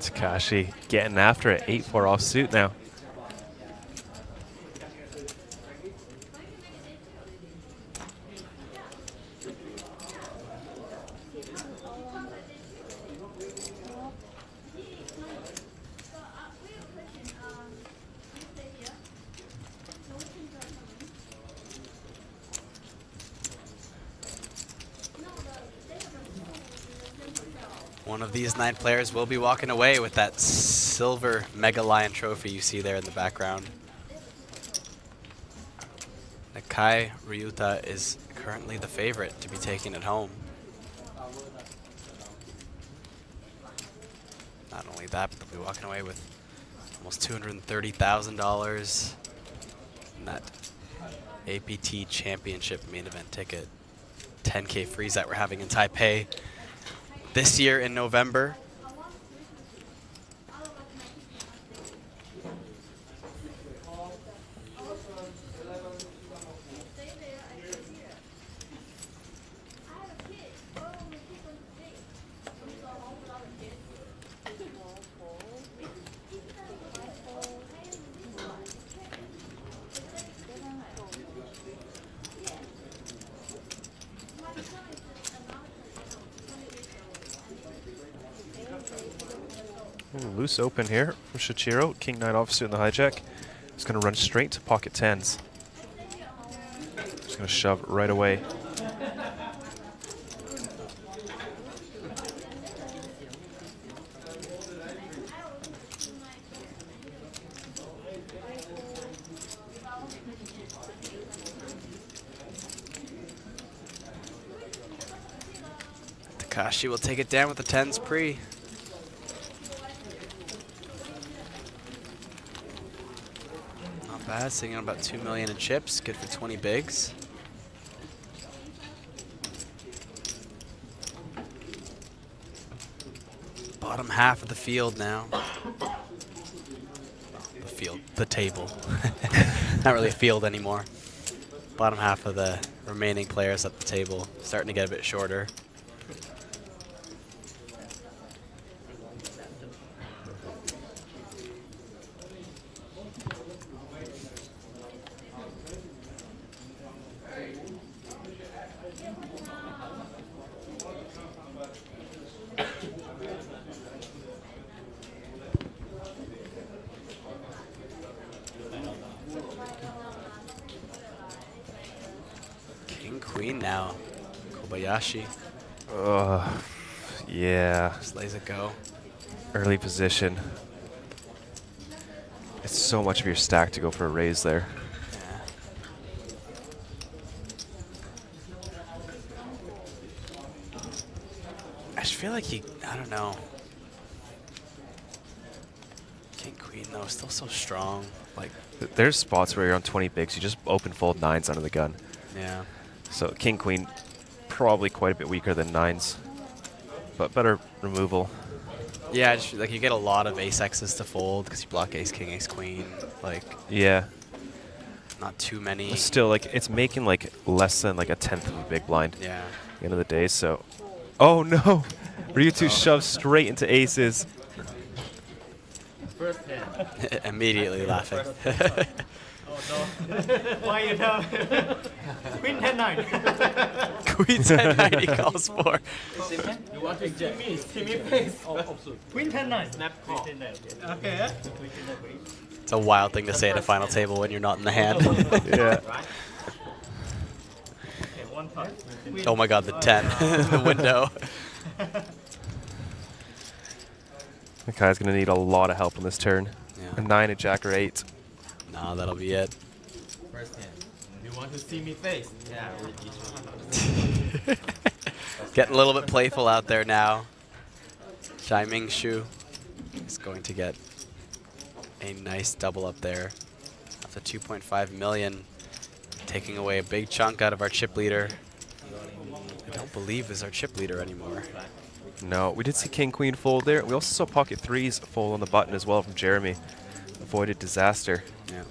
Takashi getting after it, 8-4 offsuit now. One of these 9 players will be walking away with that silver Mega Lion trophy you see there in the background. Nakai Ryuta is currently the favorite to be taking it home. Not only that, but they'll be walking away with almost $230,000 in that APT Championship main event ticket. 10K freeze that we're having in Taipei this year in November. Loose open here for Shichiro. King 9 offsuit in the hijack. He's going to run straight to pocket 10s. Just going to shove right away. Takashi will take it down with the 10s pre. Bad, sitting on about 2 million in chips, good for 20 bigs. Bottom half of the field now. The field, the table. Not really a field anymore. Bottom half of the remaining players at the table starting to get a bit shorter. Queen now. Kobayashi. Yeah. Just lays it go. Early position. It's so much of your stack to go for a raise there. Yeah. I just feel like I don't know. King Queen though, still so strong. Like there's spots where you're on 20 bigs, you just open fold 9s under the gun. Yeah. So King Queen probably quite a bit weaker than 9s, but better removal. Yeah, just, like you get a lot of ace X's to fold because you block ace king, ace queen. Like yeah, not too many. But still, like it's making like less than like a tenth of a big blind. Yeah. At the end of the day, so. Oh no! Ryutu shoves straight into aces. First hand. Immediately laughing. Oh no. Why you know? Queen 10-9. Queen 10-9 he calls for. You want to see me face? Queen 10-9. Snap call. Okay. It's a wild thing to say at a final table when you're not in the hand. Yeah. Oh my god, the 10 in the window. Makai's going to need a lot of help on this turn. Yeah. A 9, a jack, or 8. Nah, that'll be it. First hand. You want to see me face? Yeah. Getting a little bit playful out there now. Shai Ming Shu is going to get a nice double up there. Up to 2.5 million. Taking away a big chunk out of our chip leader. I don't believe is our chip leader anymore. No, we did see king queen fold there. We also saw pocket 3s fold on the button as well from Jeremy. Avoided disaster. Yeah.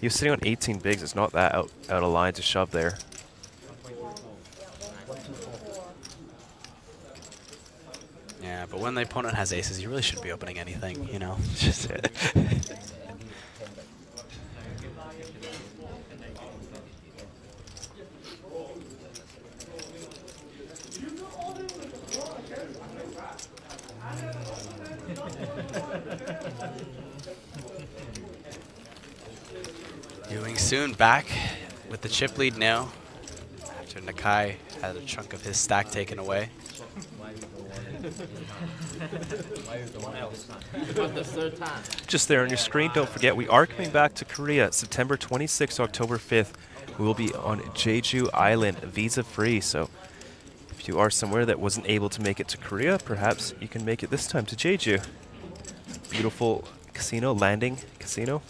He was sitting on 18 bigs. It's not that out of line to shove there. Yeah, but when the opponent has aces, you really shouldn't be opening anything, you know? Just it. Ewing soon back with the chip lead now after Nakai had a chunk of his stack taken away. Just there on your screen, don't forget we are coming back to Korea September 26th, October 5th. We will be on Jeju Island, visa free. So if you are somewhere that wasn't able to make it to Korea, perhaps you can make it this time to Jeju. Beautiful casino, landing casino.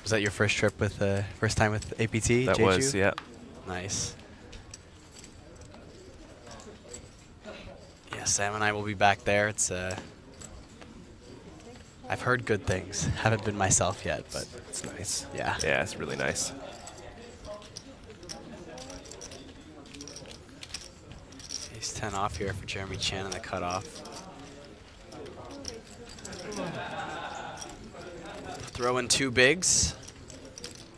Was that your first trip with, first time with APT? That Jeju? was, yeah. Nice. Yeah, Sam and I will be back there. It's I've heard good things. Haven't been myself yet, but it's nice. Yeah. Yeah, it's really nice. Ace 10 off here for Jeremy Chan in the cutoff. Throw in 2 bigs.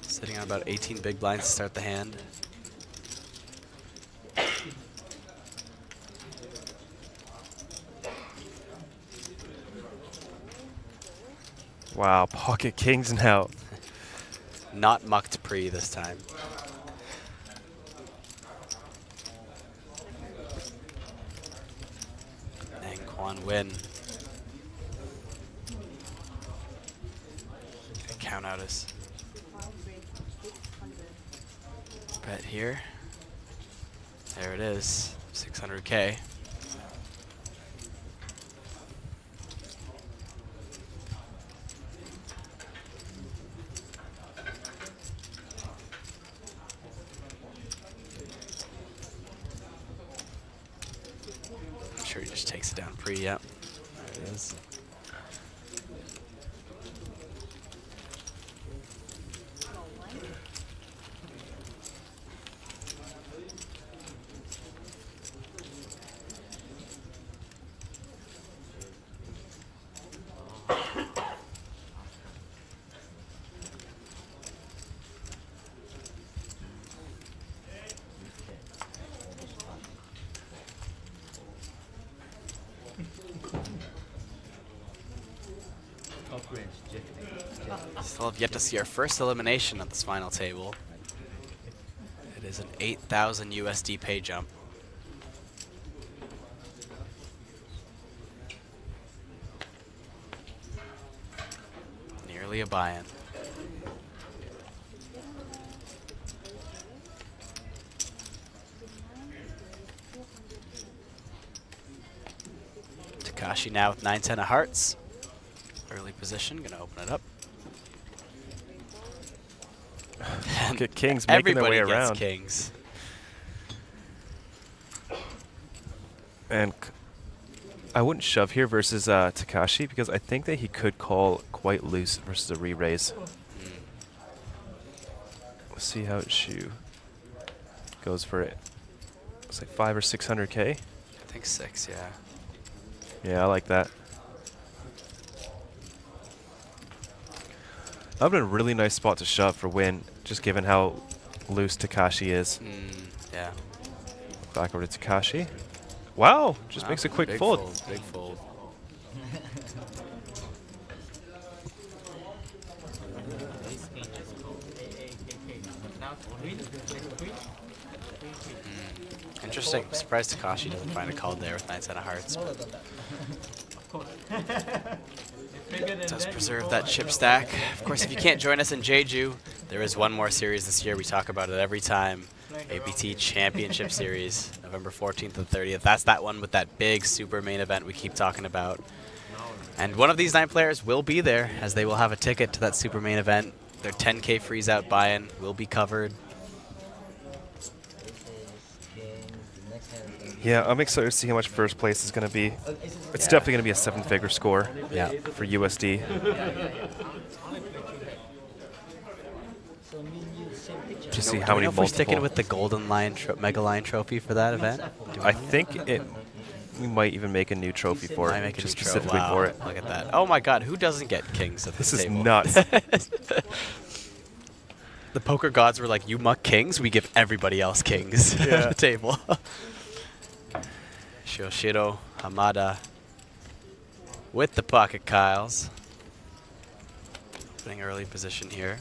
Sitting on about 18 big blinds to start the hand. Wow, pocket kings now. Not mucked pre this time. And Kwon Win. Count out his bet here. There it is, 600K. I'm sure he just takes it down pre, yep. There it is. Still have yet to see our first elimination at this final table. It is an 8,000 USD pay jump. Nearly a buy-in. Takashi now with 9-10 of hearts. Early position, gonna open it up. Pocket kings making their way Everybody gets around. kings. And I wouldn't shove here versus Takashi because I think that he could call quite loose versus a re-raise. We'll see how Shu goes for it. It's like 500 or 600K. I think 6, yeah. Yeah, I like that. That would have been a really nice spot to shove for win, just given how loose Takashi is. Yeah. Back over to Takashi. Wow, just makes a quick big fold. Big fold. Interesting. Surprised Takashi doesn't find a call there with Knights out of Hearts. Does preserve that chip stack. Of course, if you can't join us in Jeju, there is one more series this year. We talk about it every time. APT Championship Series, November 14th and 30th. That's that one with that big super main event we keep talking about. And one of these 9 players will be there, as they will have a ticket to that super main event. Their 10K freeze out buy-in will be covered. Yeah, I'm excited to see how much first place is going to be. It's definitely going to be a 7-figure score for USD. To see how many multiple. We're sticking with the Golden Lion Mega Lion trophy for that event. I think we might even make a new trophy for it, just specifically for it. Look at that! Oh my God, who doesn't get kings at this table? This is nuts. The poker gods were like, "You muck kings, we give everybody else kings at the table." Shoshiro Hamada with the pocket Kyles. Putting early position here.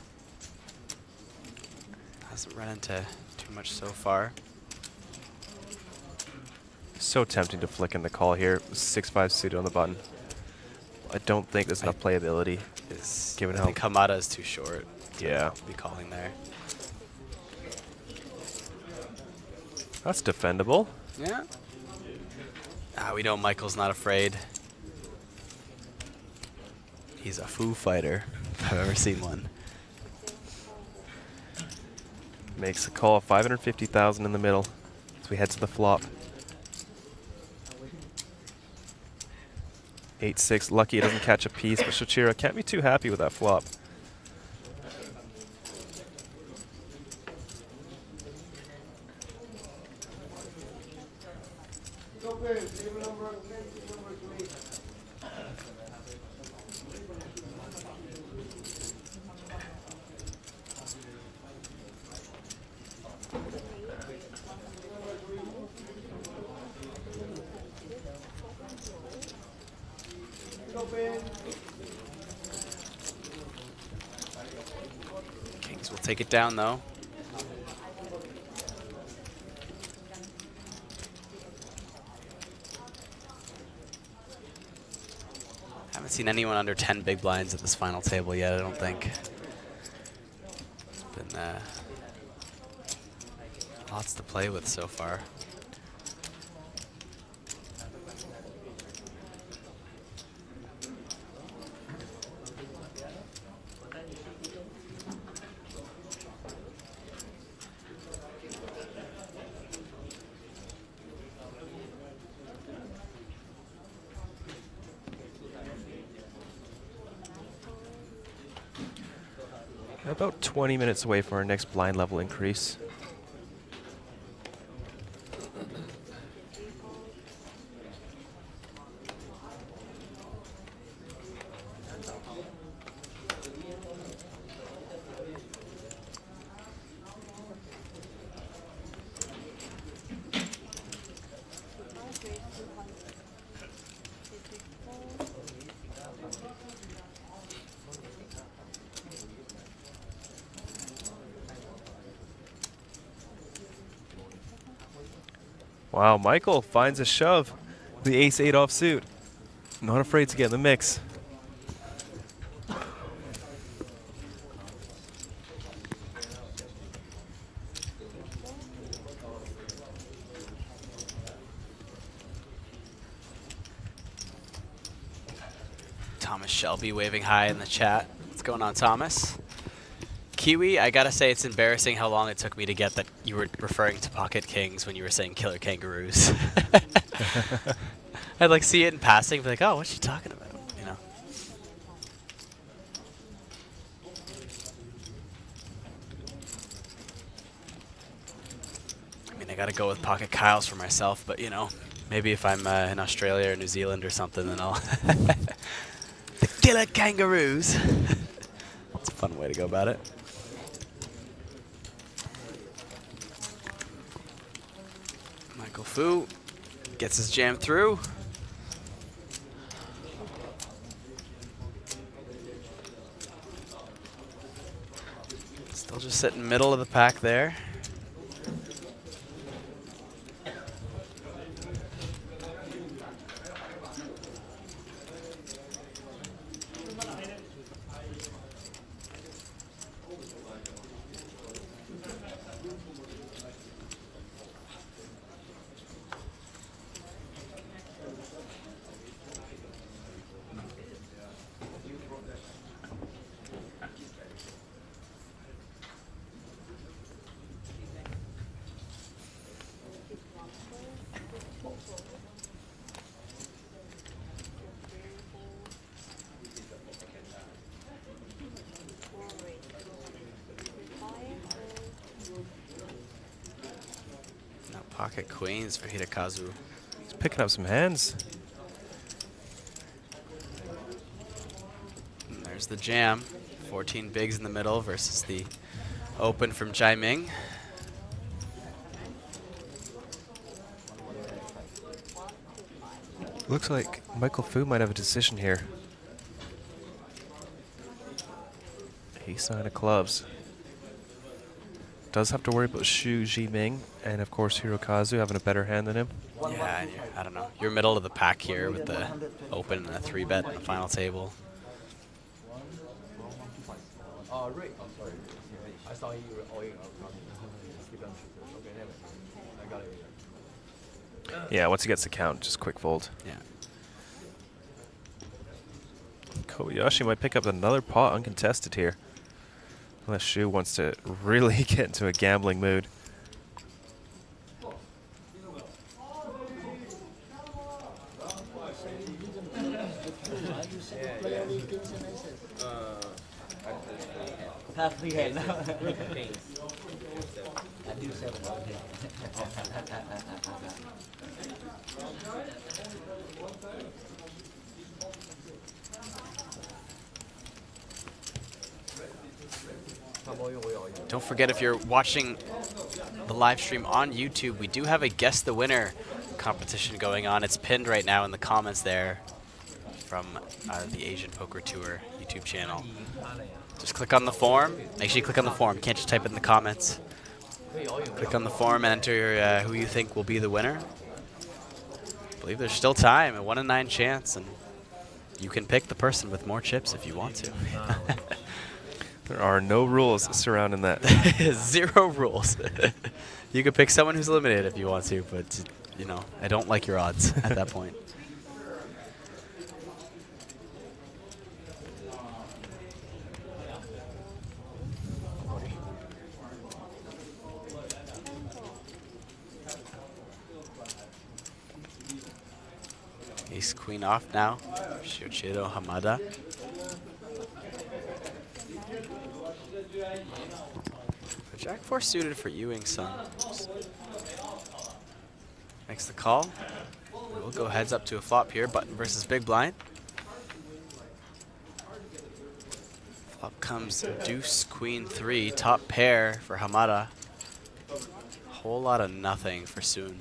Hasn't run into too much so far. So tempting to flick in the call here. 6-5 suited on the button. I don't think there's enough playability. Given how I think Hamada is too short. Yeah. To be calling there. That's defendable. Yeah. We know Michael's not afraid. He's a Foo Fighter, if I've ever seen one. Makes a call of 550,000 in the middle as we head to the flop. 8-6, lucky it doesn't catch a piece, but Shochiro can't be too happy with that flop. Kings will take it down though. Haven't seen anyone under 10 big blinds at this final table yet, I don't think. It's been lots to play with so far. About 20 minutes away from our next blind level increase. Wow, Michael finds a shove. The ace-8 offsuit. Not afraid to get in the mix. Thomas Shelby waving hi in the chat. What's going on, Thomas? Kiwi, I gotta say it's embarrassing how long it took me to get that you were referring to pocket kings when you were saying killer kangaroos. I'd like see it in passing, be like, oh, what's she talking about? You know. I mean, I gotta go with Pocket Kyles for myself, but you know, maybe if I'm in Australia or New Zealand or something, then I'll the killer kangaroos. That's a fun way to go about it. Michael Fu gets his jam through. Still just sitting middle of the pack there. Pocket queens for Hidekazu. He's picking up some hands. And there's the jam. 14 bigs in the middle versus the open from Jai Ming. Looks like Michael Fu might have a decision here. Ace nine of clubs. Does have to worry about Xu Jiming and of course Hirokazu having a better hand than him. Yeah, and I don't know. You're middle of the pack here with the open and a 3-bet on the final table. Rick, I'm sorry. I saw you were all in. I got it. Yeah, once he gets the count, just quick fold. Yeah. Kobayashi might pick up another pot uncontested here. Unless Xu wants to really get into a gambling mood. Half free hand now. I do 7 Don't forget, if you're watching the live stream on YouTube, we do have a Guess the Winner competition going on. It's pinned right now in the comments there from the Asian Poker Tour YouTube channel. Just click on the form. Make sure you click on the form. You can't just type it in the comments. Click on the form and enter who you think will be the winner. I believe there's still time, a 1 in 9 chance, and you can pick the person with more chips if you want to. There are no rules surrounding that. 0 rules. You could pick someone who's eliminated if you want to, but you know, I don't like your odds at that point. Ace queen off now. Shoichiro Hamada. Jack 4 suited for Ewing Sun. Makes the call. We'll go heads up to a flop here. Button versus big blind. Flop comes deuce queen 3. Top pair for Hamada. Whole lot of nothing for Soon.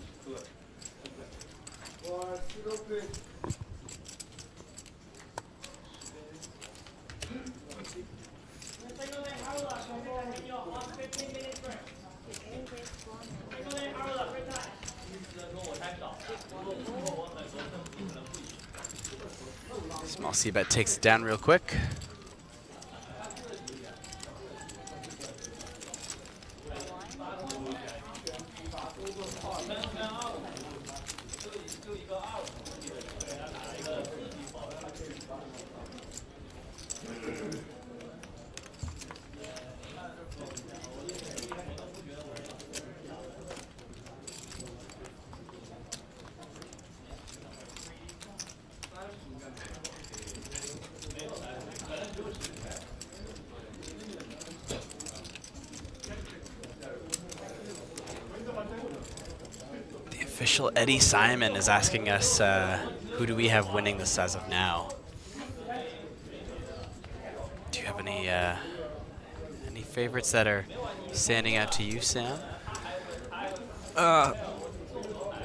Small C-bet takes it down real quick. Official Eddie Simon is asking us, who do we have winning this as of now? Do you have any favorites that are standing out to you, Sam?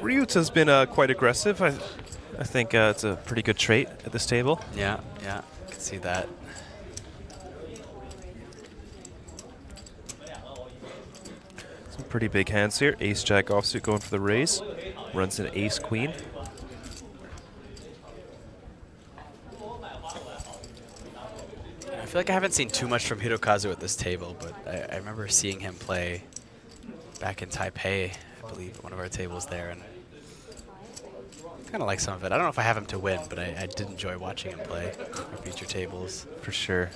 Ryuta's been quite aggressive. I think it's a pretty good trait at this table. Yeah, I can see that. Some pretty big hands here. Ace Jack offsuit going for the raise. Runs an Ace Queen. I feel like I haven't seen too much from Hirokazu at this table, but I remember seeing him play back in Taipei, I believe, at one of our tables there, and kind of like some of it. I don't know if I have him to win, but I did enjoy watching him play our future tables. For sure.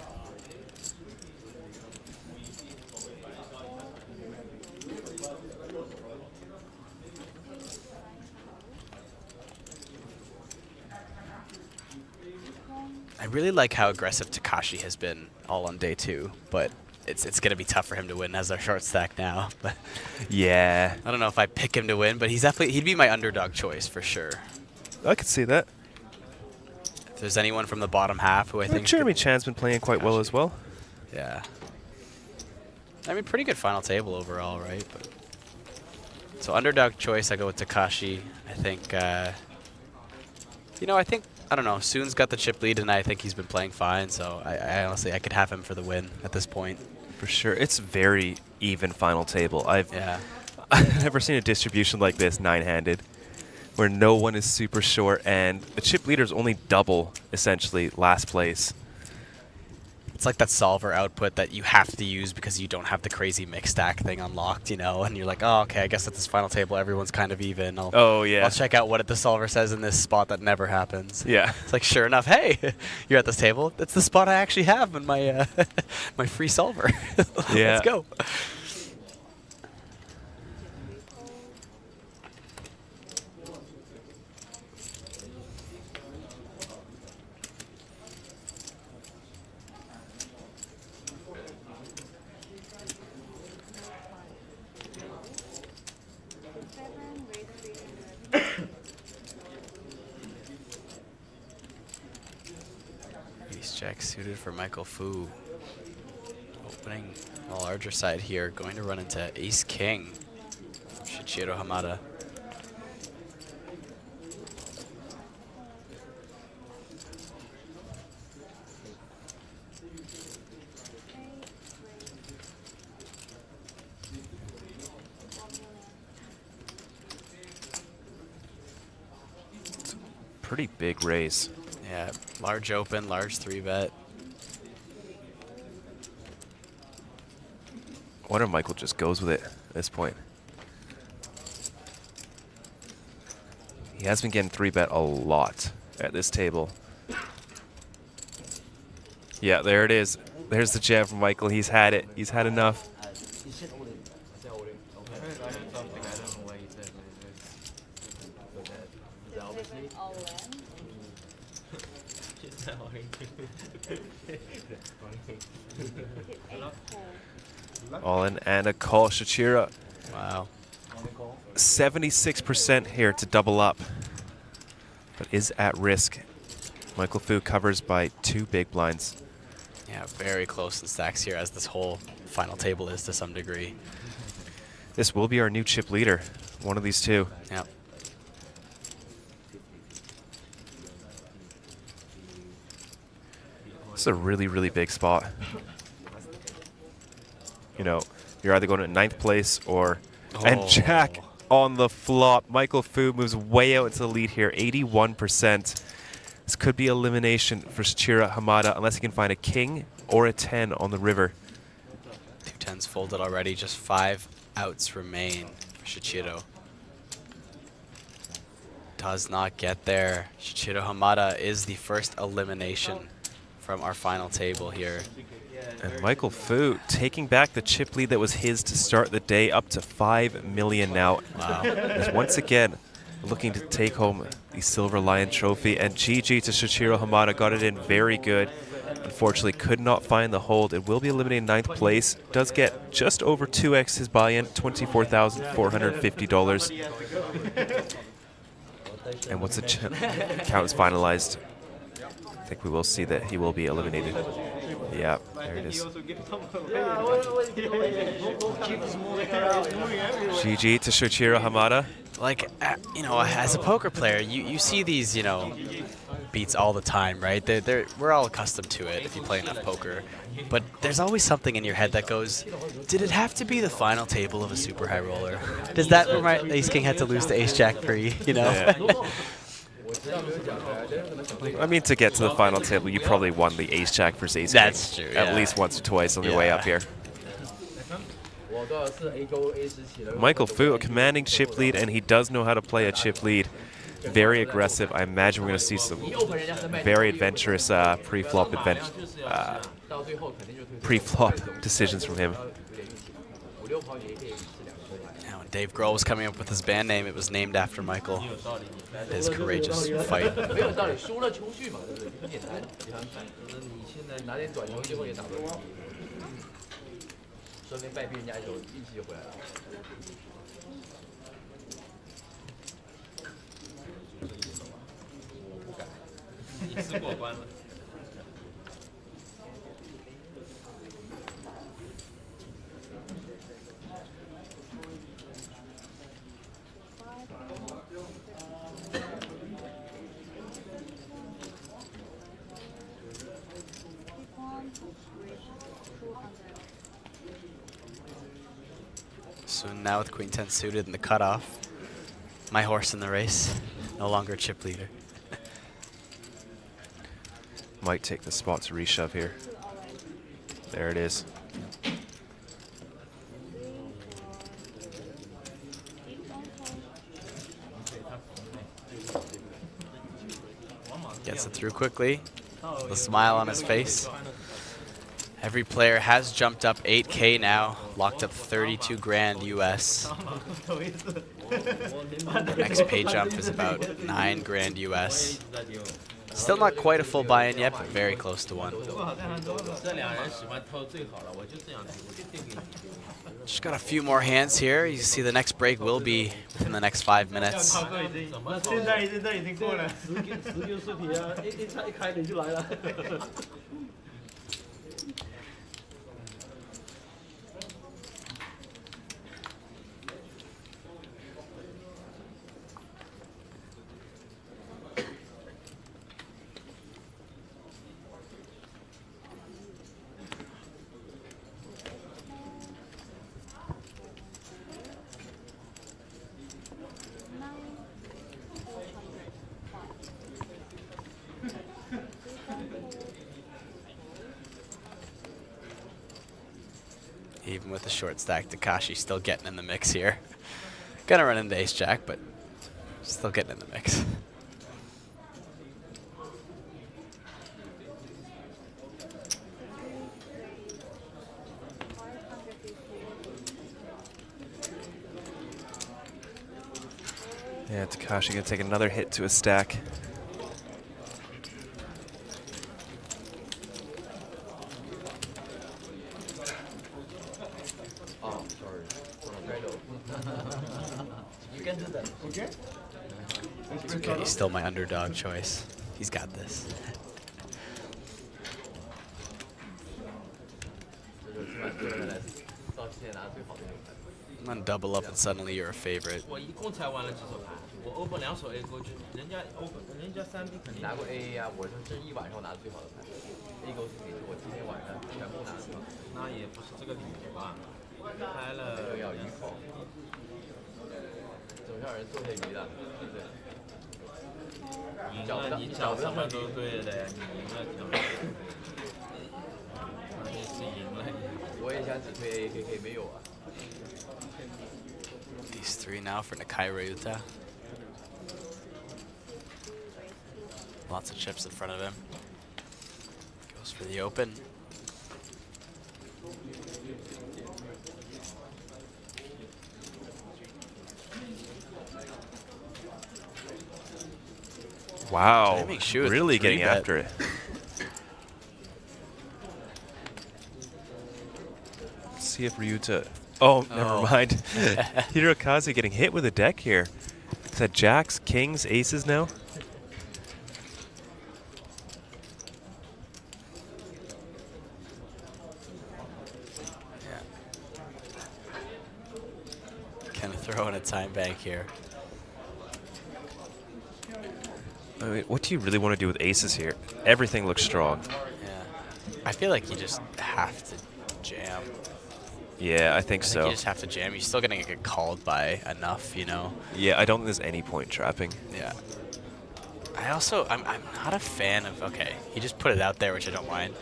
I really like how aggressive Takashi has been all on day 2, but it's going to be tough for him to win as our short stack now. But yeah. I don't know if I pick him to win, but he'd be my underdog choice for sure. I could see that. If there's anyone from the bottom half who I think... Jeremy Chan's been playing quite well as well. Yeah. I mean, pretty good final table overall, right? But so underdog choice, I go with Takashi. I think, I don't know, Soon's got the chip lead, and I think he's been playing fine, so I honestly, I could have him for the win at this point. For sure. It's very even final table. I've never seen a distribution like this, 9-handed, where no one is super short, and the chip leader is only double, essentially, last place. It's like that solver output that you have to use because you don't have the crazy mix stack thing unlocked, and you're like, oh, okay, I guess at this final table everyone's kind of even. I'll check out what the solver says in this spot that never happens. Yeah. It's like, sure enough, hey, you're at this table. That's the spot I actually have in my my free solver. Yeah. Let's go. Jack suited for Michael Fu. Opening the larger side here, going to run into Ace King from Shichiro Hamada. Pretty big raise. Yeah, large open, large 3-bet. I wonder if Michael just goes with it at this point. He has been getting 3-bet a lot at this table. Yeah, there it is. There's the jam from Michael. He's had it. He's had enough. All in and a call, Shichiro. Wow. 76% here to double up, but is at risk. Michael Fu covers by 2 big blinds. Yeah, very close in stacks here, as this whole final table is to some degree. This will be our new chip leader, one of these two. Yep. This is a really, really big spot. You know, you're either going to 9th place or... And Jack on the flop. Michael Fu moves way out into the lead here, 81%. This could be elimination for Shichiro Hamada unless he can find a king or a 10 on the river. 2 10s folded already, just 5 outs remain for Shichiro. Does not get there. Shichiro Hamada is the first elimination from our final table here. And Michael Fu taking back the chip lead that was his to start the day, up to 5 million now. Wow. As once again looking to take home the Silver Lion Trophy. And GG to Shichiro Hamada, got it in very good. Unfortunately, could not find the hold. It will be eliminated in 9th place. Does get just over 2x his buy-in, $24,450. And once the count is finalized, I think we will see that he will be eliminated. Yeah, there it is. GG to Shoichiro Hamada. Like, you know, as a poker player, you see these, you know, beats all the time, right? We're all accustomed to it if you play enough poker. But there's always something in your head that goes, did it have to be the final table of a super high roller? Does that remind Ace King had to lose to Ace Jack pre, you know? Yeah. I mean, to get to the final table, you probably won the Ace Jack versus Ace King. That's true, At least once or twice on your way up here. Michael Fu, a commanding chip lead, and he does know how to play a chip lead. Very aggressive. I imagine we're going to see some very adventurous pre-flop decisions from him. Now, when Dave Grohl was coming up with his band name, it was named after Michael. His courageous fight. So now with Queen 10 suited in the cutoff, my horse in the race, no longer chip leader. Might take the spot to reshove here. There it is. Gets it through quickly, the smile on his face. Every player has jumped up 8K now, locked up 32 grand US. The next pay jump is about 9 grand US. Still not quite a full buy-in yet, but very close to one. Just got a few more hands here. You see the next break will be within the next 5 minutes. Even with the short stack, Takashi still getting in the mix here. Gonna run into Ace Jack, but still getting in the mix. Yeah, Takashi gonna take another hit to his stack. It's okay, he's still my underdog choice. He's got this. I'm gonna double up and suddenly you're a favorite. These three now for Nakai Ryuta. Lots of chips in front of him. Goes for the open. Wow, really getting after it. Let's see if Ryuta... Oh, never mind. Hirokazu getting hit with a deck here. that jacks, kings, aces now? Kind of throw in a time bank here. I mean, what do you really want to do with aces here? Everything looks strong. Yeah. I feel like you just have to jam. Yeah, I think so. You just have to jam. You're still going to get called by enough, you know? Yeah, I don't think there's any point trapping. Yeah. I'm not a fan of, okay, he just put it out there, which I don't mind.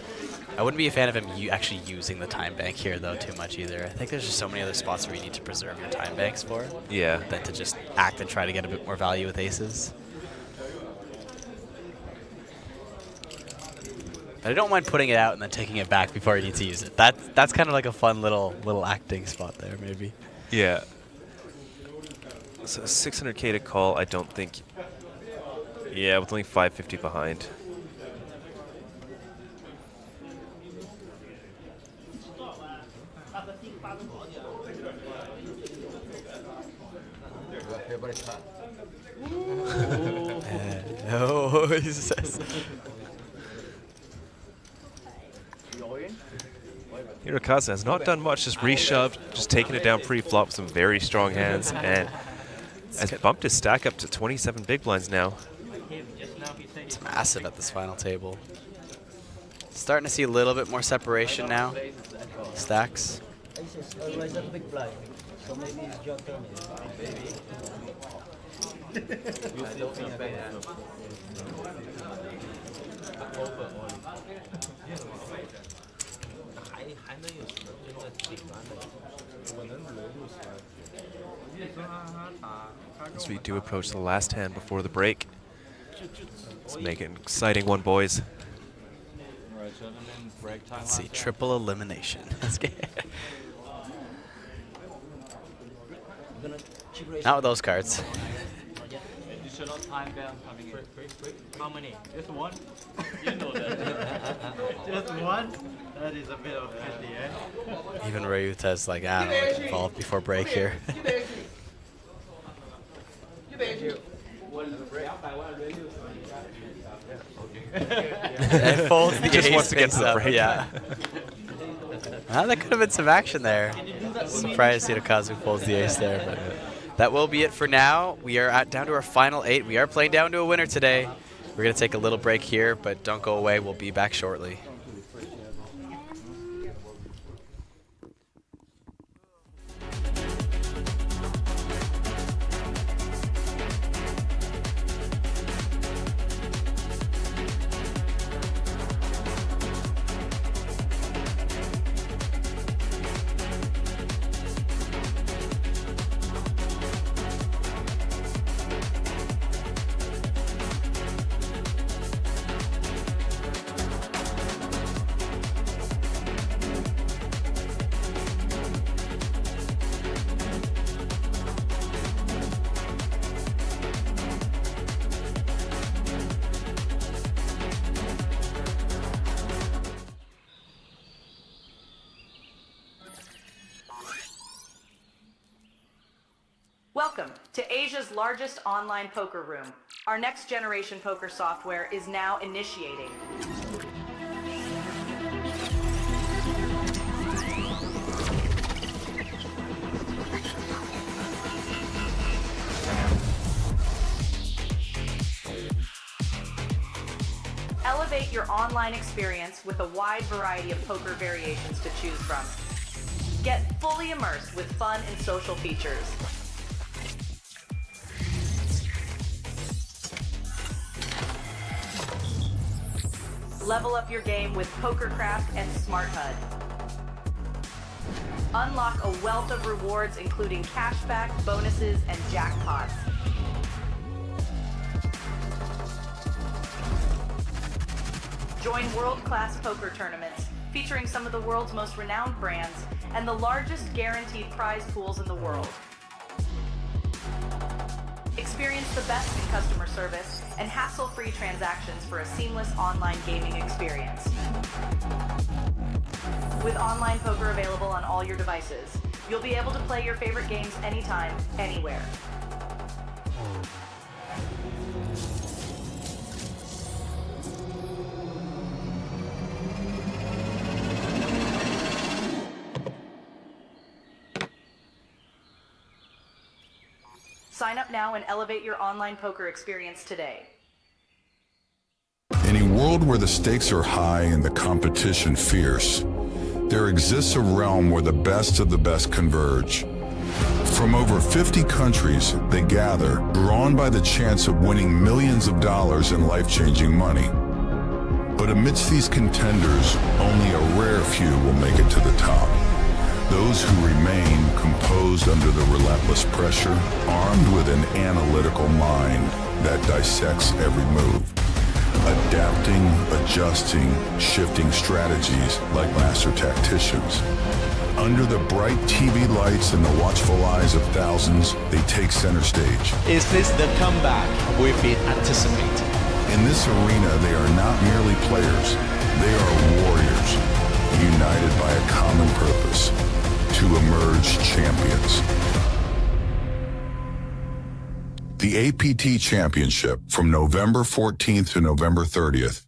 I wouldn't be a fan of him actually using the time bank here, though, too much either. I think there's just so many other spots where you need to preserve your time banks for. Yeah. Than to just act and try to get a bit more value with aces. But I don't mind putting it out and then taking it back before you need to use it. That's kind of like a fun little acting spot there, maybe. Yeah. So 600K to call, I don't think... Yeah, with only 550 behind. Oh, he says. Hirokazu has not done much, just reshoved, just taking it down pre-flop with some very strong hands, and has bumped his stack up to 27 big blinds now. It's massive at this final table. Starting to see a little bit more separation now. Stacks. As we do approach the last hand before the break. Let's make it an exciting one, boys. Let's see, triple elimination. Not with those cards. Additional time down coming in. How many? Just one? You know that. Just one? That is a bit of petty, eh? Even Ryuta's like, I don't know, get involved before break here. It folds the just ace wants to get to the up, break. yeah. Well, that could have been some action there. Surprised Hirokazu folds the ace there, but that will be it for now. We are down to our final 8. We are playing down to a winner today. We're going to take a little break here, but don't go away. We'll be back shortly. Welcome to Asia's largest online poker room. Our next generation poker software is now initiating. Elevate your online experience with a wide variety of poker variations to choose from. Get fully immersed with fun and social features. Level up your game with PokerCraft and Smart HUD. Unlock a wealth of rewards including cashback, bonuses, and jackpots. Join world-class poker tournaments featuring some of the world's most renowned brands and the largest guaranteed prize pools in the world. Experience the best in customer service and hassle-free transactions for a seamless online gaming experience. With online poker available on all your devices, you'll be able to play your favorite games anytime, anywhere. Sign up now and elevate your online poker experience today. In a world where the stakes are high and the competition fierce, there exists a realm where the best of the best converge. From over 50 countries, they gather, drawn by the chance of winning millions of dollars in life-changing money. But amidst these contenders, only a rare few will make it to the top. Those who remain composed under the relentless pressure, armed with an analytical mind that dissects every move, adapting, adjusting, shifting strategies like master tacticians. Under the bright TV lights and the watchful eyes of thousands, they take center stage. Is this the comeback we've been anticipating? In this arena, they are not merely players, they are warriors, united by a common purpose, to emerge champions. The APT Championship from November 14th to November 30th.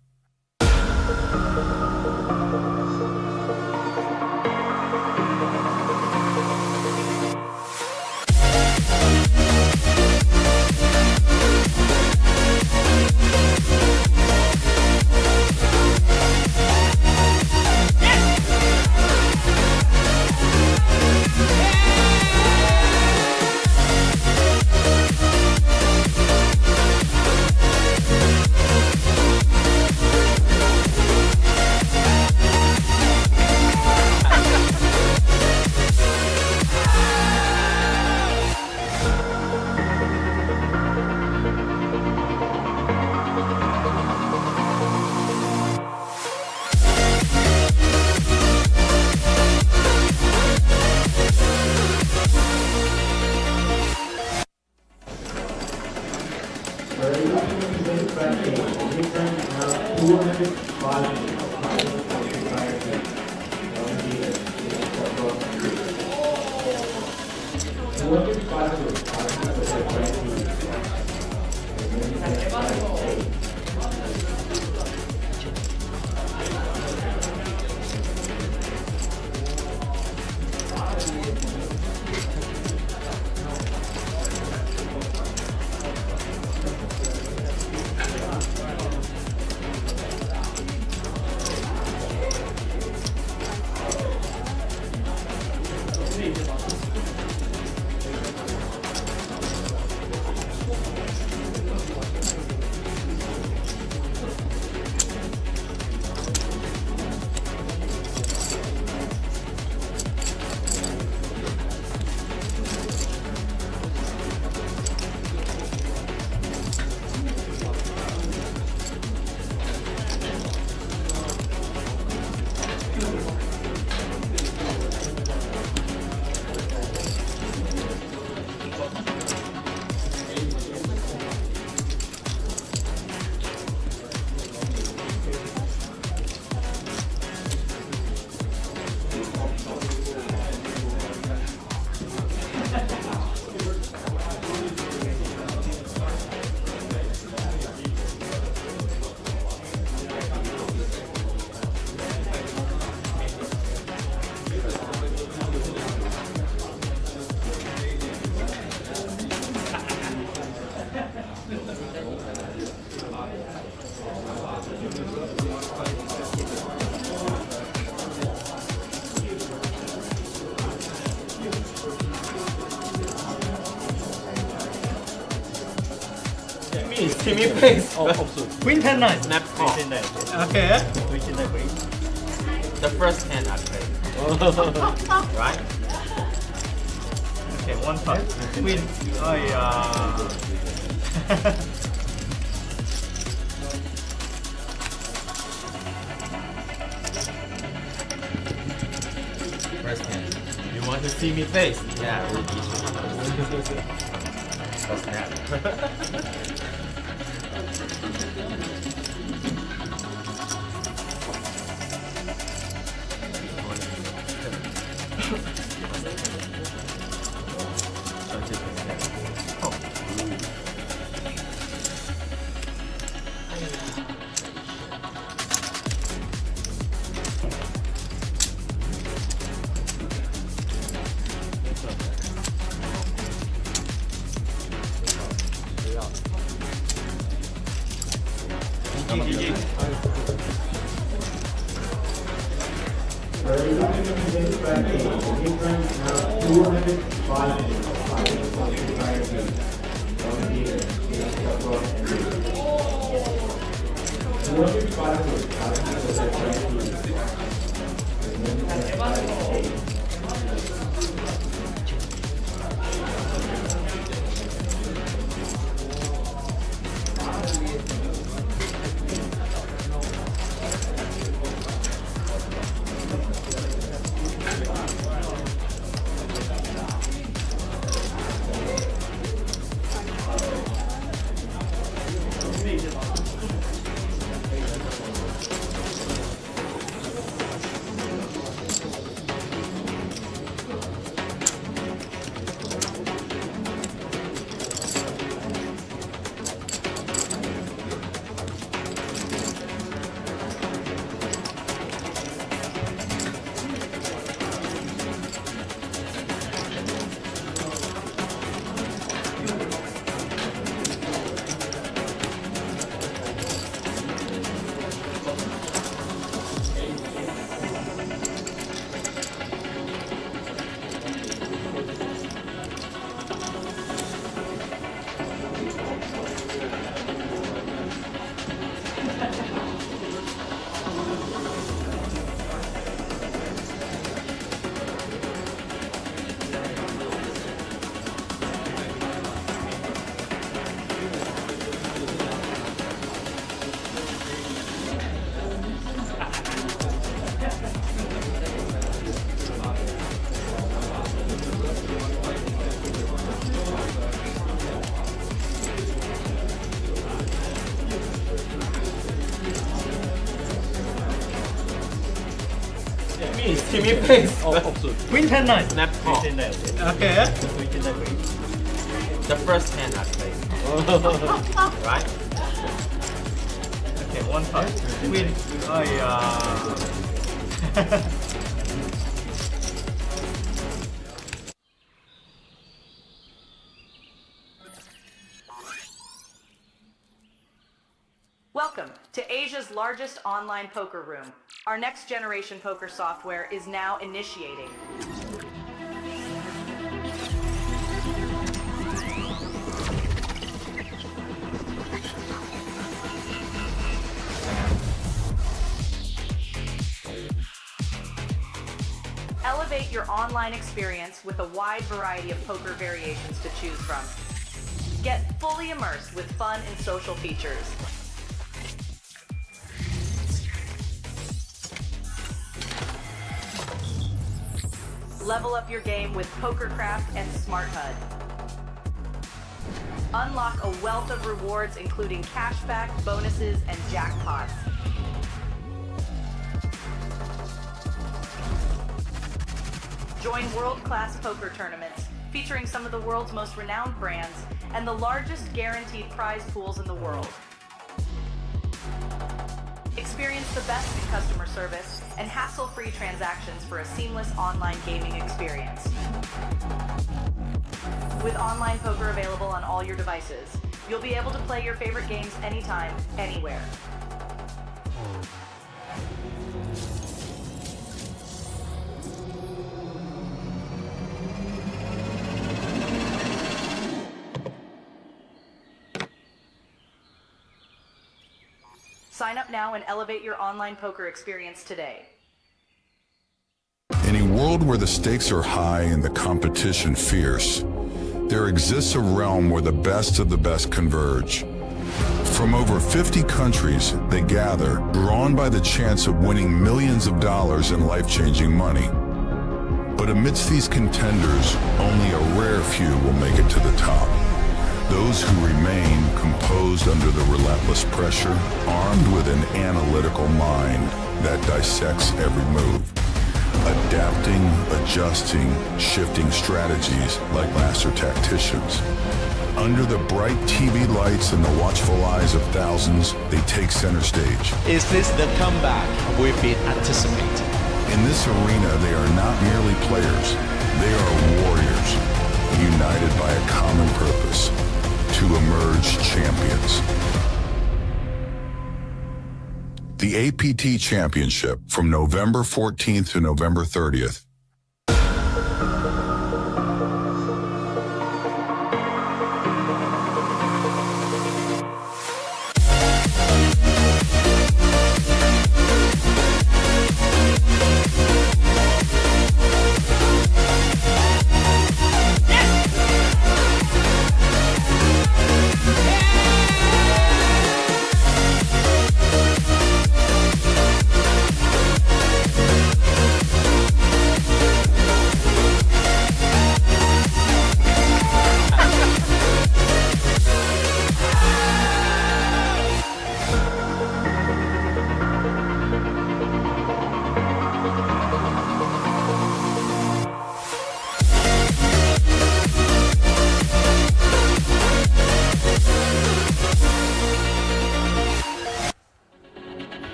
See me face. Queen 10 9. Snap Queen 10 9. Okay. Queen 10 9 please. The first hand I played. Right? Okay, one part. Queen. Oh yeah. First hand. You want to see me face? Yeah, we'll be snap. Timmy face. Queen 10-9. Snap call. Okay. Queen 10-9. The first hand I played. Right? Okay, one part. Queen. Oh yeah. Welcome to Asia's largest online poker room. Our next generation poker software is now initiating. Elevate your online experience with a wide variety of poker variations to choose from. Get fully immersed with fun and social features. Level up your game with PokerCraft and Smart HUD. Unlock a wealth of rewards including cashback, bonuses, and jackpots. Join world-class poker tournaments featuring some of the world's most renowned brands and the largest guaranteed prize pools in the world. Experience the best in customer service and hassle-free transactions for a seamless online gaming experience. With online poker available on all your devices, you'll be able to play your favorite games anytime, anywhere. Sign up now and elevate your online poker experience today. In a world where the stakes are high and the competition fierce, there exists a realm where the best of the best converge. From over 50 countries, they gather, drawn by the chance of winning millions of dollars in life-changing money. But amidst these contenders, only a rare few will make it to the top. Those who remain composed under the relentless pressure, armed with an analytical mind that dissects every move. Adapting, adjusting, shifting strategies like master tacticians. Under the bright TV lights and the watchful eyes of thousands, they take center stage. Is this the comeback we've been anticipating? In this arena, they are not merely players. They are warriors, united by a common purpose: to emerge champions. the APT Championship from November 14th to November 30th.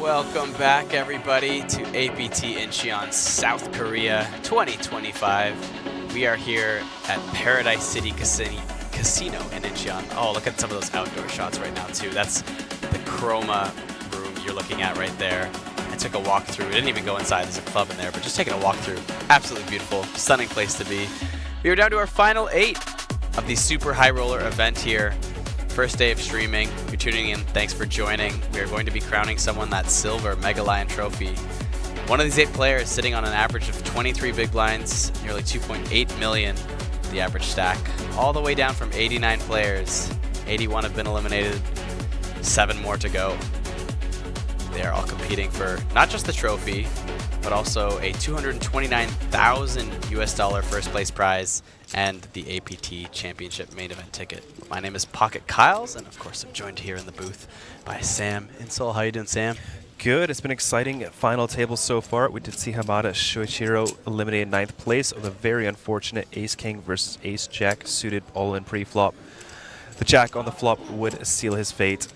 Welcome back, everybody, to APT Incheon, South Korea 2025. We are here at Paradise City Casino in Incheon. Oh, look at some of those outdoor shots right now, too. That's the Chroma room you're looking at right there. I took a walk through. We didn't even go inside. There's a club in there, but just taking a walk through. Absolutely beautiful. Stunning place to be. We are down to our final 8 of the Super High Roller event here. First day of streaming. If you're tuning in, thanks for joining. We are going to be crowning someone that silver Mega Lion trophy. One of these 8 players sitting on an average of 23 big blinds, nearly 2.8 million, the average stack. All the way down from 89 players. 81 have been eliminated, 7 more to go. They are all competing for not just the trophy, but also a $229,000 US first place prize and the APT Championship main event ticket. My name is Pocket Kyles, and of course I'm joined here in the booth by Sam Insole. How you doing, Sam? Good. It's been exciting final table so far. We did see Hamada Shoichiro eliminated 9th place of the very unfortunate Ace-King versus Ace-Jack suited all-in pre-flop. The Jack on the flop would seal his fate.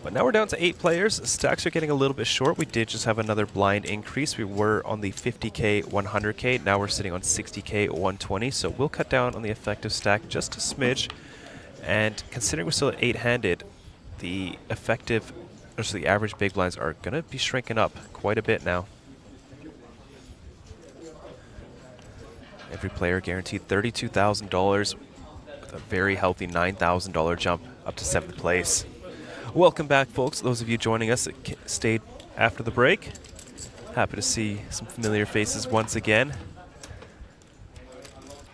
But now we're down to 8 players. Stacks are getting a little bit short. We did just have another blind increase. We were on the 50K, 100K. Now we're sitting on 60K, 120. So we'll cut down on the effective stack just a smidge. And considering we're still at 8-handed, the effective, or so the average big blinds are going to be shrinking up quite a bit now. Every player guaranteed $32,000 with a very healthy $9,000 jump up to 7th place. Welcome back, folks. Those of you joining us that stayed after the break. Happy to see some familiar faces once again.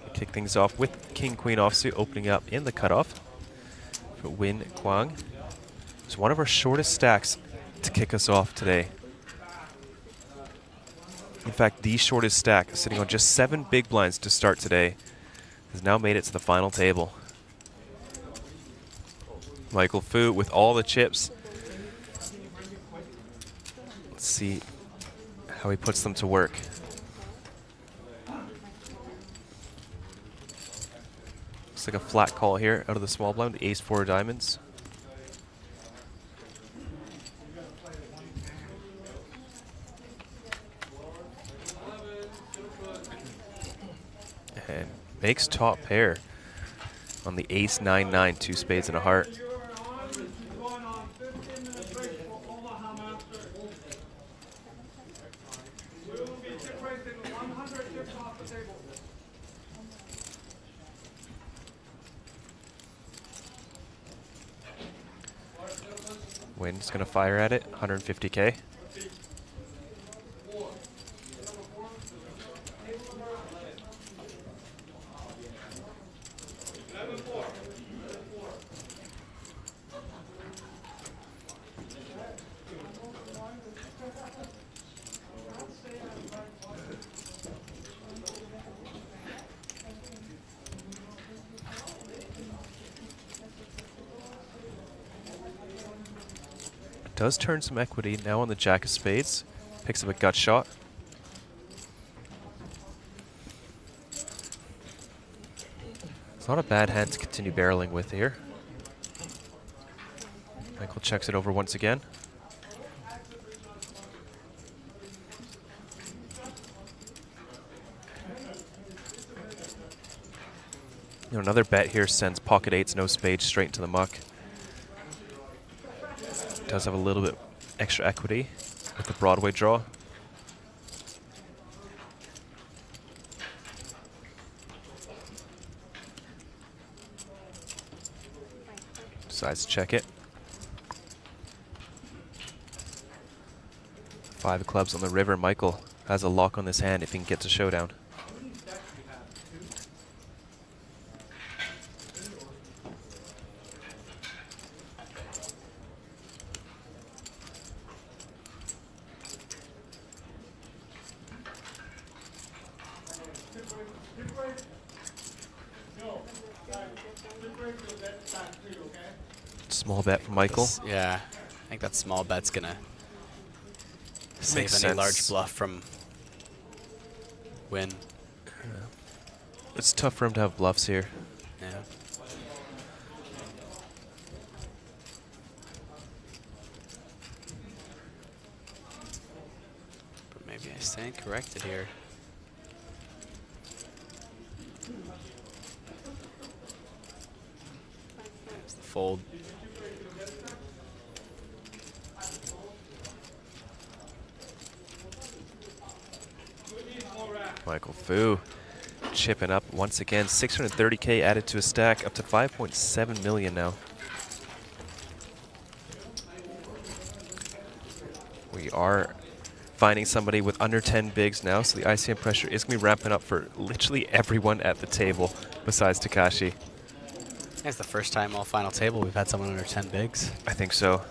We'll kick things off with King Queen offsuit opening up in the cutoff for Win Kwang. It's one of our shortest stacks to kick us off today. In fact, the shortest stack, sitting on just 7 big blinds to start today, has now made it to the final table. Michael Fu with all the chips. Let's see how he puts them to work. Looks like a flat call here out of the small blind, the ace-4 of diamonds. And makes top pair on the ace-9-9, 2 spades and a heart. Wynn's gonna fire at it, 150K. Does turn some equity now on the Jack of Spades. Picks up a gut shot. It's not a bad hand to continue barreling with here. Michael checks it over once again. You know, another bet here sends pocket 8s, no spades, straight into the muck. Does have a little bit extra equity with the Broadway draw. Decides to check it. 5 of clubs on the river. Michael has a lock on this hand if he can get to showdown. Small bet for Michael. Yeah, I think that small bet's gonna save Makes any sense. large bluff from win. It's tough for him to have bluffs here. Yeah. But maybe I stand corrected here. There's the fold. Michael Fu chipping up once again. 630K added to a stack, up to 5.7 million now. We are finding somebody with under 10 bigs now, so the ICM pressure is going to be ramping up for literally everyone at the table besides Takashi. It's the first time all final table we've had someone under 10 bigs. I think so.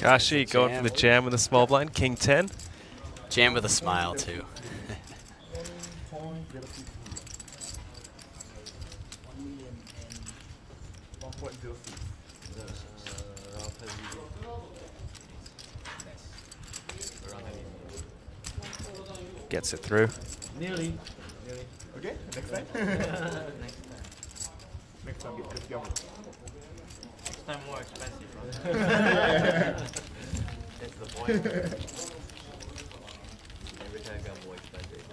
Takashi going for the jam with a small blind, king 10. Jam with a smile too. Gets it through. Nearly. Okay, next time. Next time. Next time, get your next time more expensive, right? That's the point. Every time got more expensive.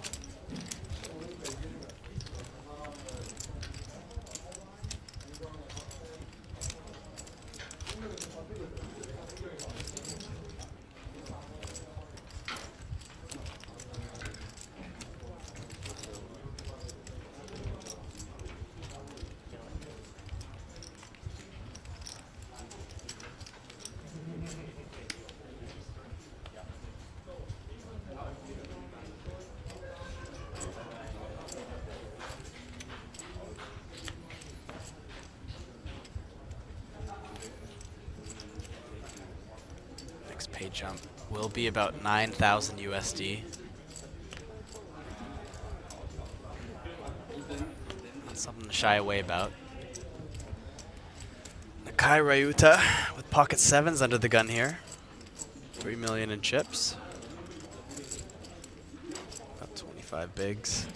Pay jump will be about 9,000 USD. Not something to shy away about. Nakai Ryuta with pocket sevens under the gun here. 3 million in chips. About 25 bigs.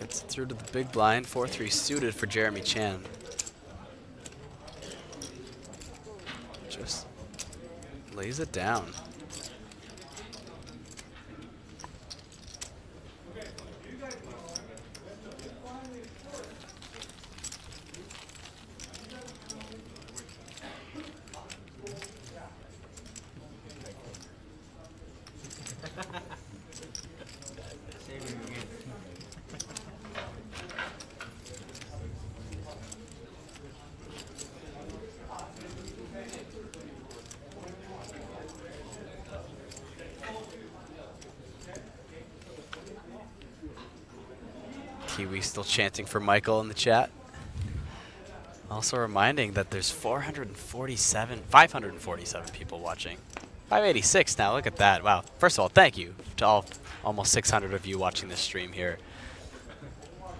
Gets it through to the big blind. 4-3 suited for Jeremy Chan. Just lays it down. Kiwi still chanting for Michael in the chat. Also reminding that there's 547 people watching. 586 now, look at that. Wow. First of all, thank you to all almost 600 of you watching this stream here.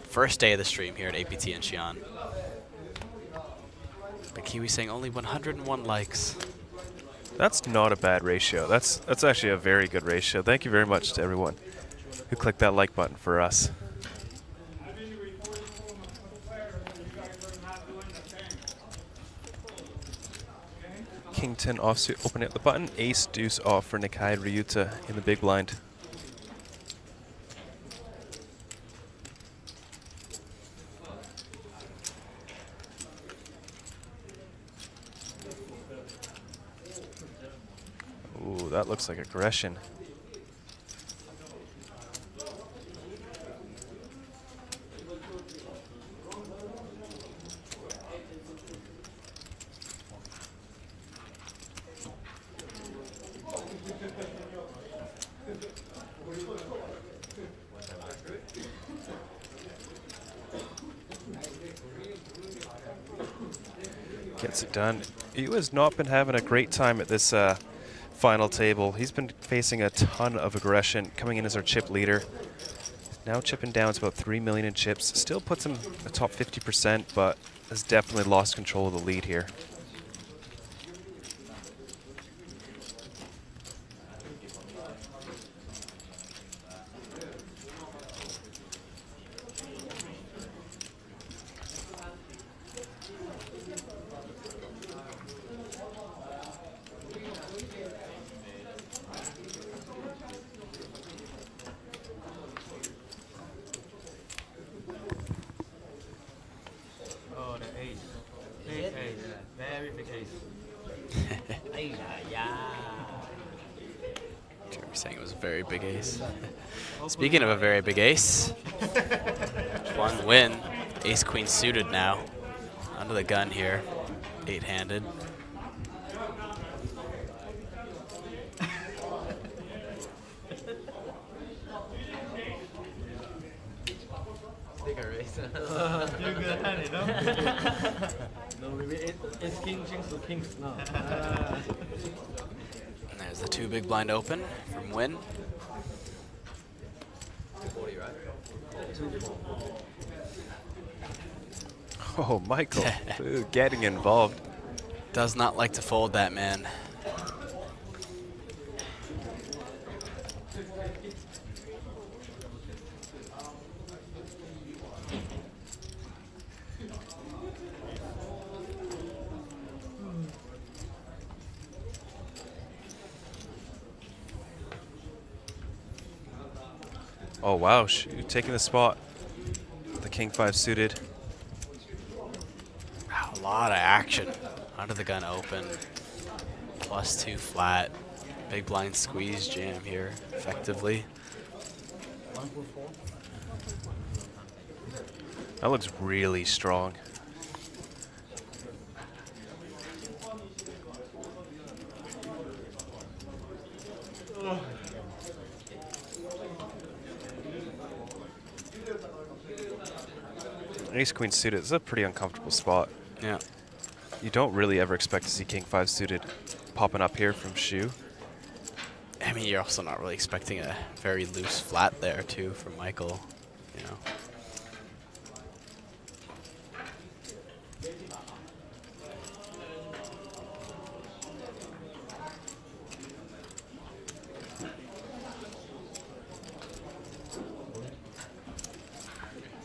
First day of the stream here at APT Incheon. The Kiwi saying only 101 likes. That's not a bad ratio. That's actually a very good ratio. Thank you very much to everyone who clicked that like button for us. King 10 offsuit opening up the button. Ace deuce off for Nikai Ryuta in the big blind. Ooh, that looks like aggression. Gets it done. Yu has not been having a great time at this final table. He's been facing a ton of aggression, coming in as our chip leader. Now chipping down to about 3 million in chips. Still puts him atop 50%, but has definitely lost control of the lead here. Speaking of a very big ace, one win. Ace queen suited now. Under the gun here, 8-handed. You're good at hand, you know? No, maybe it's king kings to kings now. And there's the 2 big blind open from Win. Oh, Michael, getting involved. Does not like to fold that man. Oh wow, taking the spot. The king 5 suited. Wow, a lot of action. Under the gun open. +2 flat. Big blind squeeze jam here, effectively. That looks really strong. Ace queen suited is a pretty uncomfortable spot. Yeah. You don't really ever expect to see king 5 suited popping up here from Shu. I mean, you're also not really expecting a very loose flat there too from Michael, you know.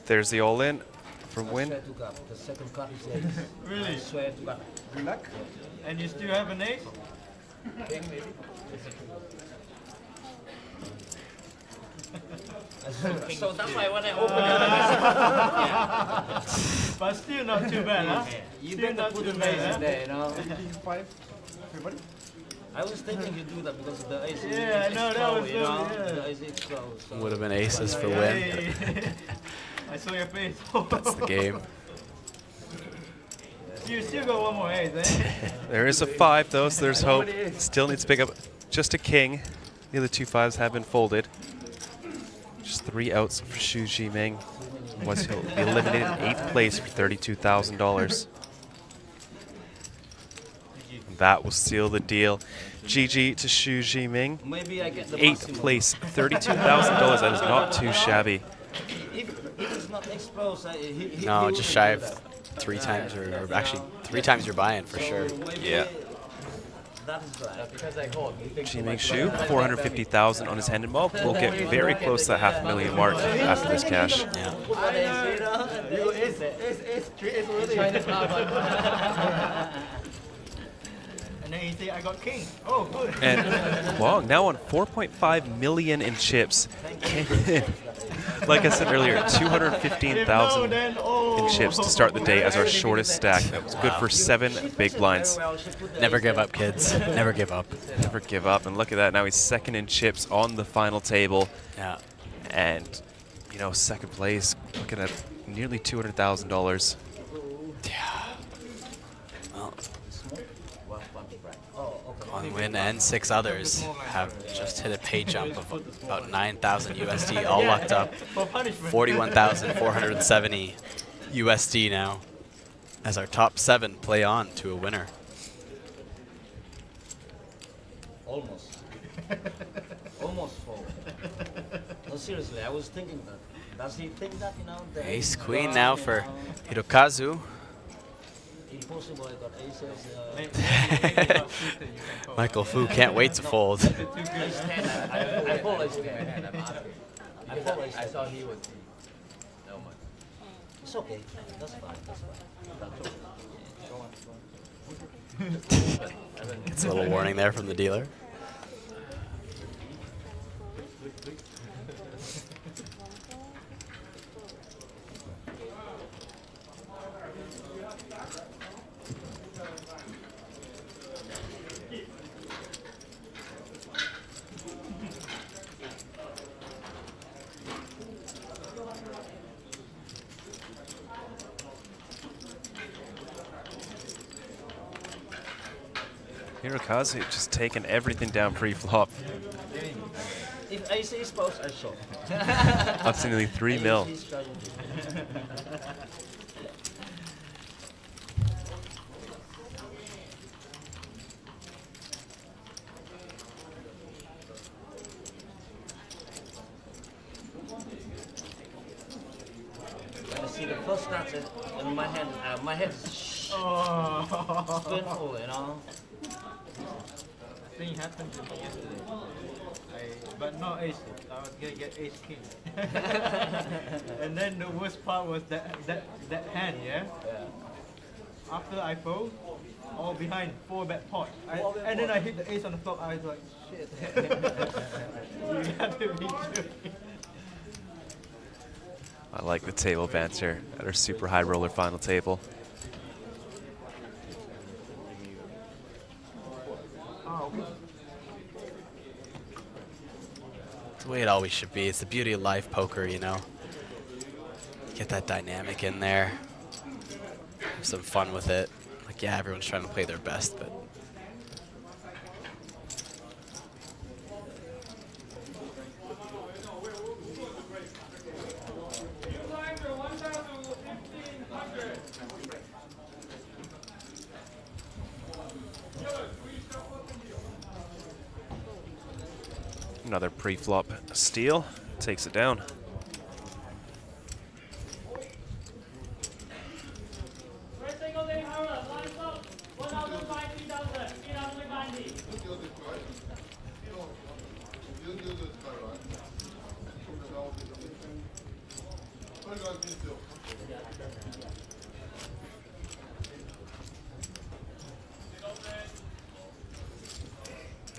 There's the all-in from Win. The second card is ace. Really? I swear to God. Good luck. And you still have an ace? King maybe? So that's why when I open it, but still not too bad, huh? You better put an ace in there, you know. 5, everybody. I was thinking you do that because the ace is slow, you know. The ace is slow. So. Would have been aces for Win. I saw your face. That's the game. You still got one more ace, eh? There is a 5 though, so there's hope. Still needs to pick up just a king. The other 2 5s have been folded. Just 3 outs for Xu Jiming. Was he'll be eliminated in 8th place for $32,000. That will seal the deal. GG to Xu Jiming. Maybe I get the 8th place, $32,000. That is not too shabby. If it's not exposed, No, just shy of 3 times, or actually 3 times your buy-in for sure. Yeah. Jiming Xu, 450,000 on his hand, and Mob will get very close to that $500,000 mark after this cash. Yeah. And then you say I got king. Oh, good. And Wong now on 4.5 million in chips. Like I said earlier, 215,000 in chips to start the day as our shortest stack. That was good for 7 big blinds. Never give up, kids. Never give up. Never give up. And look at that. Now he's second in chips on the final table. Yeah. And, you know, second place, looking at nearly $200,000. Yeah. Well, Win and 6 others have just hit a pay jump of about 9,000 USD, all lucked up. 41,470 USD now, as our top 7 play on to a winner. Almost. Almost full. No, seriously, I was thinking that. Does he think that, you know? The Ace Queen now for Hirokazu. Impossible, I got aces. Michael Fu can't wait to fold. I fold ace 10. I saw he was. No much. It's okay. That's fine. That's fine. It's a little warning there from the dealer. Hirokazu just taking everything down pre-flop. If ace is exposed, I shot. That's nearly 3 mil. I see the first nuts in my hand. My head is painful, you know. Thing happened to me yesterday. But not ace. I was gonna get ace king. And then the worst part was that hand, yeah? After I fold, all behind, 4-bet pot. And then I hit the ace on the flop. I was like, shit. You have to be joking. I like the table banter at our super high roller final table. It's the way it always should be. It's the beauty of live poker, you know. Get that dynamic in there. Have some fun with it. Like, yeah, everyone's trying to play their best, but another pre-flop steal, takes it down.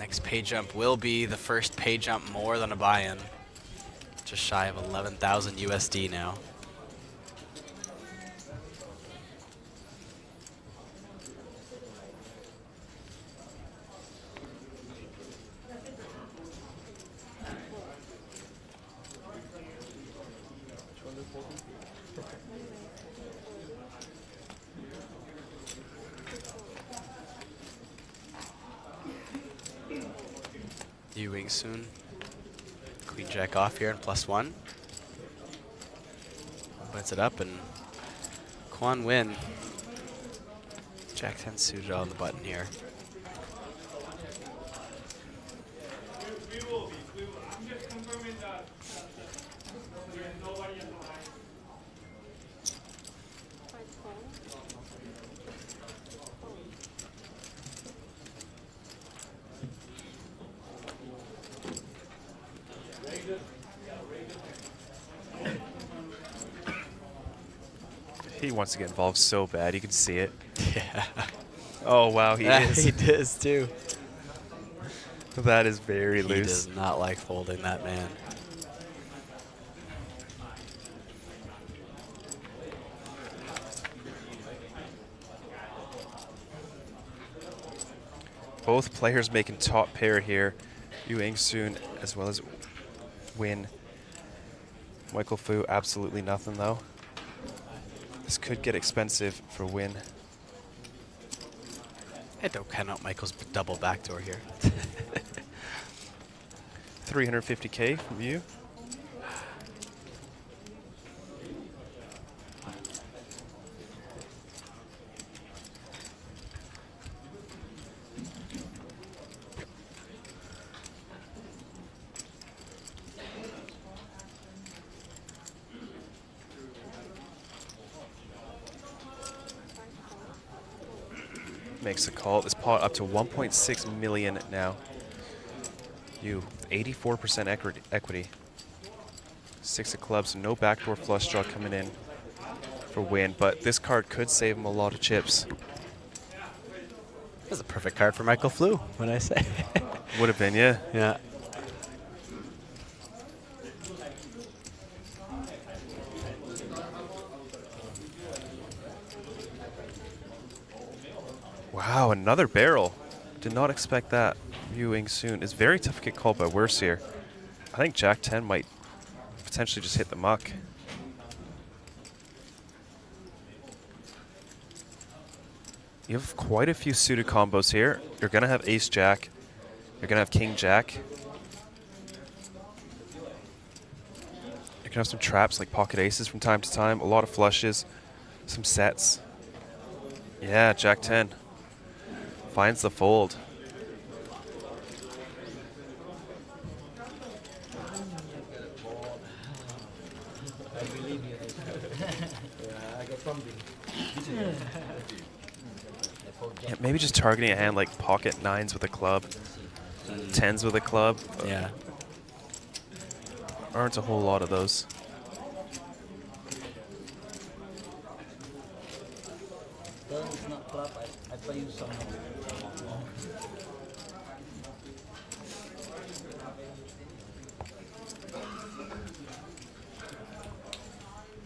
next pay jump will be the first pay jump more than a buy-in. Just shy of 11,000 USD now. Ewing soon. Queen jack off here and +1. Puts it up, and Kwon Win. Jack 10 suited on the button here. He wants to get involved so bad, you can see it. Yeah. Oh, wow, he is. He does too. That is very loose. He does not like folding, that man. Both players making top pair here. Yu Ing-soon as well as Win. Michael Fu, absolutely nothing though. This could get expensive for Win. I don't count out Michael's double backdoor here. 350K from you. Makes a call. This pot up to 1.6 million now. You 84% equity. 6 of clubs, no backdoor flush draw coming in for Win, but this card could save him a lot of chips. That's a perfect card for Michael Fu, when I say. Would have been, yeah. Yeah. Wow, another barrel. Did not expect that. Yu Ing-soon is very tough to get called by worse here. I think Jack 10 might potentially just hit the muck. You have quite a few suited combos here. You're going to have Ace Jack. You're going to have King Jack. You're going to have some traps like pocket aces from time to time. A lot of flushes. Some sets. Yeah, Jack 10. Finds the fold. Yeah, maybe just targeting a hand like pocket nines with a club, tens with a club. Yeah. Aren't a whole lot of those. It's not club, I play you some.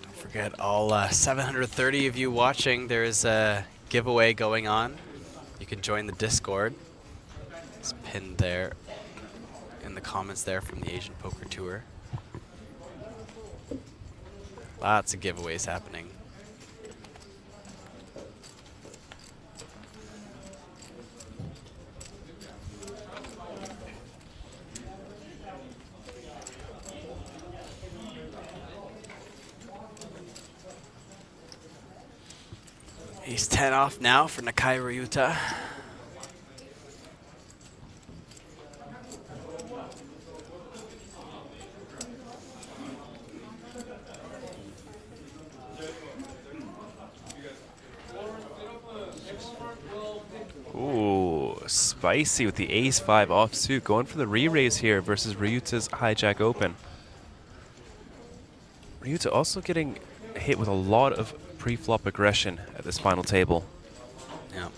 Don't forget, all 730 of you watching, there's a giveaway going on. You can join the Discord. It's pinned there in the comments there from the Asian Poker Tour. Lots of giveaways happening. Ace 10 off now for Nakai Ryuta. Ooh, spicy with the Ace 5 offsuit. Going for the re-raise here versus Ryuta's Hijack Open. Ryuta also getting hit with a lot of pre-flop aggression at this final table. Yeah.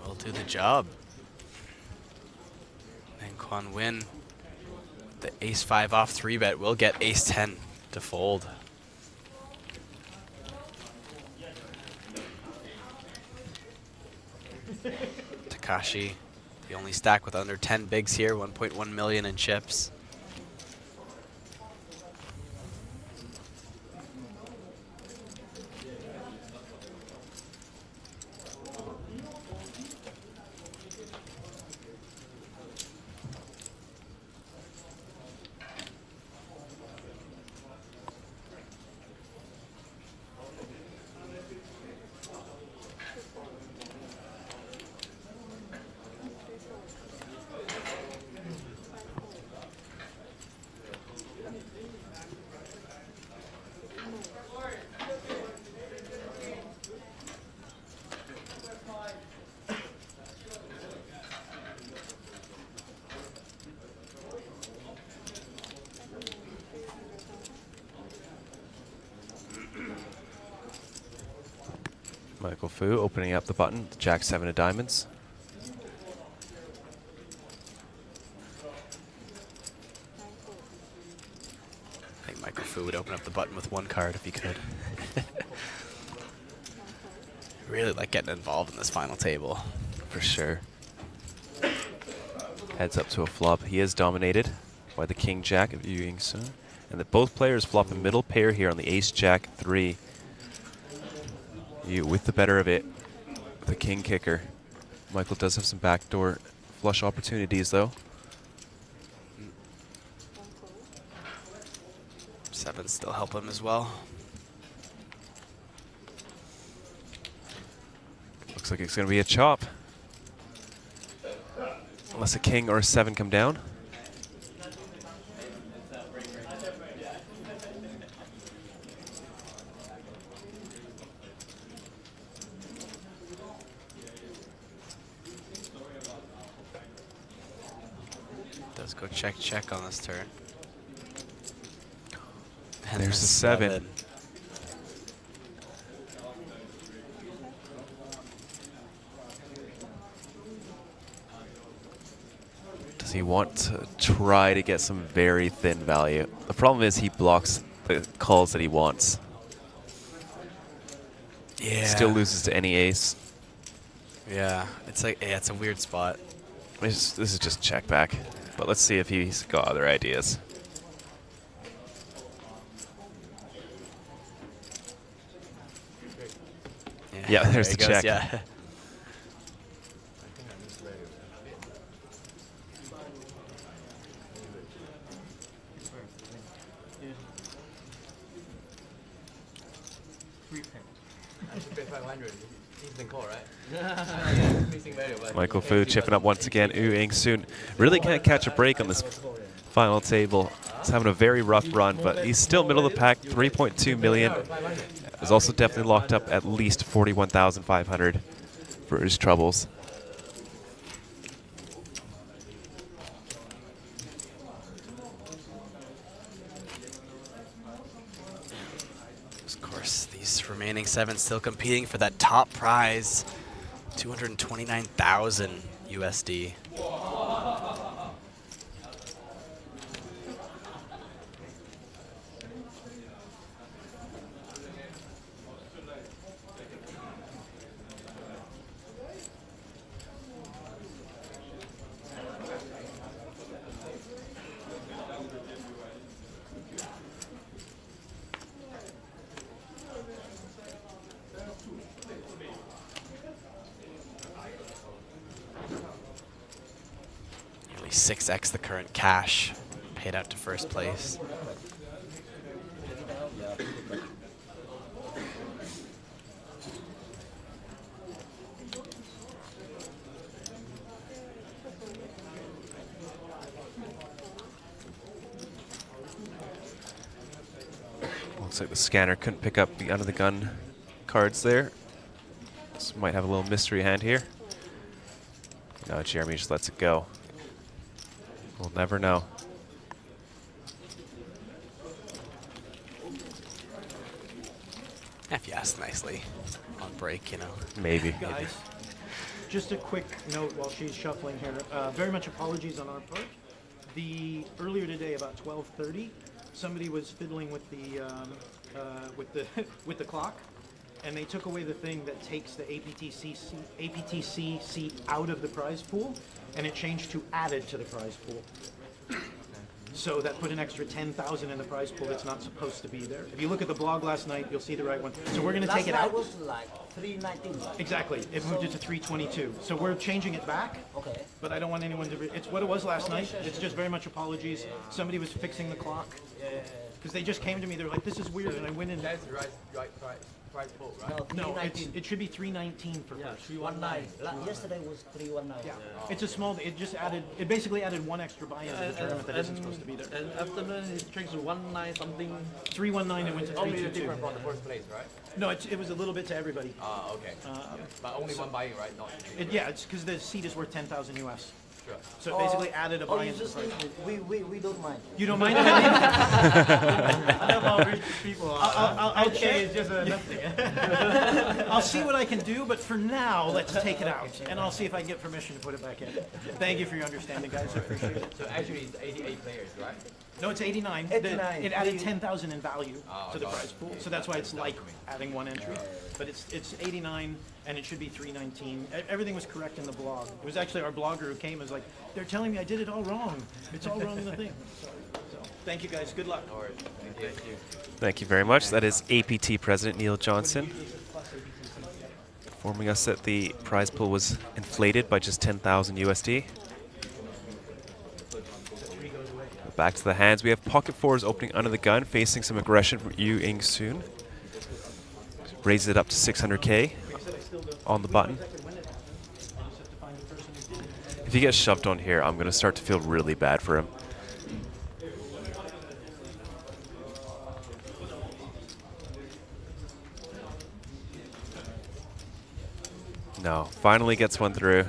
We'll do the job. And Kwon Win. The Ace 5 off 3-bet will get Ace 10 to fold. Takashi, the only stack with under 10 bigs here, 1.1 million in chips. Michael Fu opening up the button, Jack 7 of diamonds. I think Michael Fu would open up the button with one card if he could. Really like getting involved in this final table. For sure. Heads up to a flop. He is dominated by the King Jack of Yu Ying-sun. And that both players flop a middle pair here on the Ace Jack 3. Yu with the better of it. The King kicker. Michael does have some backdoor flush opportunities though. 7 still help him as well. Looks like it's going to be a chop. Unless a king or a 7 come down. Does go check on this turn. And there's a 7. Does he want to try to get some very thin value? The problem is he blocks the calls that he wants. Yeah. Still loses to any ace. Yeah, it's like, yeah, it's a weird spot. This is just check back. But let's see if he's got other ideas. Yeah, there's the goes, check. Yeah. Michael Fu chipping up once again. Yu Ying-sun really can't catch a break on this final table. He's having a very rough run, but he's still middle of the pack, 3.2 million. Is also definitely locked up at least 41,500 for his troubles. Of course, these remaining 7 still competing for that top prize, 229,000 USD. Nearly 6x the current cash paid out to first place. Looks like the scanner couldn't pick up the under the gun cards there. So might have a little mystery hand here. No, Jeremy just lets it go. We'll never know. If you ask nicely on break, you know. Maybe. Guys, just a quick note while she's shuffling here. Very much apologies on our part. Earlier today, about 12:30, somebody was fiddling with the with the clock, and they took away the thing that takes the APTC seat out of the prize pool, and it changed to added to the prize pool. So that put an extra 10,000 in the prize pool that's not supposed to be there. If you look at the blog last night, you'll see the right one. So we're going to take it out. Last night was like 319. Exactly. It moved it to 322. So we're changing it back. Okay. But I don't want anyone to... It's what it was last night. It's just very much apologies. Somebody was fixing the clock. Because they just came to me. They were like, this is weird. And I went in... That's right price pool, right? No, it should be 319 for first. 319. Yesterday was 319. Yeah. It's a small... It just added... It basically added one extra buy-in to the tournament that isn't supposed to be there. And afternoon it changed to 19 something. 319 and went to 322. Only different from the first place, right? No, it was a little bit to everybody. Okay. But only one buy-in, right? Not yeah, it's because the seat is worth 10,000 US. extra. So it basically added a buy-in. Just leave it. We don't mind. You don't mind? I know how rich people are. I'll Okay, check. it's just nothing. I'll see what I can do, but for now, let's take it out, and I'll see if I can get permission to put it back in. Thank you for your understanding, guys. I appreciate it. So actually, it's 88 players, right? No, it's 89. 89. It added 10,000 in value Oh, to the got prize it. pool, so that's why it's like adding one entry. But it's 89, and it should be 319. Everything was correct in the blog. It was actually our blogger who came and was like, they're telling me I did it all wrong. It's all wrong in the thing. So thank you, guys. Good luck. Thank you. Thank you very much. That is APT President Neil Johnson informing us that the prize pool was inflated by just 10,000 USD. Back to the hands. We have pocket fours opening under the gun, facing some aggression from Yu Ing Soon. Raises it up to 600K on the button. If he gets shoved on here, I'm going to start to feel really bad for him. No, finally gets one through.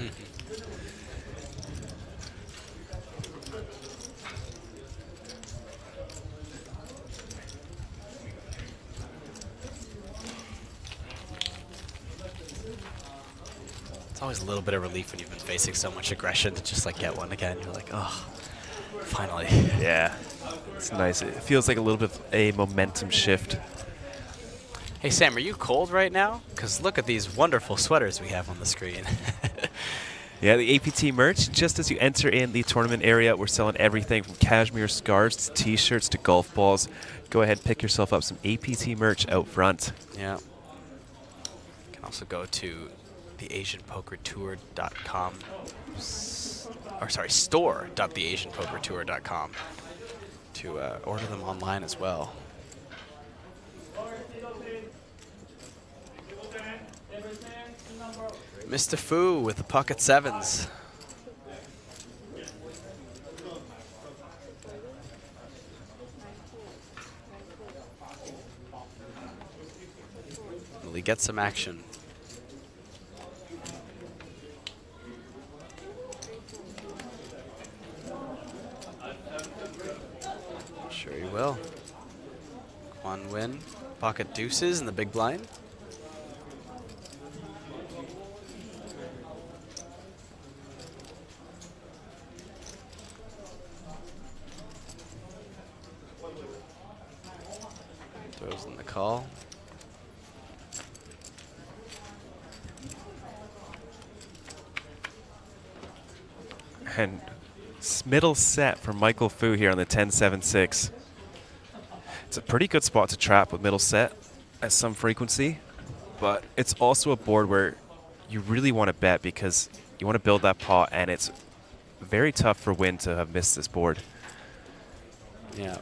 It's always a little bit of relief when you've been facing so much aggression to just like get one again. You're like, oh, finally. Yeah, it's nice. It feels like a little bit of a momentum shift. Hey Sam, are you cold right now? Because look at these wonderful sweaters we have on the screen. Yeah, the APT merch, just as you enter in the tournament area, we're selling everything from cashmere scarves to t-shirts to golf balls. Go ahead, pick yourself up some APT merch out front. Yeah. You can also go to the AsianPokerTour.com, or sorry, store.theasianpokertour.com to order them online as well. Mr. Fu with the pocket sevens. Will he get some action? Sure he will. Kwon Win, pocket deuces in the big blind. Throws in the call. And middle set for Michael Fu here on the 10-7-6. It's a pretty good spot to trap with middle set at some frequency, but it's also a board where you really want to bet because you want to build that pot, and it's very tough for Win to have missed this board. Yeah.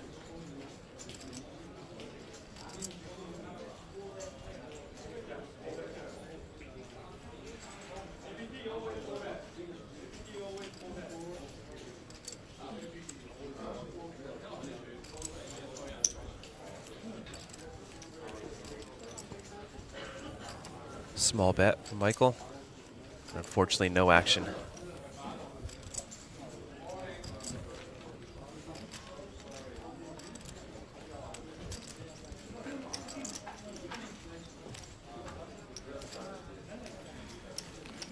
Small bet from Michael. Unfortunately, no action.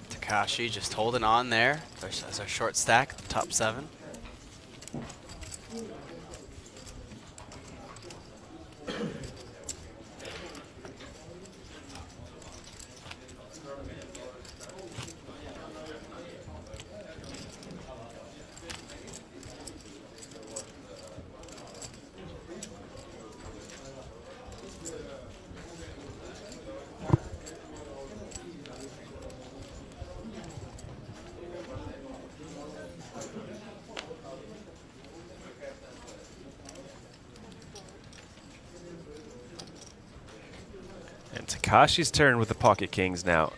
Takashi just holding on there as our short stack, top seven. And Takashi's turn with the pocket kings now.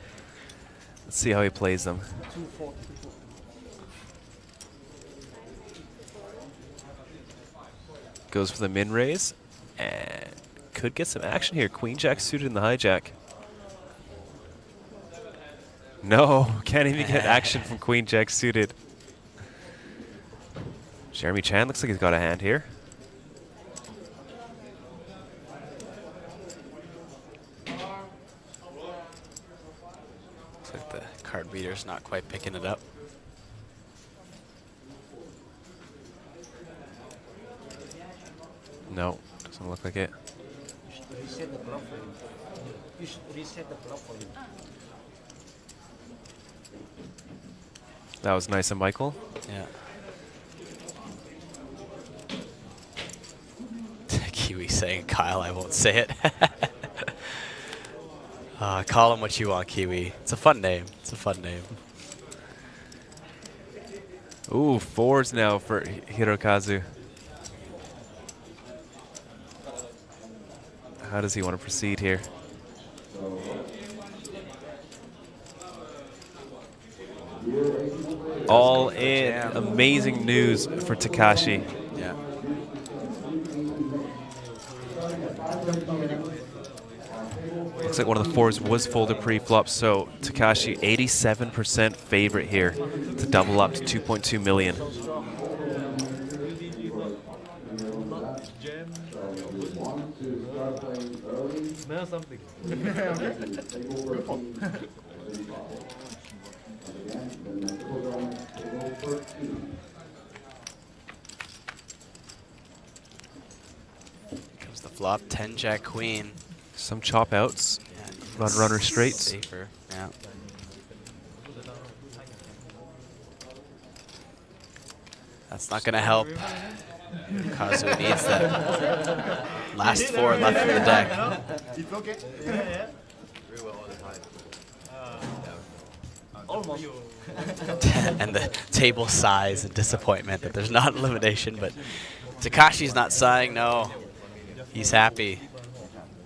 Let's see how he plays them. Goes for the min raise and could get some action here. Queen jack suited in the hijack. No, can't even get action from Queen jack suited. Jeremy Chan looks like he's got a hand here. Looks like the card reader's not quite picking it up. No, doesn't look like it. You should reset the block for him. You should reset the block for him. That was nice of Michael. Yeah. Kiwi saying, Kyle, I won't say it. Call him what you want, Kiwi. It's a fun name. It's a fun name. Ooh, 4s now for Hirokazu. How does he want to proceed here? All in. Amazing news for Takashi. Yeah. Looks like one of the 4s was folded pre-flop, so Takashi 87% favorite here to double up to 2.2 million. Smell something. Comes the flop, 10 Jack Queen. Some chop outs. Run runner straights. Safer, yeah. That's not going to help. Kazu needs that last 4 left in the deck. It's okay. Almost. And the table sighs and disappointment that there's not elimination, but Takashi's not sighing, no. He's happy.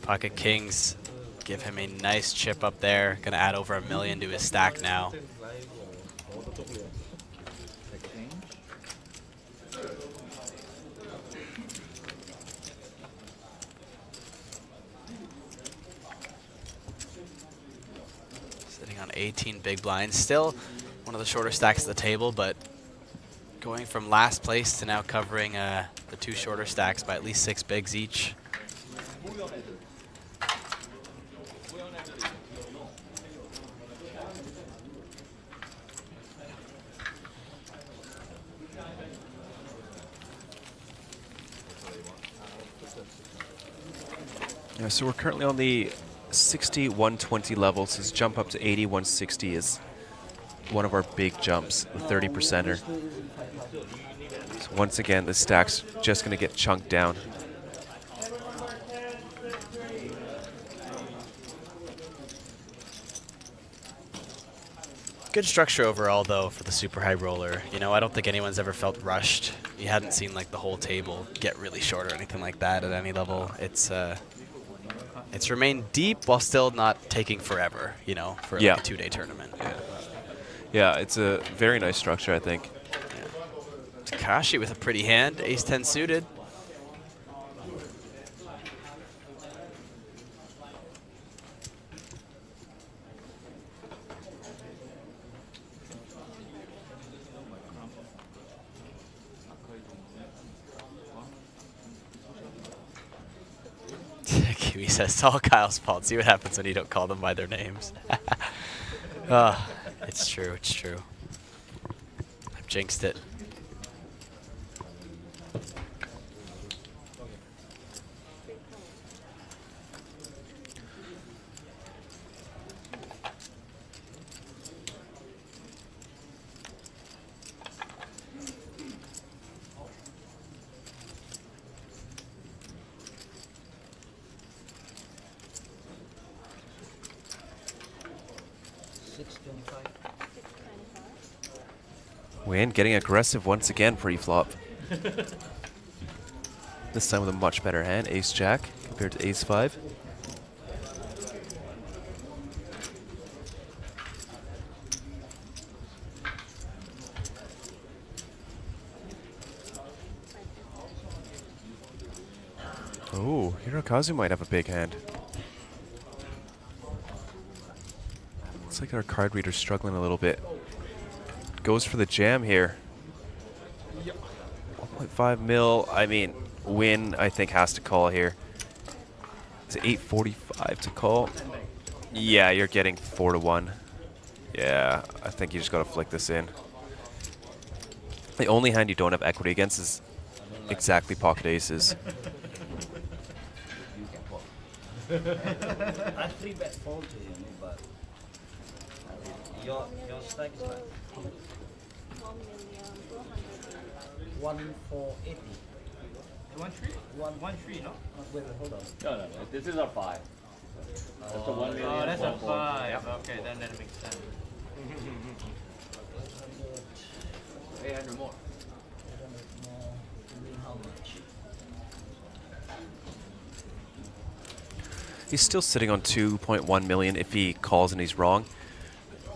Pocket Kings give him a nice chip up there. Gonna add over $1 million to his stack now. Sitting on 18 big blinds. Still one of the shorter stacks at the table, but going from last place to now covering the 2 shorter stacks by at least 6 bigs each. Yeah, so we're currently on the 60, 120 level, so this jump up to 80, 160 is one of our big jumps, the 30%er. So once again, the stack's just going to get chunked down. Good structure overall, though, for the super high roller. You know, I don't think anyone's ever felt rushed. You hadn't seen like the whole table get really short or anything like that at any level. It's remained deep while still not taking forever, you know, for like a 2-day tournament. Yeah, it's a very nice structure, I think. Yeah. Takashi with a pretty hand, ace-10 suited. Kiwi says, it's all Kyle's fault. See what happens when you don't call them by their names. It's true, it's true. I've jinxed it. Win getting aggressive once again pre-flop. This time with a much better hand, ace-jack compared to ace-5. Oh, Hirokazu might have a big hand. Looks like our card reader's struggling a little bit. Goes for the jam here. 8.5 mil. I mean, win, I think, has to call here. Is it 845 to call? Yeah, you're getting 4 to 1. Yeah, I think you just got to flick this in. The only hand you don't have equity against is exactly pocket aces. I 3-bet fold to you, but your stack is like 1,480. 1-3? 1-3, no? Wait, hold on. No. This is our 5. That's a 1 million. Oh, that's a 5. Yep. Okay, then that makes sense. 800 more. How much? He's still sitting on 2.1 million if he calls and he's wrong.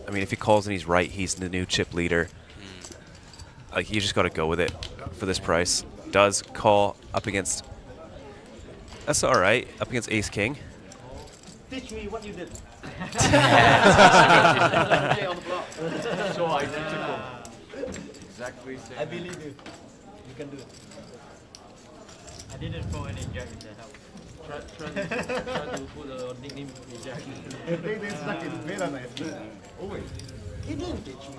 I mean, if he calls and he's right, he's the new chip leader. Like, you just got to go with it for this price. Does call up against... That's all right. Up against Ace King. Teach me what you did. So identical. Exactly same. I believe you. You can do it. I didn't throw any jack in the house. Try to put a nickname in jack. It's like it's very nice. Always. He didn't teach me.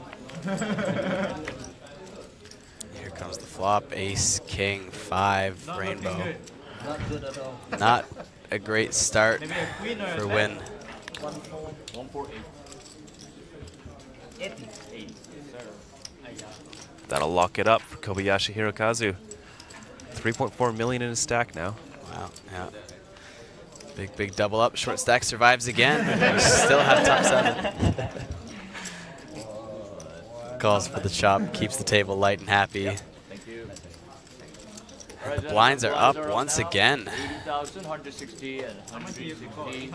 Here comes the flop. Ace, king, 5, Not rainbow. looking good. Not good at all. Not a great start Maybe a queen or a for jack. win. 148. 80. That'll lock it up for Kobayashi Hirokazu. 3.4 million in his stack now. Wow, yeah. Big double up. Short stack survives again. We still have top 7. Calls for the chop. Keeps the table light and happy. Thank you. And the blinds are up once again. 80,000, 160, and 160.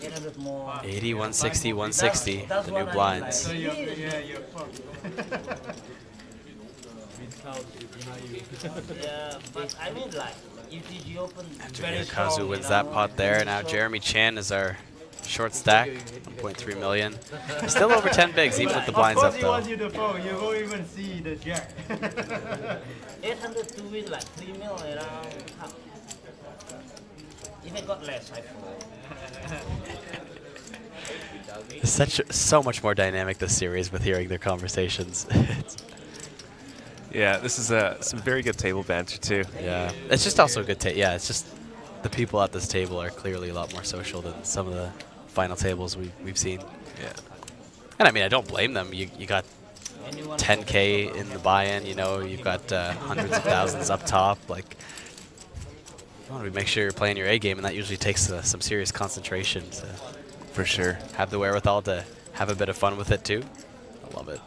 800 more. 80, 160, 160. The new blinds. So you're yeah, but I mean, like, if you open After very Hirokazu strong, wins you that know, pot there. Now Jeremy Chan is our short stack. 1.3 million. Still over 10 bigs, even with the blinds up Of course though. he wants you to fold. You won't even see the jack. 800 to win like 3 mil around half. If I got less, I fold. It's so much more dynamic this series with hearing their conversations. Yeah, this is some very good table banter too. Yeah, it's just also a good yeah, it's just the people at this table are clearly a lot more social than some of the final tables we've seen. Yeah. And I mean, I don't blame them. You got 10K in the buy-in, you know, you've got hundreds of thousands up top. Like, you want to make sure you're playing your A game, and that usually takes some serious concentration to for sure have the wherewithal to have a bit of fun with it too. I love it.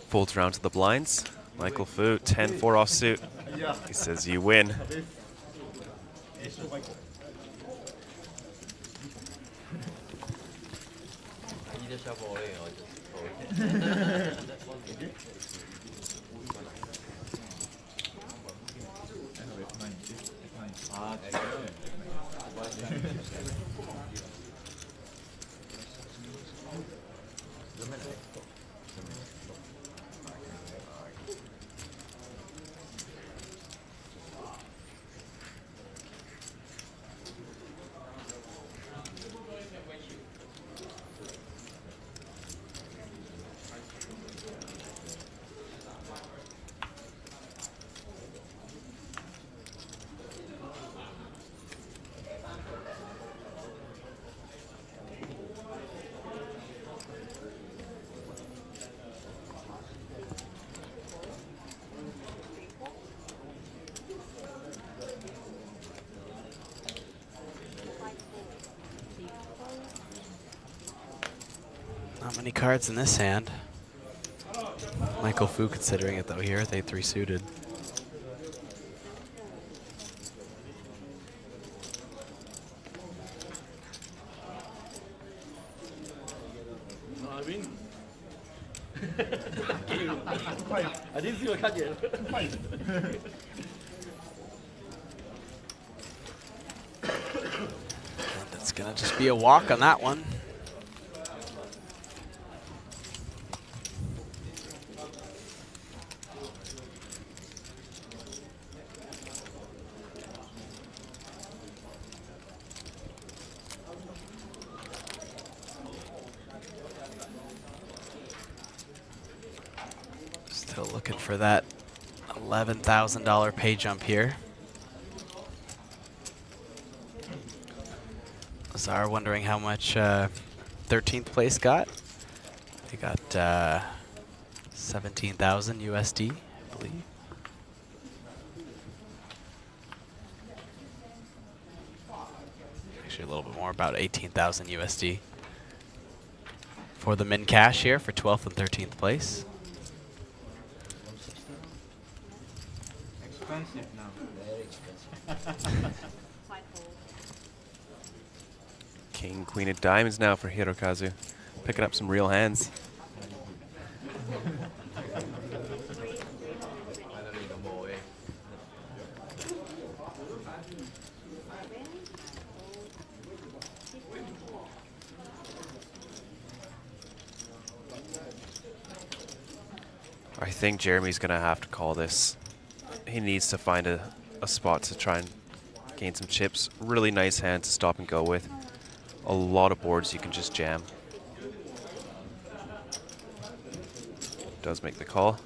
Folds around to the blinds. Michael Fu, 10-4 offsuit. He says you win. many cards in this hand. Michael Fu considering it though here, they 3 suited. I didn't see your card yet. That's gonna just be a walk on that one. Still looking for that $11,000 pay jump here. Lazar wondering how much 13th place got. They got 17,000 USD, I believe. Actually, a little bit more, about 18,000 USD for the min cash here for 12th and 13th place. Expensive now. Very expensive. King, Queen of Diamonds now for Hirokazu. Picking up some real hands. I think Jeremy's going to have to call this. He needs to find a spot to try and gain some chips. Really nice hand to stop and go with. A lot of boards you can just jam. Does make the call.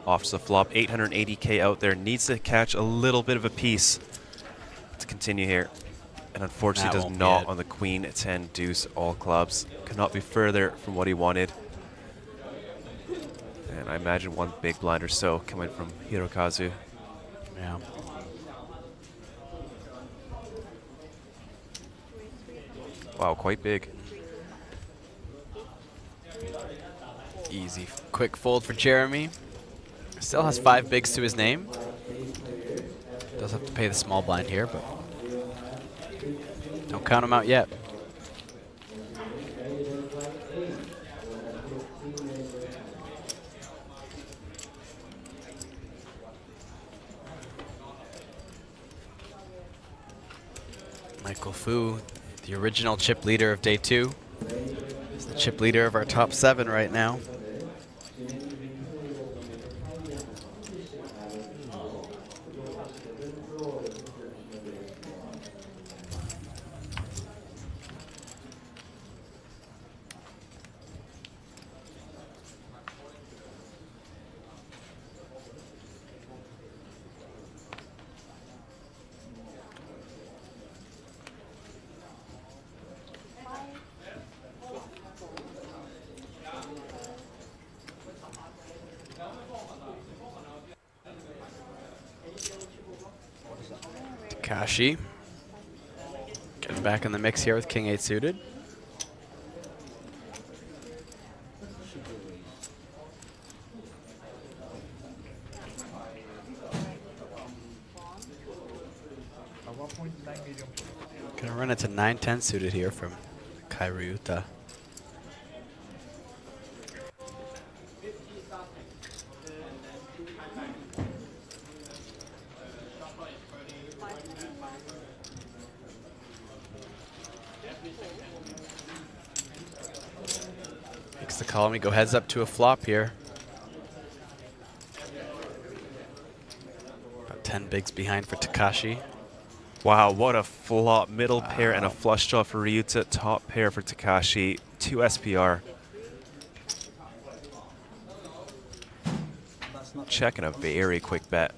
Off to the flop, 880K out there. Needs to catch a little bit of a piece to continue here. And unfortunately does not on the Queen, 10, deuce, all clubs. Cannot be further from what he wanted. And I imagine one big blind or so coming from Hirokazu. Yeah. Wow, quite big. Easy, quick fold for Jeremy. Still has 5 bigs to his name. Does have to pay the small blind here, but don't count him out yet. Michael Fu, the original chip leader of day 2, is the chip leader of our top 7 right now. Kashi getting back in the mix here with King 8 suited. Gonna run into 9-10 suited here from Kairyuta. Makes the call. We go heads up to a flop here. About 10 bigs behind for Takashi. Wow, what a flop. Middle pair and a flush draw for Ryuta. Top pair for Takashi. 2 SPR. Checking a very quick bet.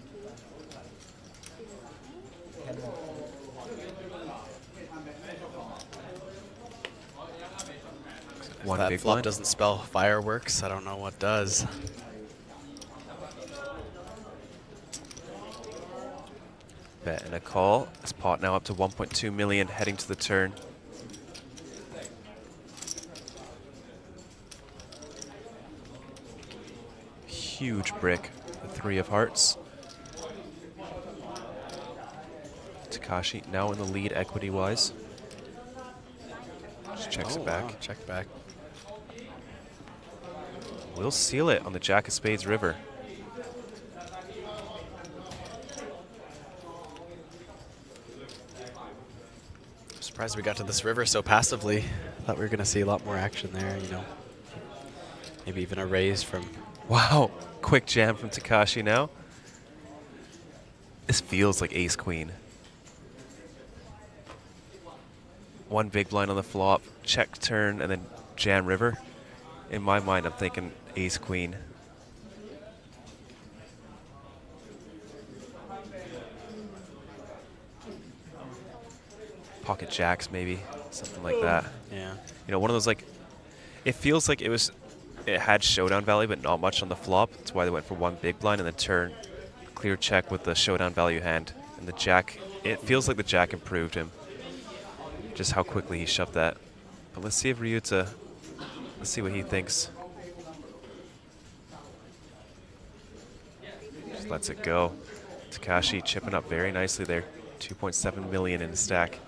One that big flop blind. doesn't spell fireworks. I don't know what does. Bet and a call. This pot now up to 1.2 million, heading to the turn. Huge brick, the 3 of hearts. Takashi now in the lead equity-wise. Just checks it back. Wow, check back. We'll seal it on the Jack of Spades river. I'm surprised we got to this river so passively. Thought we were going to see a lot more action there, you know. Maybe even a raise from... Wow, quick jam from Takashi now. This feels like ace-queen. 1 big blind on the flop, check turn, and then jam river. In my mind, I'm thinking ace-queen. Pocket jacks, maybe, something like that. Yeah. You know, one of those, like, it feels like it had showdown value, but not much on the flop. That's why they went for 1 big blind and then turn, clear check with the showdown value hand. And the jack, it feels like the jack improved him. Just how quickly he shoved that. But let's see if Ryuta, let's see what he thinks. Just lets it go. Takashi chipping up very nicely there. 2.7 million in the stack.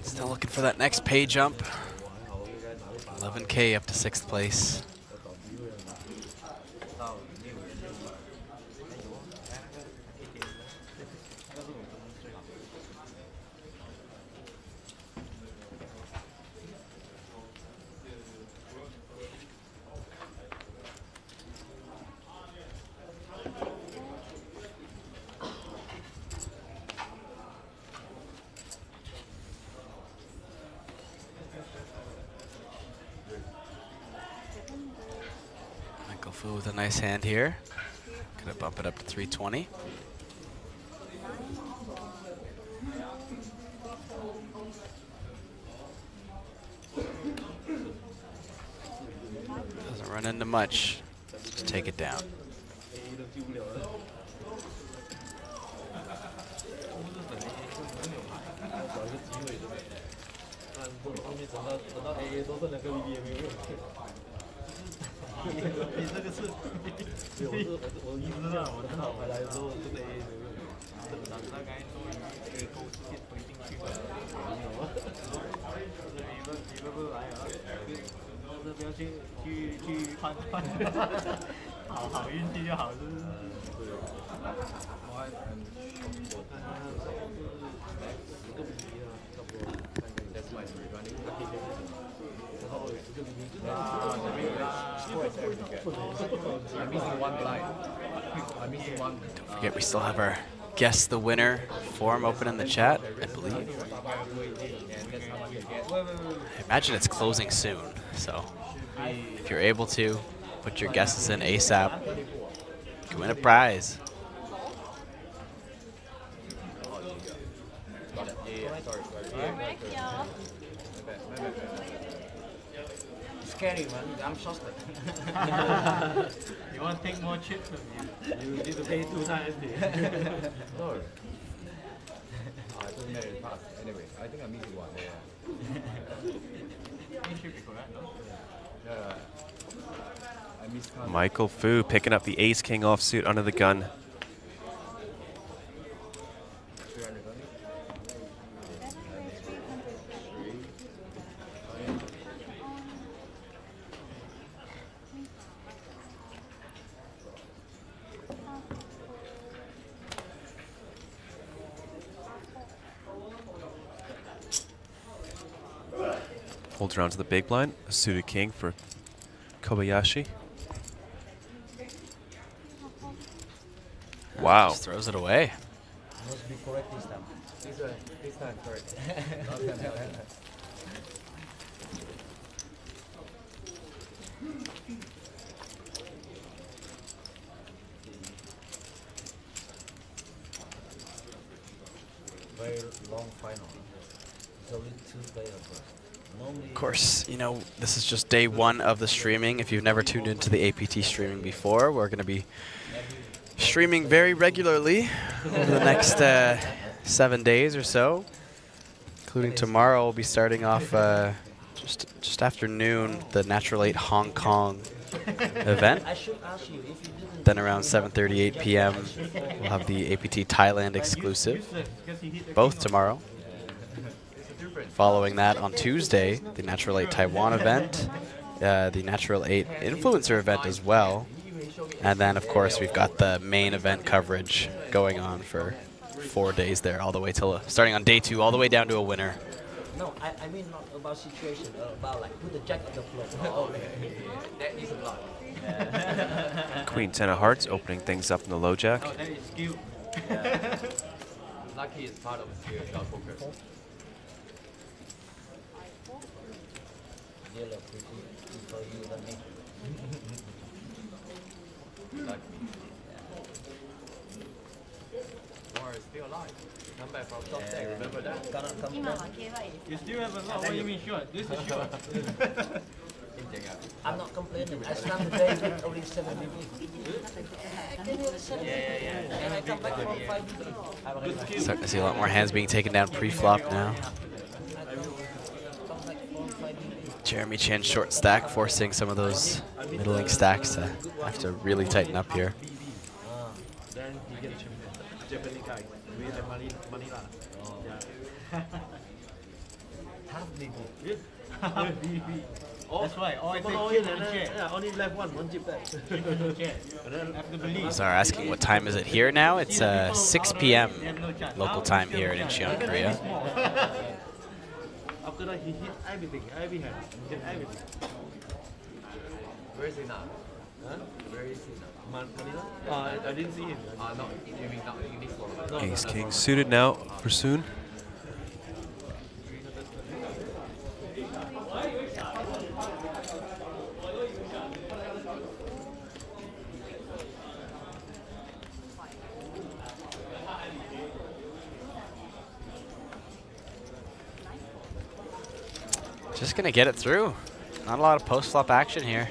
Still looking for that next pay jump. 11K up to 6th place. With a nice hand here. Gonna bump it up to 320. Doesn't run into much. Just take it down. Don't forget, we still have our guess the winner form open in the chat, I believe. I imagine it's closing soon, so if you're able to, put your guesses in ASAP. You can win a prize. Scary, man. I'm exhausted. You want to take more chips from you? You need to pay 2 times. No. I don't know it passed. Anyway, I think I'm easy one. You should be correct, no? Yeah. I miscounted. Michael Fu picking up the ace-king offsuit under the gun. Holds around to the big blind, a suited king for Kobayashi. Wow. Just throws it away. Must be correct this time. This time correct. Very long final. It's only 2 players. Of course, you know, this is just day 1 of the streaming. If you've never tuned into the APT streaming before, we're going to be streaming very regularly over the next 7 days or so, including tomorrow. We'll be starting off just after noon, the Natural 8 Hong Kong event. Then around 7:38 p.m., we'll have the APT Thailand exclusive, both tomorrow. Following that on Tuesday, the Natural 8 Taiwan event, the Natural 8 Influencer event as well. And then, of course, we've got the main event coverage going on for 4 days there, all the way till, starting on day 2, all the way down to a winner. No, I mean not about situation, about like put the jack on the floor. Oh, that is a block. Queen 10 of hearts opening things up in the low jack. Oh, that is skill. Yeah. Lucky is part of skill, not poker. Lucky. Or is still alive. Come back from top deck, remember that? You still have a lot. What do you mean short? This is short. I'm not complaining. I started the day with only 7 And I come back from 5 Starting to see a lot more hands being taken down pre-flop now. Jeremy Chan short stack, forcing some of those middling stacks to have to really tighten up here. Then you get a Japanese guy with the Manila. Half BB. That's right. Only left one chip back. So asking what time is it here now? It's 6 p.m. local time here in Incheon, Korea. After that, he hit everything. He hit everything. Where is he now? Huh? Where is he now? Manila? I didn't see him. No, you mean not in this one. Ace King suited now for soon. Just gonna get it through. Not a lot of post-flop action here.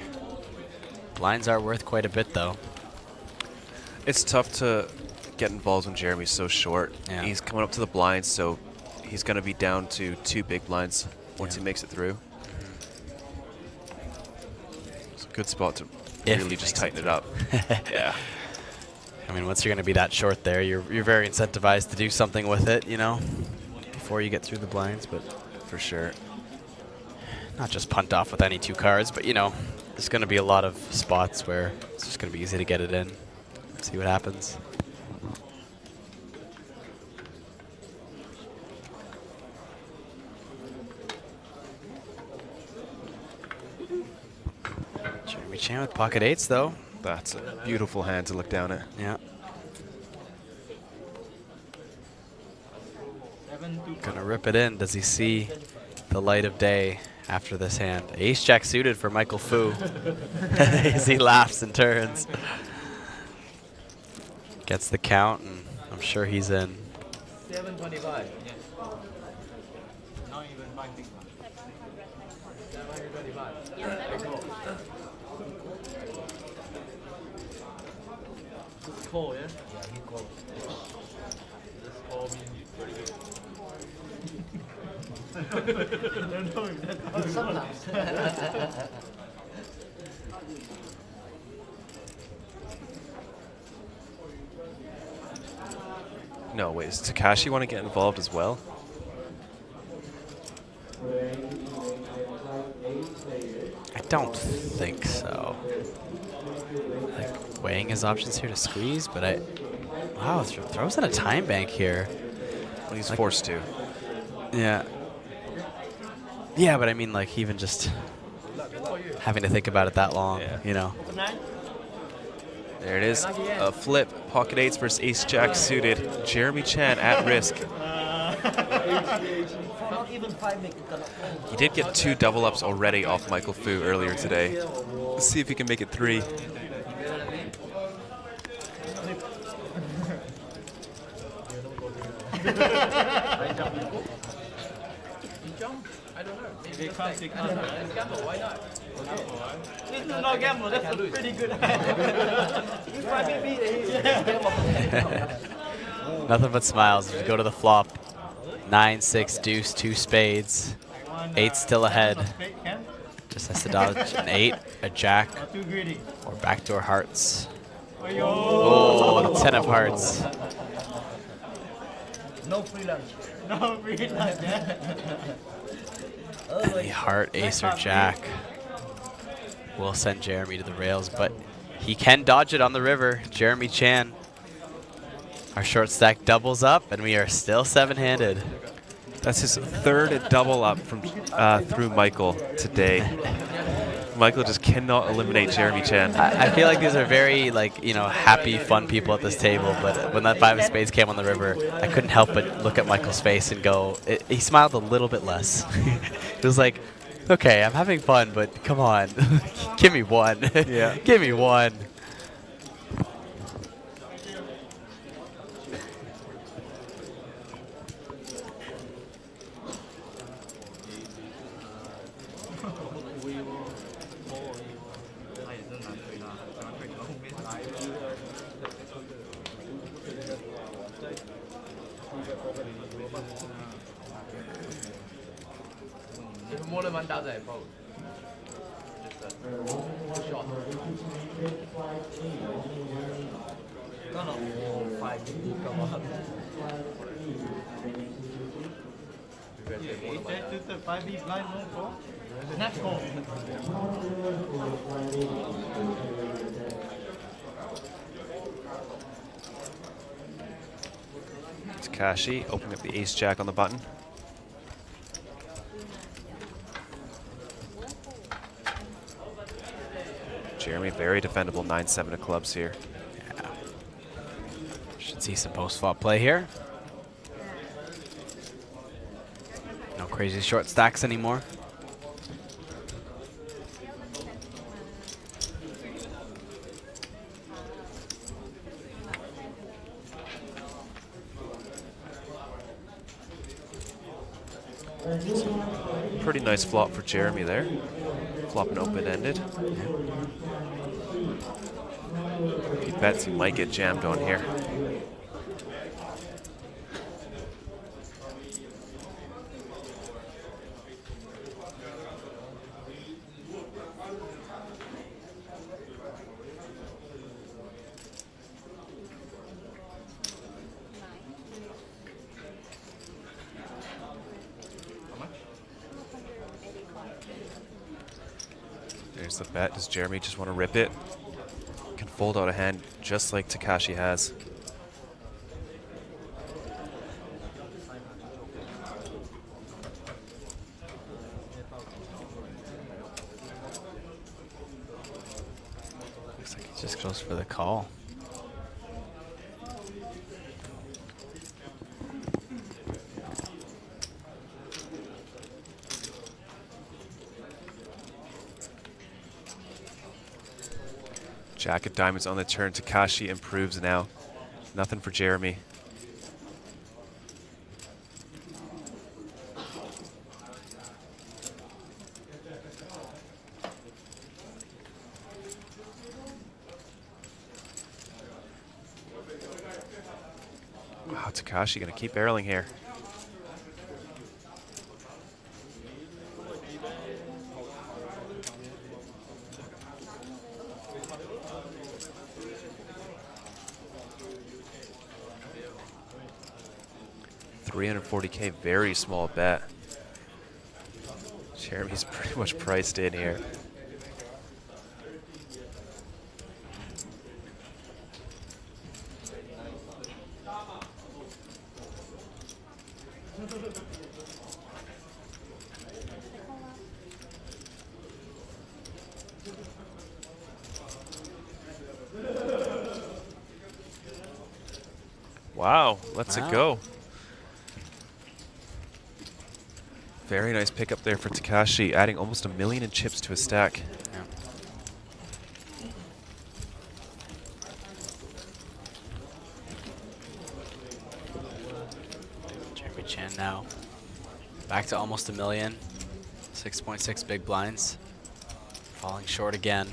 Blinds are worth quite a bit, though. It's tough to get involved when Jeremy's so short. Yeah. He's coming up to the blinds, so he's going to be down to 2 big blinds once he makes it through. It's a good spot to really just tighten it up. Yeah. I mean, once you're going to be that short there, you're very incentivized to do something with it, you know, before you get through the blinds, but for sure. Not just punt off with any 2 cards, but, you know, there's going to be a lot of spots where it's just going to be easy to get it in. See what happens. Jeremy Chan with pocket 8s, though. That's a beautiful hand to look down at. Yeah. Gonna rip it in. Does he see the light of day after this hand? Ace Jack suited for Michael Fu as he laughs and turns. Gets the count, and I'm sure he's in. 725. Yes. Not even 5 big ones. 725. Just call, yeah? Yeah, he called. Just call me pretty good. Sometimes. No, wait, does Takashi want to get involved as well? I don't think so. Like, weighing his options here to squeeze, but wow, throws in a time bank here. Well, he's forced to. Yeah. Yeah, but I mean, like, even just having to think about it that long, you know. There it is. A flip. Pocket 8s versus Ace Jack suited. Jeremy Chan at risk. Not even 5 make it cannot. He did get 2 double ups already off Michael Fu earlier today. Let's see if he can make it 3. I don't know. They can't. Gamble, why not? This is not gamble, that's a pretty good hand. If I beat Nothing but smiles. We go to the flop. 9, 6, deuce, 2 spades. 8 still ahead. Just has to dodge an 8, a jack, or backdoor hearts. Oh, the 10 of hearts. No free lunch. No free lunch, And the heart, ace, or jack will send Jeremy to the rails, but he can dodge it on the river. Jeremy Chan. Our short stack doubles up, and we are still 7-handed. That's his 3rd double up from through Michael today. Michael just cannot eliminate Jeremy Chan. I feel like these are very, like, you know, happy, fun people at this table, but when that 5 of spades came on the river, I couldn't help but look at Michael's face and go, he smiled a little bit less. It was like, okay, I'm having fun, but come on, give me one. Yeah. Give me one. Takashi opening up the ace jack on the button. Jeremy, very defendable 9-7 of clubs here. Yeah. Should see some post-flop play here. No crazy short stacks anymore. Pretty nice flop for Jeremy there. Flopping open-ended. He bets he might get jammed on here. There's the bet. Does Jeremy just want to rip it? Can fold out a hand just like Takashi has. Looks like he just goes for the call. Jack of diamonds on the turn. Takashi improves now. Nothing for Jeremy. Wow, Takashi gonna keep barreling here. $340K, very small bet. Jeremy's pretty much priced in here. Wow, lets it go. Very nice pickup there for Takashi, adding almost 1 million in chips to his stack. Yeah. Jeremy Chan now back to almost 1 million. 6.6 big blinds. Falling short again.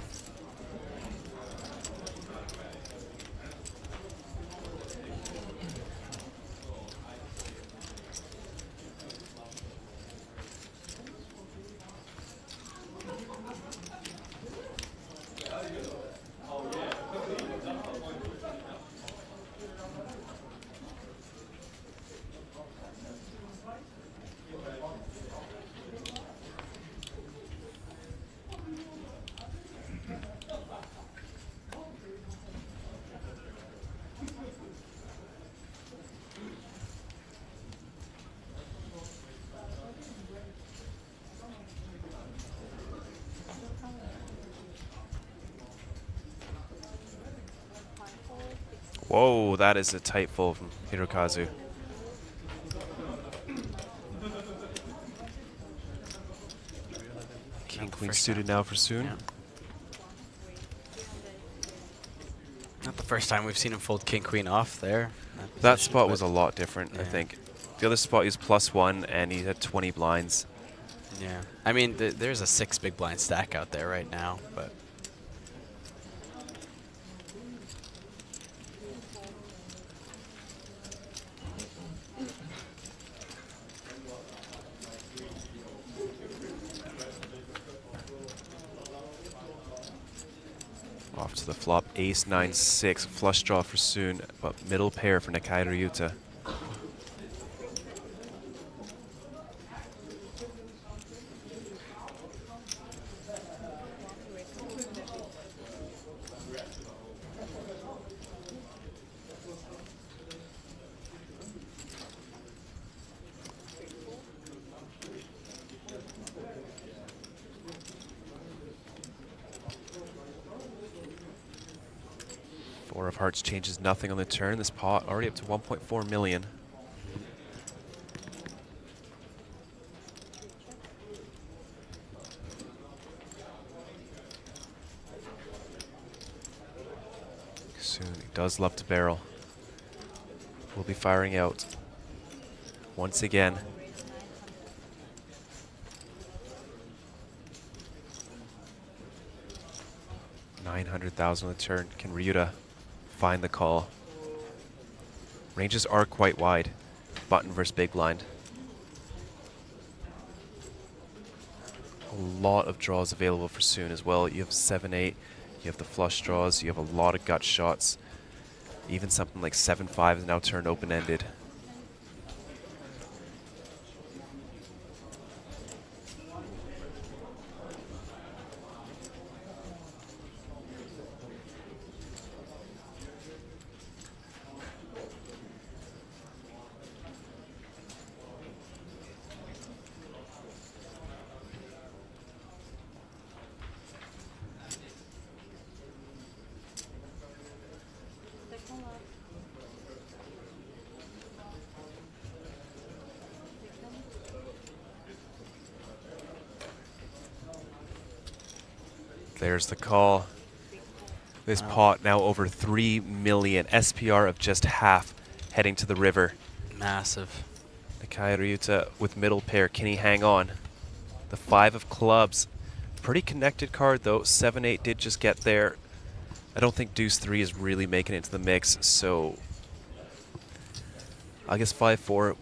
Whoa, that is a tight fold from Hirokazu. King Queen suited now for Soon. Yeah. Not the first time we've seen him fold King Queen off there. That spot was a lot different, I think. The other spot he was +1 and he had 20 blinds. Yeah. I mean, there's a 6 big blind stack out there right now, but. Off to the flop, ace 9-6, flush draw for Soon, but middle pair for Nakai Ryuta. Four of Hearts changes nothing on the turn. This pot already up to 1.4 million. Soon he does love to barrel. Will be firing out once again. $900,000 on the turn. Can Ryuta find the call? Ranges are quite wide. Button versus big blind. A lot of draws available for Soon as well. You have 7-8, you have the flush draws, you have a lot of gut shots. Even something like 7-5 is now turned open-ended. There's the call. This pot now over 3 million. SPR of just half heading to the river. Massive. Nakai Ryuta with middle pair. Can he hang on? The 5 of clubs. Pretty connected card though. 7-8 did just get there. I don't think Deuce 3 is really making it into the mix, so I guess 5-4,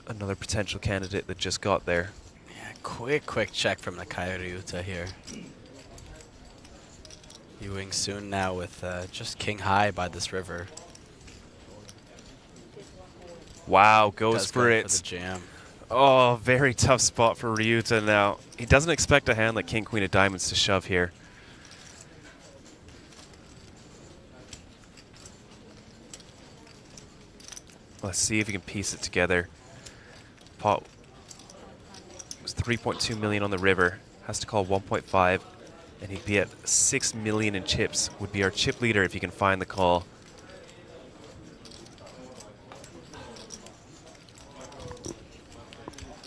another potential candidate that just got there. Yeah, quick check from Nakai Ryuta here. Ewing Soon now with just king high by this river. Wow, goes for it. For the jam. Oh, very tough spot for Ryuta now. He doesn't expect a hand like King Queen of Diamonds to shove here. Let's see if he can piece it together. Pot was 3.2 million on the river. Has to call 1.5. And he'd be at 6 million in chips. Would be our chip leader if he can find the call.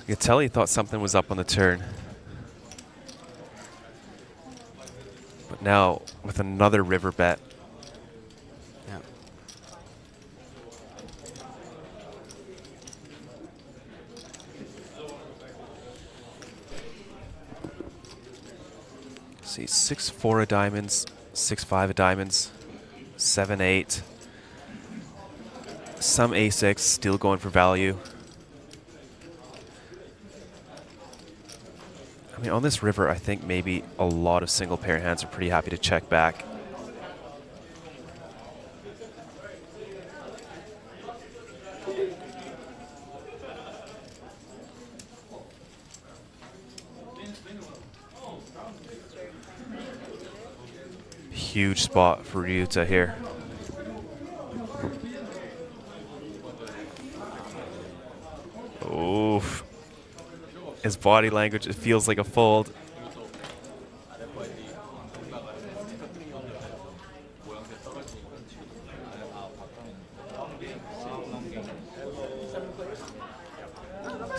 You could tell he thought something was up on the turn. But now with another river bet. Yeah. See, 6-4 of diamonds, 6-5 of diamonds, 7-8. Some A6 still going for value. I mean, on this river, I think maybe a lot of single pair hands are pretty happy to check back. Huge spot for Ryuta here. Oof. His body language, it feels like a fold.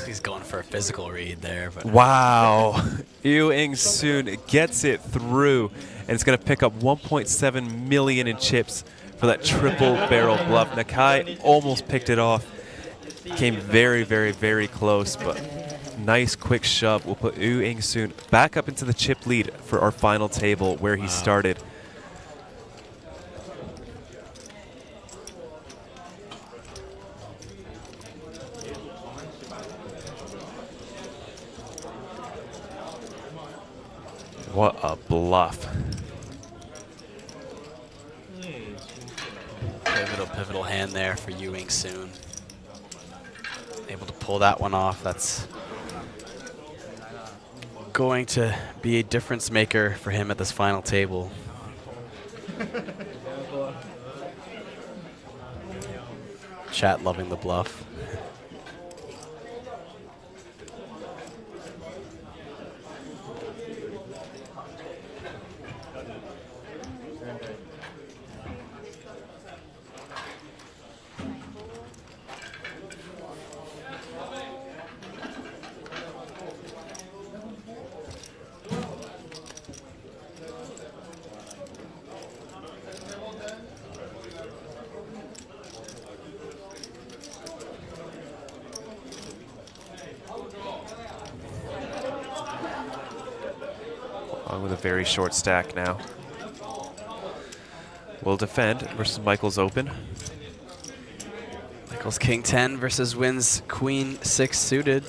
He's going for a physical read there. But Wow. Ivanich gets it through, and it's going to pick up 1.7 million in chips for that triple barrel bluff. Nakai almost picked it off. Came very, very, very close, but nice quick shove will put Ivanich back up into the chip lead for our final table where he started. What a bluff. Pivotal hand there for Ivanich. Able to pull that one off. That's going to be a difference maker for him at this final table. Chat loving the bluff. With a very short stack now. Will defend versus Michael's open. Michael's king 10 versus wins queen 6 suited.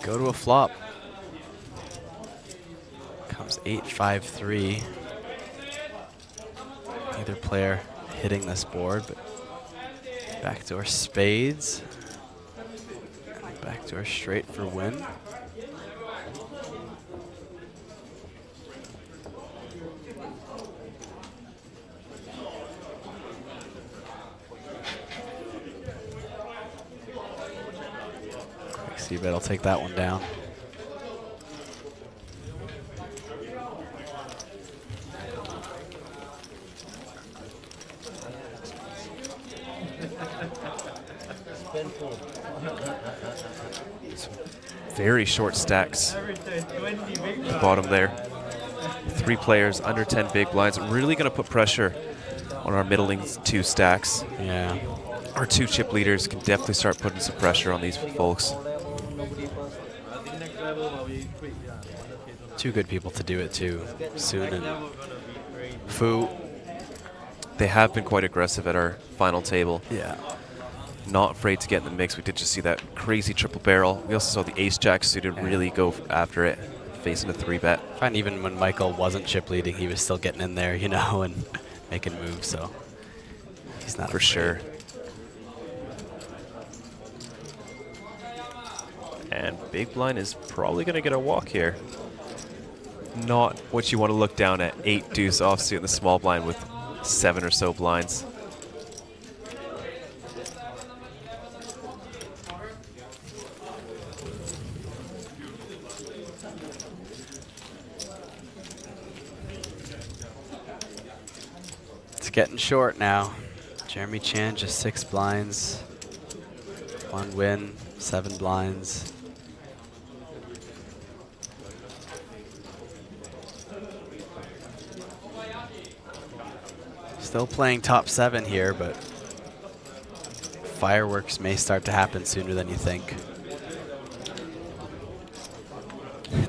Go to a flop. Comes 8-5-3. Neither player hitting this board, but backdoor spades. Backdoor straight for win. C-bet, I'll take that one down. Very short stacks. Bottom there. 3 players under 10 big blinds. Really going to put pressure on our middling 2 stacks. Yeah. Our 2 chip leaders can definitely start putting some pressure on these folks. 2 good people to do it too, Soon and Fu. They have been quite aggressive at our final table. Yeah. Not afraid to get in the mix. We did just see that crazy triple barrel. We also saw the ace-jack suited really go after it, facing a 3-bet. I find even when Michael wasn't chip leading, he was still getting in there, you know, and making moves, so he's not for afraid. Sure. And big blind is probably going to get a walk here. Not what you want to look down at 8 deuce offsuit in the small blind with 7 or so blinds. It's getting short now. Jeremy Chan just 6 blinds. 1 win, 7 blinds. Still playing top 7 here, but fireworks may start to happen sooner than you think.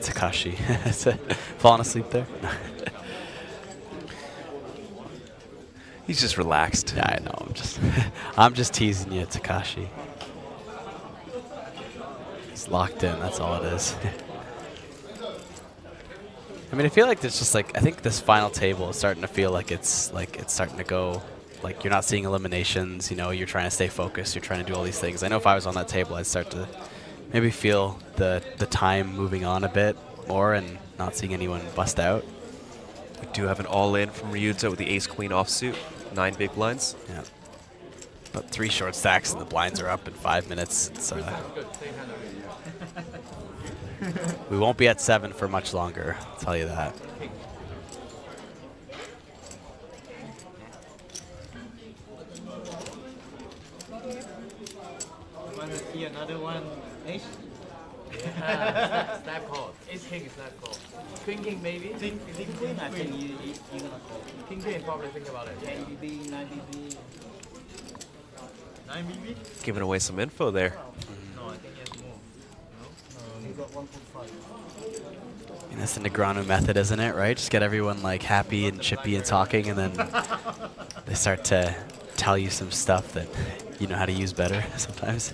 Takashi. Falling asleep there? He's just relaxed. Yeah, I know. I'm just teasing you, Takashi. He's locked in. That's all it is. I mean, I feel like there's just like, I think this final table is starting to feel like it's starting to go, like you're not seeing eliminations, you know, you're trying to stay focused, you're trying to do all these things. I know if I was on that table, I'd start to maybe feel the time moving on a bit more and not seeing anyone bust out. We do have an all-in from Ryuza with the ace-queen offsuit, 9 big blinds. Yeah. But 3 short stacks and the blinds are up in 5 minutes. It's, we won't be at 7 for much longer, I'll tell you that. You want to see another one? Ace? Yeah, snap call. Ace king is not call. Queen king maybe? Think queen, I think you're gonna call. King queen, probably think about it. 10 BB, 9 BB. 9 BB? Giving away some info there. No, I think he has more. No? He got 1.5. I mean, that's the Negreanu method, isn't it, right? Just get everyone like happy and chippy and talking, and then they start to tell you some stuff that you know how to use better sometimes.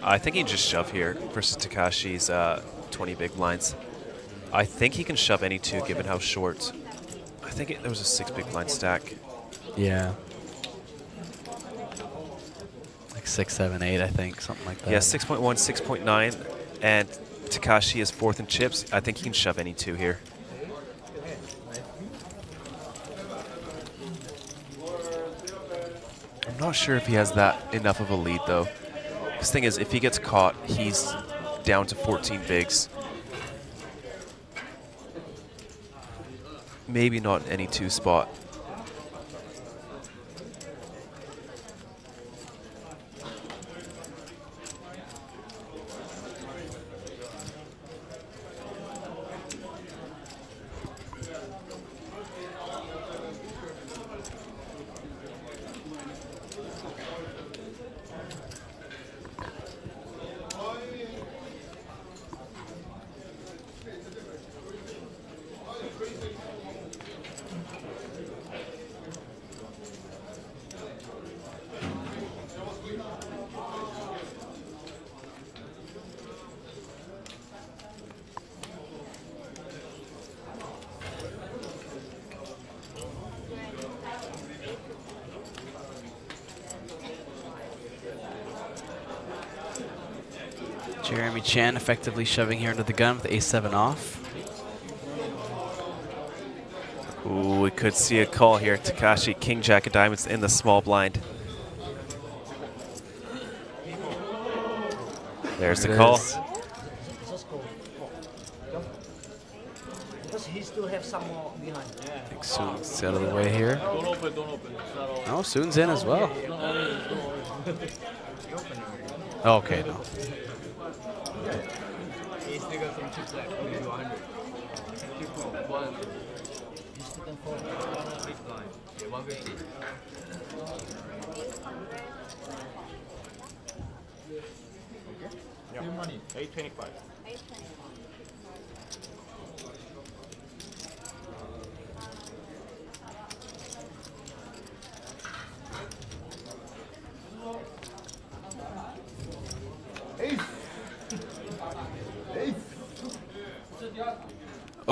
I think he can just shove here versus Takashi's 20 big blinds. I think he can shove any 2 given how short. I think there was a 6 big blind stack. Yeah. Like 6, 7, 8, I think, something like that. Yeah, 6.1, 6.9, and Takashi is 4th in chips. I think he can shove any 2 here. I'm not sure if he has that enough of a lead though. The thing is, if he gets caught, he's down to 14 bigs. Maybe not in any 2 spot. Jeremy Chan effectively shoving here into the gun with ace-7 off. Ooh, we could see a call here. Takashi, king, jack of diamonds in the small blind. There's the call. Just go. Because he still have some more behind. I think Soon's out of the way here. Don't open, don't open. It's not all. Oh, Soon's in as well. Okay, no. He still got some chips left. Only 100. One. He still can fold. One big blind. Yeah, 150. Okay. Yeah. Your money. 825. 825.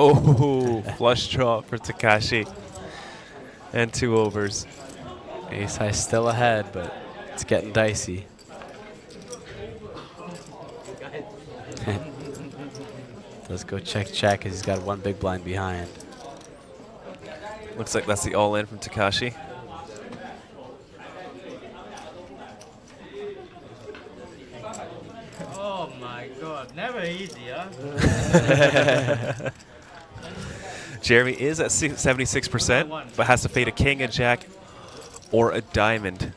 Oh, flush draw for Takashi. And 2 overs. Ace high still ahead, but it's getting dicey. Let's go check because he's got 1 big blind behind. Looks like that's the all-in from Takashi. Oh my god, never easy, huh? Jeremy is at 76%, but has to fade a king, a jack, or a diamond.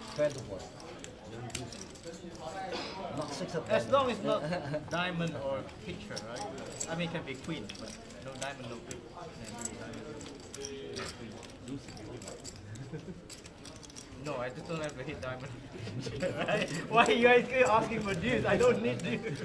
As long as not diamond or picture, right? I mean, it can be queen, but no diamond, no queen. No, I just don't have to hit diamond. Right? Why are you guys keep asking for deuce? I don't need deuce.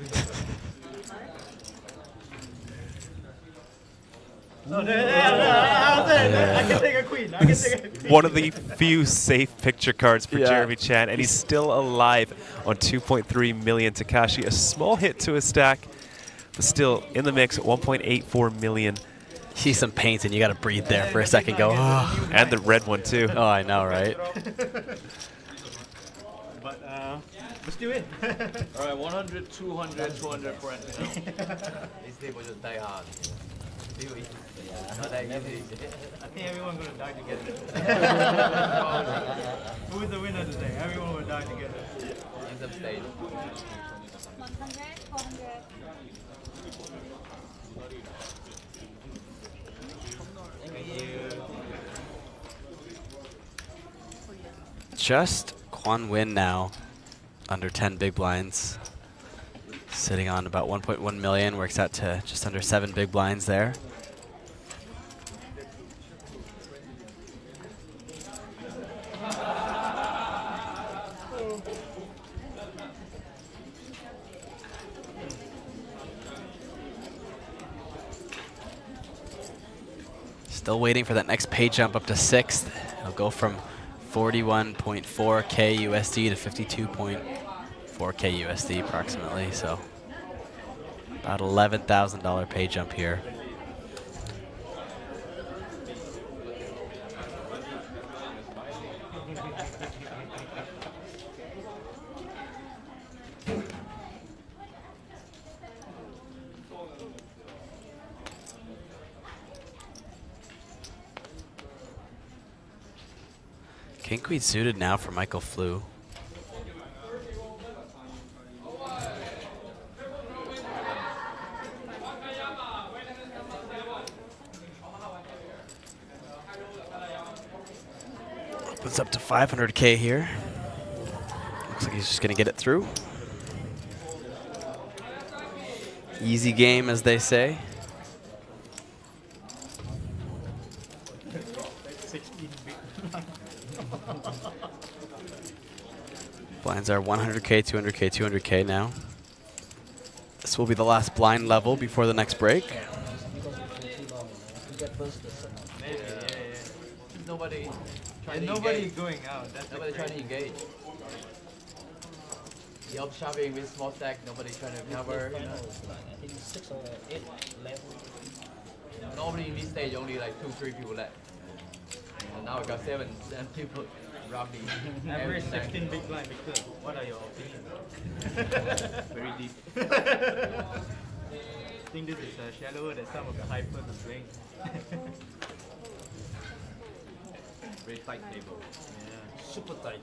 Oh, I can take a queen. I can take a queen. One of the few safe picture cards for Jeremy Chan, and he's still alive on 2.3 million. Takashi, a small hit to his stack, but still in the mix at 1.84 million. See some paint and you got to breathe there for a second. Go, oh. And the red one too. Oh, I know, right? But let's do it. All right, 100, 200, 200 for Anthony. These people just die hard. Not that easy. I think everyone's gonna die together. Who's the winner today? Everyone will die together. In the stage. 100, 400. Just Kwon Win now, under 10 big blinds. Sitting on about 1.1 million, works out to just under 7 big blinds there. Still waiting for that next pay jump up to 6th. It'll go from 41.4K USD to 52.4K USD approximately, so about $11,000 pay jump here. King Queen suited now for Michael Flew. Opens up to 500K here. Looks like he's just gonna get it through. Easy game, as they say. Blinds are 100K, 200K, 200K now. This will be the last blind level before the next break. Nobody going out. That's nobody trying to engage. The up shoving with small stack, nobody trying to cover. You know. I think 6 or 8 left. Normally in this stage, only like 2-3 people left. And now we got 7 people roughly. Average 16 big blind, Victor. What are your opinions? Very deep. I think this is shallower than some of the hypers are playing. Very tight table. Yeah, super tight.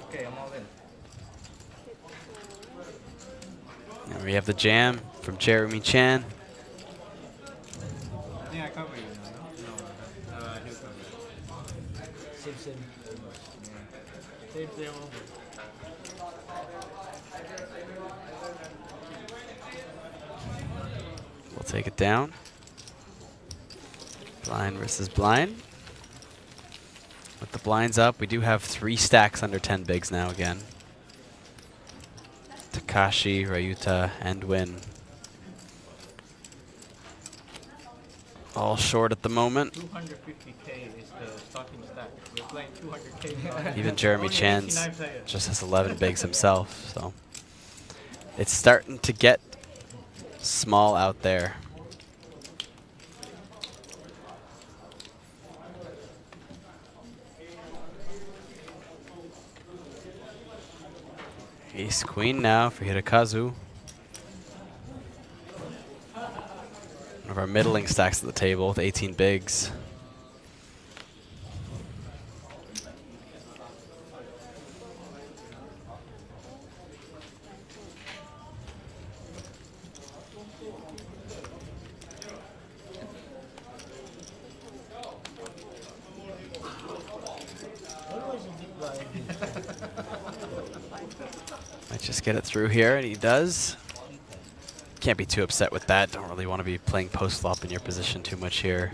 Okay, I'm all in. And we have the jam from Jeremy Chan. I think I cover you now, no? No, I do cover you. Same. Yeah. Same. We'll take it down. Blind versus blind. With the blinds up, we do have 3 stacks under 10 bigs now again. Takashi, Ryuta, and Win. All short at the moment. 250K is the starting stack. We're playing 200K. Even Jeremy Only Chan's 89 players. just has 11 bigs himself, so It's starting to get small out there. Ace queen now for Hirokazu. One of our middling stacks at the table with 18 bigs. Might just get it through here, and he does. Can't be too upset with that. Don't really want to be playing post flop in your position too much here.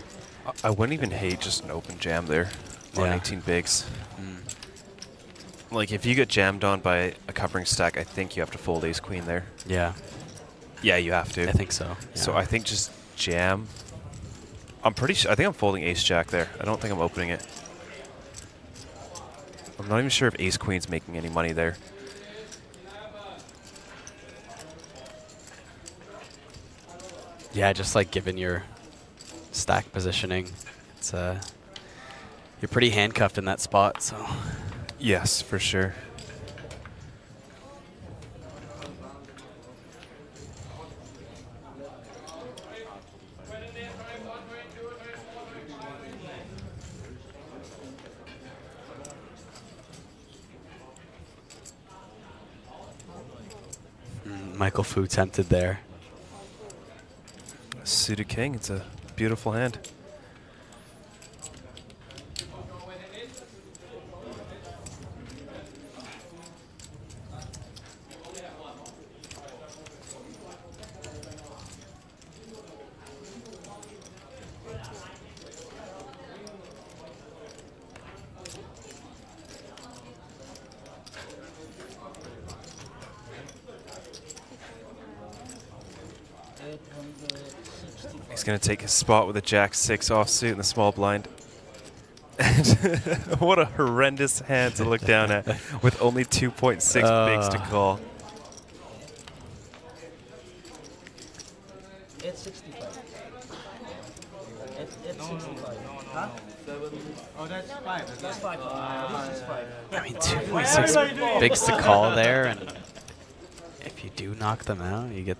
I wouldn't even hate just an open jam there on Yeah. 18 bigs. Like, if you get jammed on by a covering stack, I think you have to fold ace queen there. Yeah. Yeah, you have to. I think so. So yeah. I think just jam. I'm pretty sure. I think I'm folding ace jack there. I don't think I'm opening it. I'm not even sure if ace queen's making any money there. Yeah, just like given your stack positioning, it's you're pretty handcuffed in that spot. So yes, for sure. Michael Fu tempted there. Suited king. It's a beautiful hand. He's going to take his spot with a jack-6 offsuit in the small blind. What a horrendous hand to look down at with only 2.6 bigs to call. It's 65. It's 65. Huh? Oh, that's 5. That's 5. This is 5. I mean, 2.6 bigs to call there, and if you do knock them out, you get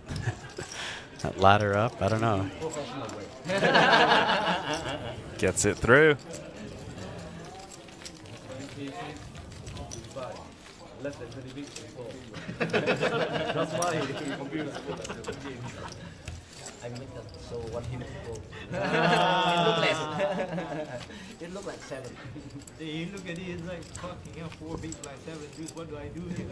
that ladder up. I don't know. Gets it through. Less than 20 bigs before. That's why computers put that in the game. I made that so one hit before. It looked less. It looked like 7. You look at it, it's like fucking hell, 4 bigs like 7. Dude, what do I do here?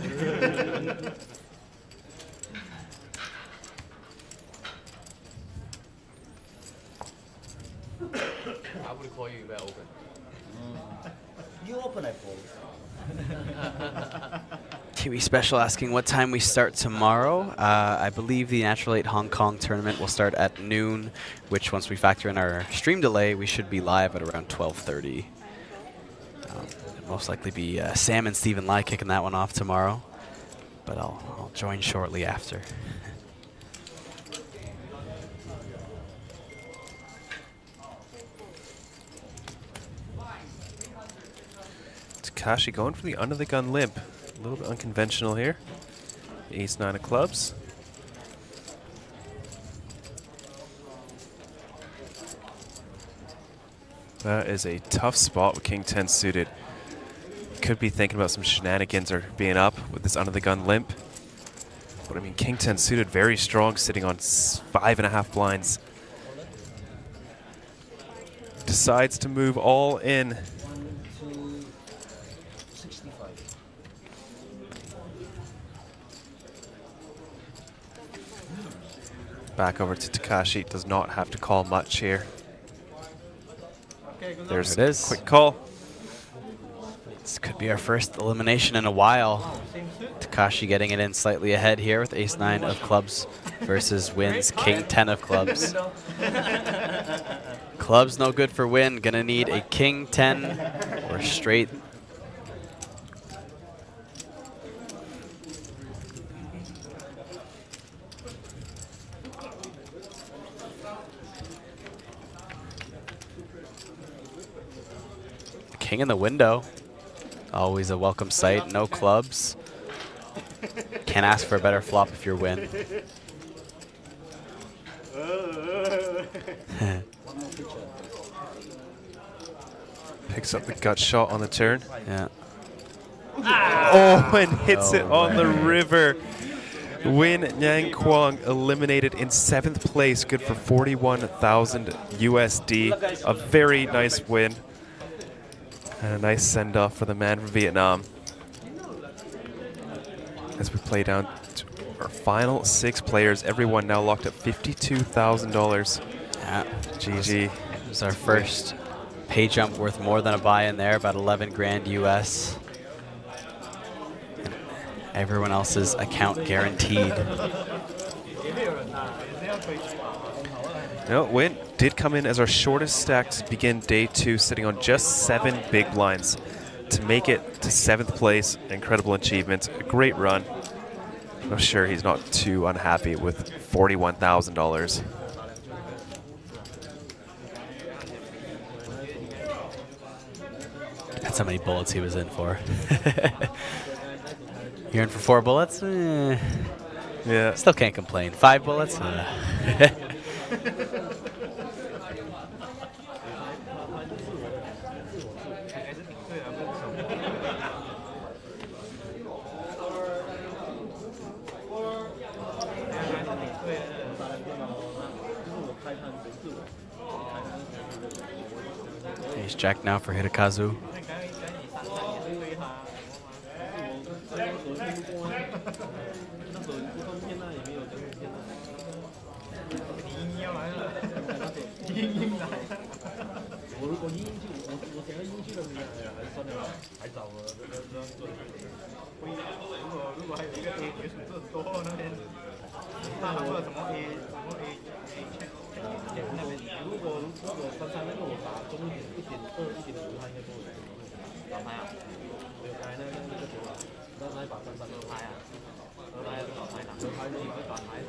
I would call you about open. You open, I fold. TV Special asking what time we start tomorrow. I believe the Natural 8 Hong Kong tournament will start at noon, which once we factor in our stream delay, we should be live at around 12:30. It'll most likely be Sam and Stephen Lai kicking that one off tomorrow, but I'll join shortly after. Takashi going for the under the gun limp. A little bit unconventional here. Ace-9 of clubs. That is a tough spot with King-10 suited. Could be thinking about some shenanigans or being up with this under the gun limp. But I mean, King-10 suited very strong, sitting on 5.5 blinds. Decides to move all in. Back over to Takashi. Does not have to call much here. There's There it is. quick call. This could be our first elimination in a while. Takashi getting it in slightly ahead here with Ace-9 of clubs versus Win's King-10 of clubs. Clubs no good for Win. Gonna need a King-10 or straight. king in the window. Always a welcome sight. No clubs. Can't ask for a better flop if you're win. Picks up the gut shot on the turn. Yeah. Oh, and hits it on the river. Win Yang Kwang eliminated in 7th place, good for 41,000 USD. A very nice win. And a nice send-off for the man from Vietnam. As we play down to our final 6 players, everyone now locked at $52,000. Yeah. GG. It was our first pay jump worth more than a buy in there, about 11 grand US. Everyone else's account guaranteed. No, Win did come in as our shortest stack to begin day 2, sitting on just 7 big blinds. To make it to 7th place, incredible achievement, a great run. I'm sure he's not too unhappy with $41,000. That's how many bullets he was in for. You're in for 4 bullets? Yeah. Still can't complain. 5 bullets? Ace Jack now for Hidekazu.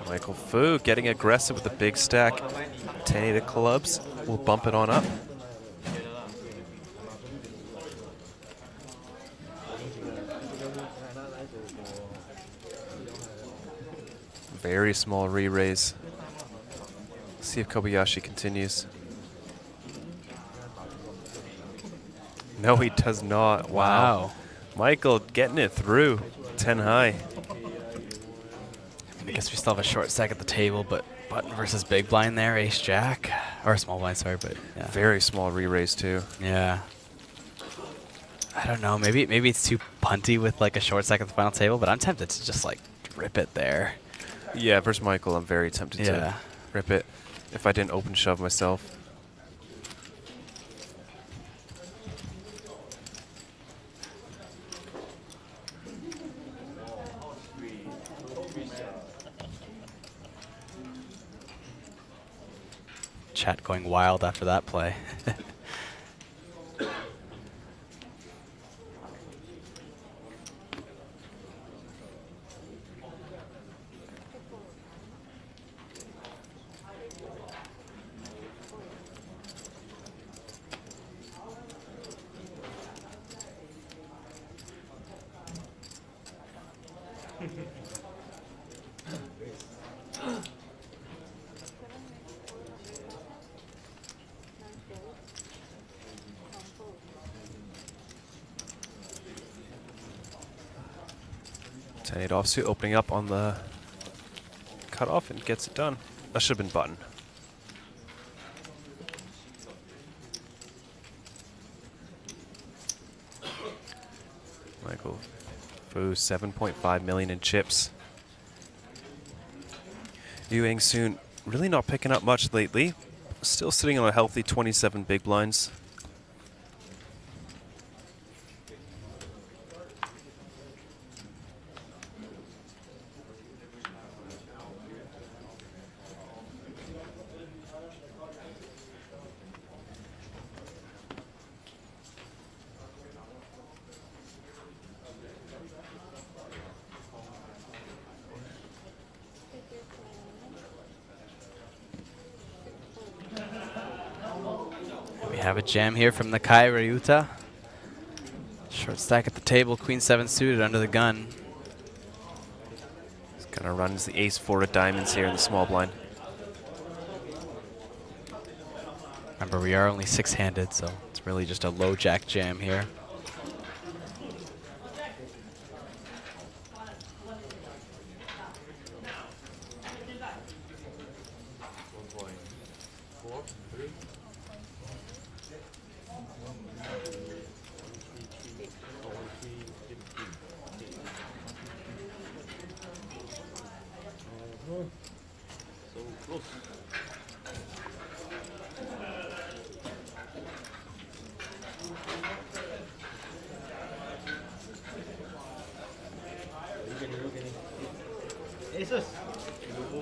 Michael Fu getting aggressive with the big stack. 10-8 of clubs. We'll bump it on up. Very small re-raise. See if Kobayashi continues. No, he does not. Wow. Michael getting it through. 10 high. I guess we still have a short stack at the table, but button versus big blind there, ace jack. Or small blind, sorry, but yeah. Very small re-raise too. Yeah. I don't know, maybe it's too punty with like a short stack at the final table, but I'm tempted to just like rip it there. Yeah, versus Michael, I'm very tempted to rip it if I didn't open shove myself. Chat going wild after that play. Offsuit opening up on the cutoff and gets it done. That should have been button. Michael Fu, 7.5 million in chips. Yu Ing Soon really not picking up much lately. Still sitting on a healthy 27 big blinds. We have a jam here from the Kai Ryuta. Short stack at the table, queen 7 suited under the gun. He's gonna run as the ace-4 of diamonds here in the small blind. Remember, we are only 6-handed, so it's really just a low jack jam here.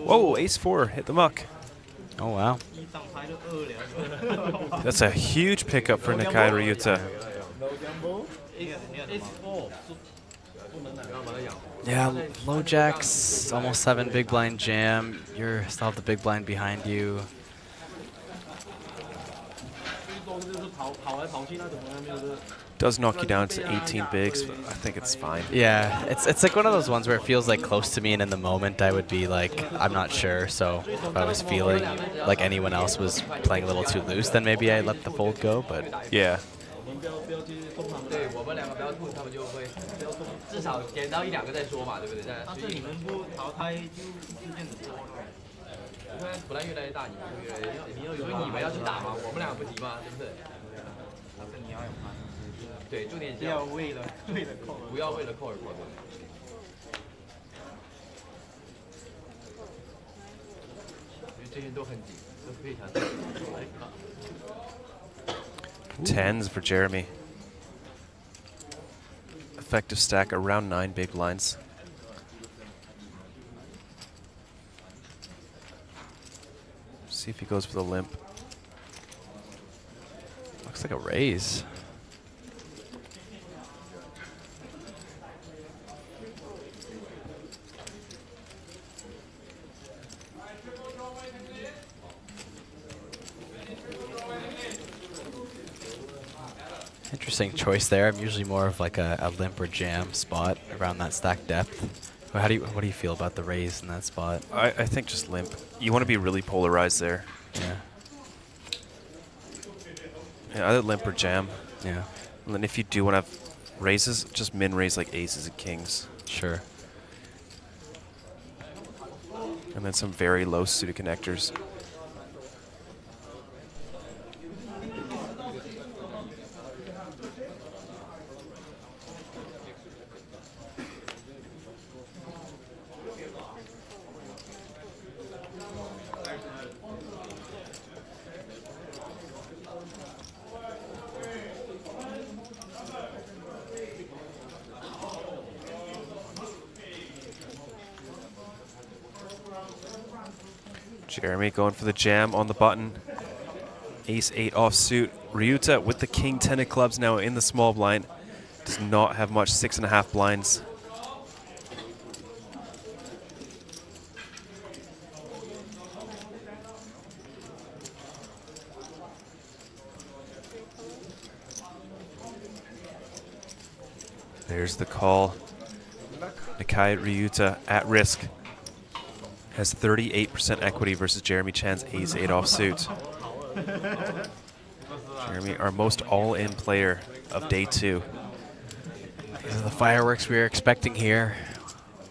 Whoa, ace-4 hit the muck. Oh, wow. That's a huge pickup for Nakai Ryuta. Yeah, low jacks, almost 7 big blind jam. You're still have the big blind behind you. Does knock you down to 18 bigs, but I think it's fine. Yeah, it's like one of those ones where it feels like close to me, and in the moment I would be like, I'm not sure. So if I was feeling like anyone else was playing a little too loose, then maybe I'd let the fold go, but... Yeah. 对我们两个不要吐，他们就会至少点到1-2个再说嘛，对不对？这你们不淘汰就电子多了。我看不但越来越大，你们越来越，所以你们要去打嘛，我们两个不急嘛，对不对？但是你要有盘。对，重点是要为了扣，不要为了扣而扣。因为这些都很紧，都非常紧。 10s for Jeremy. Effective stack around 9 big blinds. See if he goes for the limp. Looks like a raise. Interesting choice there. I'm usually more of like a limp or jam spot around that stack depth. But what do you feel about the raise in that spot? I think just limp. You want to be really polarized there. Yeah. Yeah, either limp or jam. Yeah. And then if you do want to have raises, just min raise like aces and kings. Sure. And then some very low suited connectors. Jeremy going for the jam on the button. Ace-8 offsuit. Ryuta with the king-10 of clubs now in the small blind. Does not have much, 6.5 blinds. There's the call. Nakai Ryuta at risk. Has 38% equity versus Jeremy Chan's ace-8 offsuit. Jeremy, our most all-in player of day 2. These are the fireworks we were expecting here.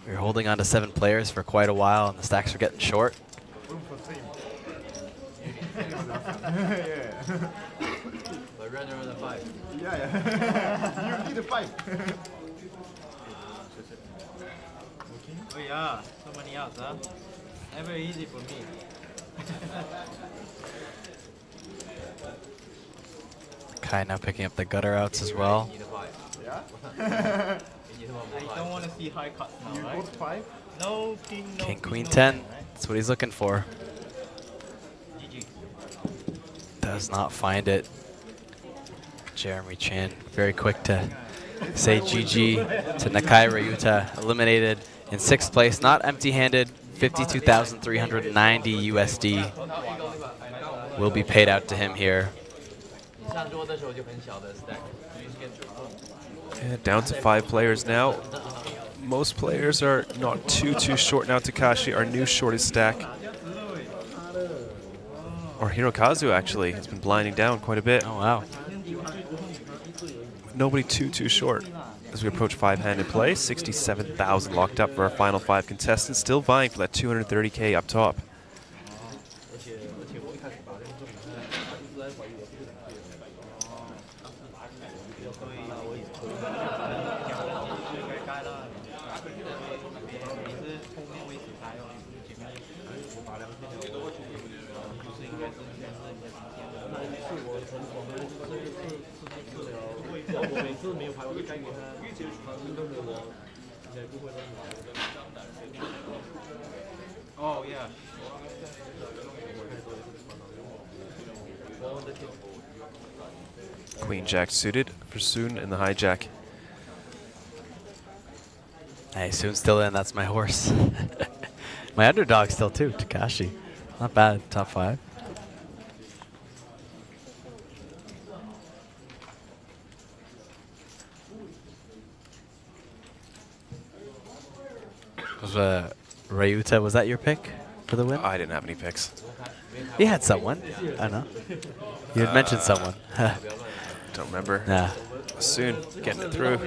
We were holding on to 7 players for quite a while, and the stacks are getting short. But rather than 5. Yeah. You need a 5. Oh yeah, so many outs, huh? Never easy for me. Kai now picking up the gutter outs as well. Yeah? I don't want to see high cuts now, right? You got 5? No king, no King, queen, no 10. right? That's what he's looking for. GG. Does not find it. Jeremy Chan, very quick to say GG to Nakai Ryuta, eliminated in 6th place, not empty-handed. 52,390 USD will be paid out to him here. 上桌的时候就很小的 stack。 And down to 5 players now. Most players are not too short now. Takashi, our new shortest stack. Or Hirokazu actually has been blinding down quite a bit. Oh wow. Nobody too short. As we approach 5-handed play, 67,000 locked up for our final 5 contestants, still vying for that 230K up top. Oh yeah. Queen Jack suited for Soon in the hijack. Hey, Soon's still in. That's my horse. My underdog still too, Takashi. Not bad. Top 5. Was Ryuta, was that your pick for the win? I didn't have any picks. You had someone. I know. You had mentioned someone. Don't remember. Nah. Soon getting it through.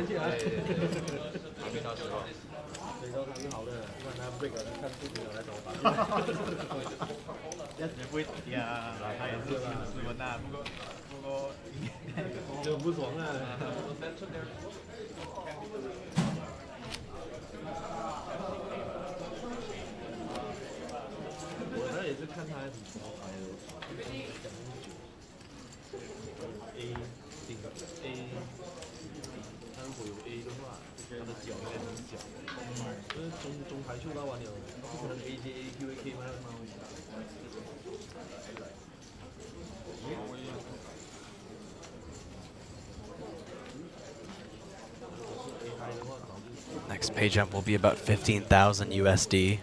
Next pay jump will be about 15,000 USD.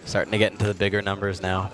Starting to get into the bigger numbers now.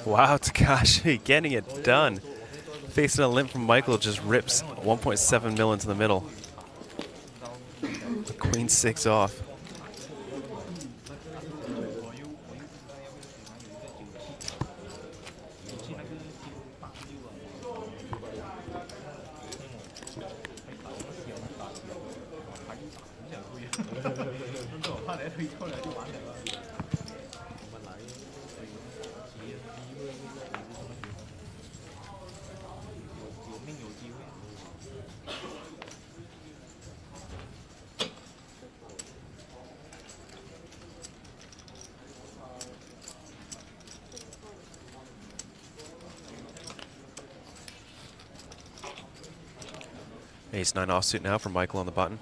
Wow, Takashi getting it done. Facing a limp from Michael, just rips 1.7 mil into the middle. Queen 6 off. Ace-9 offsuit now from Michael on the button.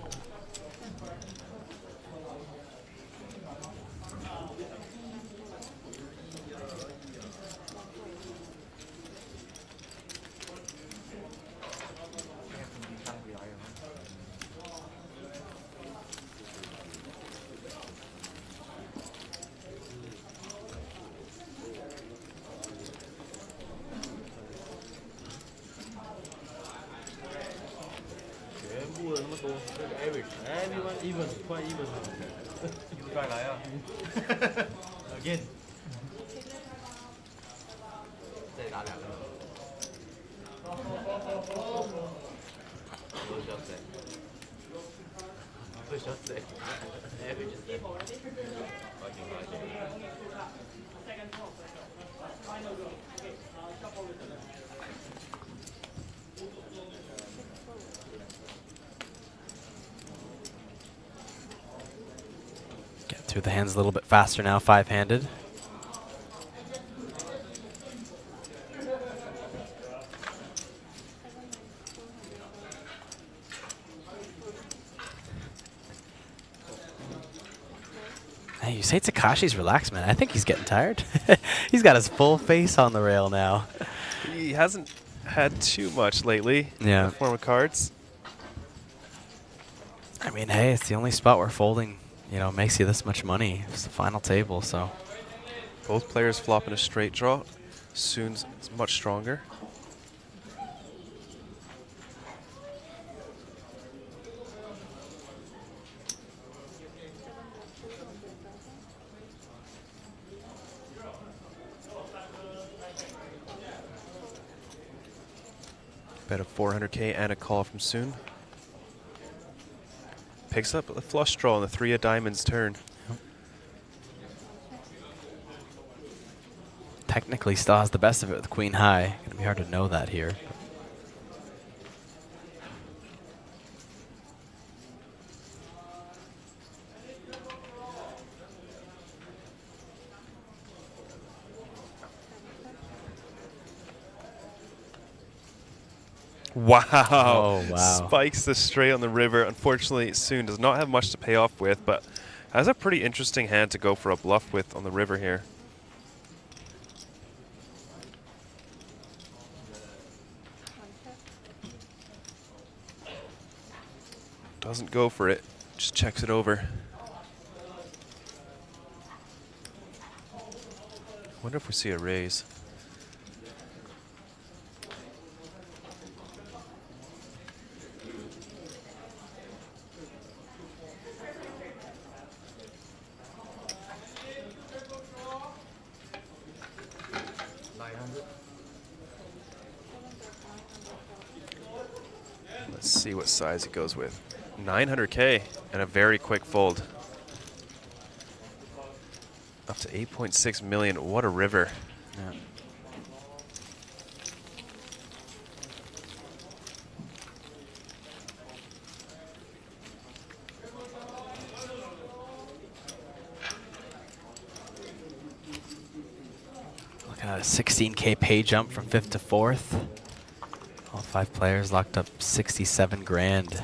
Everyone even, quite even. You try again. 再打2个。不小子。Get through the hands a little bit faster now, 5-handed. Hey, you say Takashi's relaxed, man. I think he's getting tired. He's got his full face on the rail now. He hasn't had too much lately in Yeah. the form of cards. I mean, hey, it's the only spot where folding, you know, makes you this much money. It's the final table, so. Both players flopping a straight draw. Soon's much stronger. Bet of 400K and a call from Soon. Picks up a flush draw on the 3 of diamonds turn. Technically still has the best of it with queen high. Gonna be hard to know that here. Wow. Oh, wow. Spikes the straight on the river. Unfortunately, Soon does not have much to pay off with, but has a pretty interesting hand to go for a bluff with on the river here. Doesn't go for it, just checks it over. Wonder if we see a raise. Let's see what size he goes with. 900K and a very quick fold. Up to 8.6 million. What a river. Yeah. Looking at a 16K pay jump from 5th to 4th. All 5 players locked up 67 grand.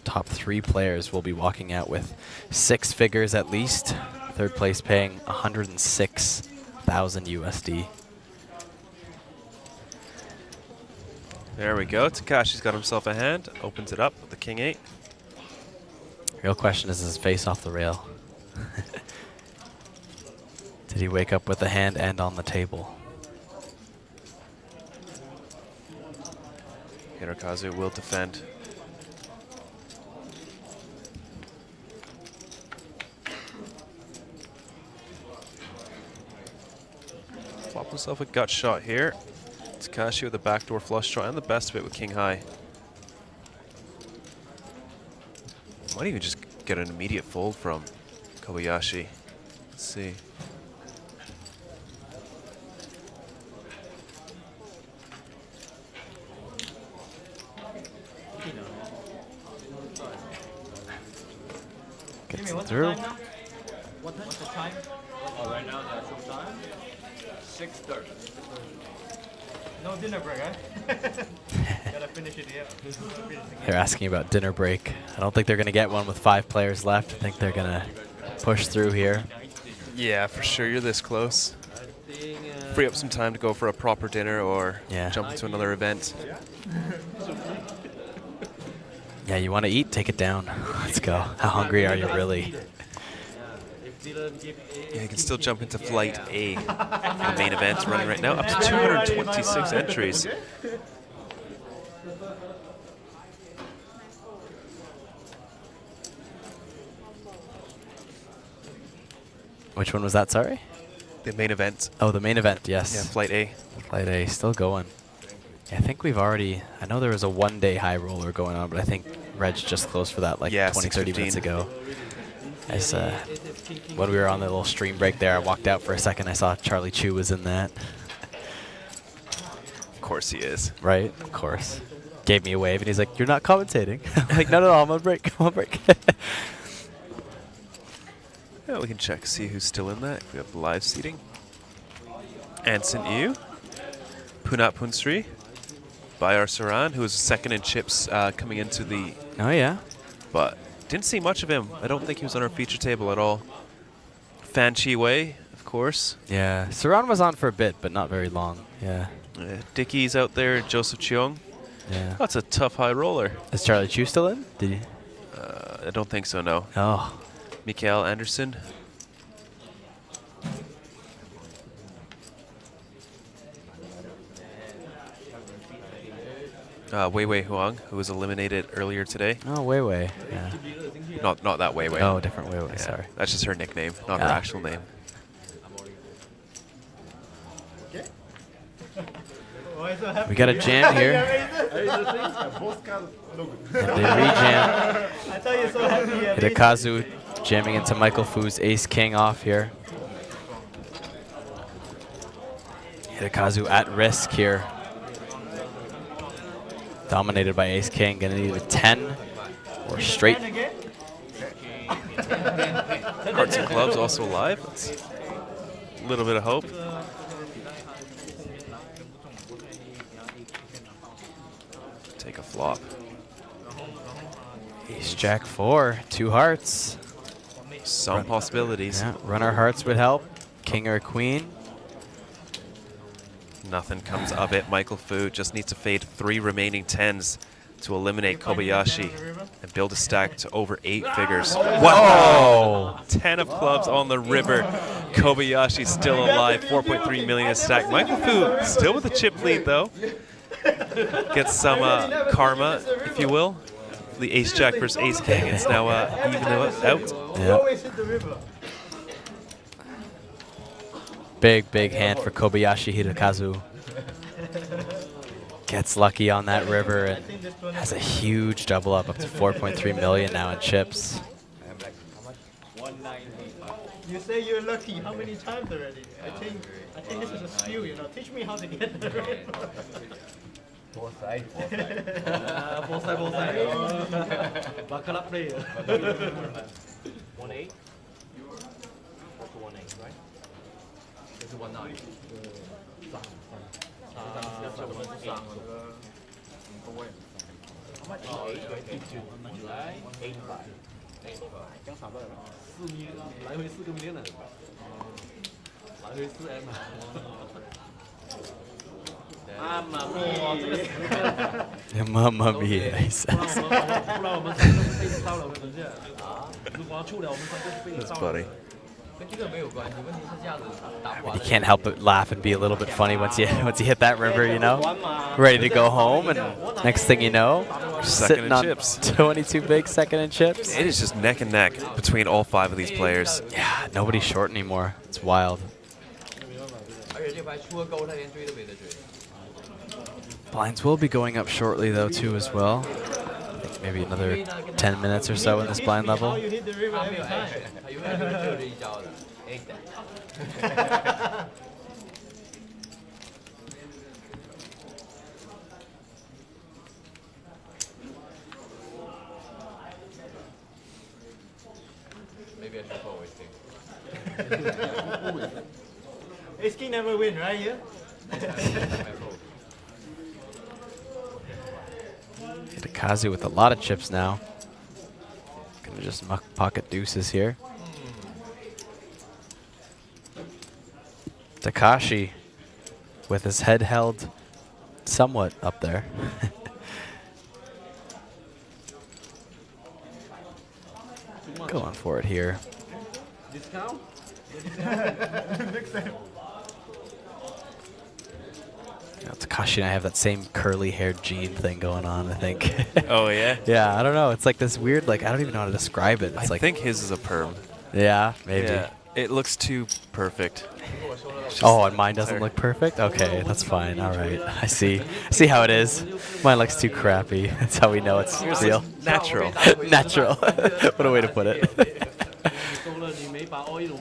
Top 3 players will be walking out with 6 figures at least. 3rd place paying 106,000 USD. There we go. Takashi's got himself a hand. Opens it up with the king 8. Real question is his face off the rail. Did he wake up with the hand and on the table? Hirokazu will defend. Flop himself a gut shot here. Takashi with a backdoor flush draw and the best of it with king high. Might even just get an immediate fold from Kobayashi. Let's see. Gets What's through. the time now? What's the time? Oh, right now that's some time. 6:30. No dinner break, eh? Gotta finish it here. They're asking about dinner break. I don't think they're going to get one with 5 players left. I think they're going to push through here. Yeah, for sure. You're this close. Free up some time to go for a proper dinner or jump into another event. Yeah, you want to eat? Take it down. Let's go. How hungry are you really? Yeah, you can still jump into Flight A. The main event's running right now. Up to 226 entries. Which one was that, sorry? The main event. Oh, the main event, yes. Yeah, Flight A. Flight A, still going. Yeah, I think we've already, I know there was a 1-day high roller going on, but I think Reg just closed for that like 20, 30 minutes ago. As, when we were on the little stream break there, I walked out for a second, I saw Charlie Chu was in that. Of course he is. Right, of course. Gave me a wave and he's like, "You're not commentating." I'm like, no, I'm on break, I'm on break. Yeah, we can check, see who's still in that. If we have live seating. Anson Yu, Punat Punsri, Bayar Saran, who was second in chips coming into the... Oh, yeah. But didn't see much of him. I don't think he was on our feature table at all. Fan Chi Wei, of course. Yeah, Saran was on for a bit, but not very long. Yeah. Dickie's out there, Joseph Cheong. Yeah. That's a tough high roller. Is Charlie Chu still in? Did he? I don't think so, no. Oh. Mikael Anderson. Wei Wei Huang, who was eliminated earlier today. Oh, Wei Wei. Yeah. Not that Wei Wei. Oh, different Wei Wei, Yeah, sorry. That's just her nickname, not her Ah. actual name. We got a jam here. They re-jam. Hidekazu jamming into Michael Fu's Ace King off here. Hidekazu at risk here. Dominated by Ace King. Gonna need a 10 or straight. Hearts and Clubs also live. That's a little bit of hope. Take a flop. Ace Jack 4, 2 hearts. Some possibilities. Yeah, runner hearts would help. King or queen. Nothing comes of it. Michael Fu just needs to fade 3 remaining 10s to eliminate Kobayashi and build a stack to over 8 figures. Wow! 10 of clubs on the river. Kobayashi still alive. 4.3 million a stack. Michael Fu still with a chip lead though. Gets some karma, if you will. The Ace Jack versus Ace King. It's now even out. Yep. Big hand for Kobayashi Hidekazu. Gets lucky on that river and has a huge double up to 4.3 million now in chips. You say you're lucky how many times already? I think this is a skill, you know. Teach me how to get the river. Both sides. Both sides. Buckle up player. 1-8. That's 1-8, right? This is 1-9. How much? 85. 来回4个million 来回4M。Mamma mia, he says. That's funny. You can't help but laugh and be a little bit funny once you hit that river, you know? Ready to go home, and next thing you know, Second sitting in on chips. 22 big second in chips. It is just neck and neck between all 5 of these players. Yeah, nobody's short anymore. It's wild. Blinds will be going up shortly, though, too, as well. I think maybe another 10 minutes or so in this blind level. You hit the river every time. Maybe I should always think. Ace King never win, right? Yeah. Hidekazu with a lot of chips now. Gonna just muck pocket deuces here. Takashi with his head held somewhat up there. Going for it here. Discount? Takashi and I have that same curly haired gene thing going on, I think. Oh, yeah? Yeah, I don't know. It's like this weird, like, I don't even know how to describe it. It's I like, think his is a perm. yeah, maybe. Yeah, it looks too perfect. Oh, and mine doesn't look perfect? Okay, that's fine. All right. I see. I see how it is. Mine looks too crappy. That's how we know it's Yours real. looks natural. Natural. What a way to put it.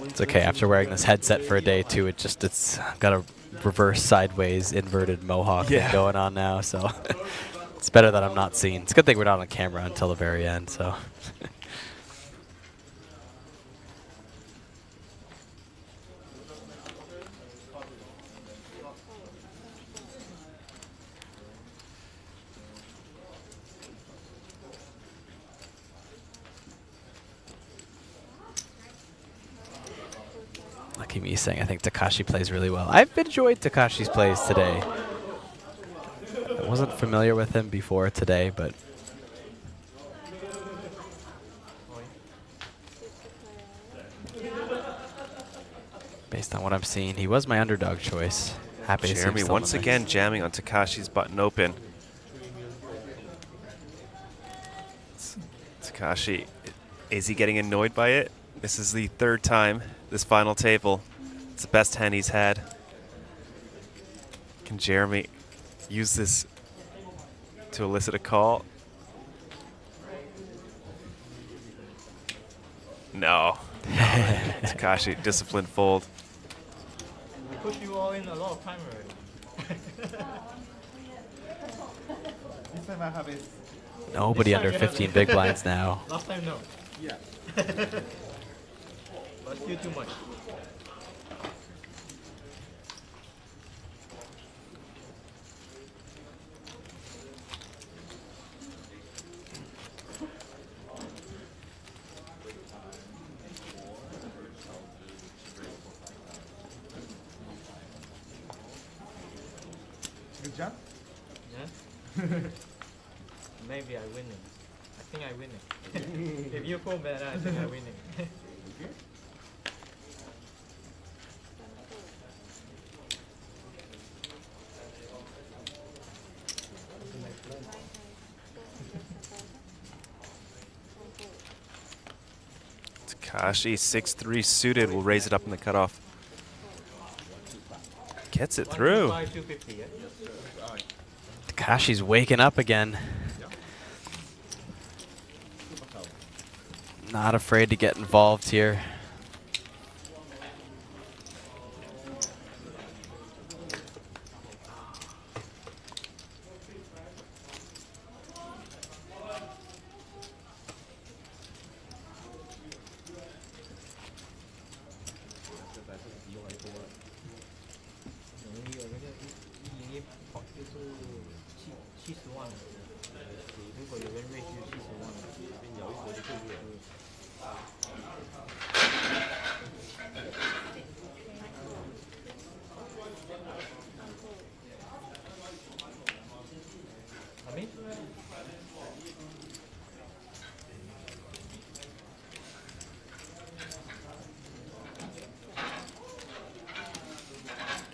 It's okay. After wearing this headset for a day, too, it's got a reverse sideways inverted mohawk thing going on now, so it's better that I'm not seen. It's a good thing we're not on camera until the very end, so. Kimi saying, I think Takashi plays really well. I've enjoyed Takashi's plays today. I wasn't familiar with him before today, but based on what I'm seeing, he was my underdog choice. Happy to see him Jeremy still once in the again mix. jamming on Takashi's button open. Takashi, is he getting annoyed by it? This is the third time this final table. It's the best hand he's had. Can Jeremy use this to elicit a call? No. Takashi, disciplined fold. We push you all in a lot of time already. This time I have it. Nobody This time under you have 15 it. big blinds now. Last time, no. Yeah. But still too much. Good job. Yeah. Maybe I win it. I think I win it. If you call better, I think I win it. Takashi, 6-3 suited, will raise it up in the cutoff. Gets it through. Takashi's waking up again. Not afraid to get involved here.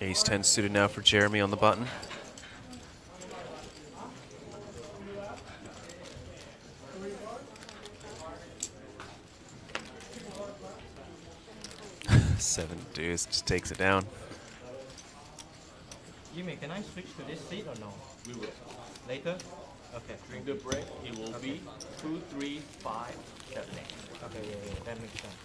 Ace 10 suited now for Jeremy on the button. Seven deuce just takes it down. Yumi, can I switch to this seat or no? We will. Later? Okay. During the break, it will be 2, 3, 5, 7, 8. Okay, yeah, that makes sense.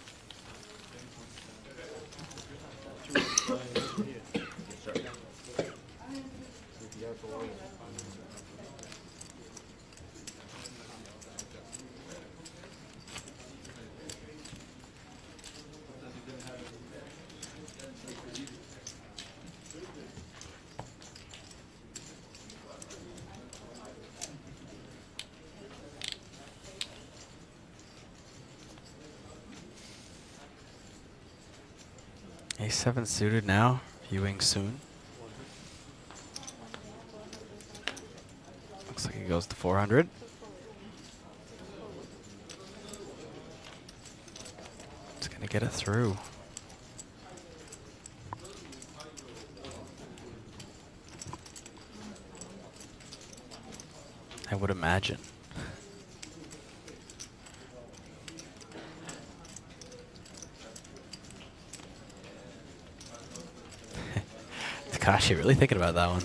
A7 suited now, viewing soon. Looks like he goes to 400. It's gonna get it through. I would imagine. Takashi really thinking about that one.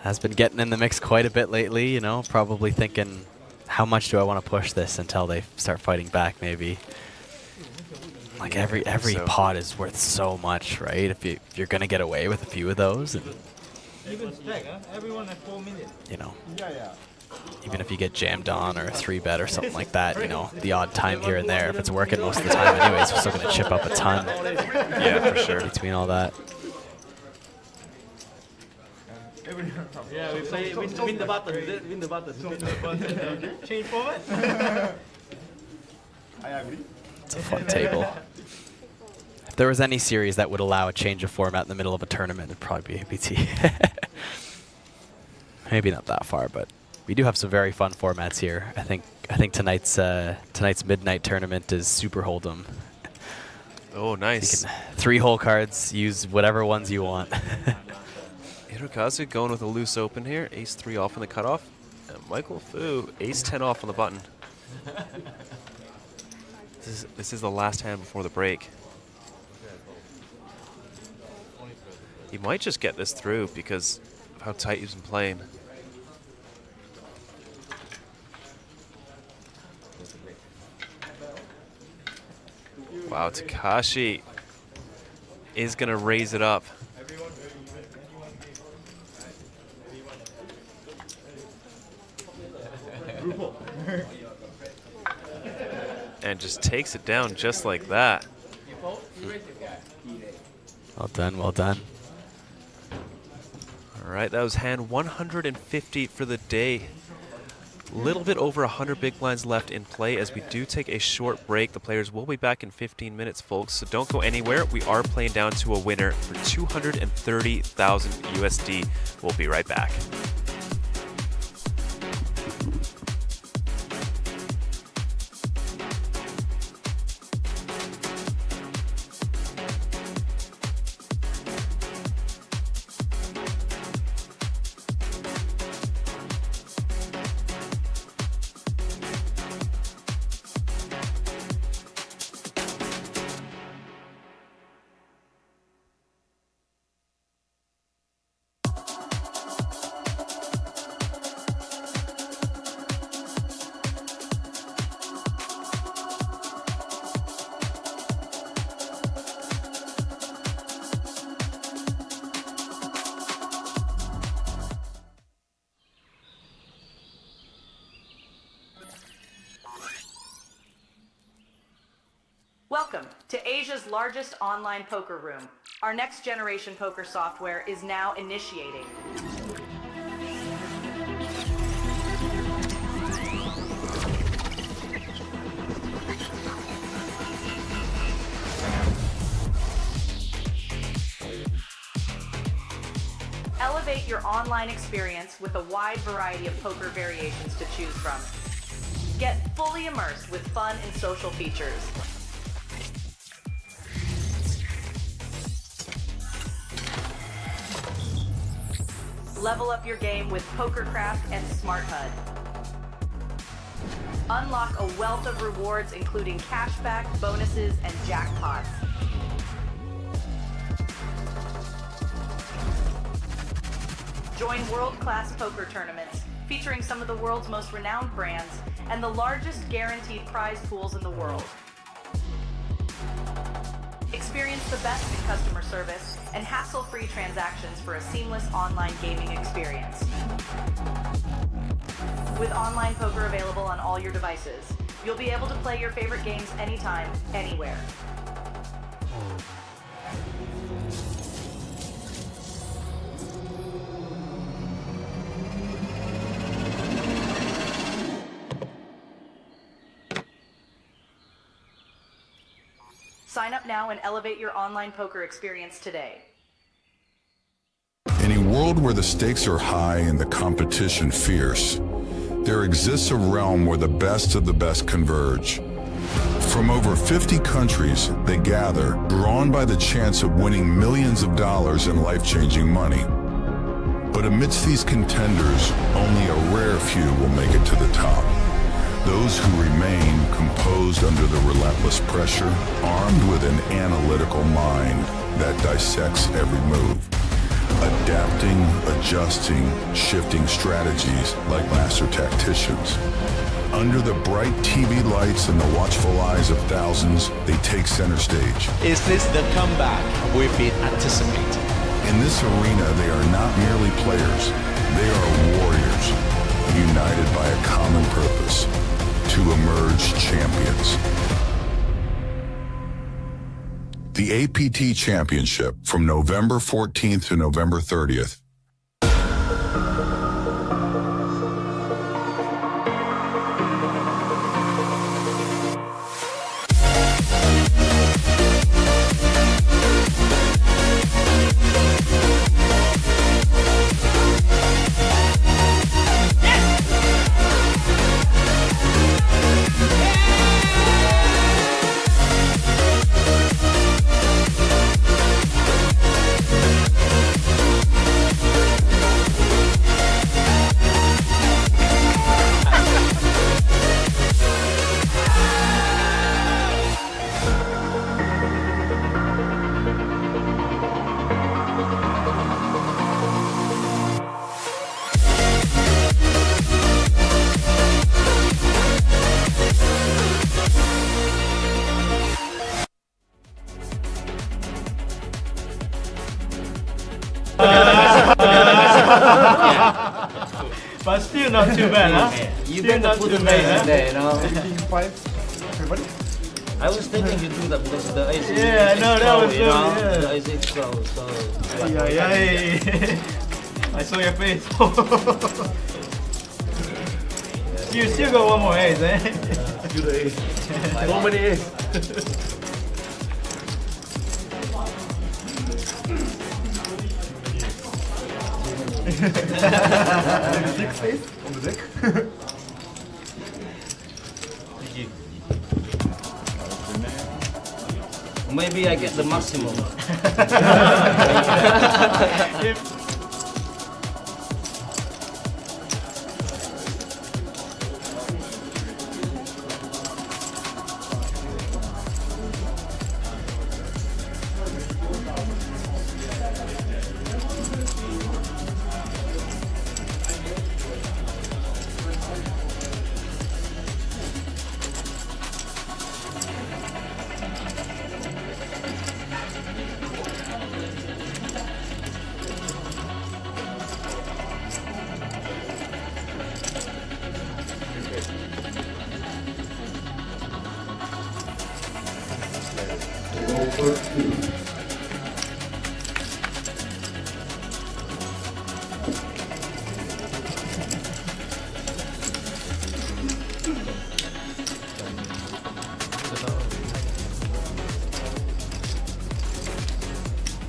Has been getting in the mix quite a bit lately, you know, probably thinking, how much do I want to push this until they start fighting back, maybe. Like every pot is worth so much, right? If you're gonna get away with a few of those, and Even stack, huh? Everyone at 4 minutes. you know, Yeah. even if you get jammed on or a 3-bet or something like that, you know, the odd time here and there, if it's working most of the time anyways, we're still gonna chip up a ton. Yeah, for sure. Between all that. Yeah, we play win the button. Win the button. Change forward. I agree. It's a fun table. If there was any series that would allow a change of format in the middle of a tournament, it'd probably be APT. Maybe not that far, but we do have some very fun formats here. I think tonight's midnight tournament is Super Hold'em. Oh, nice. 3 hole cards, use whatever ones you want. Hirokazu going with a loose open here. Ace-3 off on the cutoff. And Michael Fu, Ace-10 off on the button. This is the last hand before the break. He might just get this through because of how tight he's been playing. Wow, Takashi is going to raise it up. And just takes it down just like that. Well done, well done. All right, that was hand 150 for the day. A little bit over 100 big blinds left in play as we do take a short break. The players will be back in 15 minutes, folks, so don't go anywhere. We are playing down to a winner for 230,000 USD. We'll be right back. Welcome to Asia's largest online poker room. Our next generation poker software is now initiating. Elevate your online experience with a wide variety of poker variations to choose from. Get fully immersed with fun and social features. Level up your game with PokerCraft and Smart HUD. Unlock a wealth of rewards including cashback, bonuses, and jackpots. Join world-class poker tournaments featuring some of the world's most renowned brands and the largest guaranteed prize pools in the world. Experience the best in customer service and hassle-free transactions for a seamless online gaming experience. With online poker available on all your devices, you'll be able to play your favorite games anytime, anywhere. Sign up now and elevate your online poker experience today. In a world where the stakes are high and the competition fierce, there exists a realm where the best of the best converge. From over 50 countries, they gather, drawn by the chance of winning millions of dollars in life-changing money. But amidst these contenders, only a rare few will make it to the top. Those who remain composed under the relentless pressure, armed with an analytical mind that dissects every move, adapting, adjusting, shifting strategies like master tacticians. Under the bright TV lights and the watchful eyes of thousands, they take center stage. Is this the comeback we've been anticipating? In this arena, they are not merely players, they are warriors, united by a common purpose: to emerge champions. The APT Championship from November 14th to November 30th. But still not too bad, huh? You Still better not put too the bad, base huh? in there, you know. 5, everybody? I was thinking you do that because the AC Yeah, is no, that slow, was you so, know? yeah. The AC is slow, so... I saw your face. You still got one more ace, eh? Good ace. So many ace. Six ace on the deck. Maybe I get the maximum.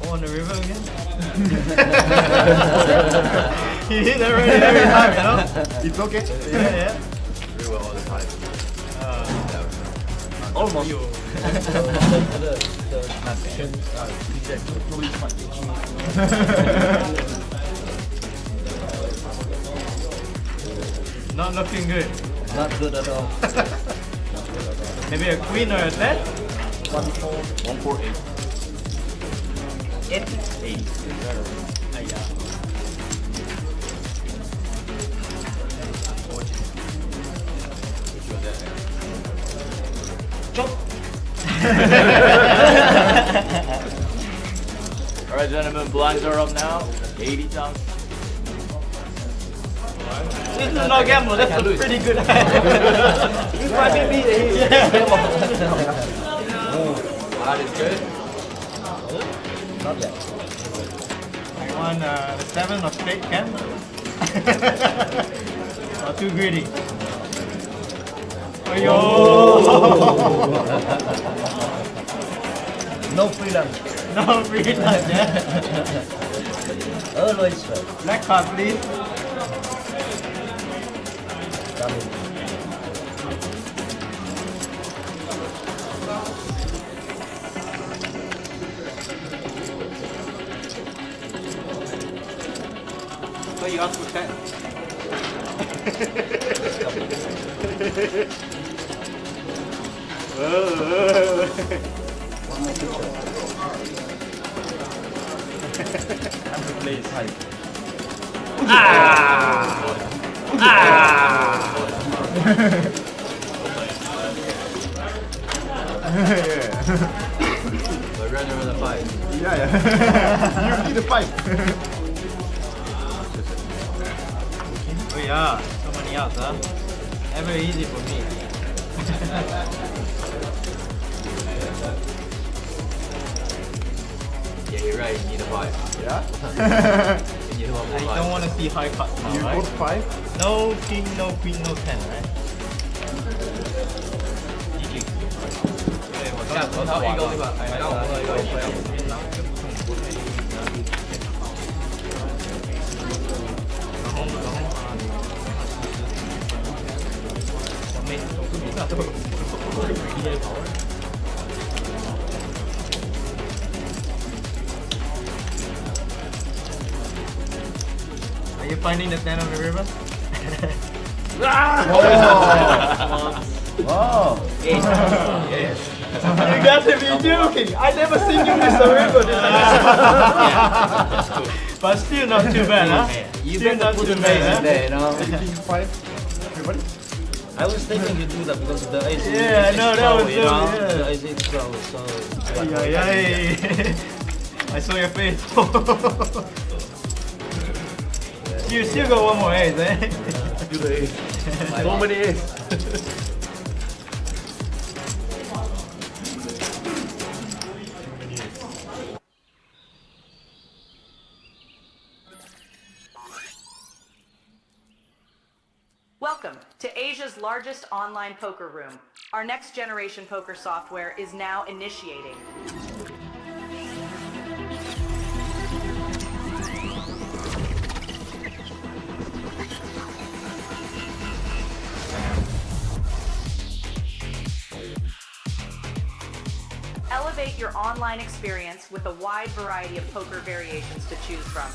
On the river again? He hit already every time, you know? It's okay? Yeah. River all the time. Almost. Not looking good. Not good at all. Maybe a queen or a 10? 148. 8. Alright, gentlemen, blinds are up now. 80,000. This is no gamble, that's a pretty good hand. This might be me. That is good. Not yet. I want 7 of straight can. Or too greedy. Oh. No freelance. No freelance, yeah. Always right. Black card, please. So you asked for 10. But rather than a 5. Yeah. You need a 5. Oh yeah, so many outs, huh? Ever easy for me. Yeah, you're right. You need a 5. Yeah? You need a I don't want to see high cuts now, You right? both 5? No king, no queen, no 10, right? Are you finding the 10 on the river? Wow. Yes. You got to be joking. I never seen you miss a river this But still not too bad, huh? You Still better not put too the bad, base huh? in there, you know. 5, everybody? I was thinking you do that because the AC Yeah, is no, that slow, was you so, know? yeah. The AC is slow, so... I saw your face. You still got one more ace, eh? Do the ace. So many ace. Welcome to Asia's largest online poker room. Our next generation poker software is now initiating. Elevate your online experience with a wide variety of poker variations to choose from.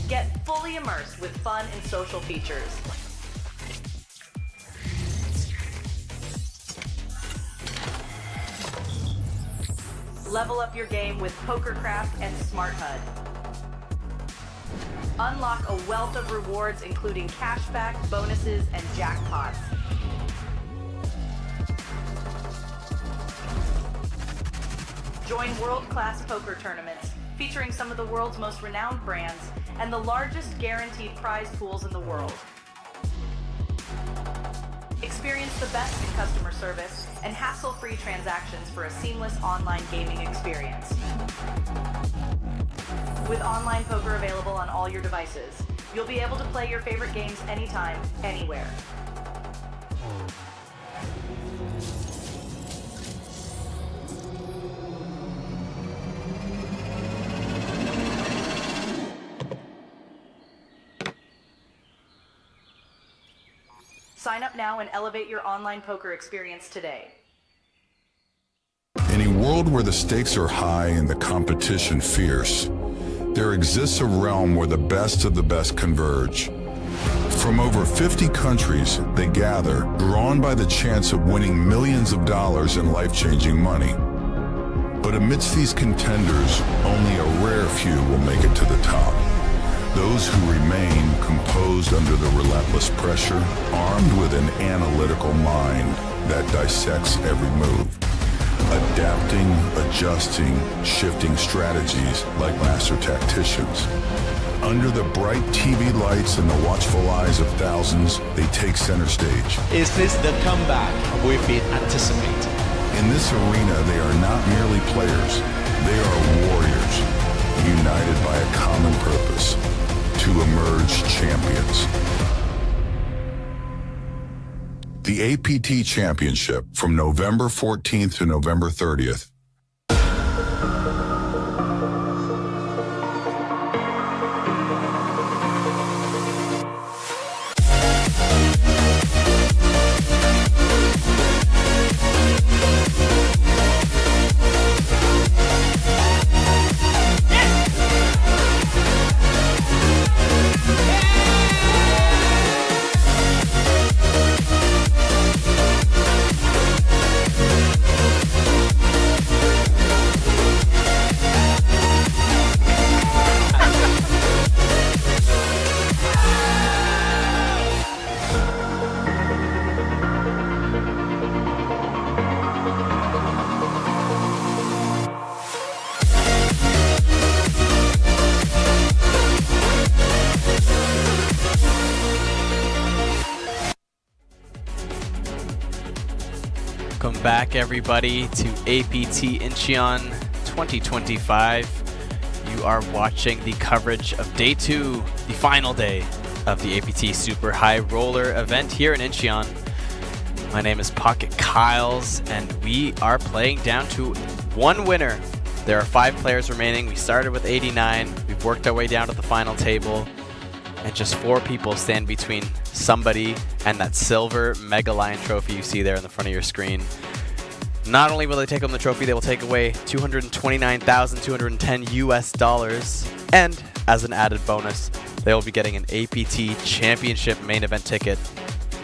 Get fully immersed with fun and social features. Level up your game with PokerCraft and Smart HUD. Unlock a wealth of rewards including cashback, bonuses, and jackpots. Join world-class poker tournaments featuring some of the world's most renowned brands and the largest guaranteed prize pools in the world. Experience the best in customer service and hassle-free transactions for a seamless online gaming experience. With online poker available on all your devices, you'll be able to play your favorite games anytime, anywhere. Sign up now and elevate your online poker experience today. In a world where the stakes are high and the competition fierce, there exists a realm where the best of the best converge. From over 50 countries, they gather, drawn by the chance of winning millions of dollars in life-changing money. But amidst these contenders, only a rare few will make it to the top. Those who remain composed under the relentless pressure, armed with an analytical mind that dissects every move. Adapting, adjusting, shifting strategies like master tacticians. Under the bright TV lights and the watchful eyes of thousands, they take center stage. Is this the comeback we've been anticipating? In this arena, they are not merely players, they are warriors, united by a common purpose, to emerge champions. The APT Championship from November 14th to November 30th. Welcome back, everybody, to APT Incheon 2025. You are watching the coverage of Day 2, the final day of the APT Super High Roller event here in Incheon. My name is Pocket Kyles, and we are playing down to one winner. There are 5 players remaining. We started with 89. We've worked our way down to the final table, and just 4 people stand between somebody and that silver Mega Lion trophy you see there in the front of your screen. Not only will they take home the trophy, they will take away $229,210 US, and as an added bonus, they will be getting an APT Championship main event ticket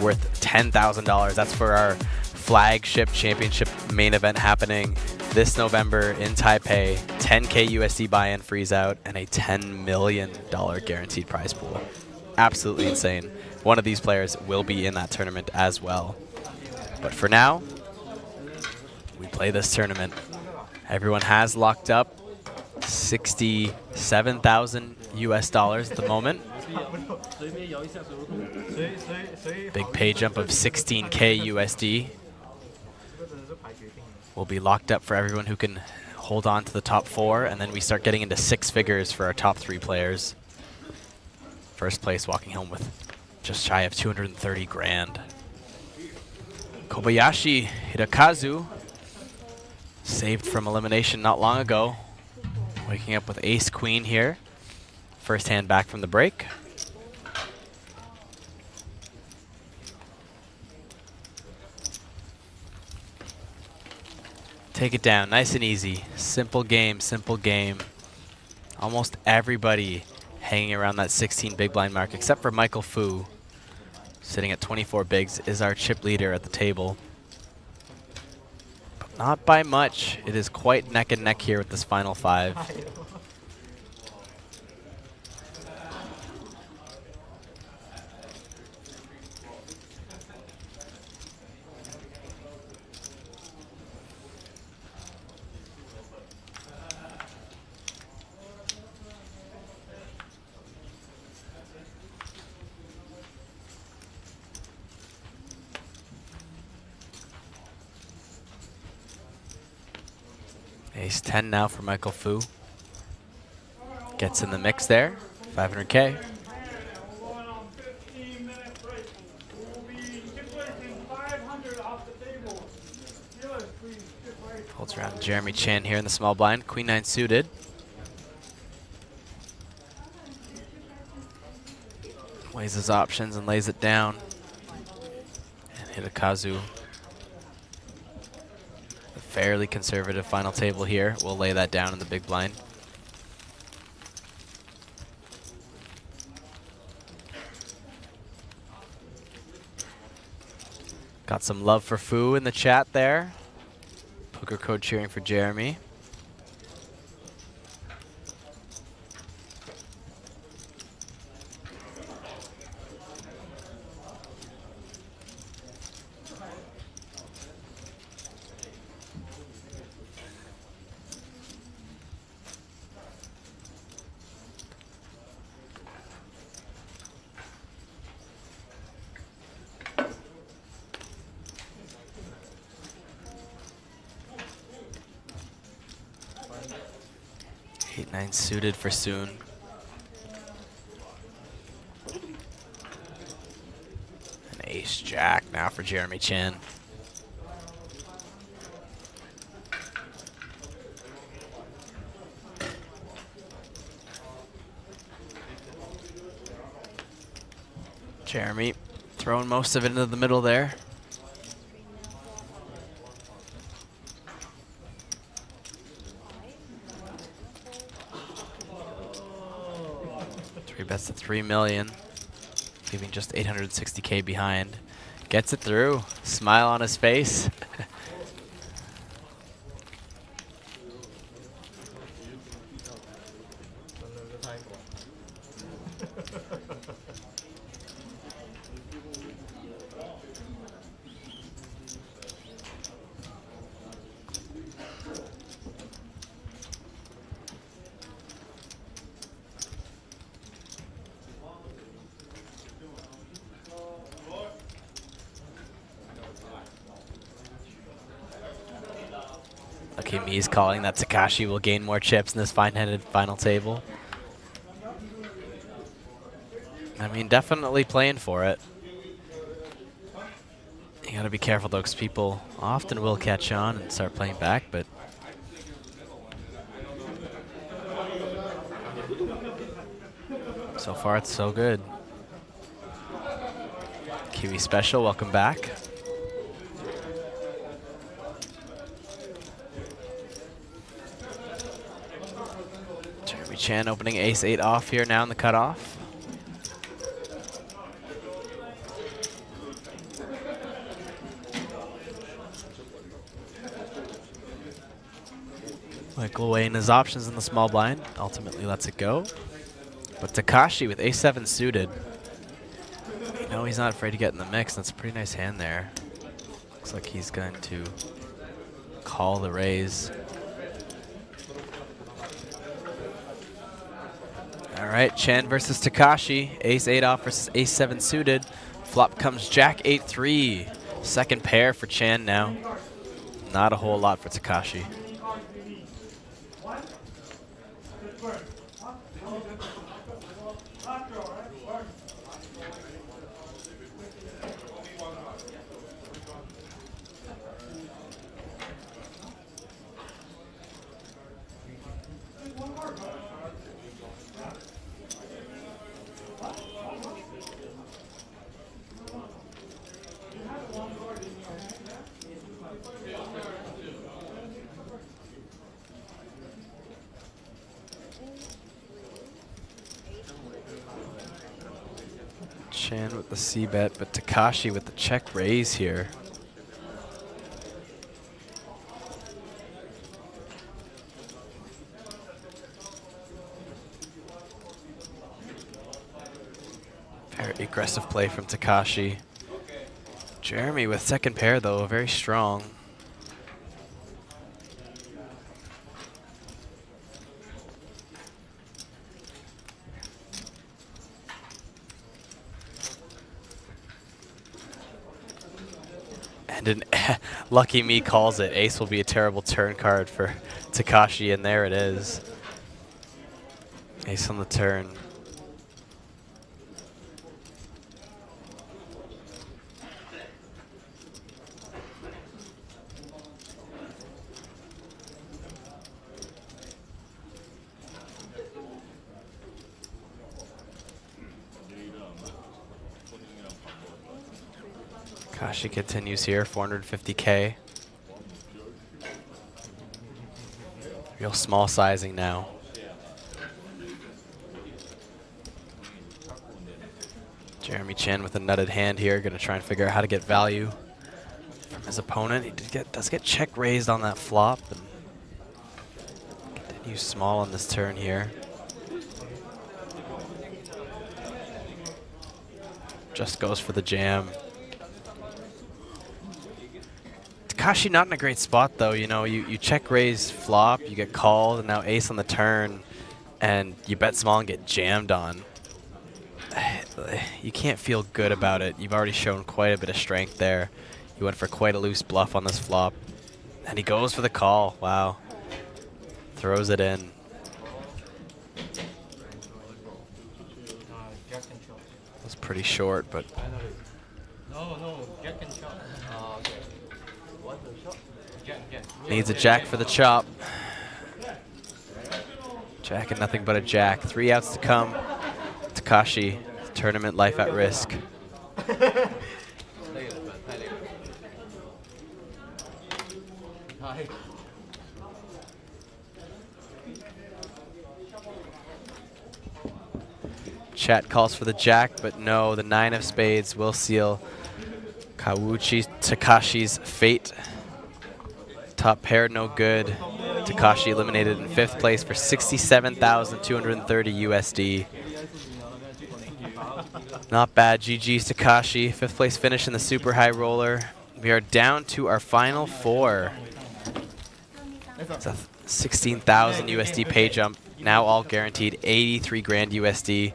worth $10,000. That's for our flagship championship main event happening this November in Taipei. 10K USD buy-in, freeze out, and a $10 million guaranteed prize pool. Absolutely insane. One of these players will be in that tournament as well. But for now, we play this tournament. Everyone has locked up. $67,000 US at the moment. Big pay jump of 16K USD will be locked up for everyone who can hold on to the top 4, and then we start getting into 6 figures for our top 3 players. First place walking home with just shy of 230 grand. Kobayashi Hidekazu, saved from elimination not long ago, waking up with ace queen here. First hand back from the break. Take it down, nice and easy. Simple game, simple game. Almost everybody hanging around that 16 big blind mark, except for Michael Fu, sitting at 24 bigs, is our chip leader at the table. But not by much. It is quite neck and neck here with this final 5. Ace 10 now for Michael Fu. Gets in the mix there, 500K. Holds around Jeremy Chan here in the small blind, Queen 9 suited. Weighs his options and lays it down. And Hidekazu, fairly conservative final table here. We'll lay that down in the big blind. Got some love for Fu in the chat there. Poker Code cheering for Jeremy. Suited for soon. An ace jack now for Jeremy Chan. Jeremy throwing most of it into the middle there. Bets at 3 million, leaving just 860K behind. Gets it through, smile on his face. He's calling that Takashi will gain more chips in this fine-handed final table. I mean, definitely playing for it. You gotta be careful though, because people often will catch on and start playing back, but so far it's so good. Kiwi Special, welcome back. Chan opening ace 8 off here now in the cutoff. Michael weighing his options in the small blind, ultimately lets it go. But Takashi with ace 7 suited. You know he's not afraid to get in the mix. That's a pretty nice hand there. Looks like he's going to call the raise. All right, Chen versus Takashi. Ace 8 off versus Ace 7 suited. Flop comes Jack 8-3. Second pair for Chen now. Not a whole lot for Takashi. Chen with the C-bet, but Takashi with the check raise here. Very aggressive play from Takashi. Jeremy with second pair though, very strong. And lucky me calls it. Ace will be a terrible turn card for Takashi, and there it is. Ace on the turn. Takashi continues here, 450K. Real small sizing now. Jeremy Chen with a nutted hand here, gonna try and figure out how to get value from his opponent. He does get check raised on that flop, and continues small on this turn here. Just goes for the jam. Takashi not in a great spot though, you know, you check raise flop, you get called, and now ace on the turn, and you bet small and get jammed on. You can't feel good about it. You've already shown quite a bit of strength there. You went for quite a loose bluff on this flop, and he goes for the call. Wow. Throws it in. It's pretty short, but needs a jack for the chop. Jack and nothing but a jack. 3 outs to come. Takashi, tournament life at risk. Chat calls for the jack, but no, the 9 of spades will seal Kawuchi Takashi's fate. Top pair, no good. Takashi eliminated in 5th place for 67,230 USD. Not bad, GG's Takashi. 5th place finish in the super high roller. We are down to our final 4. It's a 16,000 USD pay jump. Now all guaranteed 83 grand USD.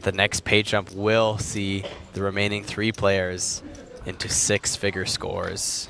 The next pay jump will see the remaining 3 players into 6-figure scores.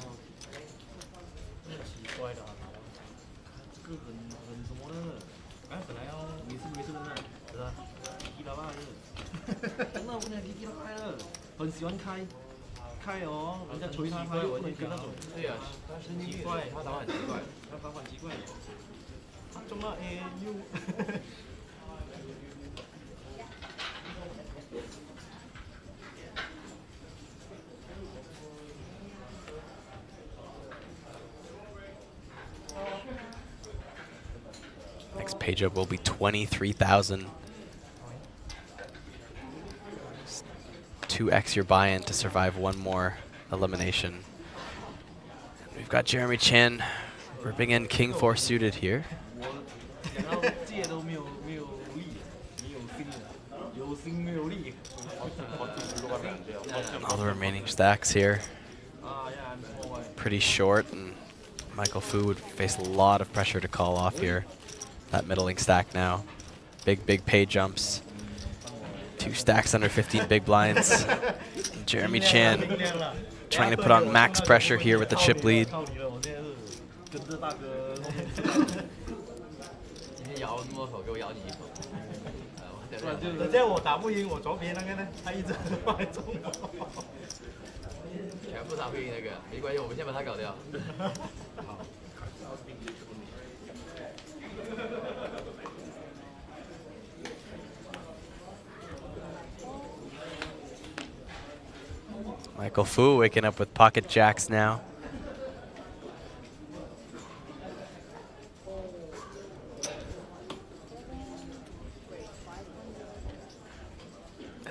Next page up will be 23,000. 2x your buy-in to survive one more elimination. And we've got Jeremy Chen ripping in King 4 suited here. All the remaining stacks here. Pretty short, and Michael Fu would face a lot of pressure to call off here. That middling stack now. Big pay jumps. 2 stacks under 15 big blinds. Jeremy Chan trying to put on max pressure here with the chip lead. 这样我打不赢我左边那个呢，他一直放在中我。全部打不赢那个，没关系，我们先把他搞掉。Michael Fu waking up with pocket jacks now.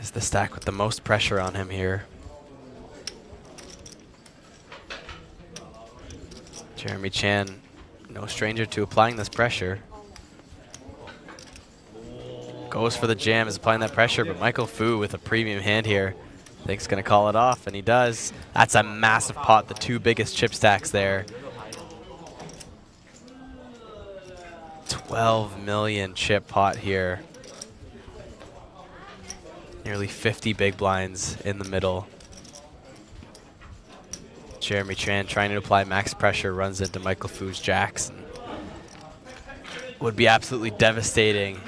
Is the stack with the most pressure on him here. Jeremy Chan, no stranger to applying this pressure. Goes for the jam, is applying that pressure, but Michael Fu with a premium hand here. Thinks gonna call it off, and he does. That's a massive pot, the 2 biggest chip stacks there. 12 million chip pot here. Nearly 50 big blinds in the middle. Jeremy Chan trying to apply max pressure, runs into Michael Fu's jacks. Would be absolutely devastating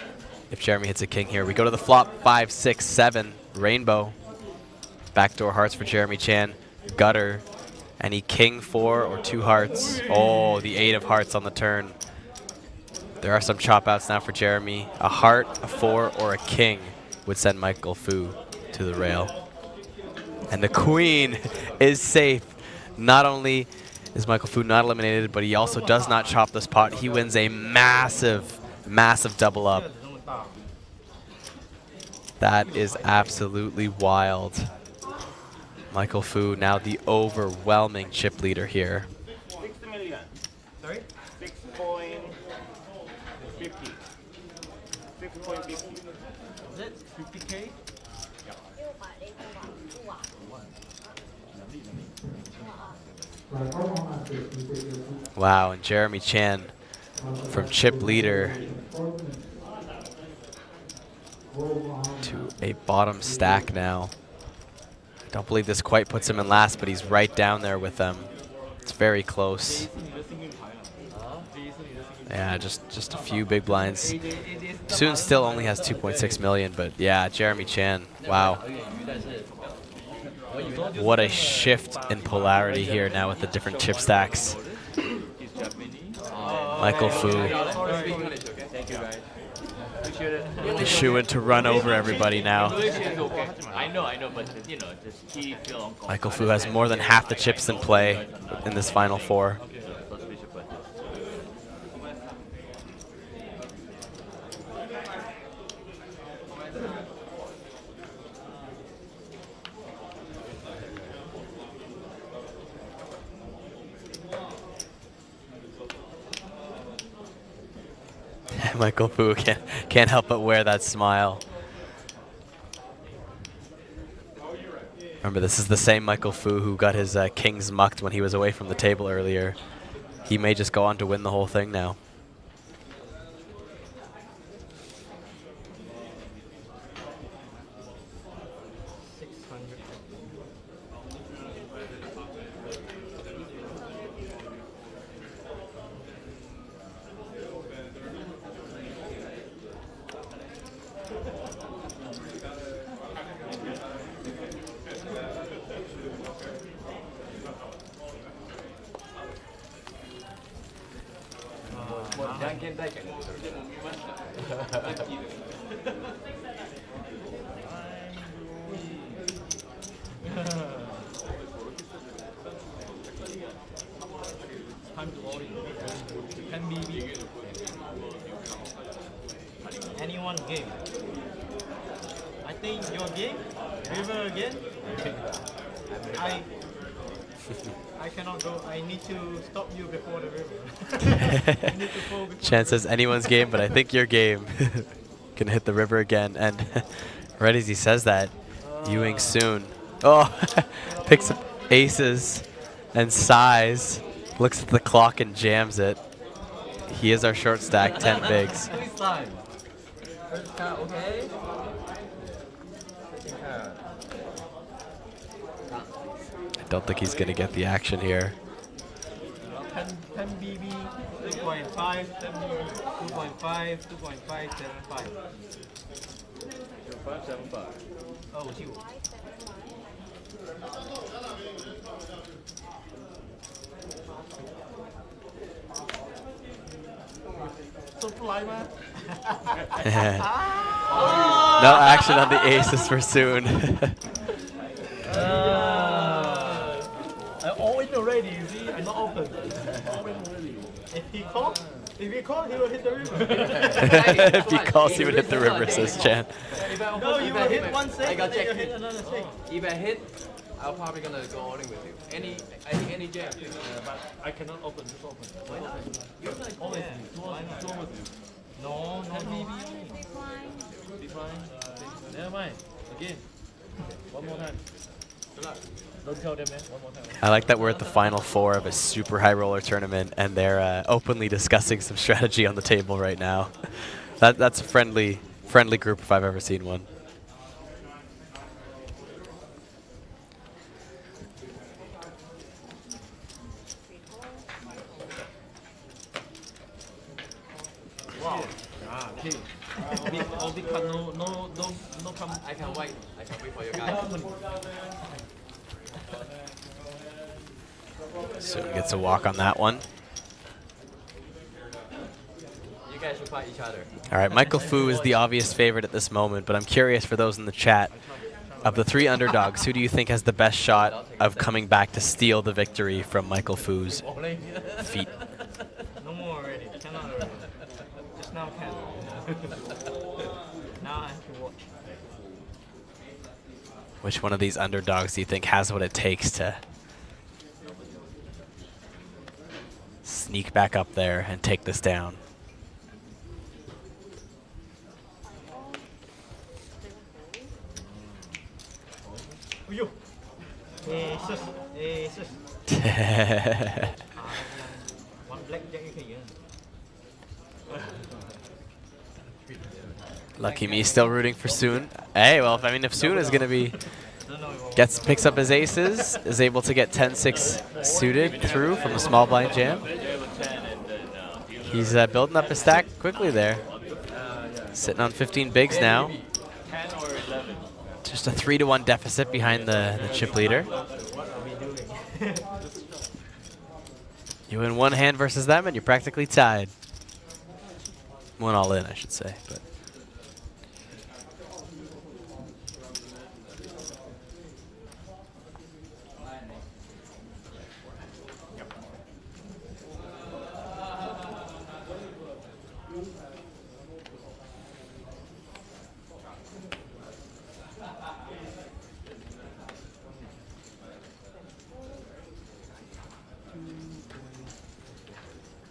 if Jeremy hits a king here. We go to the flop, 5, 6, 7, rainbow. Backdoor hearts for Jeremy Chan, gutter. Any king 4 or 2 hearts. Oh, the 8 of hearts on the turn. There are some chop outs now for Jeremy. A heart, a 4, or a king would send Michael Fu to the rail. And the queen is safe. Not only is Michael Fu not eliminated, but he also does not chop this pot. He wins a massive, massive double up. That is absolutely wild. Michael Fu now the overwhelming chip leader here. 60 million. Sorry? 6.50. 6.50. Is it 50K? Wow, and Jeremy Chan from chip leader to a bottom stack now. Don't believe this quite puts him in last, but he's right down there with them. It's very close. Yeah, just a few big blinds. Soon still only has 2.6 million, but yeah, Jeremy Chan, wow. What a shift in polarity here now with the different chip stacks. Michael Fu. The shoo-in to run over everybody now. I know, but you know, just keep feeling uncomfortable. Michael Fu has more than half the chips in play in this final 4. Michael Fu can't help but wear that smile. Remember, this is the same Michael Fu who got his kings mucked when he was away from the table earlier. He may just go on to win the whole thing now. Anyone's game. I think your game, river again. I cannot go. I need to stop you before the river. I need to fall before Chan says anyone's game, but I think your game can hit the river again. And right as he says that, Ewing soon. Oh, picks up aces and sighs, looks at the clock and jams it. He is our short stack, 10 bigs. First card, okay. Second card. I don't think he's going to get the action here. 10 BB, 2.5, 10 BB, 2.5, 2.5, 7.5. 575. Oh, shoot. So fly, man. No action on the aces for soon. I always already, you see, I'm not open. Always already. If he calls, he will hit the river. If he calls, he would hit the river, says Chan. No, you will hit one I thing, got and then you checked. hit another thing. If I hit, I'm probably gonna go all in with you. Any jam. But I cannot open, just open. Why not? You're like always No, maybe. Decline. Never mind. Again. One more time. Good luck. Don't tell them, man. One more time. I like that we're at the final four of a super high roller tournament, and they're openly discussing some strategy on the table right now. That's a friendly group if I've ever seen one. Wow. Okay. No come. I can wait. I can wait for you guys. Soon gets a walk on that one. You guys should fight each other. All right, Michael Fu is the obvious favorite at this moment, but I'm curious for those in the chat, of the three underdogs, who do you think has the best shot of coming back to steal the victory from Michael Fu's feet? No more already. Cannot already. Just now can. Now I have to watch. Which one of these underdogs do you think has what it takes to sneak back up there and take this down? Yo. Jesus. Jesus. One blackjack you can Lucky me, still rooting for Soon. Hey, well, if Soon is going to be picks up his aces, is able to get 10-6 suited through from a small blind jam. He's building up his stack quickly there. Sitting on 15 bigs now. Just a 3-1 deficit behind the chip leader. You win one hand versus them, and you're practically tied. One all in, I should say. But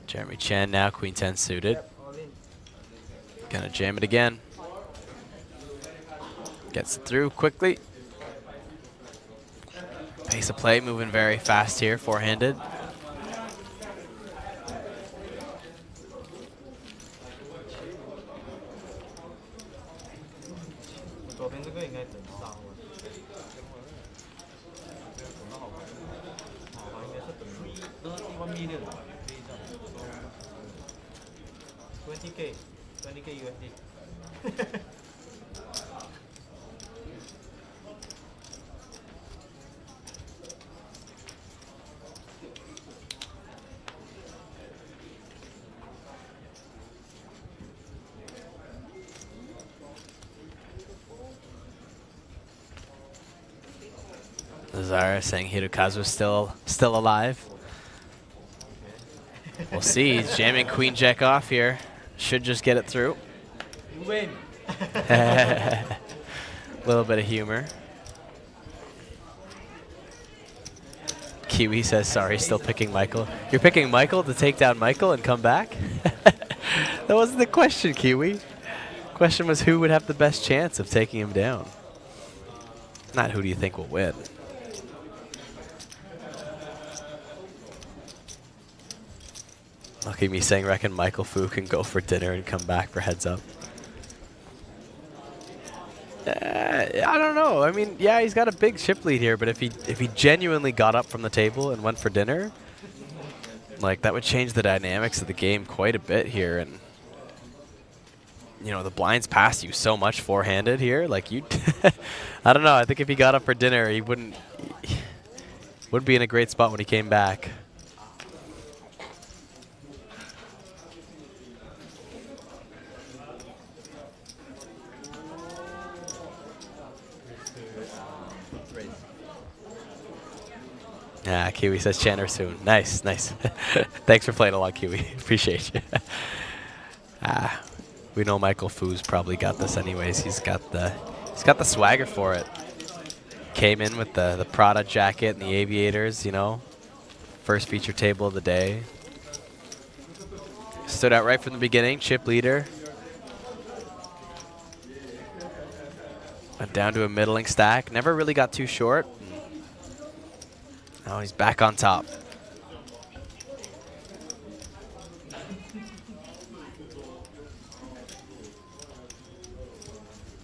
Jeremy Chen now, Queen 10 suited. Gonna jam it again. Gets it through quickly. Pace of play moving very fast here, four-handed. USD. Zara saying Hirokazu's still alive. We'll see. He's jamming Queen Jack off here. Should just get it through. You win. Little bit of humor. Kiwi says, sorry, still picking Michael. You're picking Michael to take down Michael and come back? That wasn't the question, Kiwi. Question was who would have the best chance of taking him down. Not who do you think will win. Lucky me saying reckon Michael Fu can go for dinner and come back for heads up. I don't know. I mean, yeah, he's got a big chip lead here, but if he genuinely got up from the table and went for dinner, like that would change the dynamics of the game quite a bit here. And you know, the blinds pass you so much four-handed here. Like you, I don't know. I think if he got up for dinner, he wouldn't be in a great spot when he came back. Yeah, Kiwi says Chandler soon. Nice, nice. Thanks for playing along, Kiwi. Appreciate you. We know Michael Fu's probably got this anyways. He's got the swagger for it. Came in with the Prada jacket and the aviators, you know. First feature table of the day. Stood out right from the beginning, chip leader. Went down to a middling stack. Never really got too short. Now he's back on top.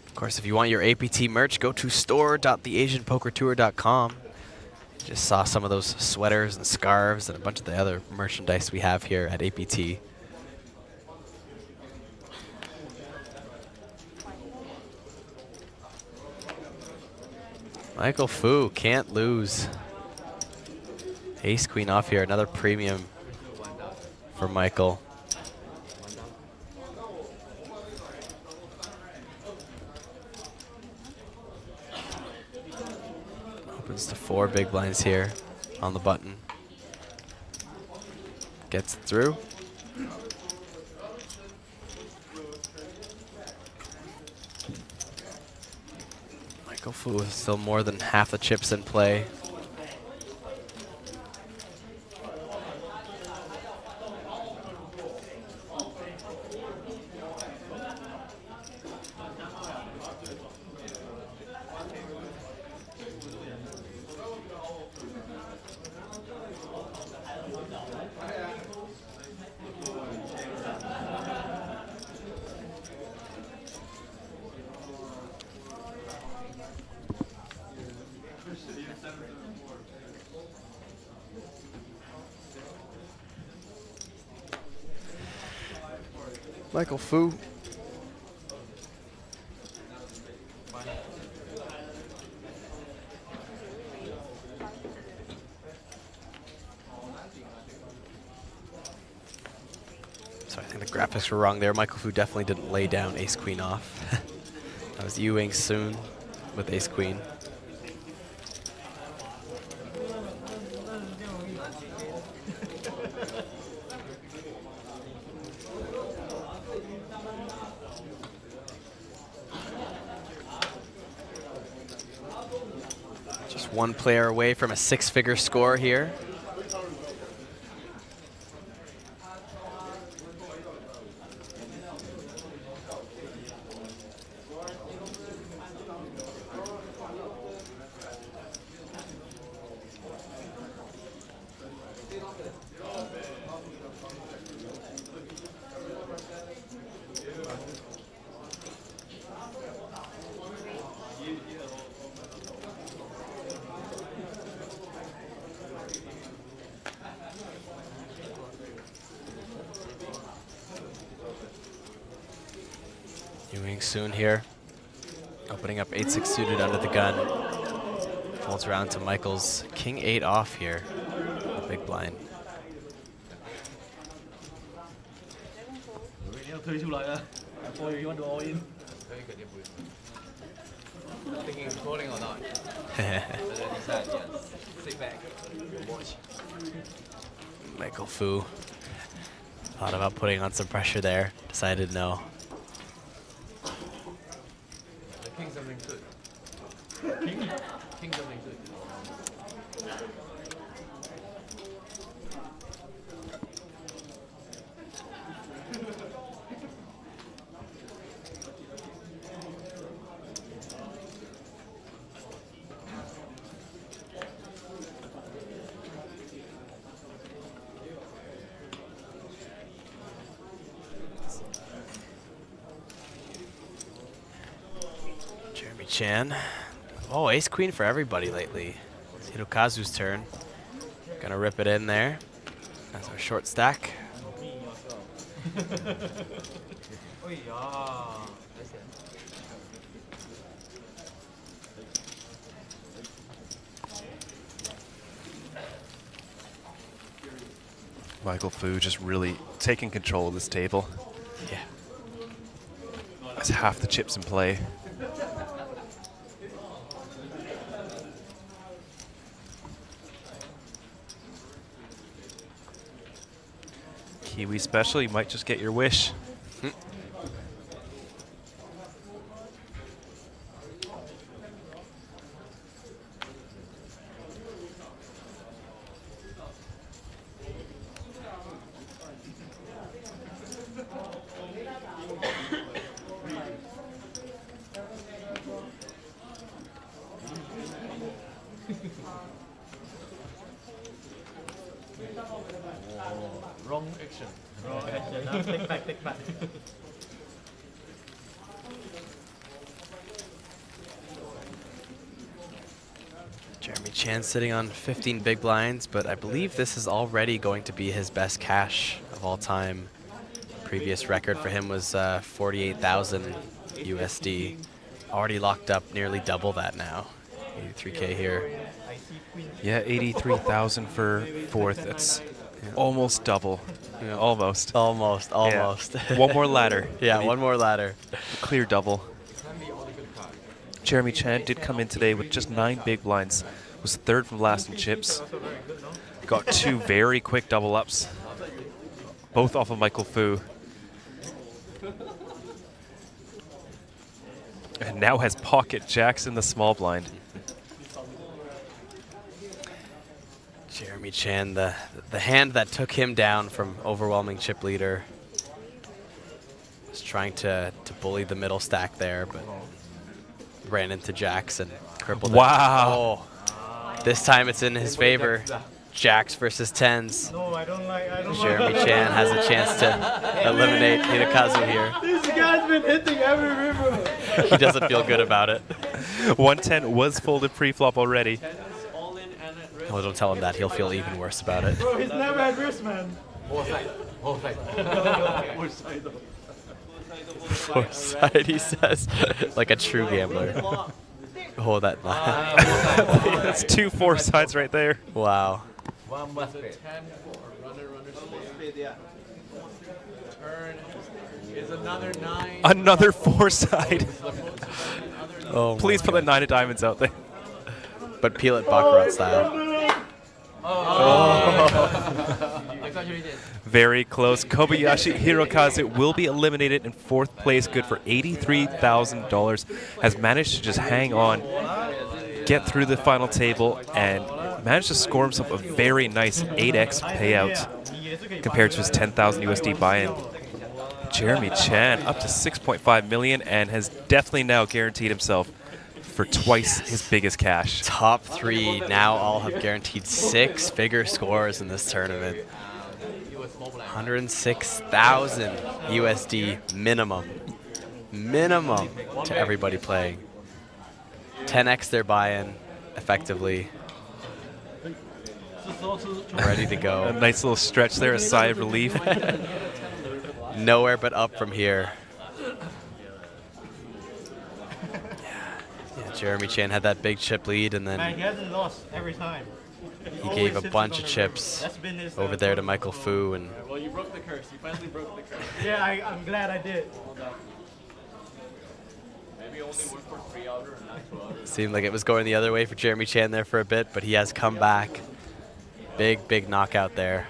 Of course, if you want your APT merch, go to store.theasianpokertour.com. Just saw some of those sweaters and scarves and a bunch of the other merchandise we have here at APT. Michael Fu can't lose. Ace Queen off here, another premium for Michael. Opens to 4 big blinds here on the button. Gets it through. Michael Fu is still more than half the chips in play. Michael Fu. Sorry, I think the graphics were wrong there. Michael Fu definitely didn't lay down Ace Queen off. That was Ewing soon with Ace Queen. One player away from a 6-figure score here. Soon here, opening up 8-6 suited under the gun. Folds around to Michael's King 8 off here, the big blind. Thinking of calling or not? Sit back, watch. Michael Fu thought about putting on some pressure there, decided no. King something good. King something good. Chan. Oh, ace queen for everybody lately. It's Hirokazu's turn. Gonna rip it in there. That's our short stack. Michael Fu just really taking control of this table. Yeah. That's half the chips in play. Kiwi special, you might just get your wish. Wrong action. Wrong action. Now take back, take back. Jeremy Chan sitting on 15 big blinds, but I believe this is already going to be his best cash of all time. Previous record for him was 48,000 USD. Already locked up nearly double that now. 83K here. Yeah, 83,000 for fourth. That's almost double. Yeah, almost. Almost. Yeah. One more ladder. Yeah, one more ladder. Clear double. Jeremy Chan did come in today with just 9 big blinds. Was third from last in chips. Got 2 very quick double ups. Both off of Michael Fu. And now has pocket jacks in the small blind. Jeremy Chan, the hand that took him down from overwhelming chip leader. Was trying to bully the middle stack there, but ran into jacks and crippled it. Wow. Oh, this time it's in his favor. Jacks versus tens. No, I don't like. Jeremy Chan has a chance to eliminate Hirokazu here. This guy's been hitting every river. He doesn't feel good about it. 110 was folded pre-flop already. Well, don't tell him that. He'll feel even worse about it. Bro, he's never had wrist, man. Foresight, he says, like a true gambler. Oh, that. That's 2 foresights right there. Wow. One must be. 10 for runner speed. Turn is another 9. Another foresight. Oh, please put the 9 of diamonds out there. But peel it Baccarat style. Very close. Kobayashi Hirokazu will be eliminated in 4th place, good for $83,000. Has managed to just hang on, get through the final table, and managed to score himself a very nice 8x payout compared to his 10,000 USD buy-in. Jeremy Chan up to 6.5 million and has definitely now guaranteed himself for twice his biggest cash. Top 3 now all have guaranteed 6-figure scores in this tournament. 106,000 USD minimum. Minimum to everybody playing. 10x their buy-in effectively. Ready to go. A nice little stretch there, a sigh of relief. Nowhere but up from here. Yeah, Jeremy Chan had that big chip lead, and then Man, he hasn't lost every time. he gave a bunch of chips over there to Michael Fu, and Well, you broke the curse. You finally broke the curse. Yeah, I'm glad I did. Maybe only work for 3 outer and not 2 outer. seemed like it was going the other way for Jeremy Chan there for a bit, but he has come back. Big knockout there.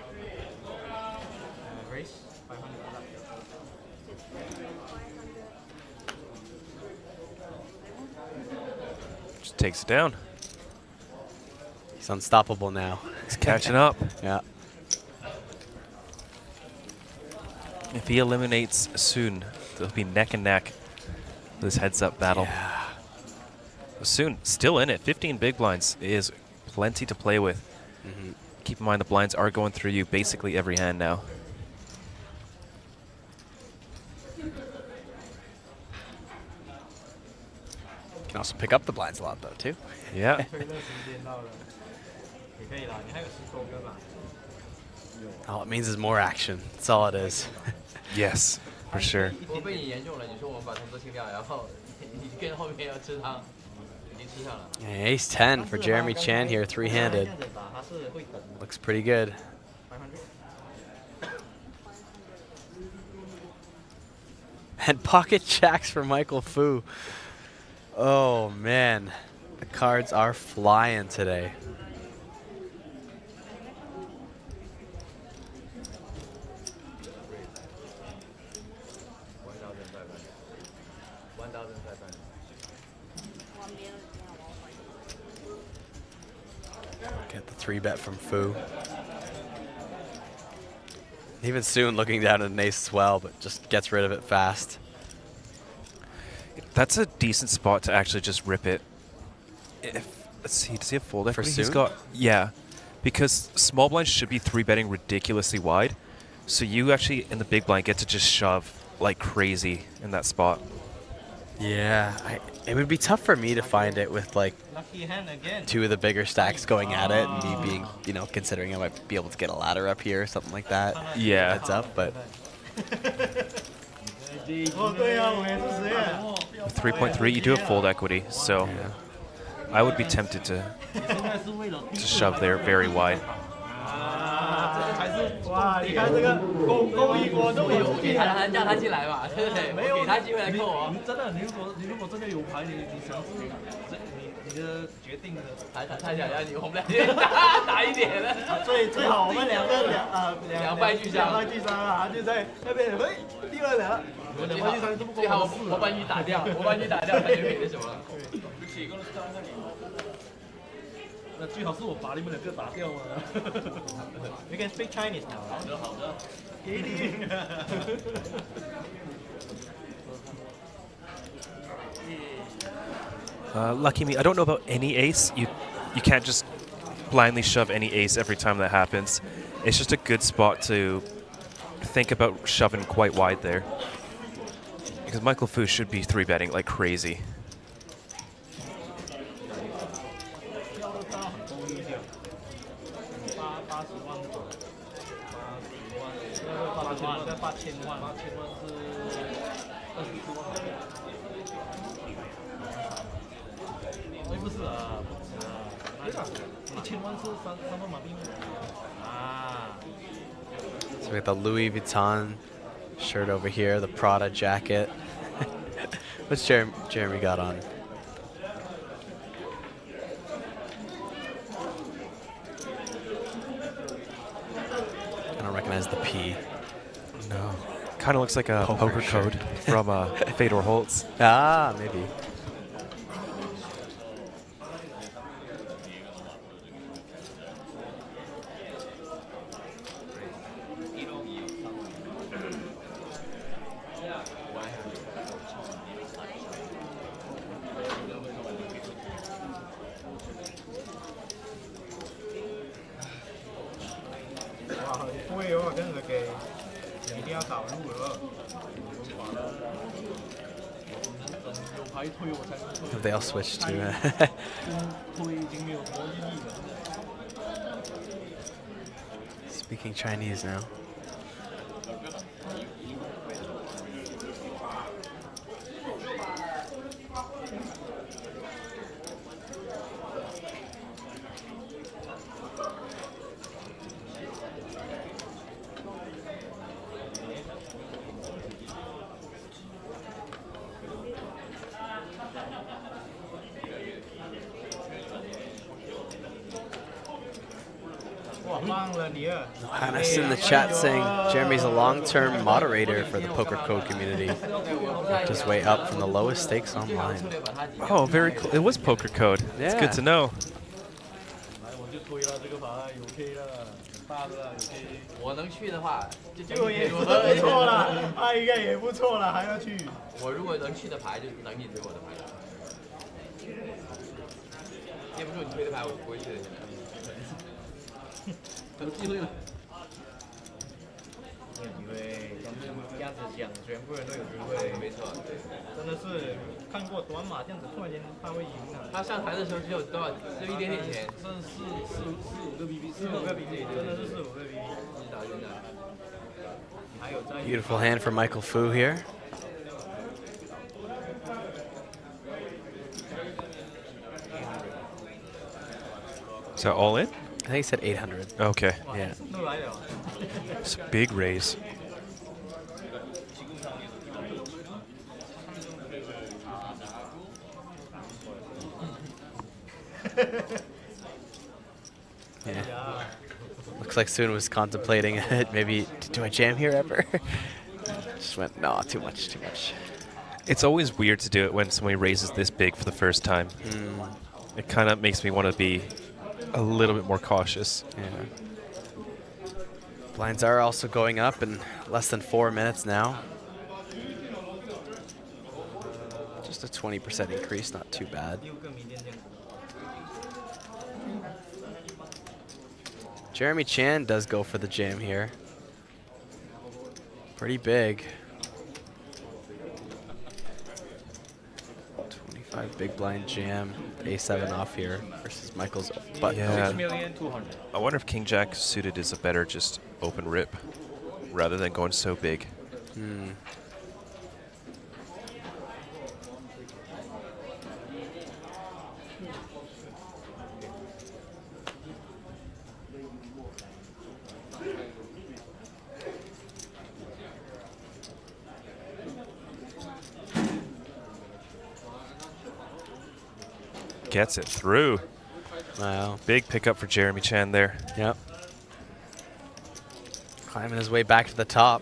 Just takes it down. He's unstoppable now. He's catching up. Yeah. If he eliminates soon, they'll be neck and neck. This heads-up battle. Yeah. Soon, still in it. 15 big blinds is plenty to play with. Keep in mind the blinds are going through you basically every hand now. Can also pick up the blinds a lot though too. Yeah. All it means is more action. That's all it is. Yes, for sure. 我被你言中了，你说我们把他们都清掉，然后你跟后面要吃汤，已经吃上了。 Ace 10 for Jeremy Chan here, three-handed. Looks pretty good. And pocket jacks for Michael Fu. Oh man, the cards are flying today. Get the 3-bet from Fu. Even soon looking down at an ace as well, but just gets rid of it fast. That's a decent spot to actually just rip it. Let's see, does he have fold equity? He's got, yeah, because small blind should be 3-betting ridiculously wide. So you actually, in the big blind, get to just shove like crazy in that spot. Yeah, it would be tough for me to find it with like two of the bigger stacks going at it, and me being, you know, considering I might be able to get a ladder up here or something like that. Yeah. Heads up, but. With 3.3, you do have fold equity, so I would be tempted to shove there very wide. 哇，你看这个公益活动有给他叫他进来嘛，对不对？我给他机会来扣我。真的，你如果真的有牌，你想自己，你的决定的。他想要你，我们俩打一点了。最好我们两败俱伤啊，就在那边嘿，第二了。两败俱伤都不够。最好我把你打掉，他就可以那什么了。那最好是我把你们两个打掉嘛。You can speak Chinese now. 好的，好的。给你。Lucky me, I don't know about any ace. You can't just blindly shove any ace every time that happens. It's just a good spot to think about shoving quite wide there. Because Michael Fu should be 3-betting like crazy. So we got the Louis Vuitton shirt over here, the Prada jacket. What's Jeremy got on? I don't recognize the P. No. Kind of looks like a poker code from Fedor Holtz. Ah, maybe. Have they all switched to speaking Chinese now? Hannes in the chat saying Jeremy's a long-term moderator for the Poker Code community. Worked his way up from the lowest stakes online. Oh, very cool. It was Poker Code. Yeah. It's good to know. 我能去的话，就也不错了，他应该也不错了，还要去。我如果能去的牌，就等你推我的牌。接不住你推的牌，我就不会去的。现在。有机会了。有机会这样子讲，全部人都有机会。没错，真的是看过短马这样子，突然间他会赢啊。他上台的时候只有多少？就一点点钱，剩四五个 BB， 4、5个 BB， 真的是4、5个 BB。打真的。还有在。Beautiful hand for Michael Fu here. Is that all in? I think he said 800. Okay. Yeah. It's a big raise. Yeah. Looks like Soon was contemplating it. Maybe, do I jam here ever? Just went, no, too much, too much. It's always weird to do it when somebody raises this big for the first time. It kind of makes me want to be a little bit more cautious. Yeah. Blinds are also going up in less than 4 minutes now. Just a 20% increase, not too bad. Jeremy Chan does go for the jam here. Pretty big. 25 big blind jam, A7 off here versus Michael's button. Yeah. 6,200,000. I wonder if King Jack suited is a better just open rip rather than going so big. Gets it through. Wow. Big pickup for Jeremy Chan there. Yep. Climbing his way back to the top.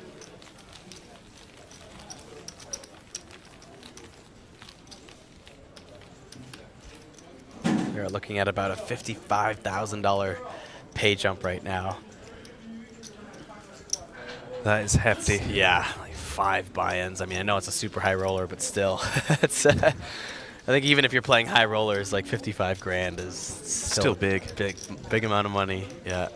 We're looking at about a $55,000 pay jump right now. That is hefty. Yeah, like 5 buy-ins. I mean, I know it's a super high roller, but still, it's. I think even if you're playing high rollers, like 55 grand is still big. Big amount of money. Yeah.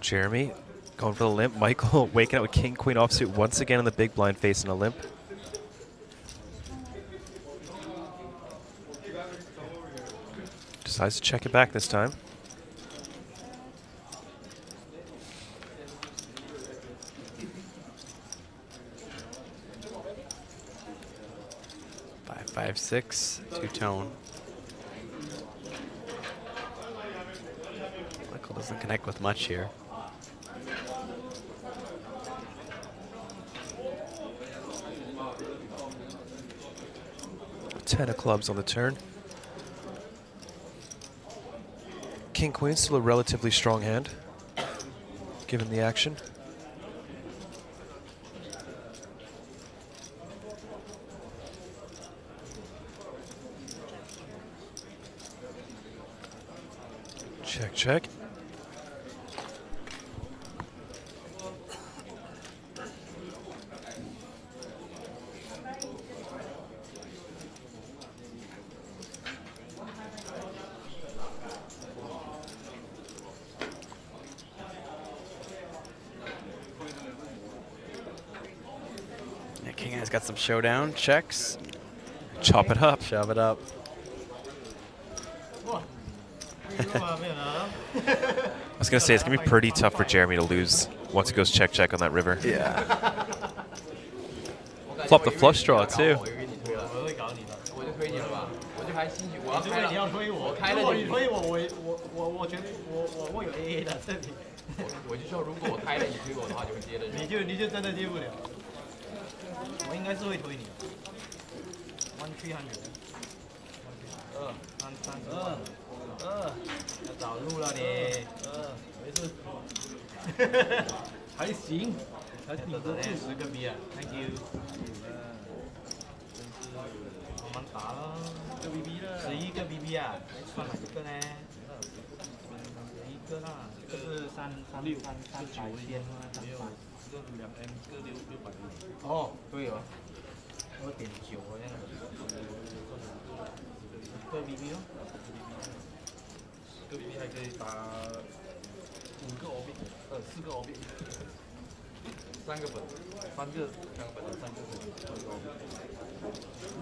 Jeremy going for the limp. Michael waking up with King Queen offsuit once again in the big blind facing a limp. Decides to check it back this time. Five, 6, two-tone. Michael doesn't connect with much here. Ten of clubs on the turn. King Queen still a relatively strong hand, given the action. Check, check. Yeah, King has got some showdown checks. Chop it up. Shove it up. I was going to say, it's going to be pretty tough for Jeremy to lose once he goes check, check on that river. Yeah. Flop the flush draw, too. 要找路了你。没事。还行，还顶得住10个 B 啊 ，Thank you。慢慢打了，11个 BB 啊，算哪一个呢？1个啦，这个是336，是9千吗？没有，这个2M，这个600。哦，对哦，2.9好像。1个 BB 哦，10个 BB 还可以打5个 OB， 4个 OB。3个本，3个2本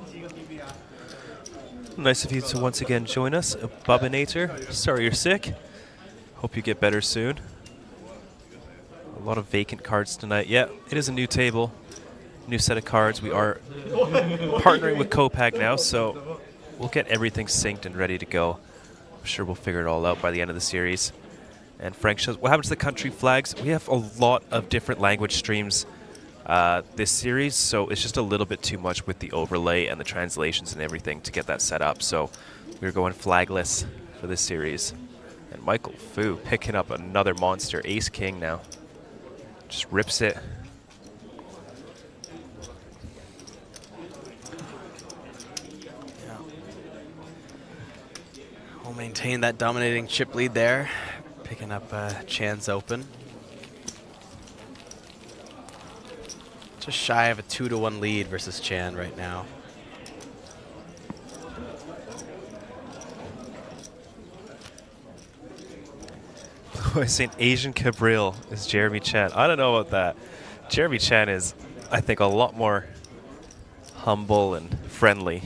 ，3个BB 啊。 Nice of you to once again join us, Bubinator. Sorry you're sick. Hope you get better soon. A lot of vacant cards tonight. Yeah, it is a new table, new set of cards. We are partnering with Copag now, so we'll get everything synced and ready to go. I'm sure we'll figure it all out by the end of the series. And Frank shows what happens to the country flags. We have a lot of different language streams this series, so it's just a little bit too much with the overlay and the translations and everything to get that set up. So we're going flagless for this series. And Michael Fu picking up another monster, Ace King now. Just rips it. Yeah. We'll maintain that dominating chip lead there. Picking up Chan's open. Just shy of a 2-to-1 lead versus Chan right now. I seen Asian Cabril is Jeremy Chan. I don't know about that. Jeremy Chan is, I think, a lot more humble and friendly.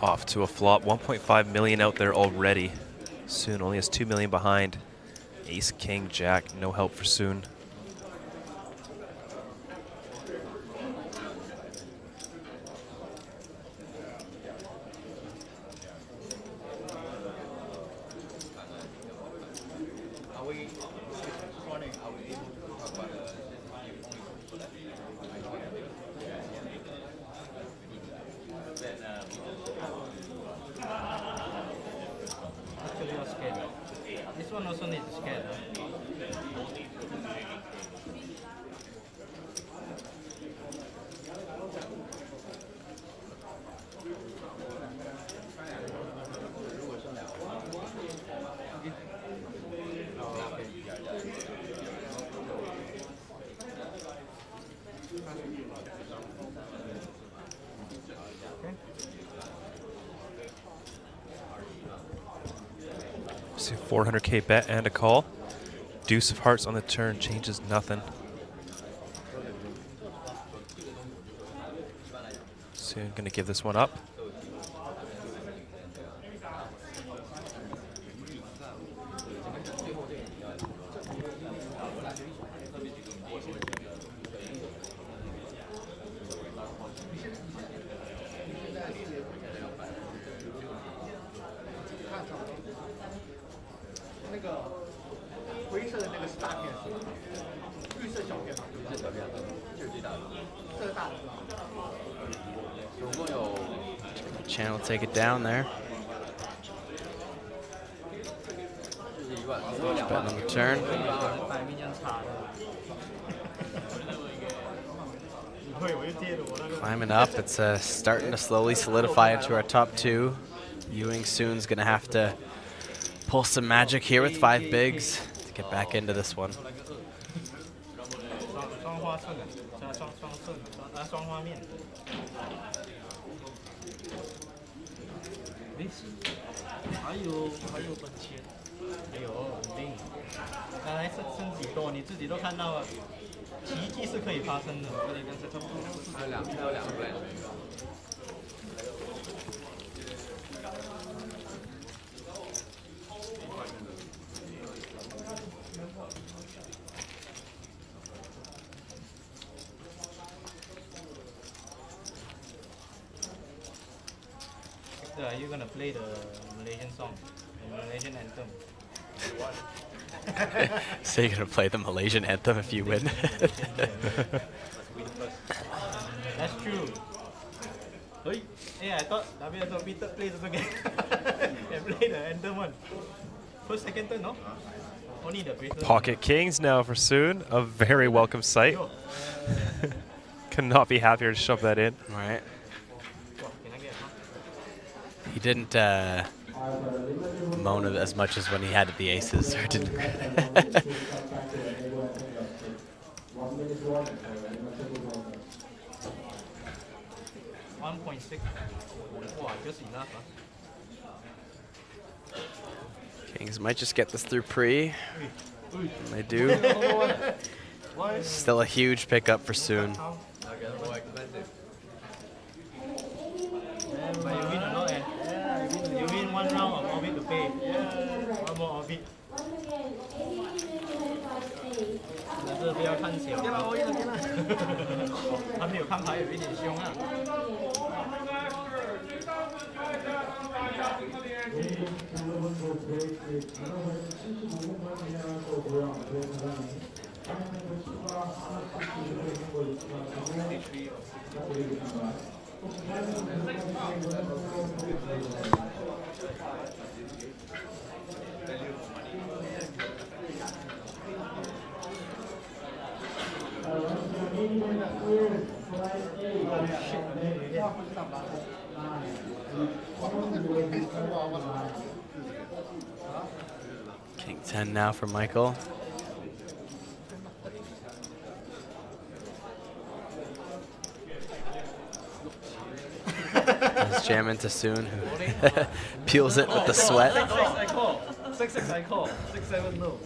Off to a flop. 1.5 million out there already. Soon only has 2 million behind. Ace, King, Jack, no help for Soon. This one also needs a scan. See, 400k bet and a call. Deuce of hearts on the turn changes nothing. Soon gonna give this one up. Chan will take it down there. Betting on the turn. Climbing up, it's starting to slowly solidify into our top two. Ewing soon's gonna have to pull some magic here with 5 bigs to get back into this one. 还有本钱，还有肯定。刚才升几多，你自己都看到了，奇迹是可以发生的。还有两个 plan。Are you gonna play the Malaysian song, the Malaysian anthem? So you're gonna play the Malaysian anthem if you win? That's true. Yeah, I thought WSOP third place also can play the anthem one. First, second, third, no? Only the bracelet. Pocket Kings now for soon. A very welcome sight. Could not be happier to shove that in. All right. He didn't moan as much as when he had the aces, or didn't. 1.6. Wow, just enough, huh? Kings might just get this through pre. They do. Still a huge pickup for soon. But you win a lot, eh? You win one round of orbit to pay. One more orbit. 但是不要看小。对了，我赢了，赢了。他没有看牌，有一点凶啊。King 10 now for Michael. Let's jam into Soon, who peels it with the sweat. 6-6 I call. 6-6 I call. 6-7 no.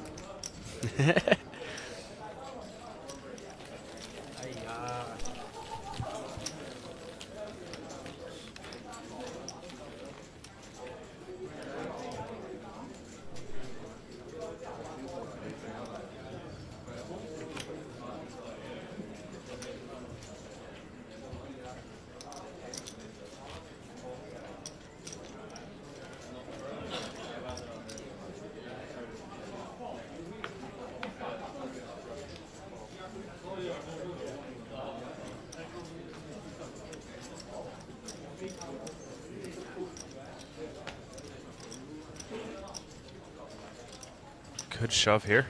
Good shove here.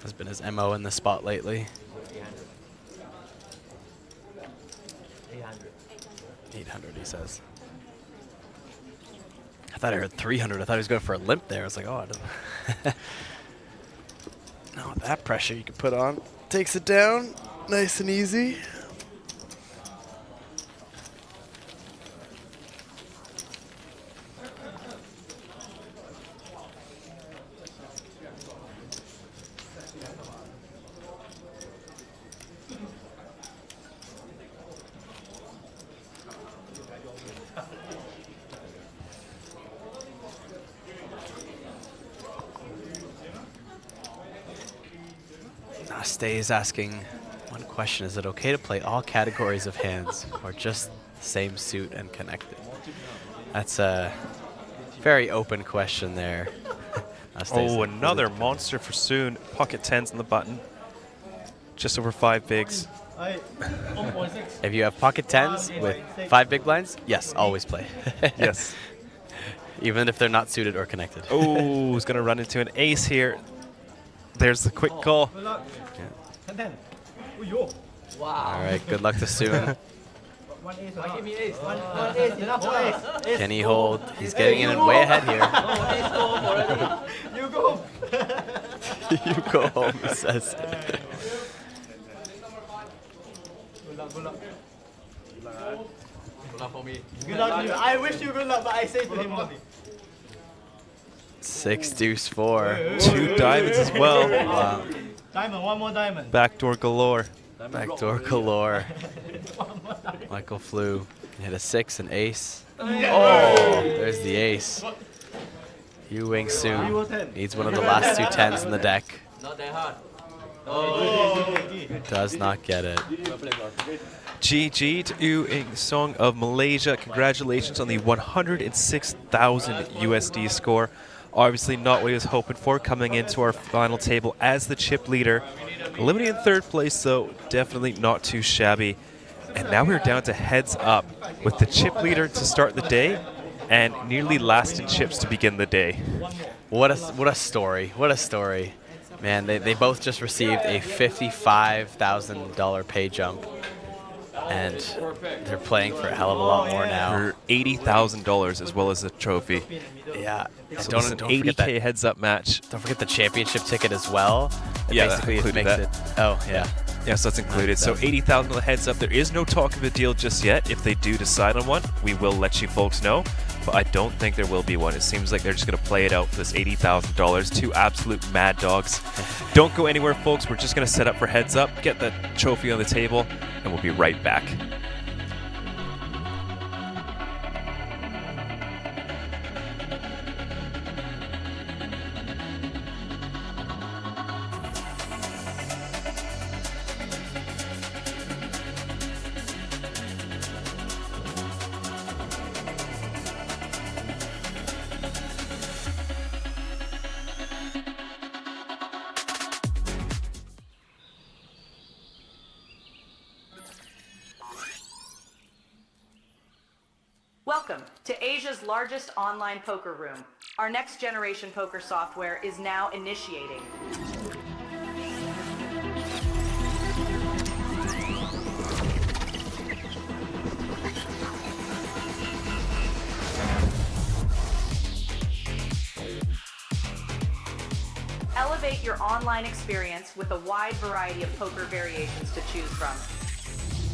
Has been his MO in the spot lately. 800, he says. I thought I heard 300. I thought he was going for a limp there. I was like, oh, I don't. Now with that pressure you can put on. Takes it down, nice and easy. Stays asking one question: is it okay to play all categories of hands, or just the same suit and connected? That's a very open question there. Oh, another monster for Soon. Pocket 10s on the button. Just over 5 bigs. If you have pocket 10s with 5 big blinds, yes, always play. Yes. Even if they're not suited or connected. Oh, he's going to run into an ace here. There's the quick call. Wow. All right, good luck to Soon. Give me ace. One ace, enough ace. Can he hold? He's getting in way ahead here. You go. You go home, he says. Good luck, good luck. Good luck for me. Good luck to you. I wish you good luck, but I say to him only. 6 deuce 4. 2 diamonds as well. Wow. Diamond, one more diamond. Backdoor galore. Backdoor galore. Michael Flew hit a 6, an ace. Oh. There's the ace. Yu Wing Soon needs one of the last 2 10s in the deck. Not that hard. Does not get it. GG to Yu Ing Song of Malaysia. Congratulations on the 106,000 USD score. Obviously not what he was hoping for coming into our final table as the chip leader. Eliminated in 3rd place though, definitely not too shabby. And now we're down to heads up with the chip leader to start the day and nearly last in chips to begin the day. What a story. What a story. Man, they both just received a $55,000 pay jump. And they're playing for a hell of a lot more now. For $80,000 as well as a trophy. Yeah. So Don't it's an forget 80K that heads up match. Don't forget the championship ticket as well. Yeah, basically that it makes that. it. Oh yeah. Yeah, so that's included. So 80,000 on the heads up. There is no talk of a deal just yet. If they do decide on one, we will let you folks know. But I don't think there will be one. It seems like they're just going to play it out for this $80,000. 2 absolute mad dogs. Don't go anywhere, folks. We're just going to set up for heads up, get the trophy on the table, and we'll be right back. Welcome to Asia's largest online poker room. Our next generation poker software is now initiating. Elevate your online experience with a wide variety of poker variations to choose from.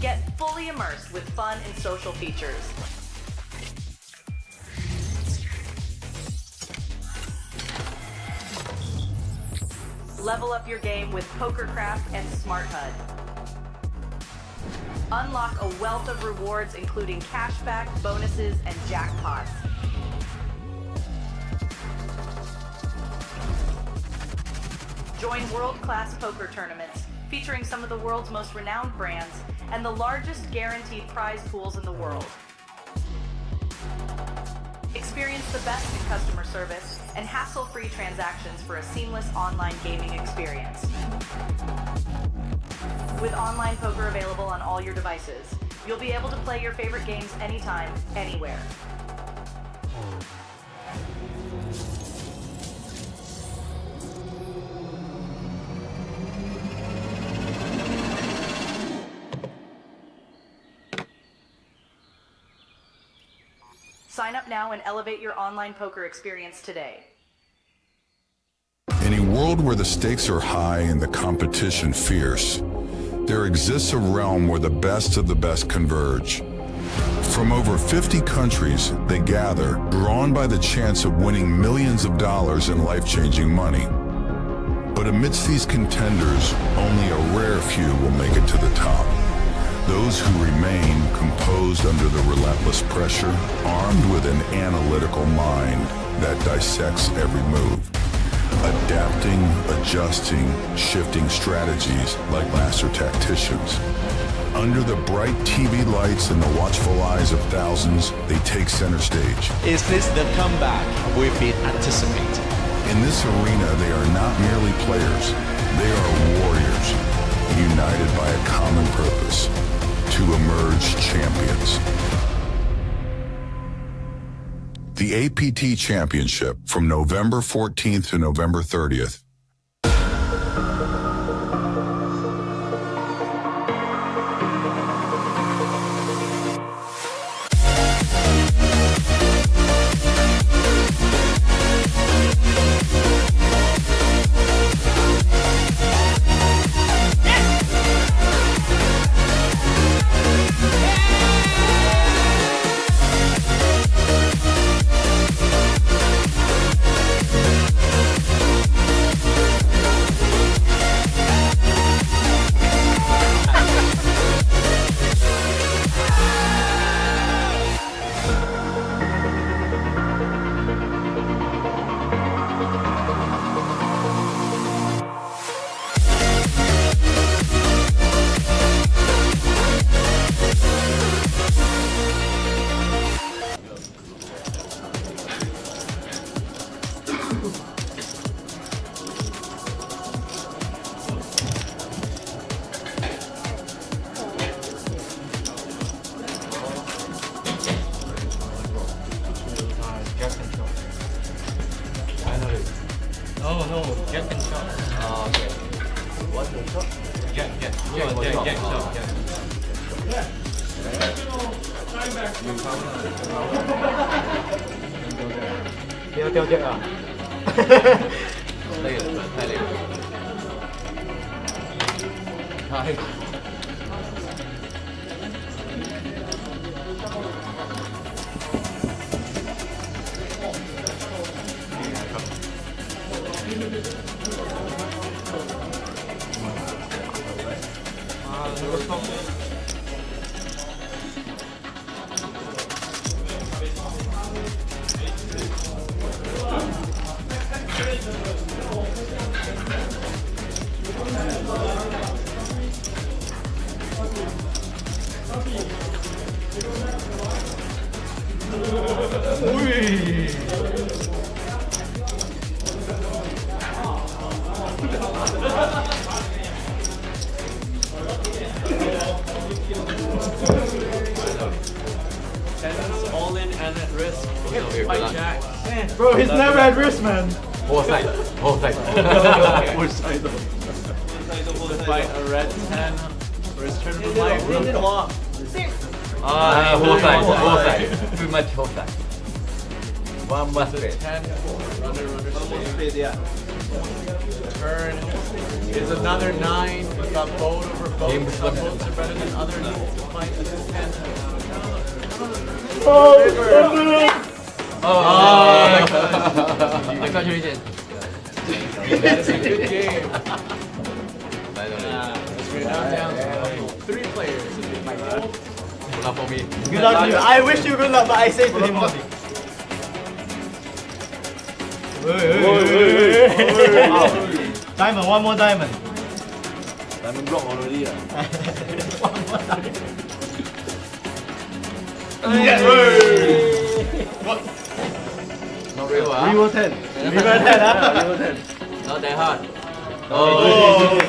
Get fully immersed with fun and social features. Level up your game with PokerCraft and Smart HUD. Unlock a wealth of rewards including cashback, bonuses, and jackpots. Join world-class poker tournaments featuring some of the world's most renowned brands and the largest guaranteed prize pools in the world. Experience the best in customer service and hassle-free transactions for a seamless online gaming experience. With online poker available on all your devices, you'll be able to play your favorite games anytime, anywhere. Sign up now and elevate your online poker experience today. In a world where the stakes are high and the competition fierce, there exists a realm where the best of the best converge. From over 50 countries, they gather, drawn by the chance of winning millions of dollars in life-changing money. But amidst these contenders, only a rare few will make it to the top. Those who remain composed under the relentless pressure, armed with an analytical mind that dissects every move. Adapting, adjusting, shifting strategies like master tacticians. Under the bright TV lights and the watchful eyes of thousands, they take center stage. Is this the comeback we've been anticipating? In this arena, they are not merely players. They are warriors, united by a common purpose: to emerge champions. The APT Championship from November 14th to November 30th. Oh no, get and shot. Oh, okay. What's the shot? Get shot. Tiêu check à? Đây là thay liền. Hai. All in and at risk. Fight Jack. Bro, he's never at risk, man. Whole side. Okay. Fight a red 10. First turn of life. Block. Whole side. Too much whole side. One must be. 10. Runner speed, yeah. Turn is another 9. We got boat over boat. Some boats are better than others. Fight a 10. Congratulations. That is a good game. We're now down to 3 players. Good luck for me. Good luck to you. I wish you good luck, but I say to him only. Diamond, one more diamond. Diamond block already. One more diamond. What? Not real, huh? Reroll 10. Reroll 10, huh? Reroll 10. Not that hard. Oh,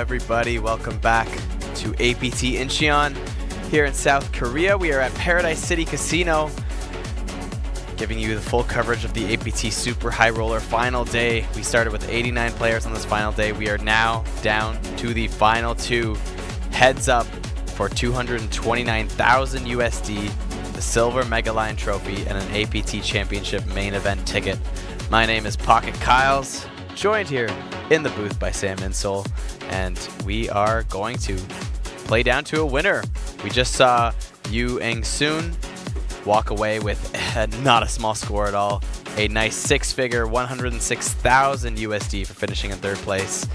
everybody. Welcome back to APT Incheon here in South Korea. We are at Paradise City Casino, giving you the full coverage of the APT Super High Roller final day. We started with 89 players on this final day. We are now down to the final 2. Heads up for 229,000 USD, the Silver Mega Line Trophy, and an APT Championship main event ticket. My name is Pocket Kyles, joined here in the booth by Sam Insole, and we are going to play down to a winner. We just saw Yu Eng-soon walk away with not a small score at all. A nice 6-figure 106,000 USD for finishing in 3rd place.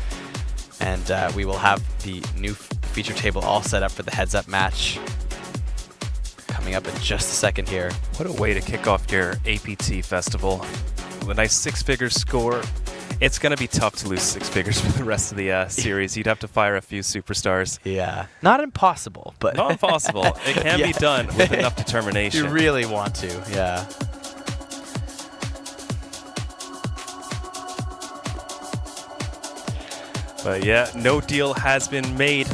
And we will have the new feature table all set up for the heads-up match coming up in just a second here. What a way to kick off your APT festival. With a nice 6-figure score. It's going to be tough to lose 6 figures for the rest of the series. You'd have to fire a few superstars. Yeah. Not impossible, but... Not impossible. It can be done with enough determination. You really want to, yeah. But yeah, no deal has been made.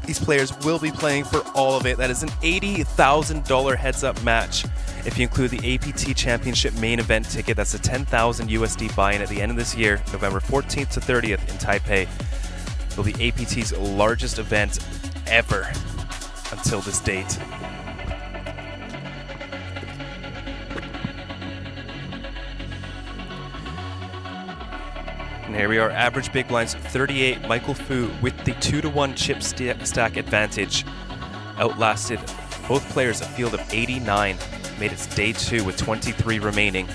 These players will be playing for all of it. That is an $80,000 heads-up match. If you include the APT Championship main event ticket, that's a 10,000 USD buy-in at the end of this year, November 14th to 30th in Taipei. It will be APT's largest event ever until this date. And here we are, average big blinds 38. Michael Fu with the 2-to-1 chip stack advantage outlasted both players a field of 89. Made its day 2 with 23 remaining.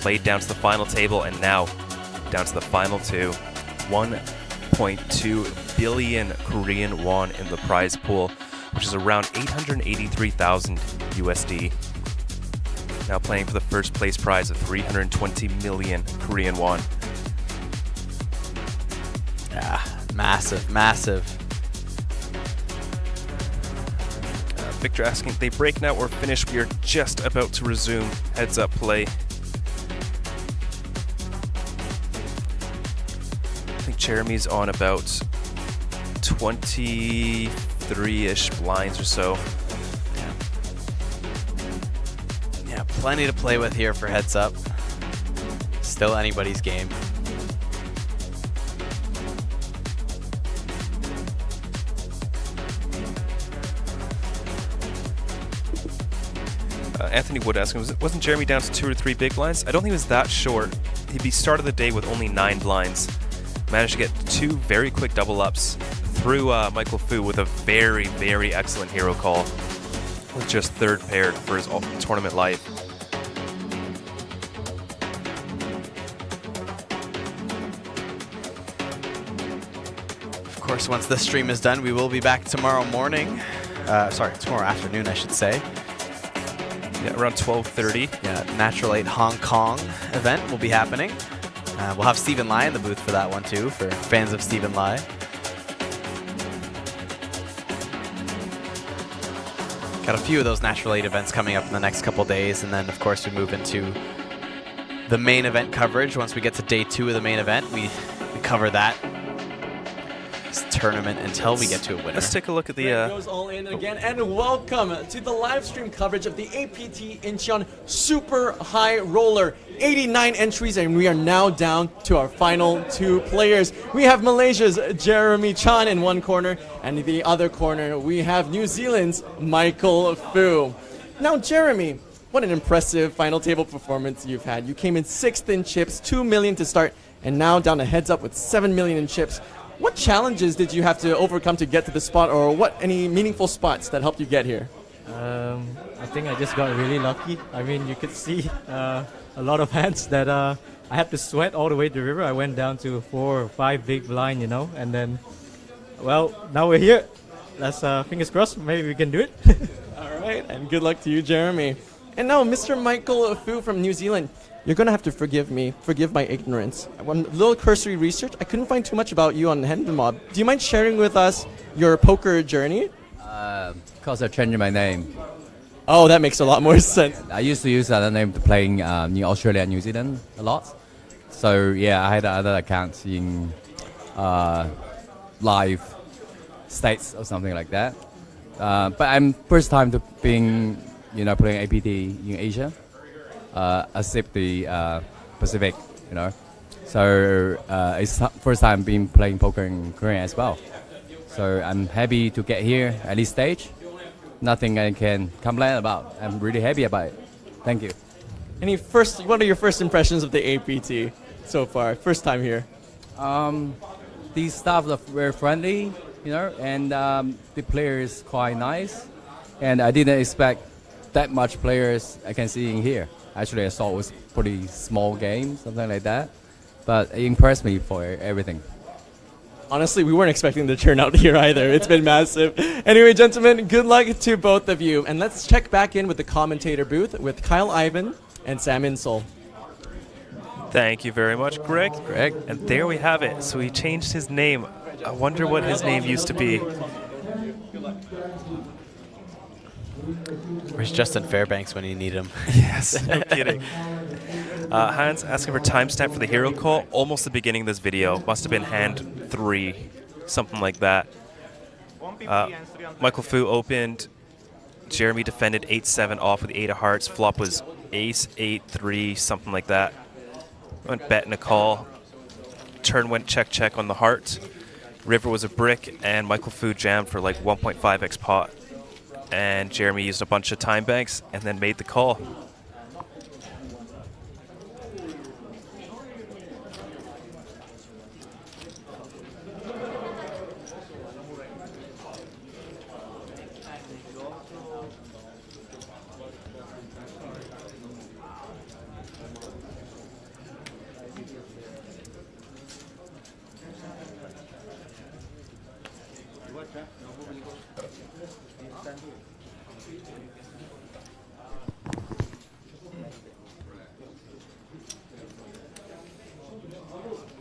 Played down to the final table and now down to the final 2. 1.2 billion Korean won in the prize pool, which is around 883,000 USD. Now playing for the first place prize of 320 million Korean won. Yeah, massive, massive. Victor asking if they break now or finish. We are just about to resume heads up play. I think Jeremy's on about 23-ish blinds or so. Yeah, plenty to play with here for heads up. Still anybody's game. Anthony Wood asking, wasn't Jeremy down to 2 or 3 big blinds? I don't think it was that short. He started the day with only 9 blinds. Managed to get 2 very quick double ups through Michael Fu with a very, very excellent hero call. With just 3rd paired for his tournament life. Of course, once the stream is done, we will be back tomorrow morning. Tomorrow afternoon, I should say. Yeah, around 12:30. Yeah, Natural 8 Hong Kong event will be happening. We'll have Stephen Lai in the booth for that one too, for fans of Stephen Lai. Got a few of those Natural 8 events coming up in the next couple days, and then of course we move into the main event coverage. Once we get to day 2 of the main event, we cover that tournament until we get to a winner. Let's take a look at the... goes all in again, and welcome to the live stream coverage of the APT Incheon Super High Roller. 89 entries, and we are now down to our final 2 players. We have Malaysia's Jeremy Chan in one corner, and in the other corner we have New Zealand's Michael Fu. Now, Jeremy, what an impressive final table performance you've had. You came in 6th in chips, 2 million to start, and now down to heads up with 7 million in chips. What challenges did you have to overcome to get to the spot, or any meaningful spots that helped you get here? I think I just got really lucky. I mean, you could see a lot of hands that I had to sweat all the way to the river. I went down to 4 or 5 big blind, and then, well, now we're here. Let's fingers crossed, maybe we can do it. All right, and good luck to you, Jeremy. And now, Mr. Michael Fu from New Zealand. You're going to have to forgive my ignorance. One little cursory research, I couldn't find too much about you on Handmob. Do you mind sharing with us your poker journey? Because I changed my name. Oh, that makes a lot more sense. I used to use that name to playing in Australia and New Zealand a lot. So yeah, I had other accounts in live states or something like that. But I'm first time to being, playing APT in Asia, except the Pacific, So it's first time being playing poker in Korea as well. So I'm happy to get here at this stage. Nothing I can complain about. I'm really happy about it. Thank you. What are your first impressions of the APT so far? First time here. The staff are very friendly, and the players quite nice. And I didn't expect that much players I can see in here. Actually, I thought it was pretty small game, something like that. But it impressed me for everything. Honestly, we weren't expecting the turnout here either. It's been massive. Anyway, gentlemen, good luck to both of you. And let's check back in with the commentator booth with Kyle Ivan and Sam Insole. Thank you very much, Greg. And there we have it. So he changed his name. I wonder what his name used to be. Where's Justin Fairbanks when you need him? Yes, no kidding. Hans asking for timestamp for the hero call. Almost the beginning of this video. Must have been hand 3, something like that. Michael Fu opened. Jeremy defended 8-7 off with 8 of hearts. Flop was ace 8-3, something like that. Went bet in a call. Turn went check on the heart. River was a brick, and Michael Fu jammed for like 1.5x pot. And Jeremy used a bunch of time banks and then made the call.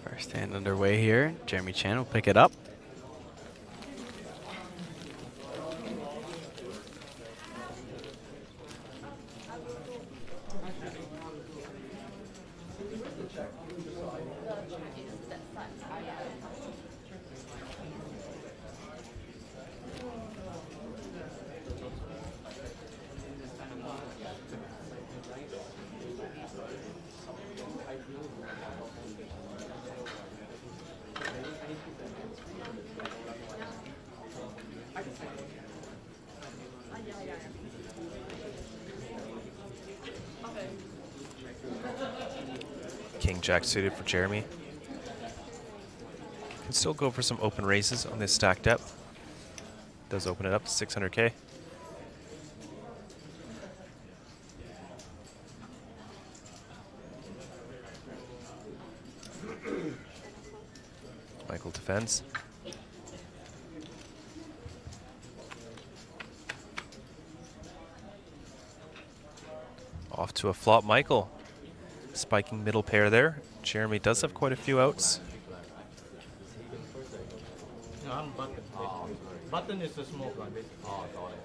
First hand underway here. Jeremy Chan will pick it up. King Jack suited for Jeremy. Can still go for some open raises on this stack depth. Does open it up to 600K. Michael defends. Off to a flop, Michael. Spiking middle pair there. Jeremy does have quite a few outs. No, I'm button. Button is a small blind. Oh, got it.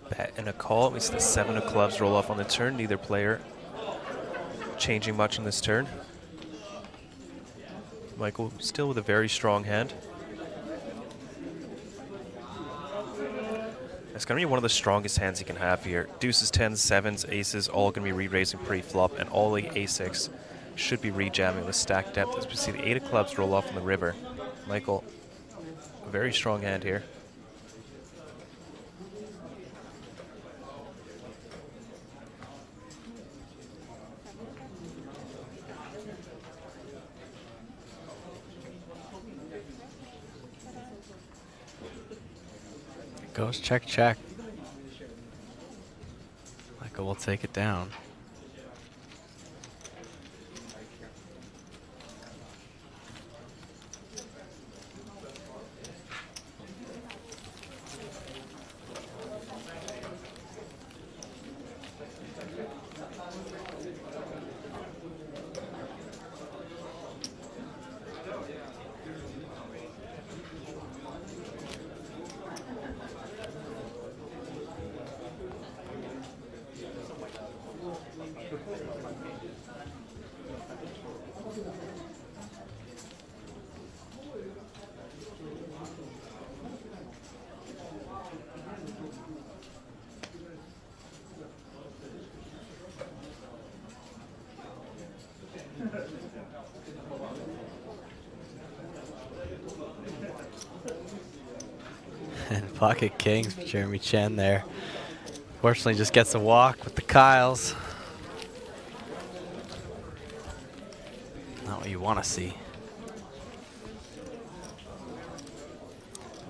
Bet and a call. We see the 7 of clubs roll off on the turn. Neither player changing much on this turn. Michael still with a very strong hand. It's going to be one of the strongest hands he can have here. Deuces, 10s, 7s, aces, all going to be re-raising pre-flop, and all the a6 should be re-jamming with stack depth as we see the 8 of clubs roll off on the river. Michael, a very strong hand here. Goes check, check. Michael will take it down. And pocket kings for Jeremy Chen there. Fortunately, just gets a walk with the Kyles. Not what you want to see.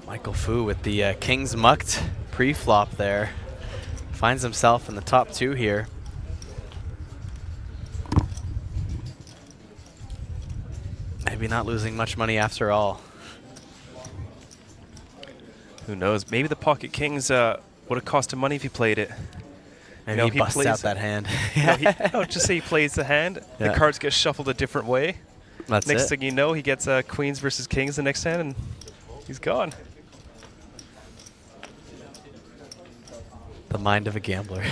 Michael Fu with the King's Mucked pre-flop there. Finds himself in the top 2 here. Maybe not losing much money after all. Who knows? Maybe the pocket kings would have cost him money if he played it. Maybe he busts out that hand. No, just say he plays the hand. Yeah. The cards get shuffled a different way. That's next it. thing you know, he gets queens versus kings the next hand, and he's gone. The mind of a gambler.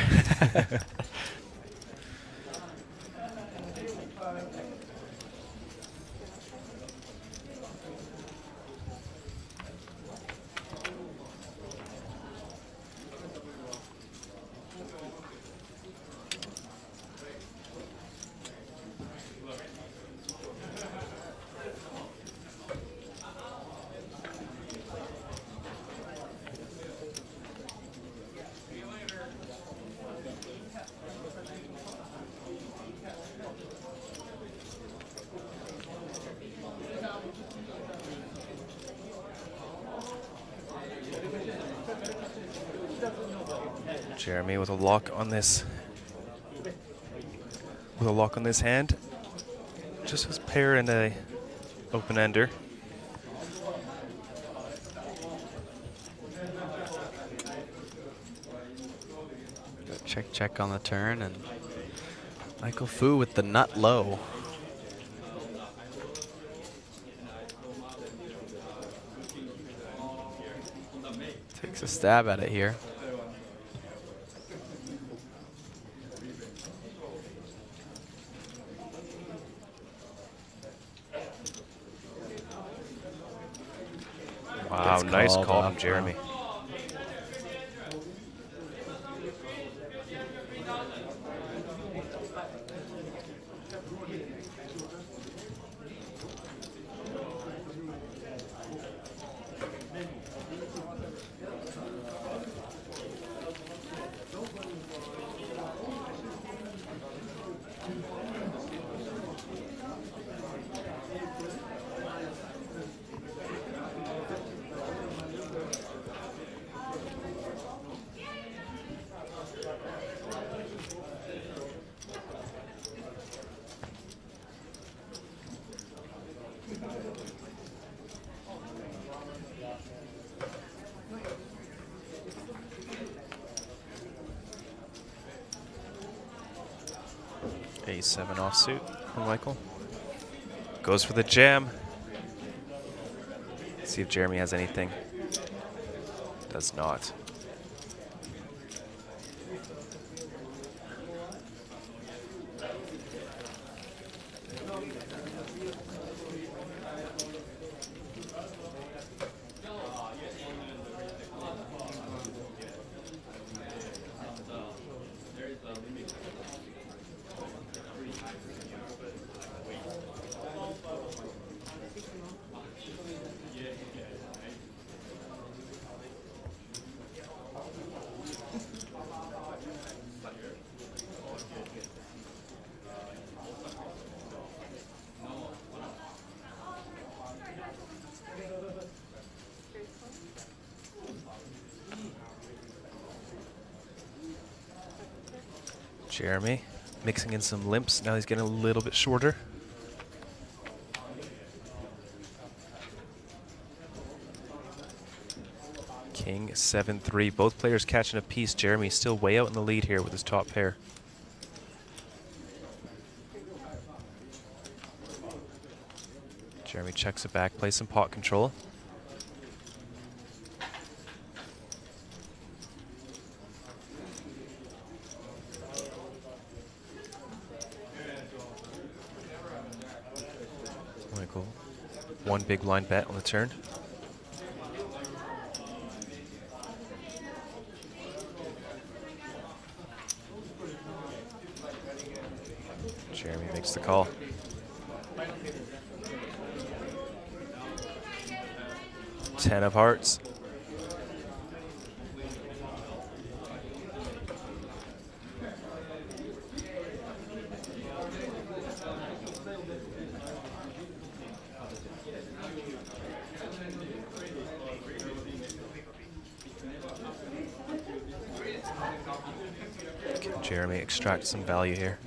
Jeremy with a lock on this. With a lock on this hand. Just his pair and a open ender. Check, check on the turn, and Michael Fu with the nut low. Takes a stab at it here. Wow, Gets nice called call off, from Jeremy. A7 offsuit from Michael. Goes for the jam. See if Jeremy has anything. Does not. Jeremy mixing in some limps. Now he's getting a little bit shorter. King 7-3. Both players catching a piece. Jeremy still way out in the lead here with his top pair. Jeremy checks it back, plays some pot control. one big blind bet on the turn. Jeremy makes the call. Ten of hearts. Can Jeremy extract some value here?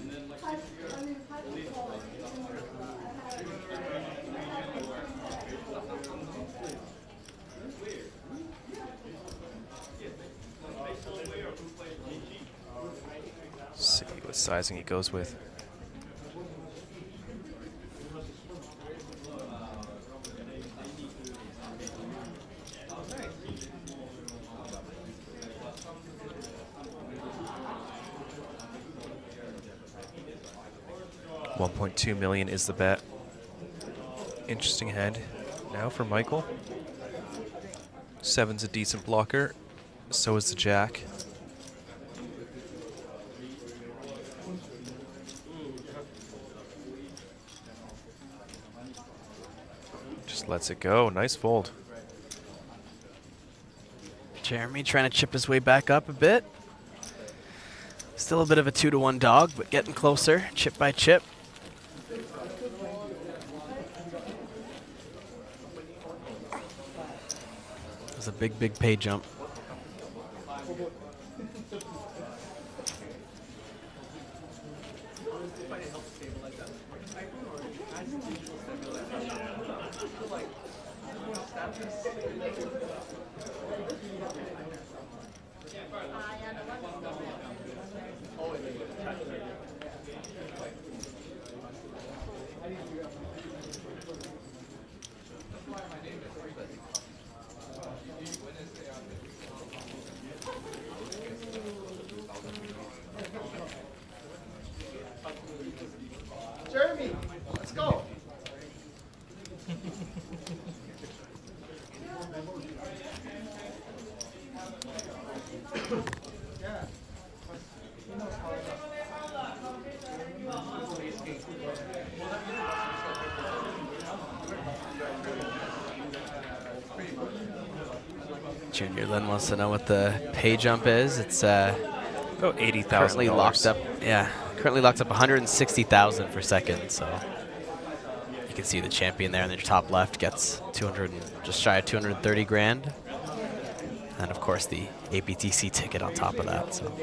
See what sizing he goes with. $1.2 million is the bet. Interesting hand now for Michael. 7's a decent blocker. So is the jack. Just lets it go. Nice fold. Jeremy trying to chip his way back up a bit. Still a bit of a 2-to-1 dog, but getting closer, chip by chip. It was a big, big pay jump. Jeremy, let's go. Junior Lynn wants to know what the pay jump is. It's about $80,000. Currently locked up. Yeah, currently locked up 160,000 for second. So you can see the champion there in the top left gets 200, just shy of 230 grand, and of course the APTC ticket on top of that. So.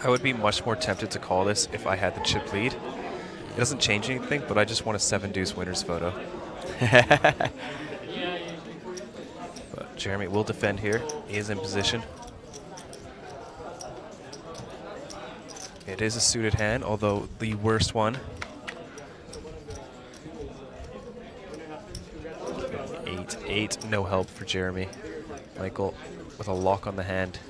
I would be much more tempted to call this if I had the chip lead. It doesn't change anything, but I just want a 7-deuce winners photo. But Jeremy will defend here. He is in position. It is a suited hand, although the worst one. 8-8, no help for Jeremy. Michael with a lock on the hand.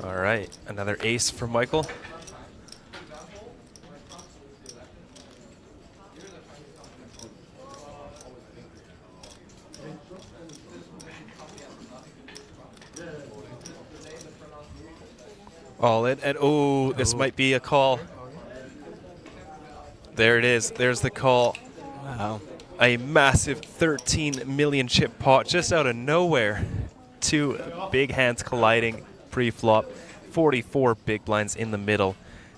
All right, another ace for Michael. All in, and oh, this might be a call. There it is. There's the call. Wow. A massive 13 million chip pot just out of nowhere. Two big hands colliding pre-flop. 44 big blinds in the middle.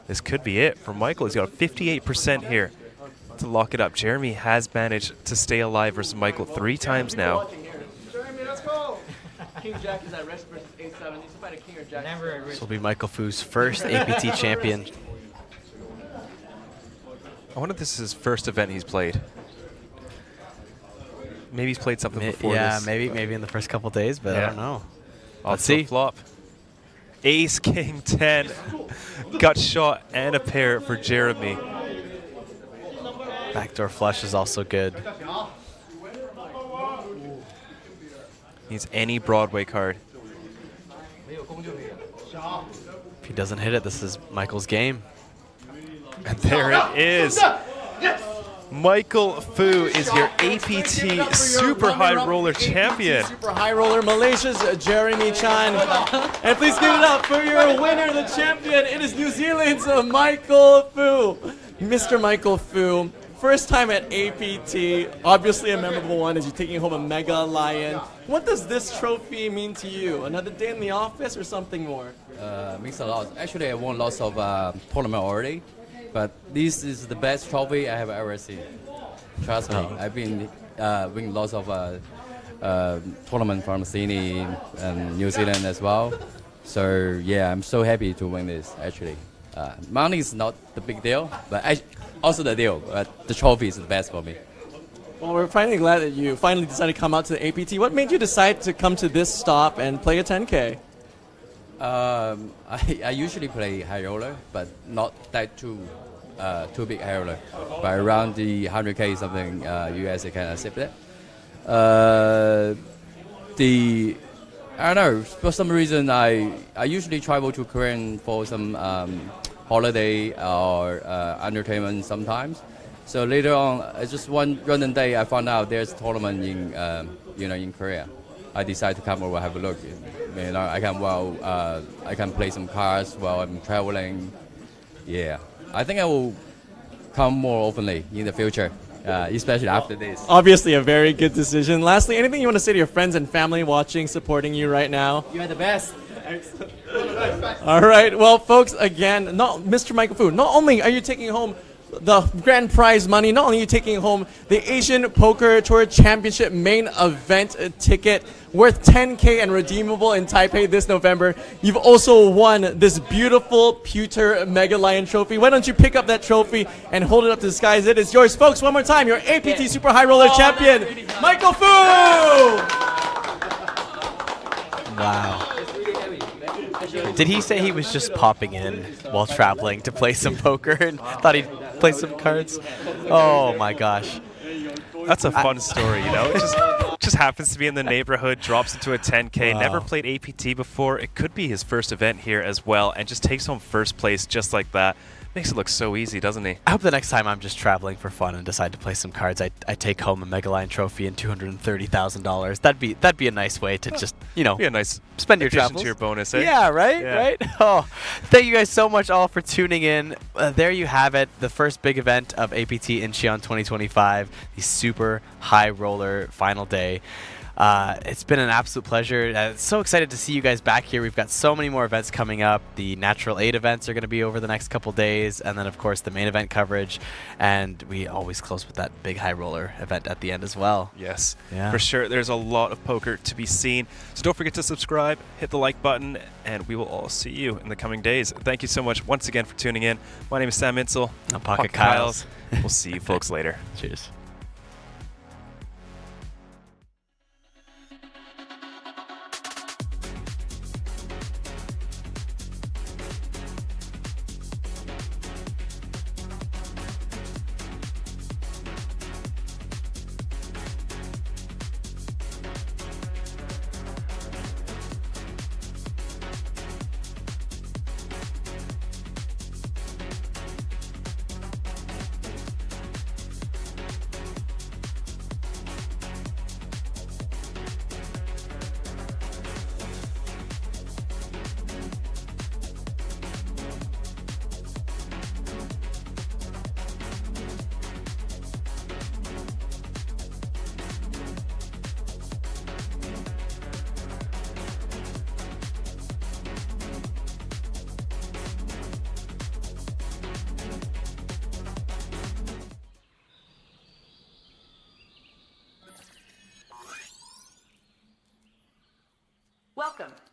This could be it for Michael. He's got 58% here to lock it up. Jeremy has managed to stay alive versus Michael 3 times now. Jeremy, let's go. King Jack is at risk versus Ace 7. Needs to find a king or jack. Never at This will be Michael Fu's first APT champion. I wonder if this is his first event he's played. Maybe he's played something before yeah, this. maybe in the first couple days, but I don't know. Let's see. Flop. Ace, King 10. Gut shot and a pair for Jeremy. Backdoor flush is also good. Needs any Broadway card. If he doesn't hit it, this is Michael's game. And there it is. Michael Fu is your APT Super High Roller champion. Super High Roller Malaysia's Jeremy Chan. And please give it up for your winner, the champion. It is New Zealand's Michael Fu. Mr. Michael Fu, first time at APT, obviously a memorable one as you're taking home a Mega Lion. What does this trophy mean to you? Another day in the office or something more? Means a lot. Actually, I won lots of tournament already, but this is the best trophy I have ever seen. Trust me, I've been winning lots of tournament from Sydney and New Zealand as well. So yeah, I'm so happy to win this. Actually, money is not the big deal, but also the deal. But the trophy is the best for me. Well, we're finally glad that you finally decided to come out to the APT. What made you decide to come to this stop and play a 10K? I usually play high roller, but not that too big high roller. But around the 100K something, you guys can accept it. I don't know, for some reason I usually travel to Korea for some holiday or entertainment sometimes. So later on, just one random day, I found out there's a tournament in in Korea. I decided to come over have a look. I can play some cards while I'm traveling. Yeah, I think I will come more oftenly in the future, especially after this. Obviously, a very good decision. Lastly, anything you want to say to your friends and family watching, supporting you right now? You are the best. All right, well, folks, again, Mr. Michael Fu, not only are you taking home the grand prize money, not only are you taking home the Asian Poker Tour Championship main event ticket worth 10K and redeemable in Taipei this November, you've also won this beautiful pewter Mega Lion trophy. Why don't you pick up that trophy and hold it up to the skies? It is yours, folks. One more time, your APT Super High Roller champion, Michael Fu! Wow. Did he say he was just popping in while traveling to play some poker and thought he'd play some cards? Oh my gosh. That's a fun story, you know? It just happens to be in the neighborhood, drops into a 10K, Wow. never played APT before. It could be his first event here as well, and just takes home first place just like that. Makes it look so easy, doesn't he? I hope the next time I'm just traveling for fun and decide to play some cards, I take home a Mega Lion trophy and $230,000. That'd be a nice way to just, be a nice spend your addition travels. to your bonus, eh? Yeah, right? Yeah. Right? Oh, thank you guys so much all for tuning in. There you have it, the first big event of APT Incheon 2025, the Super High Roller final day. It's been an absolute pleasure. So excited to see you guys back here. We've got so many more events coming up. The Natural 8 events are going to be over the next couple days, and then of course the main event coverage, and we always close with that big high roller event at the end as well. Yes, Yeah. for sure. There's a lot of poker to be seen. So don't forget to subscribe, hit the like button, and we will all see you in the coming days. Thank you so much once again for tuning in. My name is Sam Insole. I'm Pocket Kyles. We'll see you folks later. Cheers.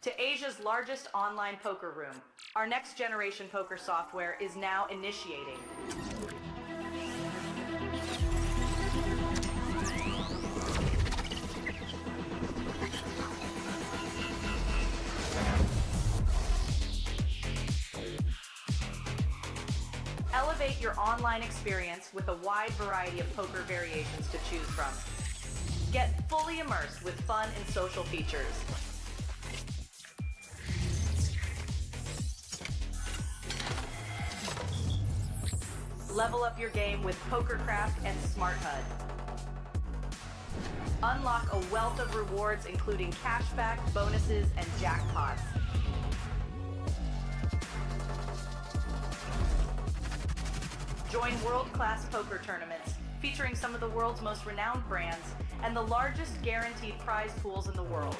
To Asia's largest online poker room, our next generation poker software is now initiating. Elevate your online experience with a wide variety of poker variations to choose from. Get fully immersed with fun and social features. Level up your game with PokerCraft and Smart HUD. Unlock a wealth of rewards including cashback, bonuses, and jackpots. Join world-class poker tournaments featuring some of the world's most renowned brands and the largest guaranteed prize pools in the world.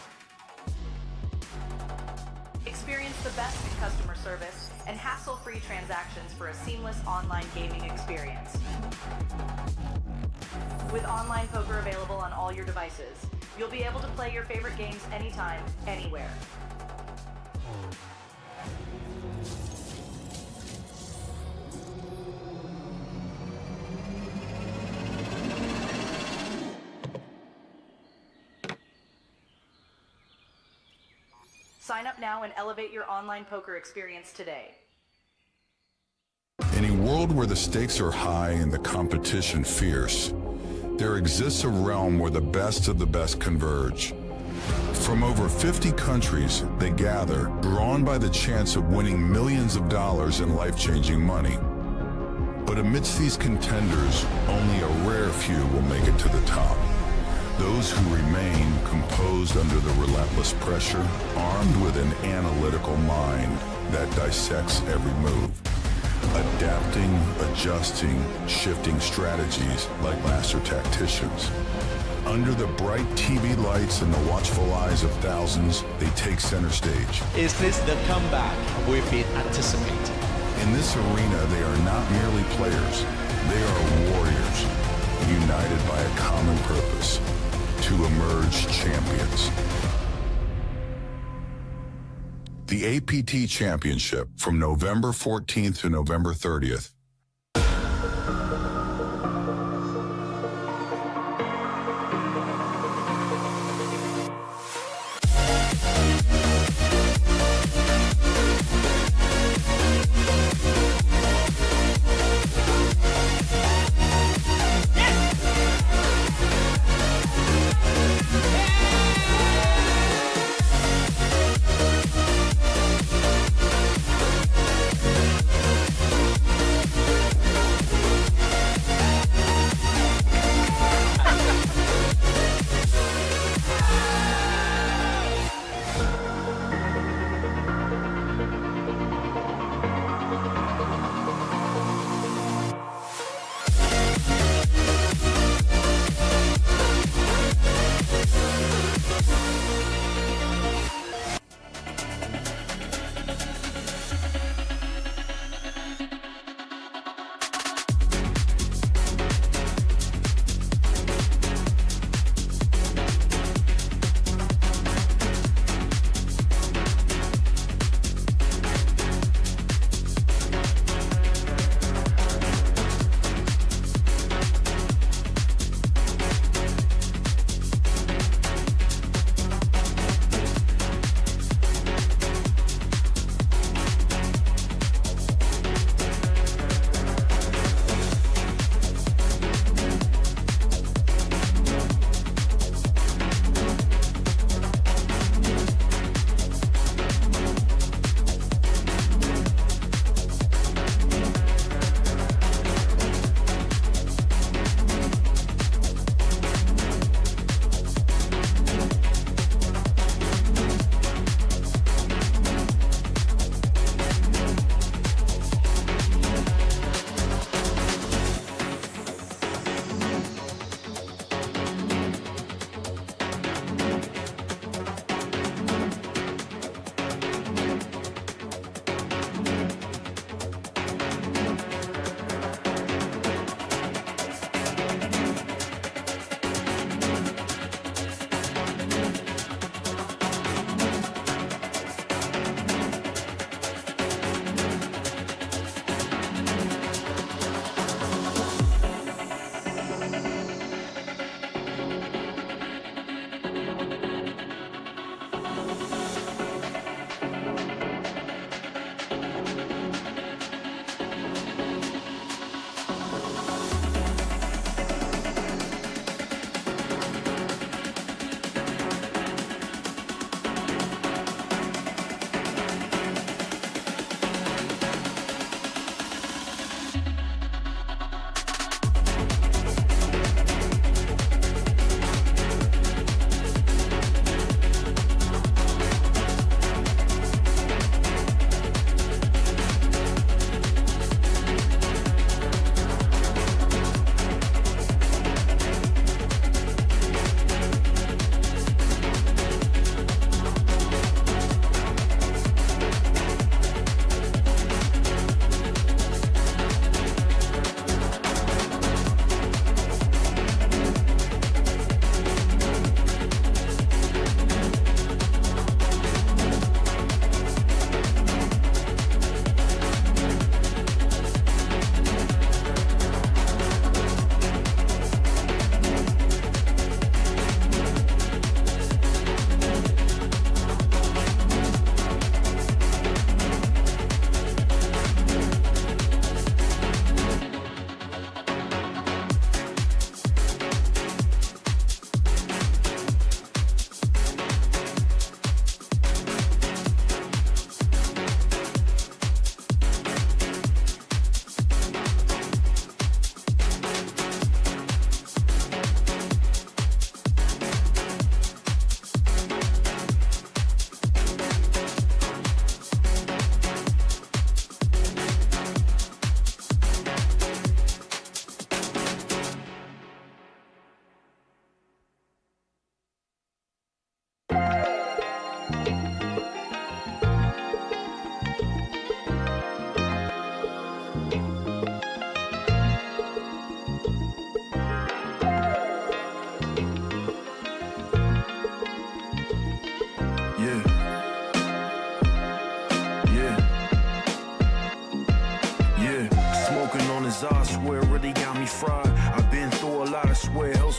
Experience the best in customer service and hassle-free transactions for a seamless online gaming experience. With online poker available on all your devices, you'll be able to play your favorite games anytime, anywhere. Sign up now and elevate your online poker experience today. In a world where the stakes are high and the competition fierce, there exists a realm where the best of the best converge. From over 50 countries, they gather, drawn by the chance of winning millions of dollars in life-changing money. But amidst these contenders, only a rare few will make it to the top. Those who remain composed under the relentless pressure, armed with an analytical mind that dissects every move, adapting, adjusting, shifting strategies like master tacticians. Under the bright TV lights and the watchful eyes of thousands, they take center stage. Is this the comeback we've been anticipating? In this arena, they are not merely players, they are warriors, united by a common purpose: to emerge champions. The APT Championship from November 14th to November 30th.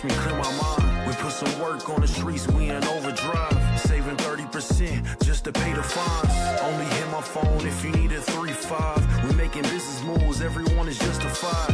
helps me clear my mind. We put some work on the streets, we in overdrive. Saving 30% just to pay the fines. Only hit my phone if you need a 3-5. We're making business moves, everyone is justified.